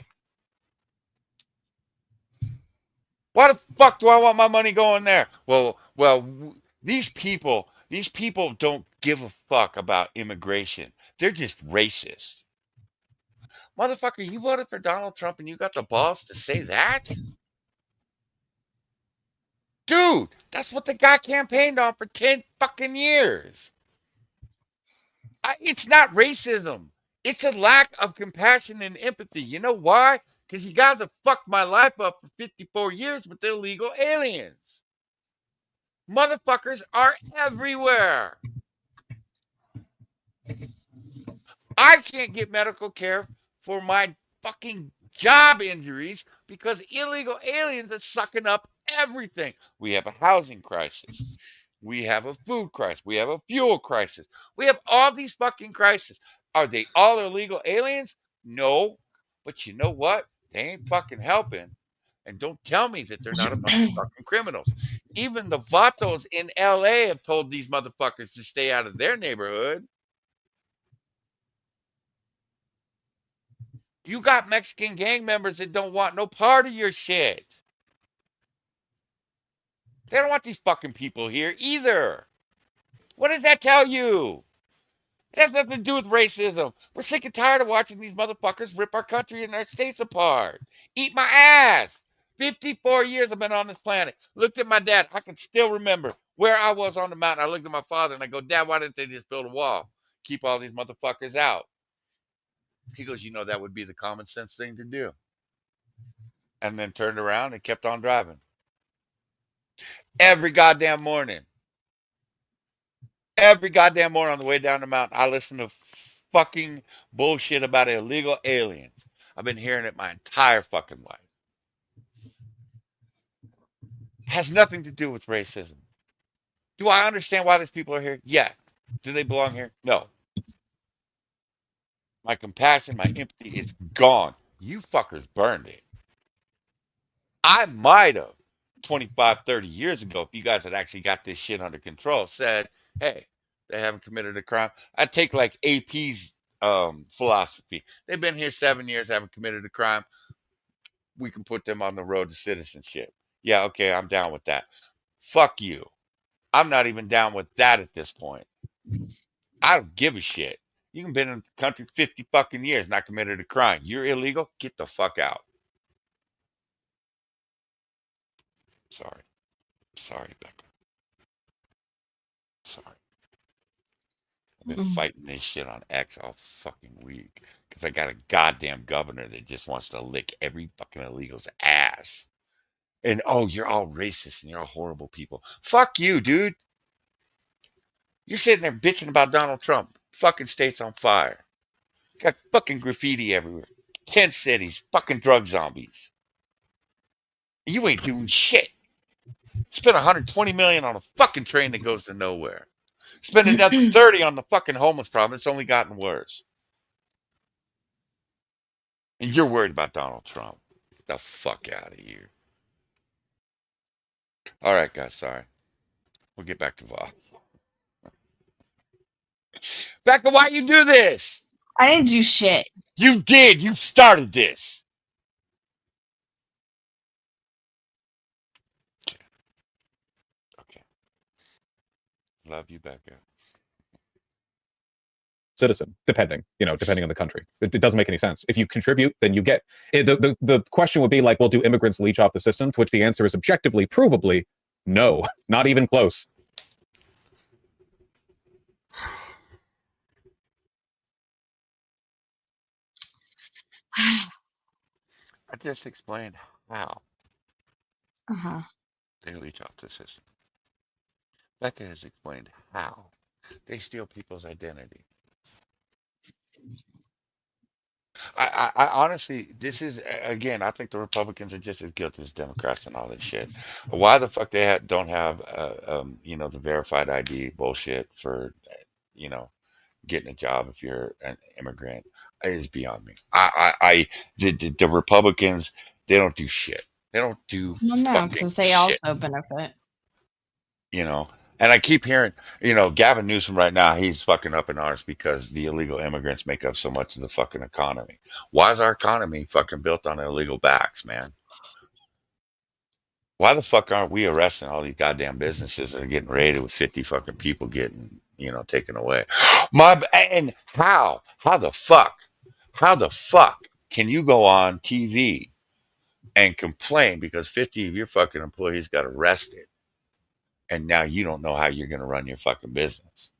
Why the fuck do I want my money going there? Well, these people don't give a fuck about immigration. They're just racist. Motherfucker, you voted for Donald Trump and you got the balls to say that? Dude, that's what the guy campaigned on for 10 fucking years. It's not racism. It's a lack of compassion and empathy. You know why? Because you guys have fucked my life up for 54 years with illegal aliens. Motherfuckers are everywhere. I can't get medical care for my fucking job injuries because illegal aliens are sucking up everything. We have a housing crisis. We have a food crisis. We have a fuel crisis. We have all these fucking crises. Are they all illegal aliens? No. But you know what? They ain't fucking helping. And don't tell me that they're not a bunch of fucking criminals. Even the vatos in LA have told these motherfuckers to stay out of their neighborhood. You got Mexican gang members that don't want no part of your shit. They don't want these fucking people here either. What does that tell you? It has nothing to do with racism. We're sick and tired of watching these motherfuckers rip our country and our states apart. Eat my ass. 54 years I've been on this planet. Looked at my dad. I can still remember where I was on the mountain. I looked at my father and I go, Dad, why didn't they just build a wall? Keep all these motherfuckers out. He goes, you know, that would be the common sense thing to do. And then turned around and kept on driving. Every goddamn morning. Every goddamn morning on the way down the mountain, I listen to fucking bullshit about illegal aliens. I've been hearing it my entire fucking life. Has nothing to do with racism. Do I understand why these people are here? Yes. Do they belong here? No. My compassion, my empathy is gone. You fuckers burned it. I might have 25, 30 years ago, if you guys had actually got this shit under control, said, hey, they haven't committed a crime. I'd take like AP's philosophy. They've been here 7 years, haven't committed a crime. We can put them on the road to citizenship. Yeah, okay, I'm down with that. Fuck you. I'm not even down with that at this point. I don't give a shit. You can been in the country 50 fucking years, not committed a crime. You're illegal? Get the fuck out. Sorry. Sorry, Becca. Sorry. I've been fighting this shit on X all fucking week because I got a goddamn governor that just wants to lick every fucking illegal's ass. And oh, you're all racist and you're all horrible people. Fuck you, dude. You're sitting there bitching about Donald Trump. Fucking state's on fire. Got fucking graffiti everywhere. 10 cities, fucking drug zombies. You ain't doing shit. Spent 120 million on a fucking train that goes to nowhere. Spend another 30 on the fucking homeless problem. It's only gotten worse. And you're worried about Donald Trump. Get the fuck out of here. All right, guys. Sorry. We'll get back to VOD. Becca, why you do this? I didn't do shit. You did. You started this. Okay. Love you, Becca. Citizen, depending on the country. It doesn't make any sense. If you contribute, then you get the question would be like, well, do immigrants leech off the system? To which the answer is objectively, provably, no, not even close. I just explained how they leech off the system. Becca has explained how they steal people's identity. I honestly, this is again. I think the Republicans are just as guilty as Democrats and all this shit. Why the fuck they don't have, the verified ID bullshit for, getting a job if you're an immigrant is beyond me. The Republicans, they don't do shit. They don't do Well, no, fucking because they shit. also benefit. And I keep hearing, Gavin Newsom right now, he's fucking up in arms because the illegal immigrants make up so much of the fucking economy. Why is our economy fucking built on illegal backs, man? Why the fuck aren't we arresting all these goddamn businesses that are getting raided with 50 fucking people getting, taken away? And how the fuck can you go on TV and complain because 50 of your fucking employees got arrested? And now you don't know how you're going to run your fucking business.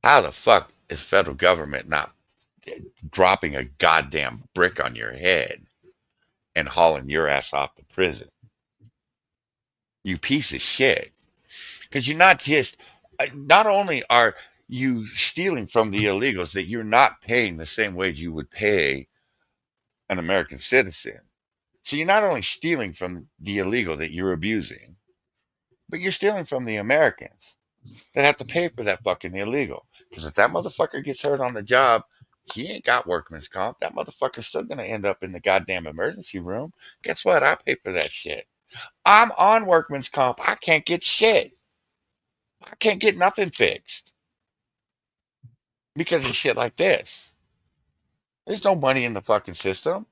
How the fuck is federal government not dropping a goddamn brick on your head and hauling your ass off to prison? You piece of shit. Because you're not only are you stealing from the illegals that you're not paying the same wage you would pay an American citizen. So you're not only stealing from the illegal that you're abusing, but you're stealing from the Americans that have to pay for that fucking illegal. Because if that motherfucker gets hurt on the job, he ain't got workman's comp. That motherfucker's still gonna end up in the goddamn emergency room. Guess what? I pay for that shit. I'm on workman's comp. I can't get shit. I can't get nothing fixed because of shit like this. There's no money in the fucking system.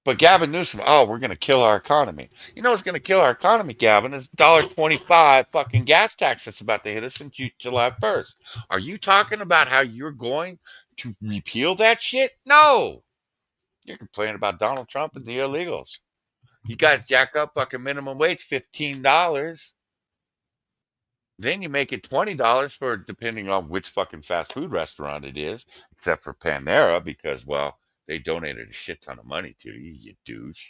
But Gavin Newsom, oh, we're gonna kill our economy. You know what's gonna kill our economy, Gavin? Is $1.25 fucking gas tax that's about to hit us in July 1st. Are you talking about how you're going to repeal that shit? No. You're complaining about Donald Trump and the illegals. You guys jack up fucking minimum wage $15. Then you make it $20 for depending on which fucking fast food restaurant it is, except for Panera because, well, they donated a shit ton of money to you, you douche.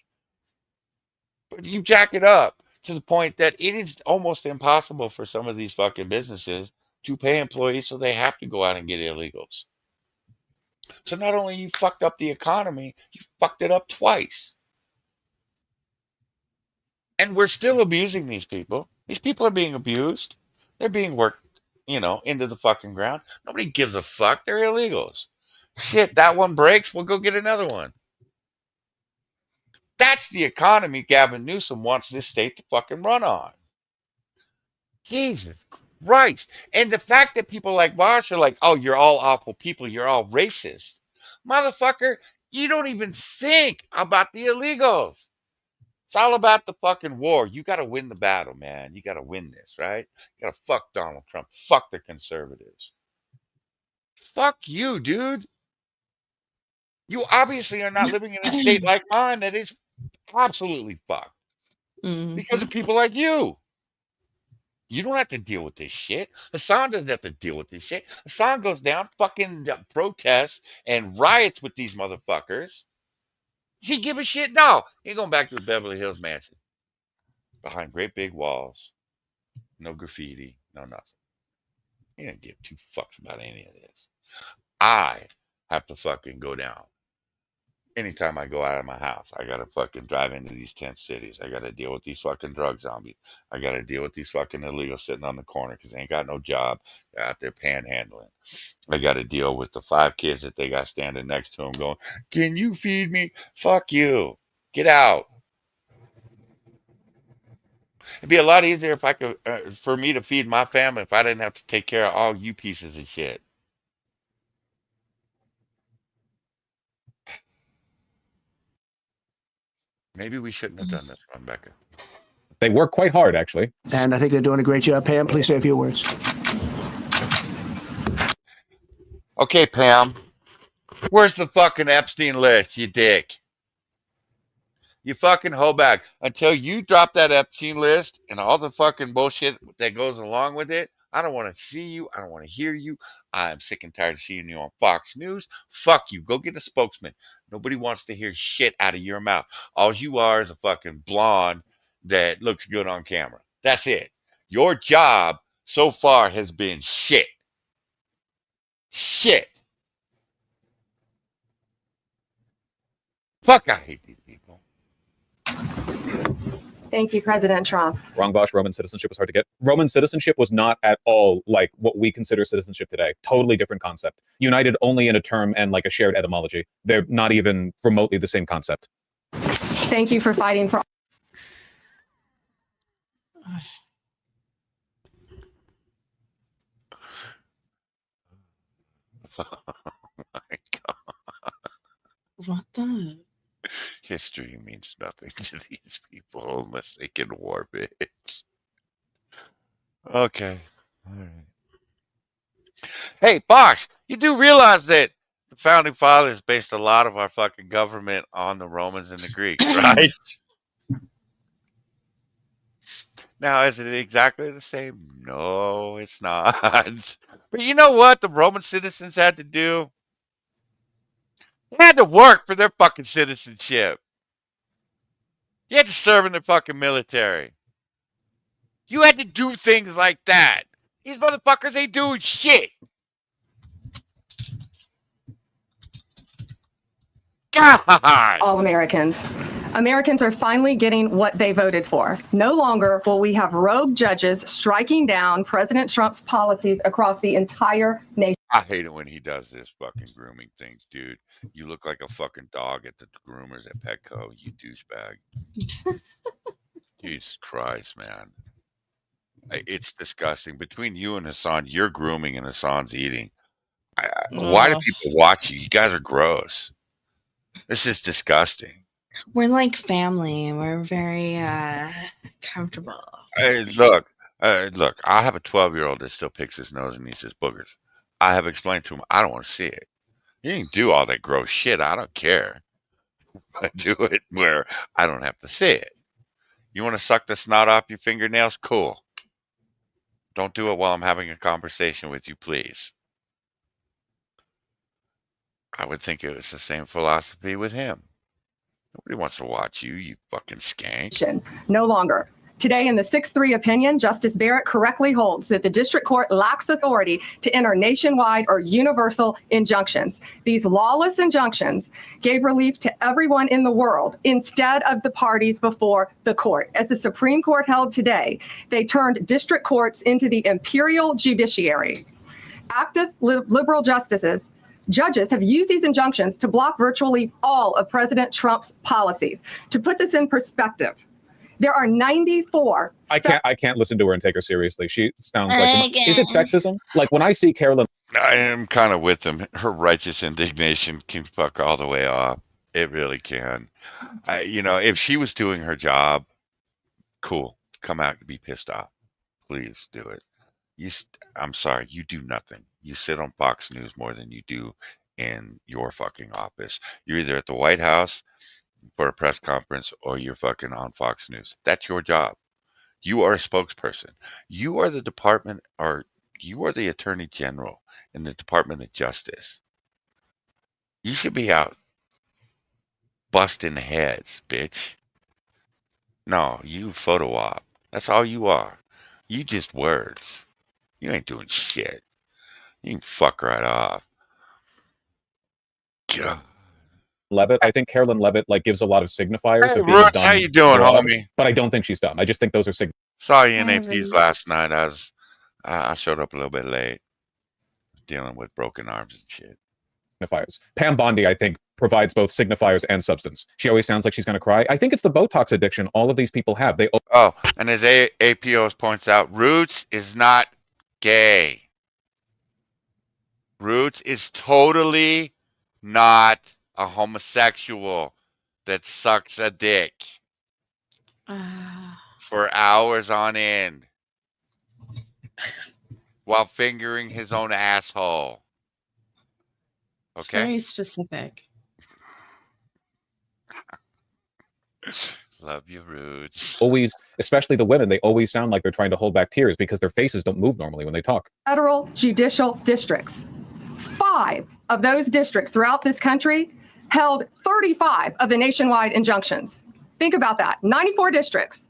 But you jack it up to the point that it is almost impossible for some of these fucking businesses to pay employees, so they have to go out and get illegals. So not only you fucked up the economy, you fucked it up twice. And we're still abusing these people. These people are being abused. They're being worked, into the fucking ground. Nobody gives a fuck. They're illegals. Shit, that one breaks, we'll go get another one. That's the economy Gavin Newsom wants this state to fucking run on. Jesus Christ. And the fact that people like Vosh are like, oh, you're all awful people, you're all racist. Motherfucker, you don't even think about the illegals. It's all about the fucking war. You got to win the battle, man. You got to win this, right? You got to fuck Donald Trump. Fuck the conservatives. Fuck you, dude. You obviously are not living in a state like mine that is absolutely fucked because of people like you. You don't have to deal with this shit. Hassan doesn't have to deal with this shit. Hassan goes down, fucking protests and riots with these motherfuckers. Does he give a shit? No. He's going back to his Beverly Hills mansion behind great big walls. No graffiti, no nothing. He didn't give two fucks about any of this. I have to fucking go down. Anytime I go out of my house, I gotta fucking drive into these tent cities. I gotta deal with these fucking drug zombies. I gotta deal with these fucking illegals sitting on the corner because they ain't got no job. They're out there panhandling. I gotta deal with the 5 kids that they got standing next to them going, can you feed me? Fuck you. Get out. It'd be a lot easier if I could, for me to feed my family if I didn't have to take care of all you pieces of shit. Maybe we shouldn't have done this one, Becca. They work quite hard, actually. And I think they're doing a great job. Pam, please say a few words. Okay, Pam. Where's the fucking Epstein list, you dick? You fucking hoback. Until you drop that Epstein list and all the fucking bullshit that goes along with it, I don't want to see you. I don't want to hear you. I'm sick and tired of seeing you on Fox News. Fuck you. Go get a spokesman. Nobody wants to hear shit out of your mouth. All you are is a fucking blonde that looks good on camera. That's it. Your job so far has been shit. Shit. Fuck, I hate these people. Thank you, President Trump. Wrong, Bosch. Roman citizenship was hard to get. Roman citizenship was not at all like what we consider citizenship today. Totally different concept. United only in a term and like a shared etymology. They're not even remotely the same concept. Thank you for fighting for. Oh my God. What the? History means nothing to these people unless they can warp it. Okay. All right. Hey, Bosch, you do realize that the founding fathers based a lot of our fucking government on the Romans and the Greeks, right? Now, is it exactly the same? No, it's not. But you know what the Roman citizens had to do? They had to work for their fucking citizenship. You had to serve in the fucking military. You had to do things like that. These motherfuckers ain't doing shit. God. All Americans. Americans are finally getting what they voted for. No longer will we have rogue judges striking down President Trump's policies across the entire nation. I hate it when he does this fucking grooming thing, dude. You look like a fucking dog at the groomers at Petco, you douchebag. Jesus Christ, man. It's disgusting. Between you and Hassan, you're grooming and Hassan's eating. Why do Ugh. people watch you? You guys are gross. This is disgusting. We're like family. We're very comfortable. Look, I have a 12-year-old that still picks his nose and he says boogers. I have explained to him, I don't want to see it. You can do all that gross shit. I don't care. I do it where I don't have to see it. You want to suck the snot off your fingernails? Cool. Don't do it while I'm having a conversation with you, please. I would think it was the same philosophy with him. Nobody wants to watch you, you fucking skank. No longer. Today, in the 6-3 opinion, Justice Barrett correctly holds that the district court lacks authority to enter nationwide or universal injunctions. These lawless injunctions gave relief to everyone in the world instead of the parties before the court. As the Supreme Court held today, they turned district courts into the imperial judiciary. Active liberal judges have used these injunctions to block virtually all of President Trump's policies. To put this in perspective, there are 94. I can't listen to her and take her seriously. She sounds like, is it sexism? Like when I see Carolyn. I am kind of with them. Her righteous indignation can fuck all the way off. It really can. If she was doing her job, cool. Come out and be pissed off. Please do it. I'm sorry, you do nothing. You sit on Fox News more than you do in your fucking office. You're either at the White House for a press conference or you're fucking on Fox News. That's your job. You are a spokesperson. You are the department, or you are the Attorney General in the Department of Justice. You should be out busting heads, bitch. No, you photo op. That's all you are. You just words. You ain't doing shit. You can fuck right off. God. Levitt, I think Carolyn Levitt gives a lot of signifiers Hey, of being Roots, dumb. how you doing, broad, homie? But I don't think she's dumb. I just think those are Saw you in APs last night. I showed up a little bit late, dealing with broken arms and shit. signifiers. Pam Bondi, I think, provides both signifiers and substance. She always sounds like she's going to cry. I think it's the Botox addiction all of these people have. And as APOs points out, Roots is not gay. Roots is totally not a homosexual that sucks a dick for hours on end while fingering his own asshole. It's Okay? very specific. Love your Roots. Always, especially the women, they always sound like they're trying to hold back tears because their faces don't move normally when they talk. Federal judicial districts. 5 of those districts throughout this country held 35 of the nationwide injunctions. Think about that. 94 districts.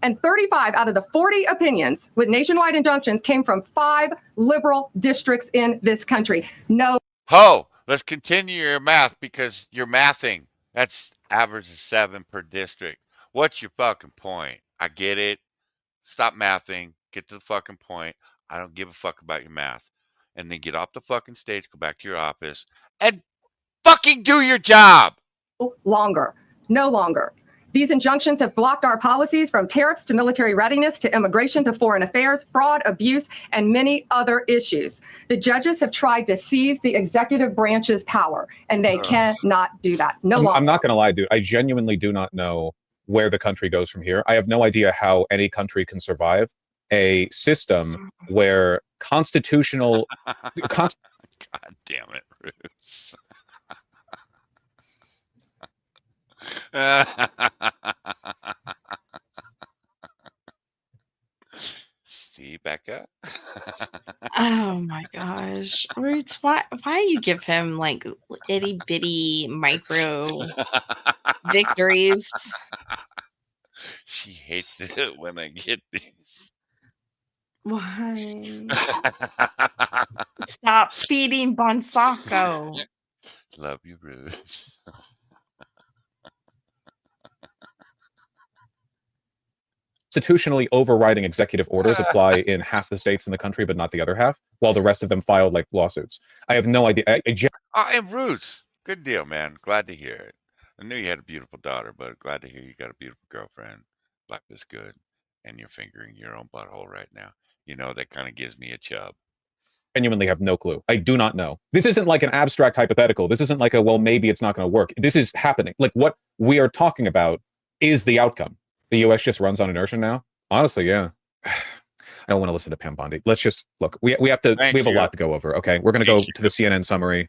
And 35 out of the 40 opinions with nationwide injunctions came from 5 liberal districts in this country. No. Ho, let's continue your math because you're mathing. That's average of 7 per district. What's your fucking point? I get it. Stop mathing. Get to the fucking point. I don't give a fuck about your math. And then get off the fucking stage, go back to your office, and fucking do your job. Longer. No longer. These injunctions have blocked our policies from tariffs to military readiness to immigration to foreign affairs, fraud, abuse, and many other issues. The judges have tried to seize the executive branch's power, and they cannot do that. No longer. I'm not going to lie, dude. I genuinely do not know where the country goes from here. I have no idea how any country can survive a system where constitutional... God damn it, Bruce. See, Becca? Oh my gosh. Roots, why you give him like itty bitty micro victories? She hates it when I get these. Why? Stop feeding Bonsako. Love you, Bruce. Constitutionally overriding executive orders apply in half the states in the country, but not the other half, while the rest of them filed like lawsuits. I have no idea. And Bruce, good deal, man. Glad to hear it. I knew you had a beautiful daughter, but glad to hear you got a beautiful girlfriend. Life is good, and you're fingering your own butthole right now. You know, that kind of gives me a chub. Genuinely have no clue. I do not know. This isn't like an abstract hypothetical. This isn't like a, well, maybe it's not going to work. This is happening. Like what we are talking about is the outcome. The U.S. just runs on inertia now. Honestly, yeah. I don't want to listen to Pam Bondi. Let's just look. We have to. We have a lot to go over. Okay, we're going to go to the CNN summary.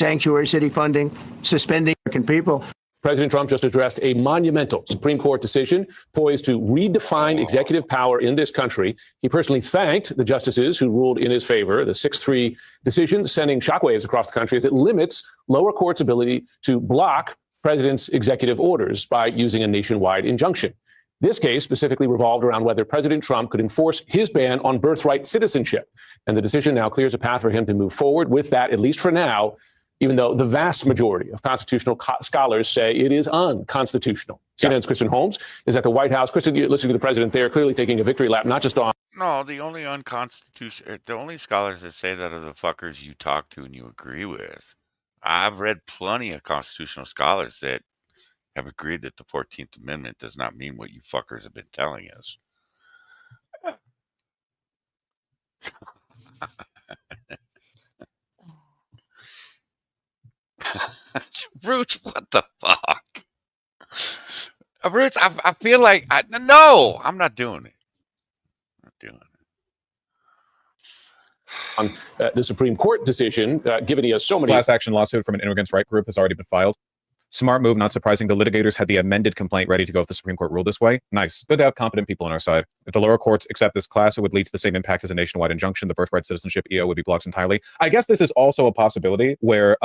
Sanctuary city funding, suspending American people. President Trump just addressed a monumental Supreme Court decision poised to redefine executive power in this country. He personally thanked the justices who ruled in his favor. The 6-3 decision sending shockwaves across the country as it limits lower courts' ability to block president's executive orders by using a nationwide injunction. This case specifically revolved around whether President Trump could enforce his ban on birthright citizenship. And the decision now clears a path for him to move forward with that, at least for now, even though the vast majority of constitutional scholars say it is unconstitutional. CNN's Kristen Holmes is at the White House. Kristen, you're listening to the president there, clearly taking a victory lap, not just on. No, the only the only scholars that say that are the fuckers you talk to and you agree with. I've read plenty of constitutional scholars that have agreed that the 14th Amendment does not mean what you fuckers have been telling us. Roots, what the fuck? Roots, I feel like, no, I'm not doing it. I'm not doing it. On the Supreme Court decision, given he has so many. Class action lawsuit from an immigrants' right group has already been filed. Smart move, not surprising. The litigators had the amended complaint ready to go if the Supreme Court ruled this way. Nice. Good to have competent people on our side. If the lower courts accept this class, it would lead to the same impact as a nationwide injunction. The birthright citizenship EO would be blocked entirely. I guess this is also a possibility where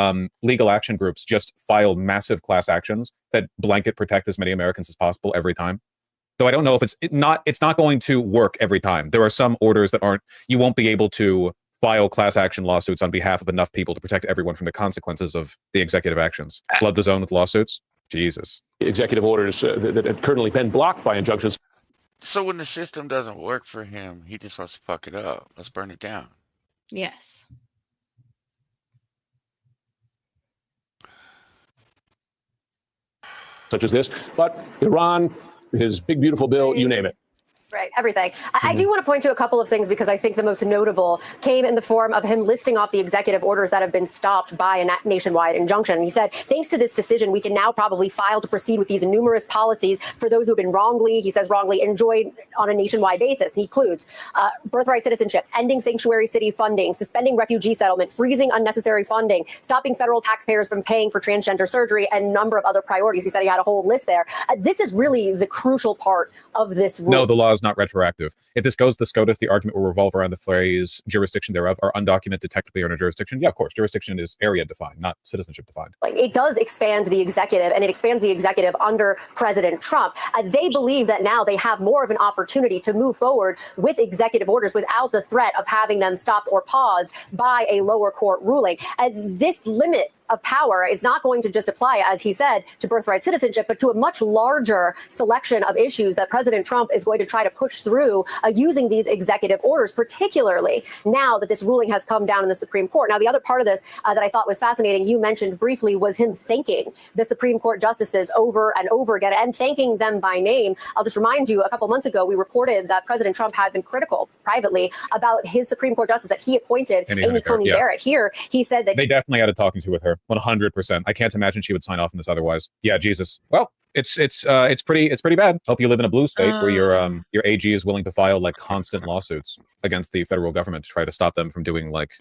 legal action groups just file massive class actions that blanket protect as many Americans as possible every time. Though I don't know if it's not going to work every time. There are some orders that you won't be able to file class action lawsuits on behalf of enough people to protect everyone from the consequences of the executive actions. Flood the zone with lawsuits? Jesus. Executive orders that have currently been blocked by injunctions. So when the system doesn't work for him, he just wants to fuck it up. Let's burn it down. Yes. Such as this, but Iran, his big beautiful bill, you name it. Right, everything. I do want to point to a couple of things because I think the most notable came in the form of him listing off the executive orders that have been stopped by a nationwide injunction. He said, thanks to this decision, we can now probably file to proceed with these numerous policies for those who have been wrongly, he says wrongly, enjoyed on a nationwide basis. He includes birthright citizenship, ending sanctuary city funding, suspending refugee settlement, freezing unnecessary funding, stopping federal taxpayers from paying for transgender surgery, and a number of other priorities. He said he had a whole list there. This is really the crucial part of this rule. No, the law is not retroactive. If this goes to the SCOTUS, the argument will revolve around the phrase jurisdiction thereof are undocumented technically under jurisdiction. Yeah, of course. Jurisdiction is area defined, not citizenship defined. Like it does expand the executive, and it expands the executive under President Trump. They believe that now they have more of an opportunity to move forward with executive orders without the threat of having them stopped or paused by a lower court ruling. This limit of power is not going to just apply, as he said, to birthright citizenship, but to a much larger selection of issues that President Trump is going to try to push through using these executive orders, particularly now that this ruling has come down in the Supreme Court. Now, the other part of this that I thought was fascinating, you mentioned briefly, was him thanking the Supreme Court justices over and over again and thanking them by name. I'll just remind you, a couple months ago, we reported that President Trump had been critical privately about his Supreme Court justice that he appointed, Amy Coney Barrett. Here, he said that they definitely had a talking to with her. 100%. I can't imagine she would sign off on this otherwise. Yeah, Jesus. Well, it's pretty bad. Hope you live in a blue state where your AG is willing to file like constant lawsuits against the federal government to try to stop them from doing like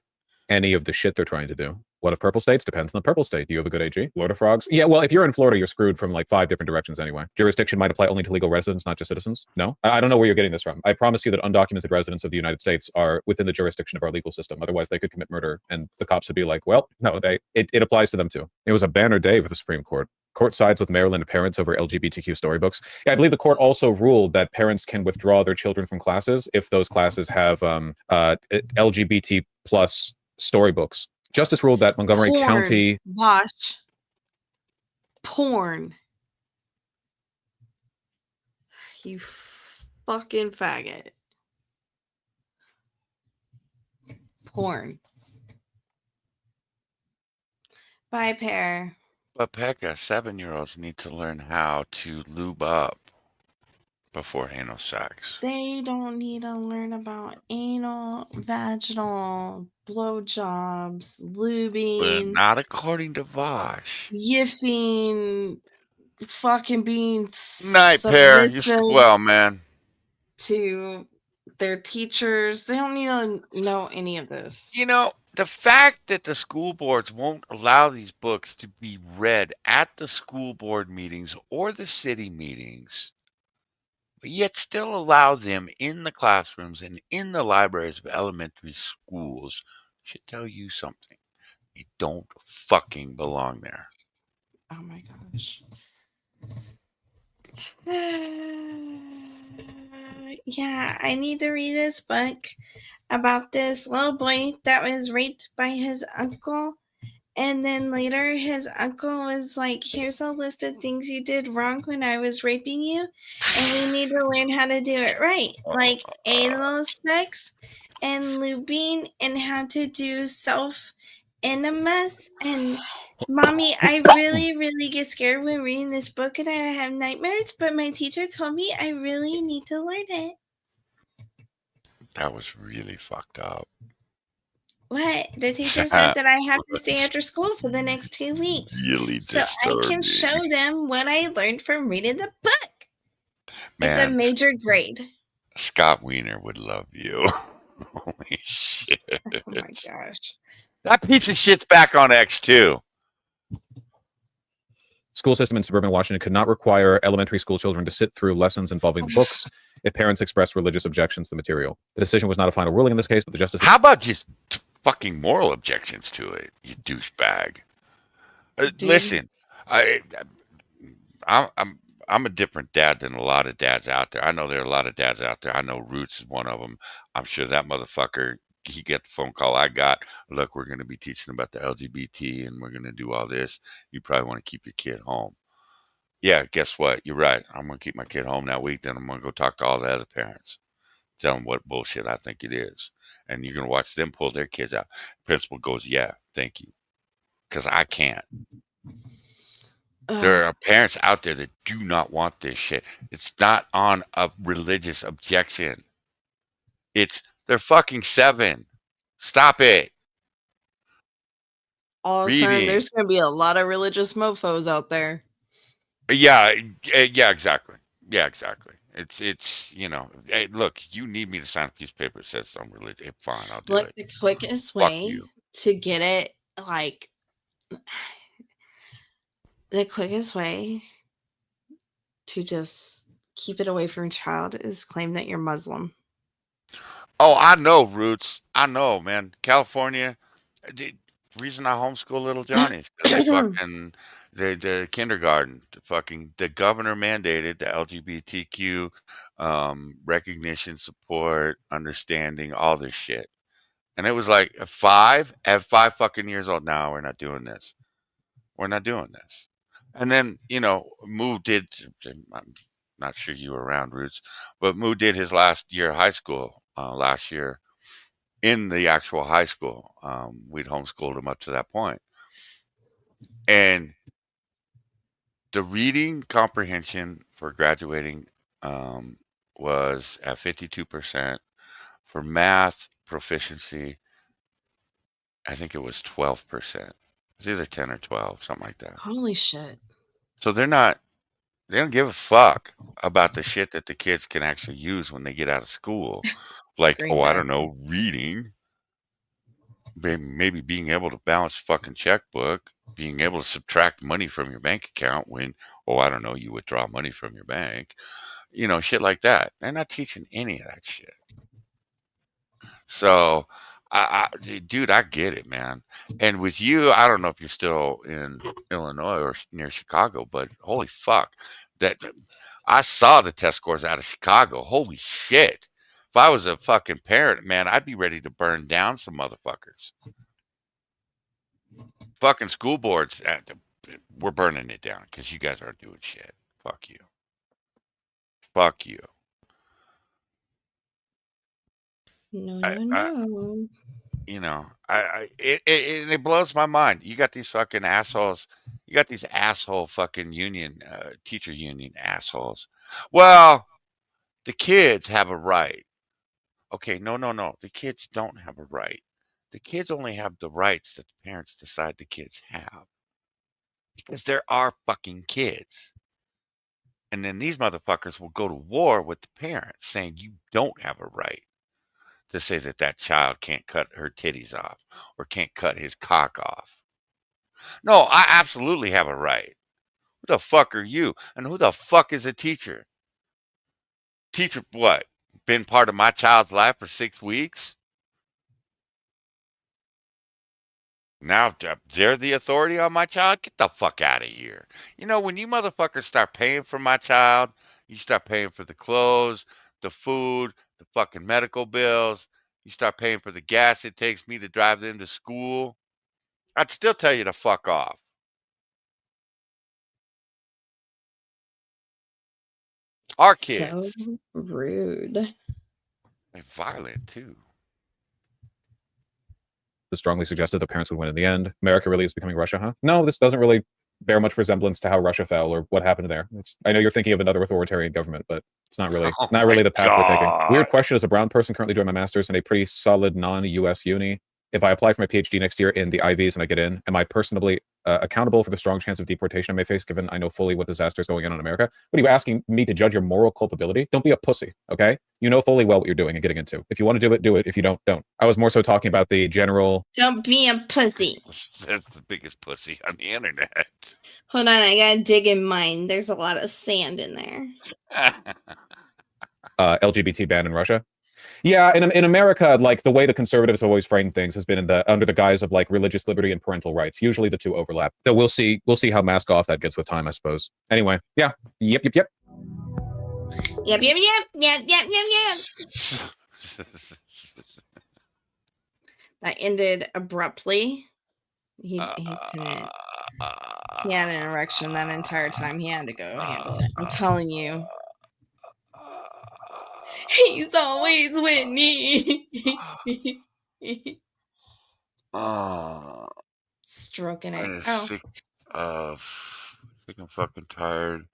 any of the shit they're trying to do. What if purple states? Depends on the purple state. Do you have a good AG? Florida frogs? Yeah, well, if you're in Florida, you're screwed from like 5 different directions anyway. Jurisdiction might apply only to legal residents, not just citizens. No? I don't know where you're getting this from. I promise you that undocumented residents of the United States are within the jurisdiction of our legal system. Otherwise, they could commit murder, and the cops would be like, well, no, it applies to them too. It was a banner day for the Supreme Court. Court sides with Maryland parents over LGBTQ storybooks. Yeah, I believe the court also ruled that parents can withdraw their children from classes if those classes have LGBT plus storybooks. Justice ruled that Montgomery Porn. County. Watch. Porn. You fucking faggot. Porn. Bye, pair. But Pekka, 7-year-olds need to learn how to lube up before anal sex. They don't need to learn about anal, vaginal, blowjobs, But lubing, not according to Vosh. yiffing, fucking being Night, pair. You submissive sleep well, man. to their teachers. They don't need to know any of this. You know, the fact that the school boards won't allow these books to be read at the school board meetings or the city meetings, but yet still allow them in the classrooms and in the libraries of elementary schools should tell you something. They don't fucking belong there. Oh my gosh. Yeah, I need to read this book about this little boy that was raped by his uncle. And then later his uncle was like, here's a list of things you did wrong when I was raping you. And we need to learn how to do it right. Like anal sex and lubing and how to do self-enemas. And mommy, I really, really get scared when reading this book and I have nightmares. But my teacher told me I really need to learn it. That was really fucked up. What? The teacher said that I have to stay after school for the next 2 weeks. Really So I can disturbing. show them what I learned from reading the book. It's a Man, major grade. Scott Wiener would love you. Holy shit. Oh my gosh. That piece of shit's back on X too. School system in suburban Washington could not require elementary school children to sit through lessons involving the books if parents expressed religious objections to the material. The decision was not a final ruling in this case, but the justice. How about just fucking moral objections to it, you douchebag? Listen, I'm a different dad than a lot of dads out there. I know there are a lot of dads out there. I know Roots is one of them. I'm sure that motherfucker, he got the phone call I got. Look, we're going to be teaching about the LGBT and we're going to do all this. You probably want to keep your kid home. Yeah, guess what? You're right. I'm going to keep my kid home that week. Then I'm going to go talk to all the other parents. Tell them what bullshit I think it is. And you're going to watch them pull their kids out. Principal goes, yeah, thank you. Because I can't. There are parents out there that do not want this shit. It's not on a religious objection. They're fucking 7. Stop it. All of a sudden, Reading. there's going to be a lot of religious mofos out there. Yeah, exactly. Yeah, exactly. It's hey, look, you need me to sign a piece of paper that says I'm religious. Fine, I'll do Look, it. the quickest Fuck way you. to get it, like, the quickest way to just keep it away from your child is claim that you're Muslim. Oh, I know, Roots. I know, man. California. The reason I homeschool little Johnny is because the kindergarten, the governor mandated the LGBTQ recognition, support, understanding, all this shit. And it was like at 5 fucking years old now, we're not doing this. We're not doing this. And then, Moo did, I'm not sure you were around, Roots, but Moo did his last year of high school last year in the actual high school. We'd homeschooled him up to that point. And the reading comprehension for graduating was at 52%. For math proficiency, I think it was 12%. It's either 10 or 12, something like that. Holy shit. So they don't give a fuck about the shit that the kids can actually use when they get out of school. Like, Great I bag. don't know, reading, maybe being able to balance fucking checkbook, being able to subtract money from your bank account when, I don't know, you withdraw money from your bank, shit like that. They're not teaching any of that shit. So Dude, I get it, man. And with you, I don't know if you're still in Illinois or near Chicago, but holy fuck, that I saw the test scores out of Chicago. Holy shit! If I was a fucking parent, man, I'd be ready to burn down some motherfuckers. Fucking school boards, we're burning it down because you guys aren't doing shit. Fuck you. Fuck you. No, I, no, I no. you know, it blows my mind. You got these fucking assholes. You got these asshole fucking union, teacher union assholes. Well, the kids have a right. Okay, no, no, no. The kids don't have a right. The kids only have the rights that the parents decide the kids have because there are fucking kids. And then these motherfuckers will go to war with the parents saying you don't have a right to say that that child can't cut her titties off or can't cut his cock off. No, I absolutely have a right. Who the fuck are you? And who the fuck is a teacher? Teacher, what? Been part of my child's life for 6 weeks? Now they're the authority on my child? Get the fuck out of here. You know, when you motherfuckers start paying for my child, you start paying for the clothes, the food, the fucking medical bills, you start paying for the gas it takes me to drive them to school, I'd still tell you to fuck off. Our So kids. rude. They're violent too. Strongly suggested the parents would win in the end. America really is becoming Russia, huh? No, this doesn't really bear much resemblance to how Russia fell or what happened there. I know you're thinking of another authoritarian government, but it's not really Oh not my really the path we're taking. God. Weird question: as a brown person currently doing my master's in a pretty solid non-U.S. uni, if I apply for my PhD next year in the Ivies and I get in, am I personally accountable for the strong chance of deportation I may face, given I know fully what disaster is going on in America? What are you asking me to judge your moral culpability? Don't be a pussy, okay? You know fully well what you're doing and getting into. If you want to do it, do it. If you don't, don't. I was more so talking about the general. Don't be a pussy. That's the biggest pussy on the internet. Hold on, I gotta dig in mine. There's a lot of sand in there. LGBT ban in Russia. Yeah, in America, like the way the conservatives always frame things has been under the guise of like religious liberty and parental rights. Usually the two overlap. So we'll see how mask off that gets with time, I suppose. Anyway, yeah, yep. Yep. That ended abruptly. He couldn't. He had an erection that entire time. He had to go handle it. I'm telling you. He's always with me. Stroking it. I'm Oh. sick and fucking tired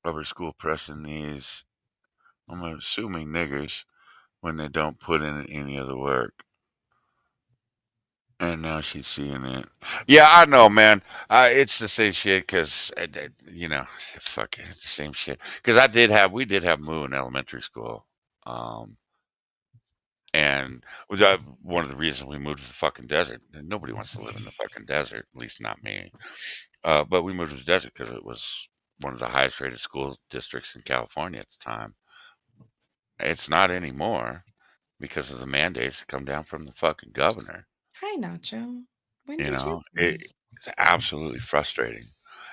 of her school pressing these, I'm assuming niggers, when they don't put in any of the work. And now she's seeing it. Yeah, I know, man. It's the same shit because, you know, fuck it, it's the same shit. Because we did have Moo in elementary school. And was that one of the reasons we moved to the fucking desert? And nobody wants to live in the fucking desert, at least not me. But we moved to the desert because it was one of the highest rated school districts in California at the time. It's not anymore because of the mandates that come down from the fucking governor. Hi, Nacho. When You did know, you? it's absolutely frustrating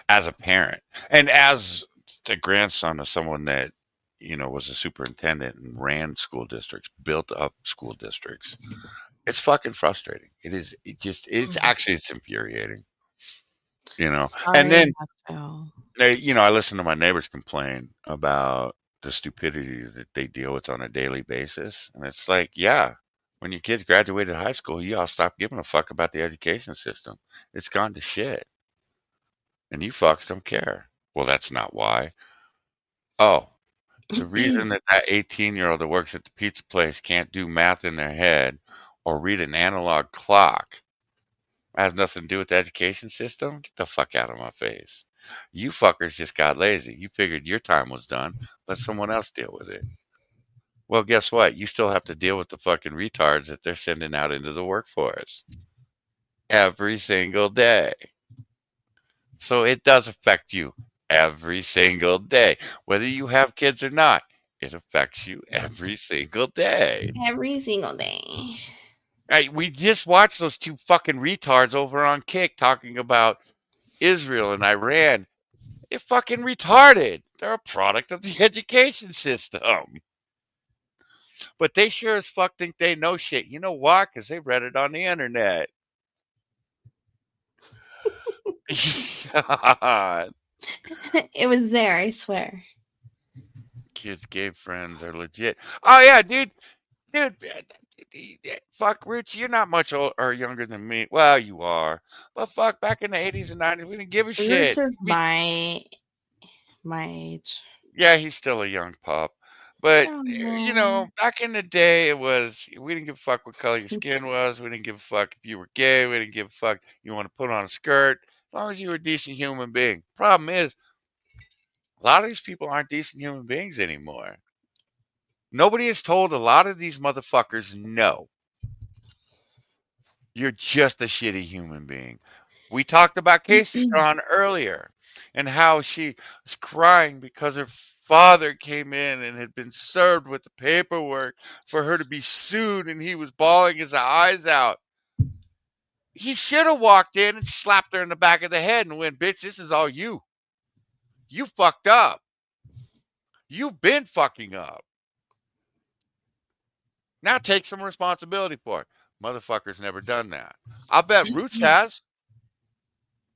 as a parent and as the grandson of someone that, you know, was a superintendent and ran school districts, built up school districts. It's fucking frustrating. It is. It's actually, it's infuriating. You know, and Sorry, then, Nacho. you know, I listen to my neighbors complain about the stupidity that they deal with on a daily basis. And it's like, yeah, when your kids graduated high school, you all stopped giving a fuck about the education system. It's gone to shit. And you fucks don't care. Well, that's not why. Oh, the reason that 18-year-old that works at the pizza place can't do math in their head or read an analog clock has nothing to do with the education system? Get the fuck out of my face. You fuckers just got lazy. You figured your time was done. Let someone else deal with it. Well, guess what? You still have to deal with the fucking retards that they're sending out into the workforce every single day. So it does affect you every single day. Whether you have kids or not, it affects you every single day. Every single day. Hey, we just watched those two fucking retards over on Kick talking about Israel and Iran. They're fucking retarded. They're a product of the education system. But they sure as fuck think they know shit. You know why? Because they read it on the internet. God. It was there, I swear. Kids' gay friends are legit. Oh yeah, dude. Fuck, Rich, you're not much old or younger than me. Well, you are. But fuck, back in the 80s and 90s, we didn't give a Roots shit. is my age. Yeah, he's still a young pup. But, Oh. back in the day, it was, we didn't give a fuck what color your skin was. We didn't give a fuck if you were gay. We didn't give a fuck if you want to put on a skirt. As long as you were a decent human being. Problem is, a lot of these people aren't decent human beings anymore. Nobody has told a lot of these motherfuckers no. You're just a shitty human being. We talked about Casey Tron earlier and how she was crying because her father came in and had been served with the paperwork for her to be sued, and he was bawling his eyes out. He should have walked in and slapped her in the back of the head and went, "Bitch, this is all you. You fucked up. You've been fucking up. Now take some responsibility for it." Motherfucker's never done that. I'll bet Roots has.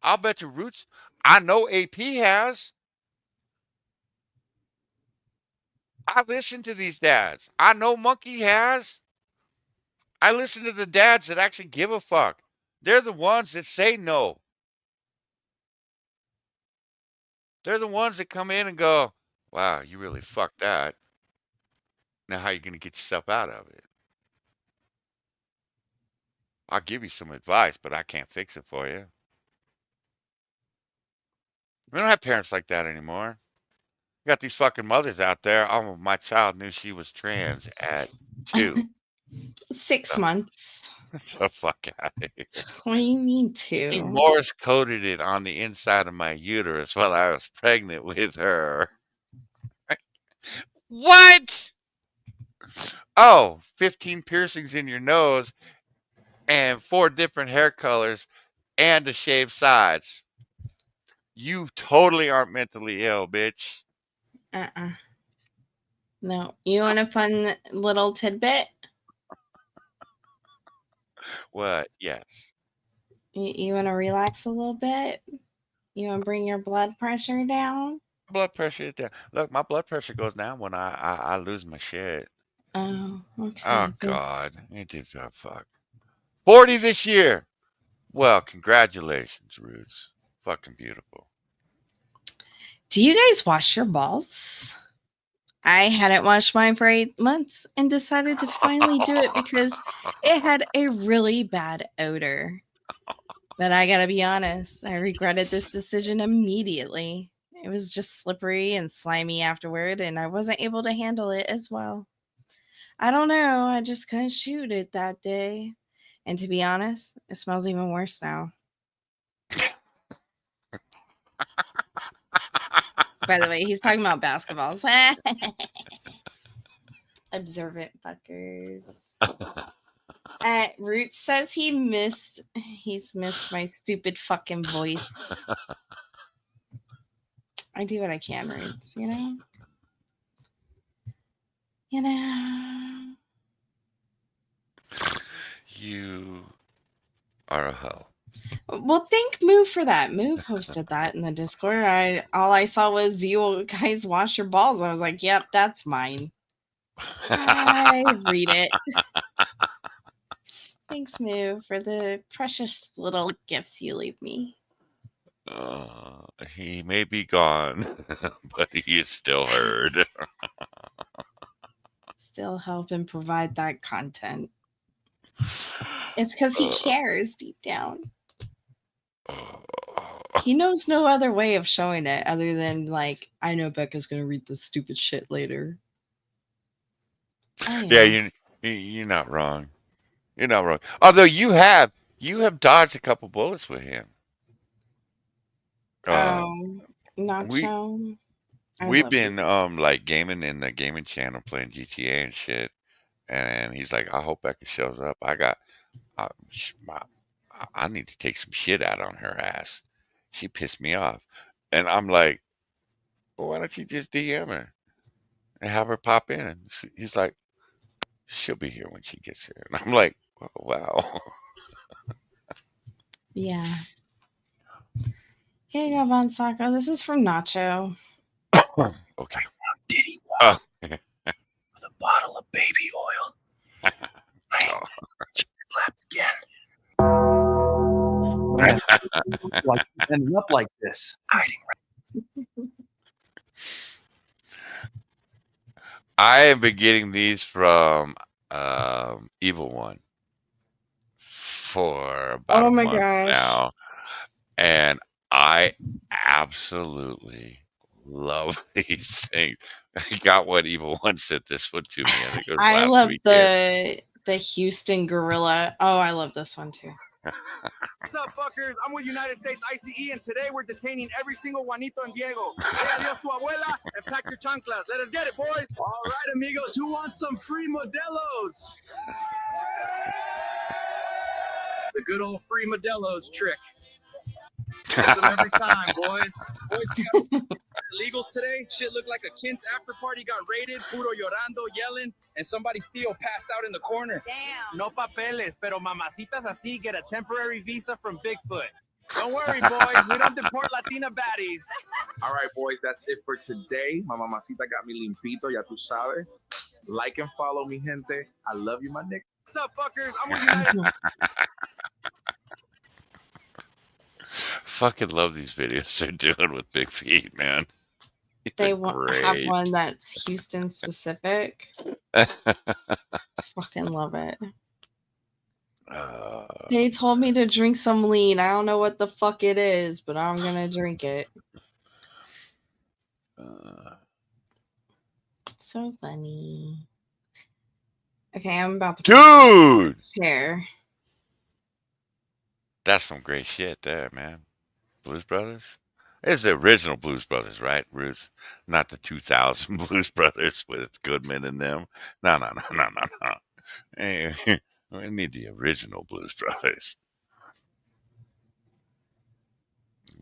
I'll bet you Roots. I know AP has. I listen to these dads. I know Monkey has. I listen to the dads that actually give a fuck. They're the ones that say no. They're the ones that come in and go, "Wow, you really fucked that. Now how you going to get yourself out of it? I'll give you some advice, but I can't fix it for you." We don't have parents like that anymore. We got these fucking mothers out there. Oh, my child knew she was trans at 2. 6 months. The fuck out of here. What do you mean She 2? Morse coded it on the inside of my uterus while I was pregnant with her. What? Oh, 15 piercings in your nose and 4 different hair colors and the shaved sides. You totally aren't mentally ill, bitch. No. You want a fun little tidbit? What? Yes. You want to relax a little bit? You want to bring your blood pressure down? Blood pressure is down. Look, my blood pressure goes down when I lose my shit. Oh, Oh, okay. God. It did fuck. 40 this year. Well, congratulations, Roots. Fucking beautiful. Do you guys wash your balls? I hadn't washed mine for 8 months and decided to finally do it because it had a really bad odor. But I gotta be honest, I regretted this decision immediately. It was just slippery and slimy afterward, and I wasn't able to handle it as well. I don't know, I just couldn't shoot it that day. And to be honest, it smells even worse now. By the way, he's talking about basketballs. Observant fuckers. Root says he's missed my stupid fucking voice. I do what I can, Roots, you know? You know. You are a hoe. Well, thank Moo for that. Moo posted that in the Discord. All I saw was you guys wash your balls. I was like, yep, that's mine. I read it. Thanks, Moo, for the precious little gifts you leave me. He may be gone, but he is still heard. Still help and provide that content. It's because he cares deep down. He knows no other way of showing it other than, like, I know Becca's going to read this stupid shit later. Yeah, you're not wrong. You're not wrong. Although you have dodged a couple bullets with him. Not we so. we've been like gaming in the gaming channel playing GTA and shit, And he's like, I hope Becca shows up. I need to take some shit out on her ass. She pissed me off. And I'm like, well, why don't you just DM her and have her pop in? And he's like, she'll be here when she gets here. And I'm like, oh, wow. Yeah. Here you go, Von Sacco. This is from Nacho. Okay. Diddy Oh. with a bottle of baby oil. Clapped again. Like ending up like this, hiding. I have been getting these from Evil One for about a Oh my month gosh. now, and I absolutely love these things. I got what Evil One sent this one to me. I think it was I last love weekend. the Houston Gorilla. Oh, I love this one too. What's up, fuckers? I'm with United States ICE, and today we're detaining every single Juanito and Diego. Say adios to abuela and pack your chanclas. Let us get it, boys. All right, amigos, who wants some free Modelos? The good old free Modelos trick. Gets them every time, boys. Illegals today. Shit looked like a Kent's after party got raided. Puro llorando, yelling, and somebody still passed out in the corner. Damn. No papeles, pero mamacitas así get a temporary visa from Bigfoot. Don't worry, boys. We don't deport Latina baddies. All right, boys, that's it for today. My mamacita got me limpito, ya tú sabes. Like and follow me, gente. I love you, my nigga. What's up, fuckers? I'm with United Fucking love these videos they're doing with Big Feet, man. They They're have great. one that's Houston specific. Fucking love it. They told me to drink some lean. I don't know what the fuck it is, but I'm gonna drink it. So funny. Okay, I'm about to Dude! share. That's some great shit there, man. Blues Brothers? It's the original Blues Brothers, right, Bruce? Not the 2000 Blues Brothers with Goodman in them. No. Hey, we need the original Blues Brothers.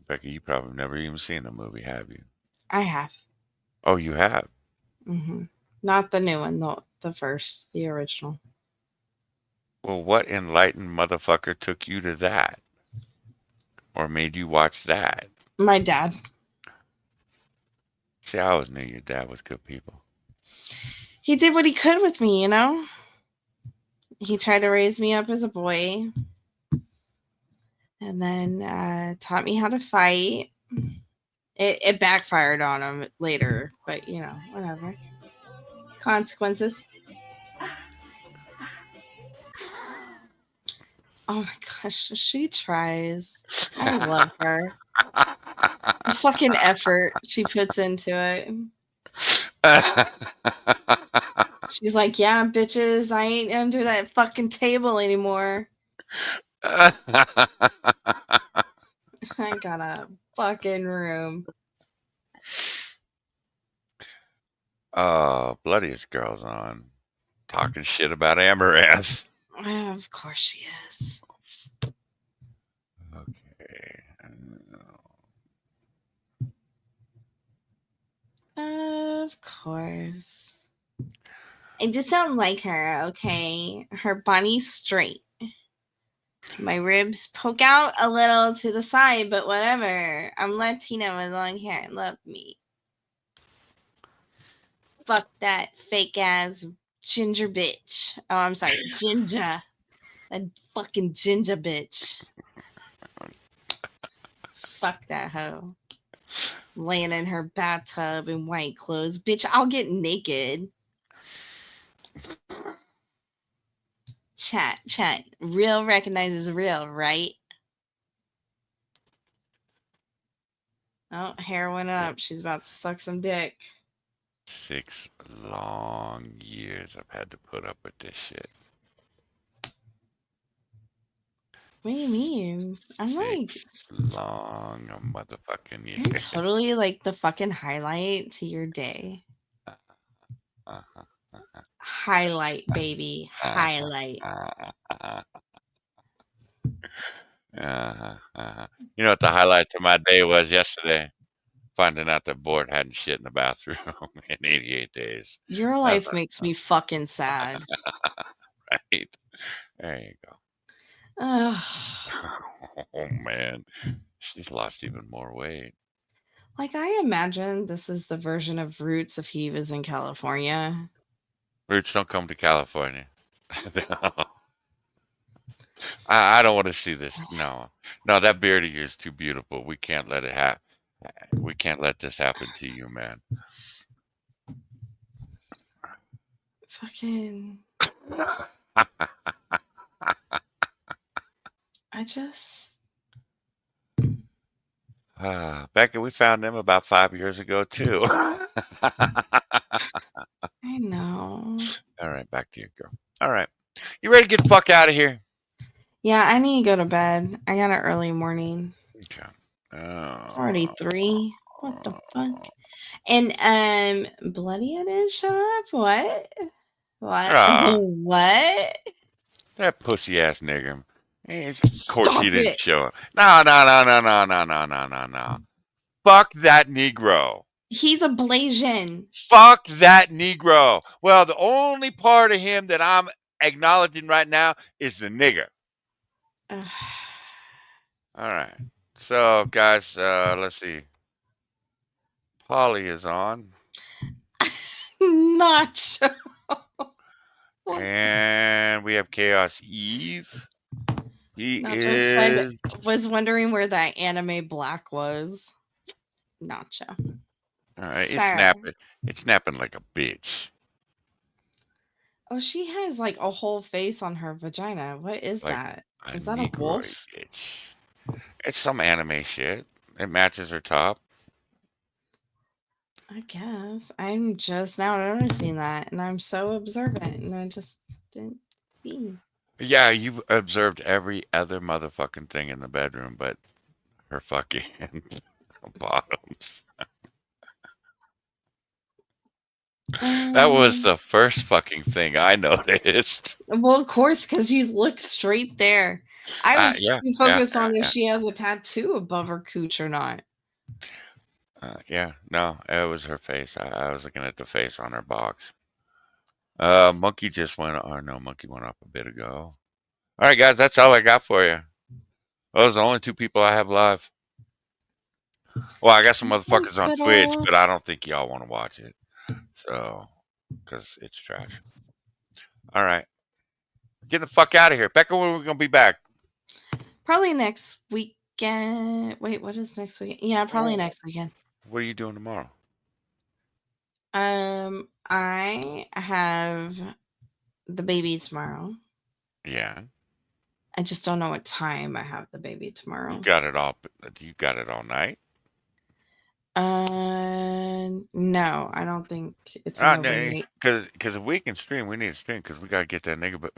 Becky, you probably never even seen the movie, have you? I have. Oh, you have? Not the new one, the first, the original. Well, what enlightened motherfucker took you to that? Or made you watch that? My dad. See, I always knew your dad was good people. He did what he could with me, you know? He tried to raise me up as a boy. And then taught me how to fight. It backfired on him later, but you know, whatever. Consequences. Oh my gosh, she tries. I love her. The fucking effort she puts into it. She's like, yeah, bitches, I ain't under that fucking table anymore. I got a fucking room. Bloodiest Girl's on. Talking shit about Amaranth. Oh, of course she is. Okay. Of course. I just don't like her, okay? Her body's straight. My ribs poke out a little to the side, but whatever. I'm Latina with long hair. Love me. Fuck that fake ass ginger bitch. Oh, I'm sorry. Ginger. That fucking ginger bitch. Fuck that hoe. Laying in her bathtub in white clothes. Bitch, I'll get naked. Chat. Real recognizes real, right? Oh, hair went up. She's about to suck some dick. 6 long years I've had to put up with this shit. What do you mean? I'm like 6 long motherfucking I'm years. totally like the fucking highlight to your day. Highlight, baby. Highlight. You know what the highlight to my day was yesterday? Finding out that Board hadn't shit in the bathroom in 88 days. Your life makes me fucking sad. Right. There you go. Ugh. Oh, man. She's lost even more weight. Like, I imagine this is the version of Roots if he was in California. Roots don't come to California. I don't want to see this. No, that beard of yours is too beautiful. We can't let it happen. We can't let this happen to you, man. Fucking. I just. Becca, we found them about 5 years ago, too. I know. All right, back to you, girl. All right. You ready to get the fuck out of here? Yeah, I need to go to bed. I got an early morning. Okay. It's already 3. What the fuck? And Bloody I didn't show up? What? What? That pussy ass nigger. Of course Stop he didn't it. show up. No. Fuck that Negro. He's a Blasian. Fuck that Negro. Well, the only part of him that I'm acknowledging right now is the nigger. All right. So, guys, let's see. Polly is on. Nacho. And we have Chaos Eve. He Nacho is. was wondering where that anime black was. Nacho. All right, Sir. it's snapping like a bitch. Oh, she has like a whole face on her vagina. What is Like that? a Is that a Negroid wolf? bitch. It's some anime shit. It matches her top. I guess. I'm just now noticing that, and I'm so observant, and I just didn't see. Yeah, you've observed every other motherfucking thing in the bedroom, but her fucking bottoms. That was the first fucking thing I noticed. Well, of course, because you look straight there. I was Yeah, focused on if yeah. she has a tattoo above her cooch or not. Yeah, no, it was her face. I was looking at the face on her box. Monkey just went. Oh no, Monkey went up a bit ago. All right, guys, that's all I got for you. Those are the only 2 people I have live. Well, I got some motherfuckers on Twitch, but I don't think y'all want to watch it. So, because it's trash. All right. Get the fuck out of here. Becca, when are we going to be back? Probably next weekend. Wait, what is next weekend? Yeah, probably next weekend. What are you doing tomorrow? I have the baby tomorrow. Yeah. I just don't know what time I have the baby tomorrow. You got it all night? No, I don't think it's an overnight. Because if we can stream, we need to stream because we got to get that nigga, but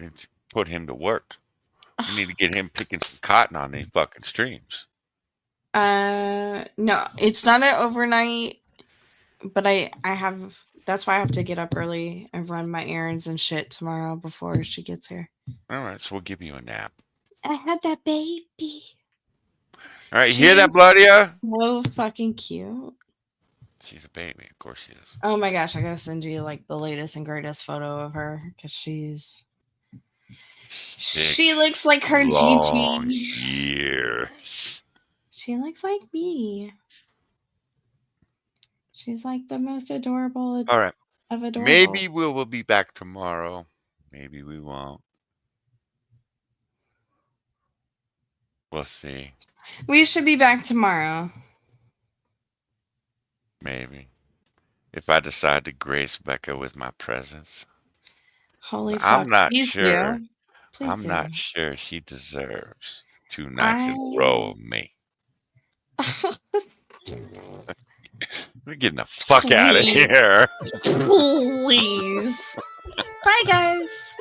put him to work. We need to get him picking some cotton on these fucking streams. No, it's not an overnight, but I have, that's why I have to get up early and run my errands and shit tomorrow before she gets here. All right, so we'll give you a nap. I had that baby. All right, you hear that, Bloodia? So fucking cute. She's a baby, of course she is. Oh my gosh, I gotta send you like the latest and greatest photo of her because she looks like her long Gigi. years. She looks like me. She's like the most adorable. All right. Of adorable. Maybe we'll be back tomorrow. Maybe we won't. We'll see. We should be back tomorrow. Maybe. If I decide to grace Becca with my presence. Holy fuck. I'm not Please sure. do. Please I'm do. not sure she deserves 2 nights in a row of me. We're getting the fuck out of here. Please. Bye, guys.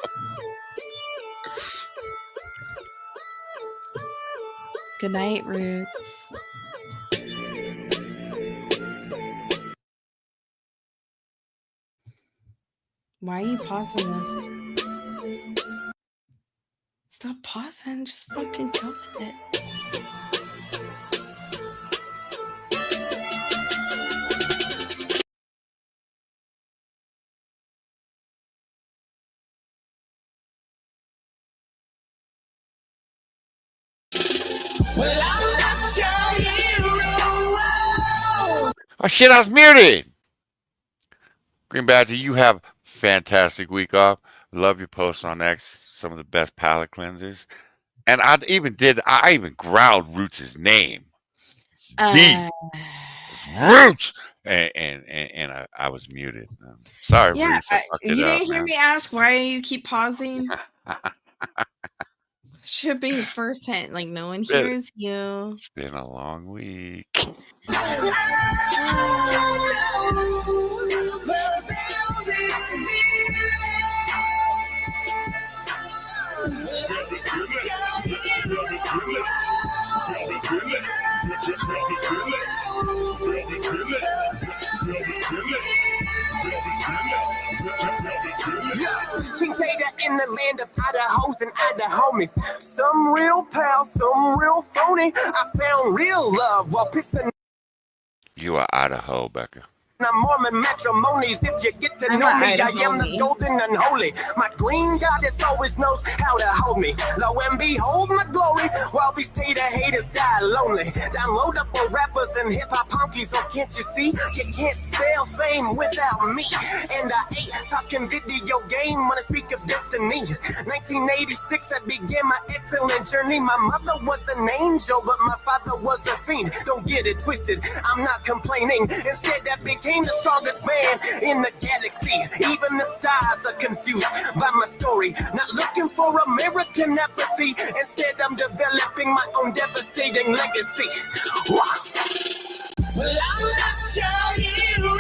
Good night, Roots. Why are you pausing this? Stop pausing. Just fucking go with it. Well, I'm not your hero. Oh shit, I was muted. Green Badger, you have fantastic week off. Love your posts on X. Some of the best palate cleansers. And I even growled Roots' name. Deep. Roots. And I was muted. Sorry, Yeah, Roots. I fucked it you up, didn't hear man. me ask why you keep pausing. Should be your first hint. Like no one hears you. It's been a long week. King Tater in the land of Idahos and Idahomies. Some real pals, some real phony. I found real love while pissing. You are Idaho, Becca. I'm Mormon matrimonies. If you get to know me, I am the golden unholy. My green goddess always knows how to hold me. Lo and behold my glory, while these tater haters die lonely. Downloadable rappers and hip hop honkies, oh can't you see? You can't spell fame without me. And I ain't talking video game when I speak of destiny. 1986, I began my excellent journey. My mother was an angel, but my father was a fiend. Don't get it twisted, I'm not complaining. Instead, I became the strongest man in the galaxy. Even the stars are confused by my story. Not looking for American apathy. Instead, I'm developing my own devastating legacy. Well, I'm not your hero.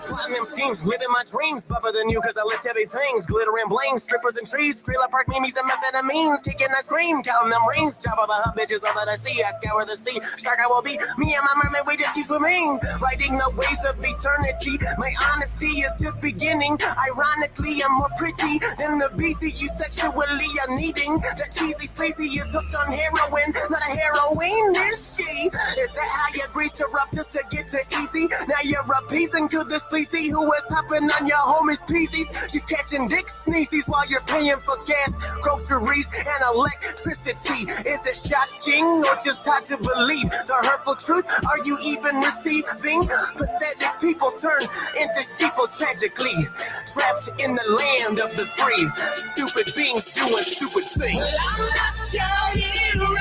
Plotting them schemes, living my dreams, buffer than you, cause I lift heavy things, glitter and bling, strippers and trees, trailer park memes and methamphetamines, kicking ice cream, counting them rings, job of the hub bitches, all that I see, I scour the sea, shark I will be, me and my mermaid, we just keep swimming, riding the waves of eternity, my honesty is just beginning, ironically I'm more pretty than the BC you sexually are needing, that cheesy Stacey is hooked on heroin, not a heroine, is she? Is that how you greased her up just to get to easy? Now you're appeasing to the sleazy who is hopping on your homie's peasies. She's catching dick sneezes while you're paying for gas, groceries, and electricity. Is it shocking or just hard to believe the hurtful truth? Are you even receiving? Pathetic people turn into sheeple tragically, trapped in the land of the free. Stupid beings doing stupid things. Well, I'm not your hero.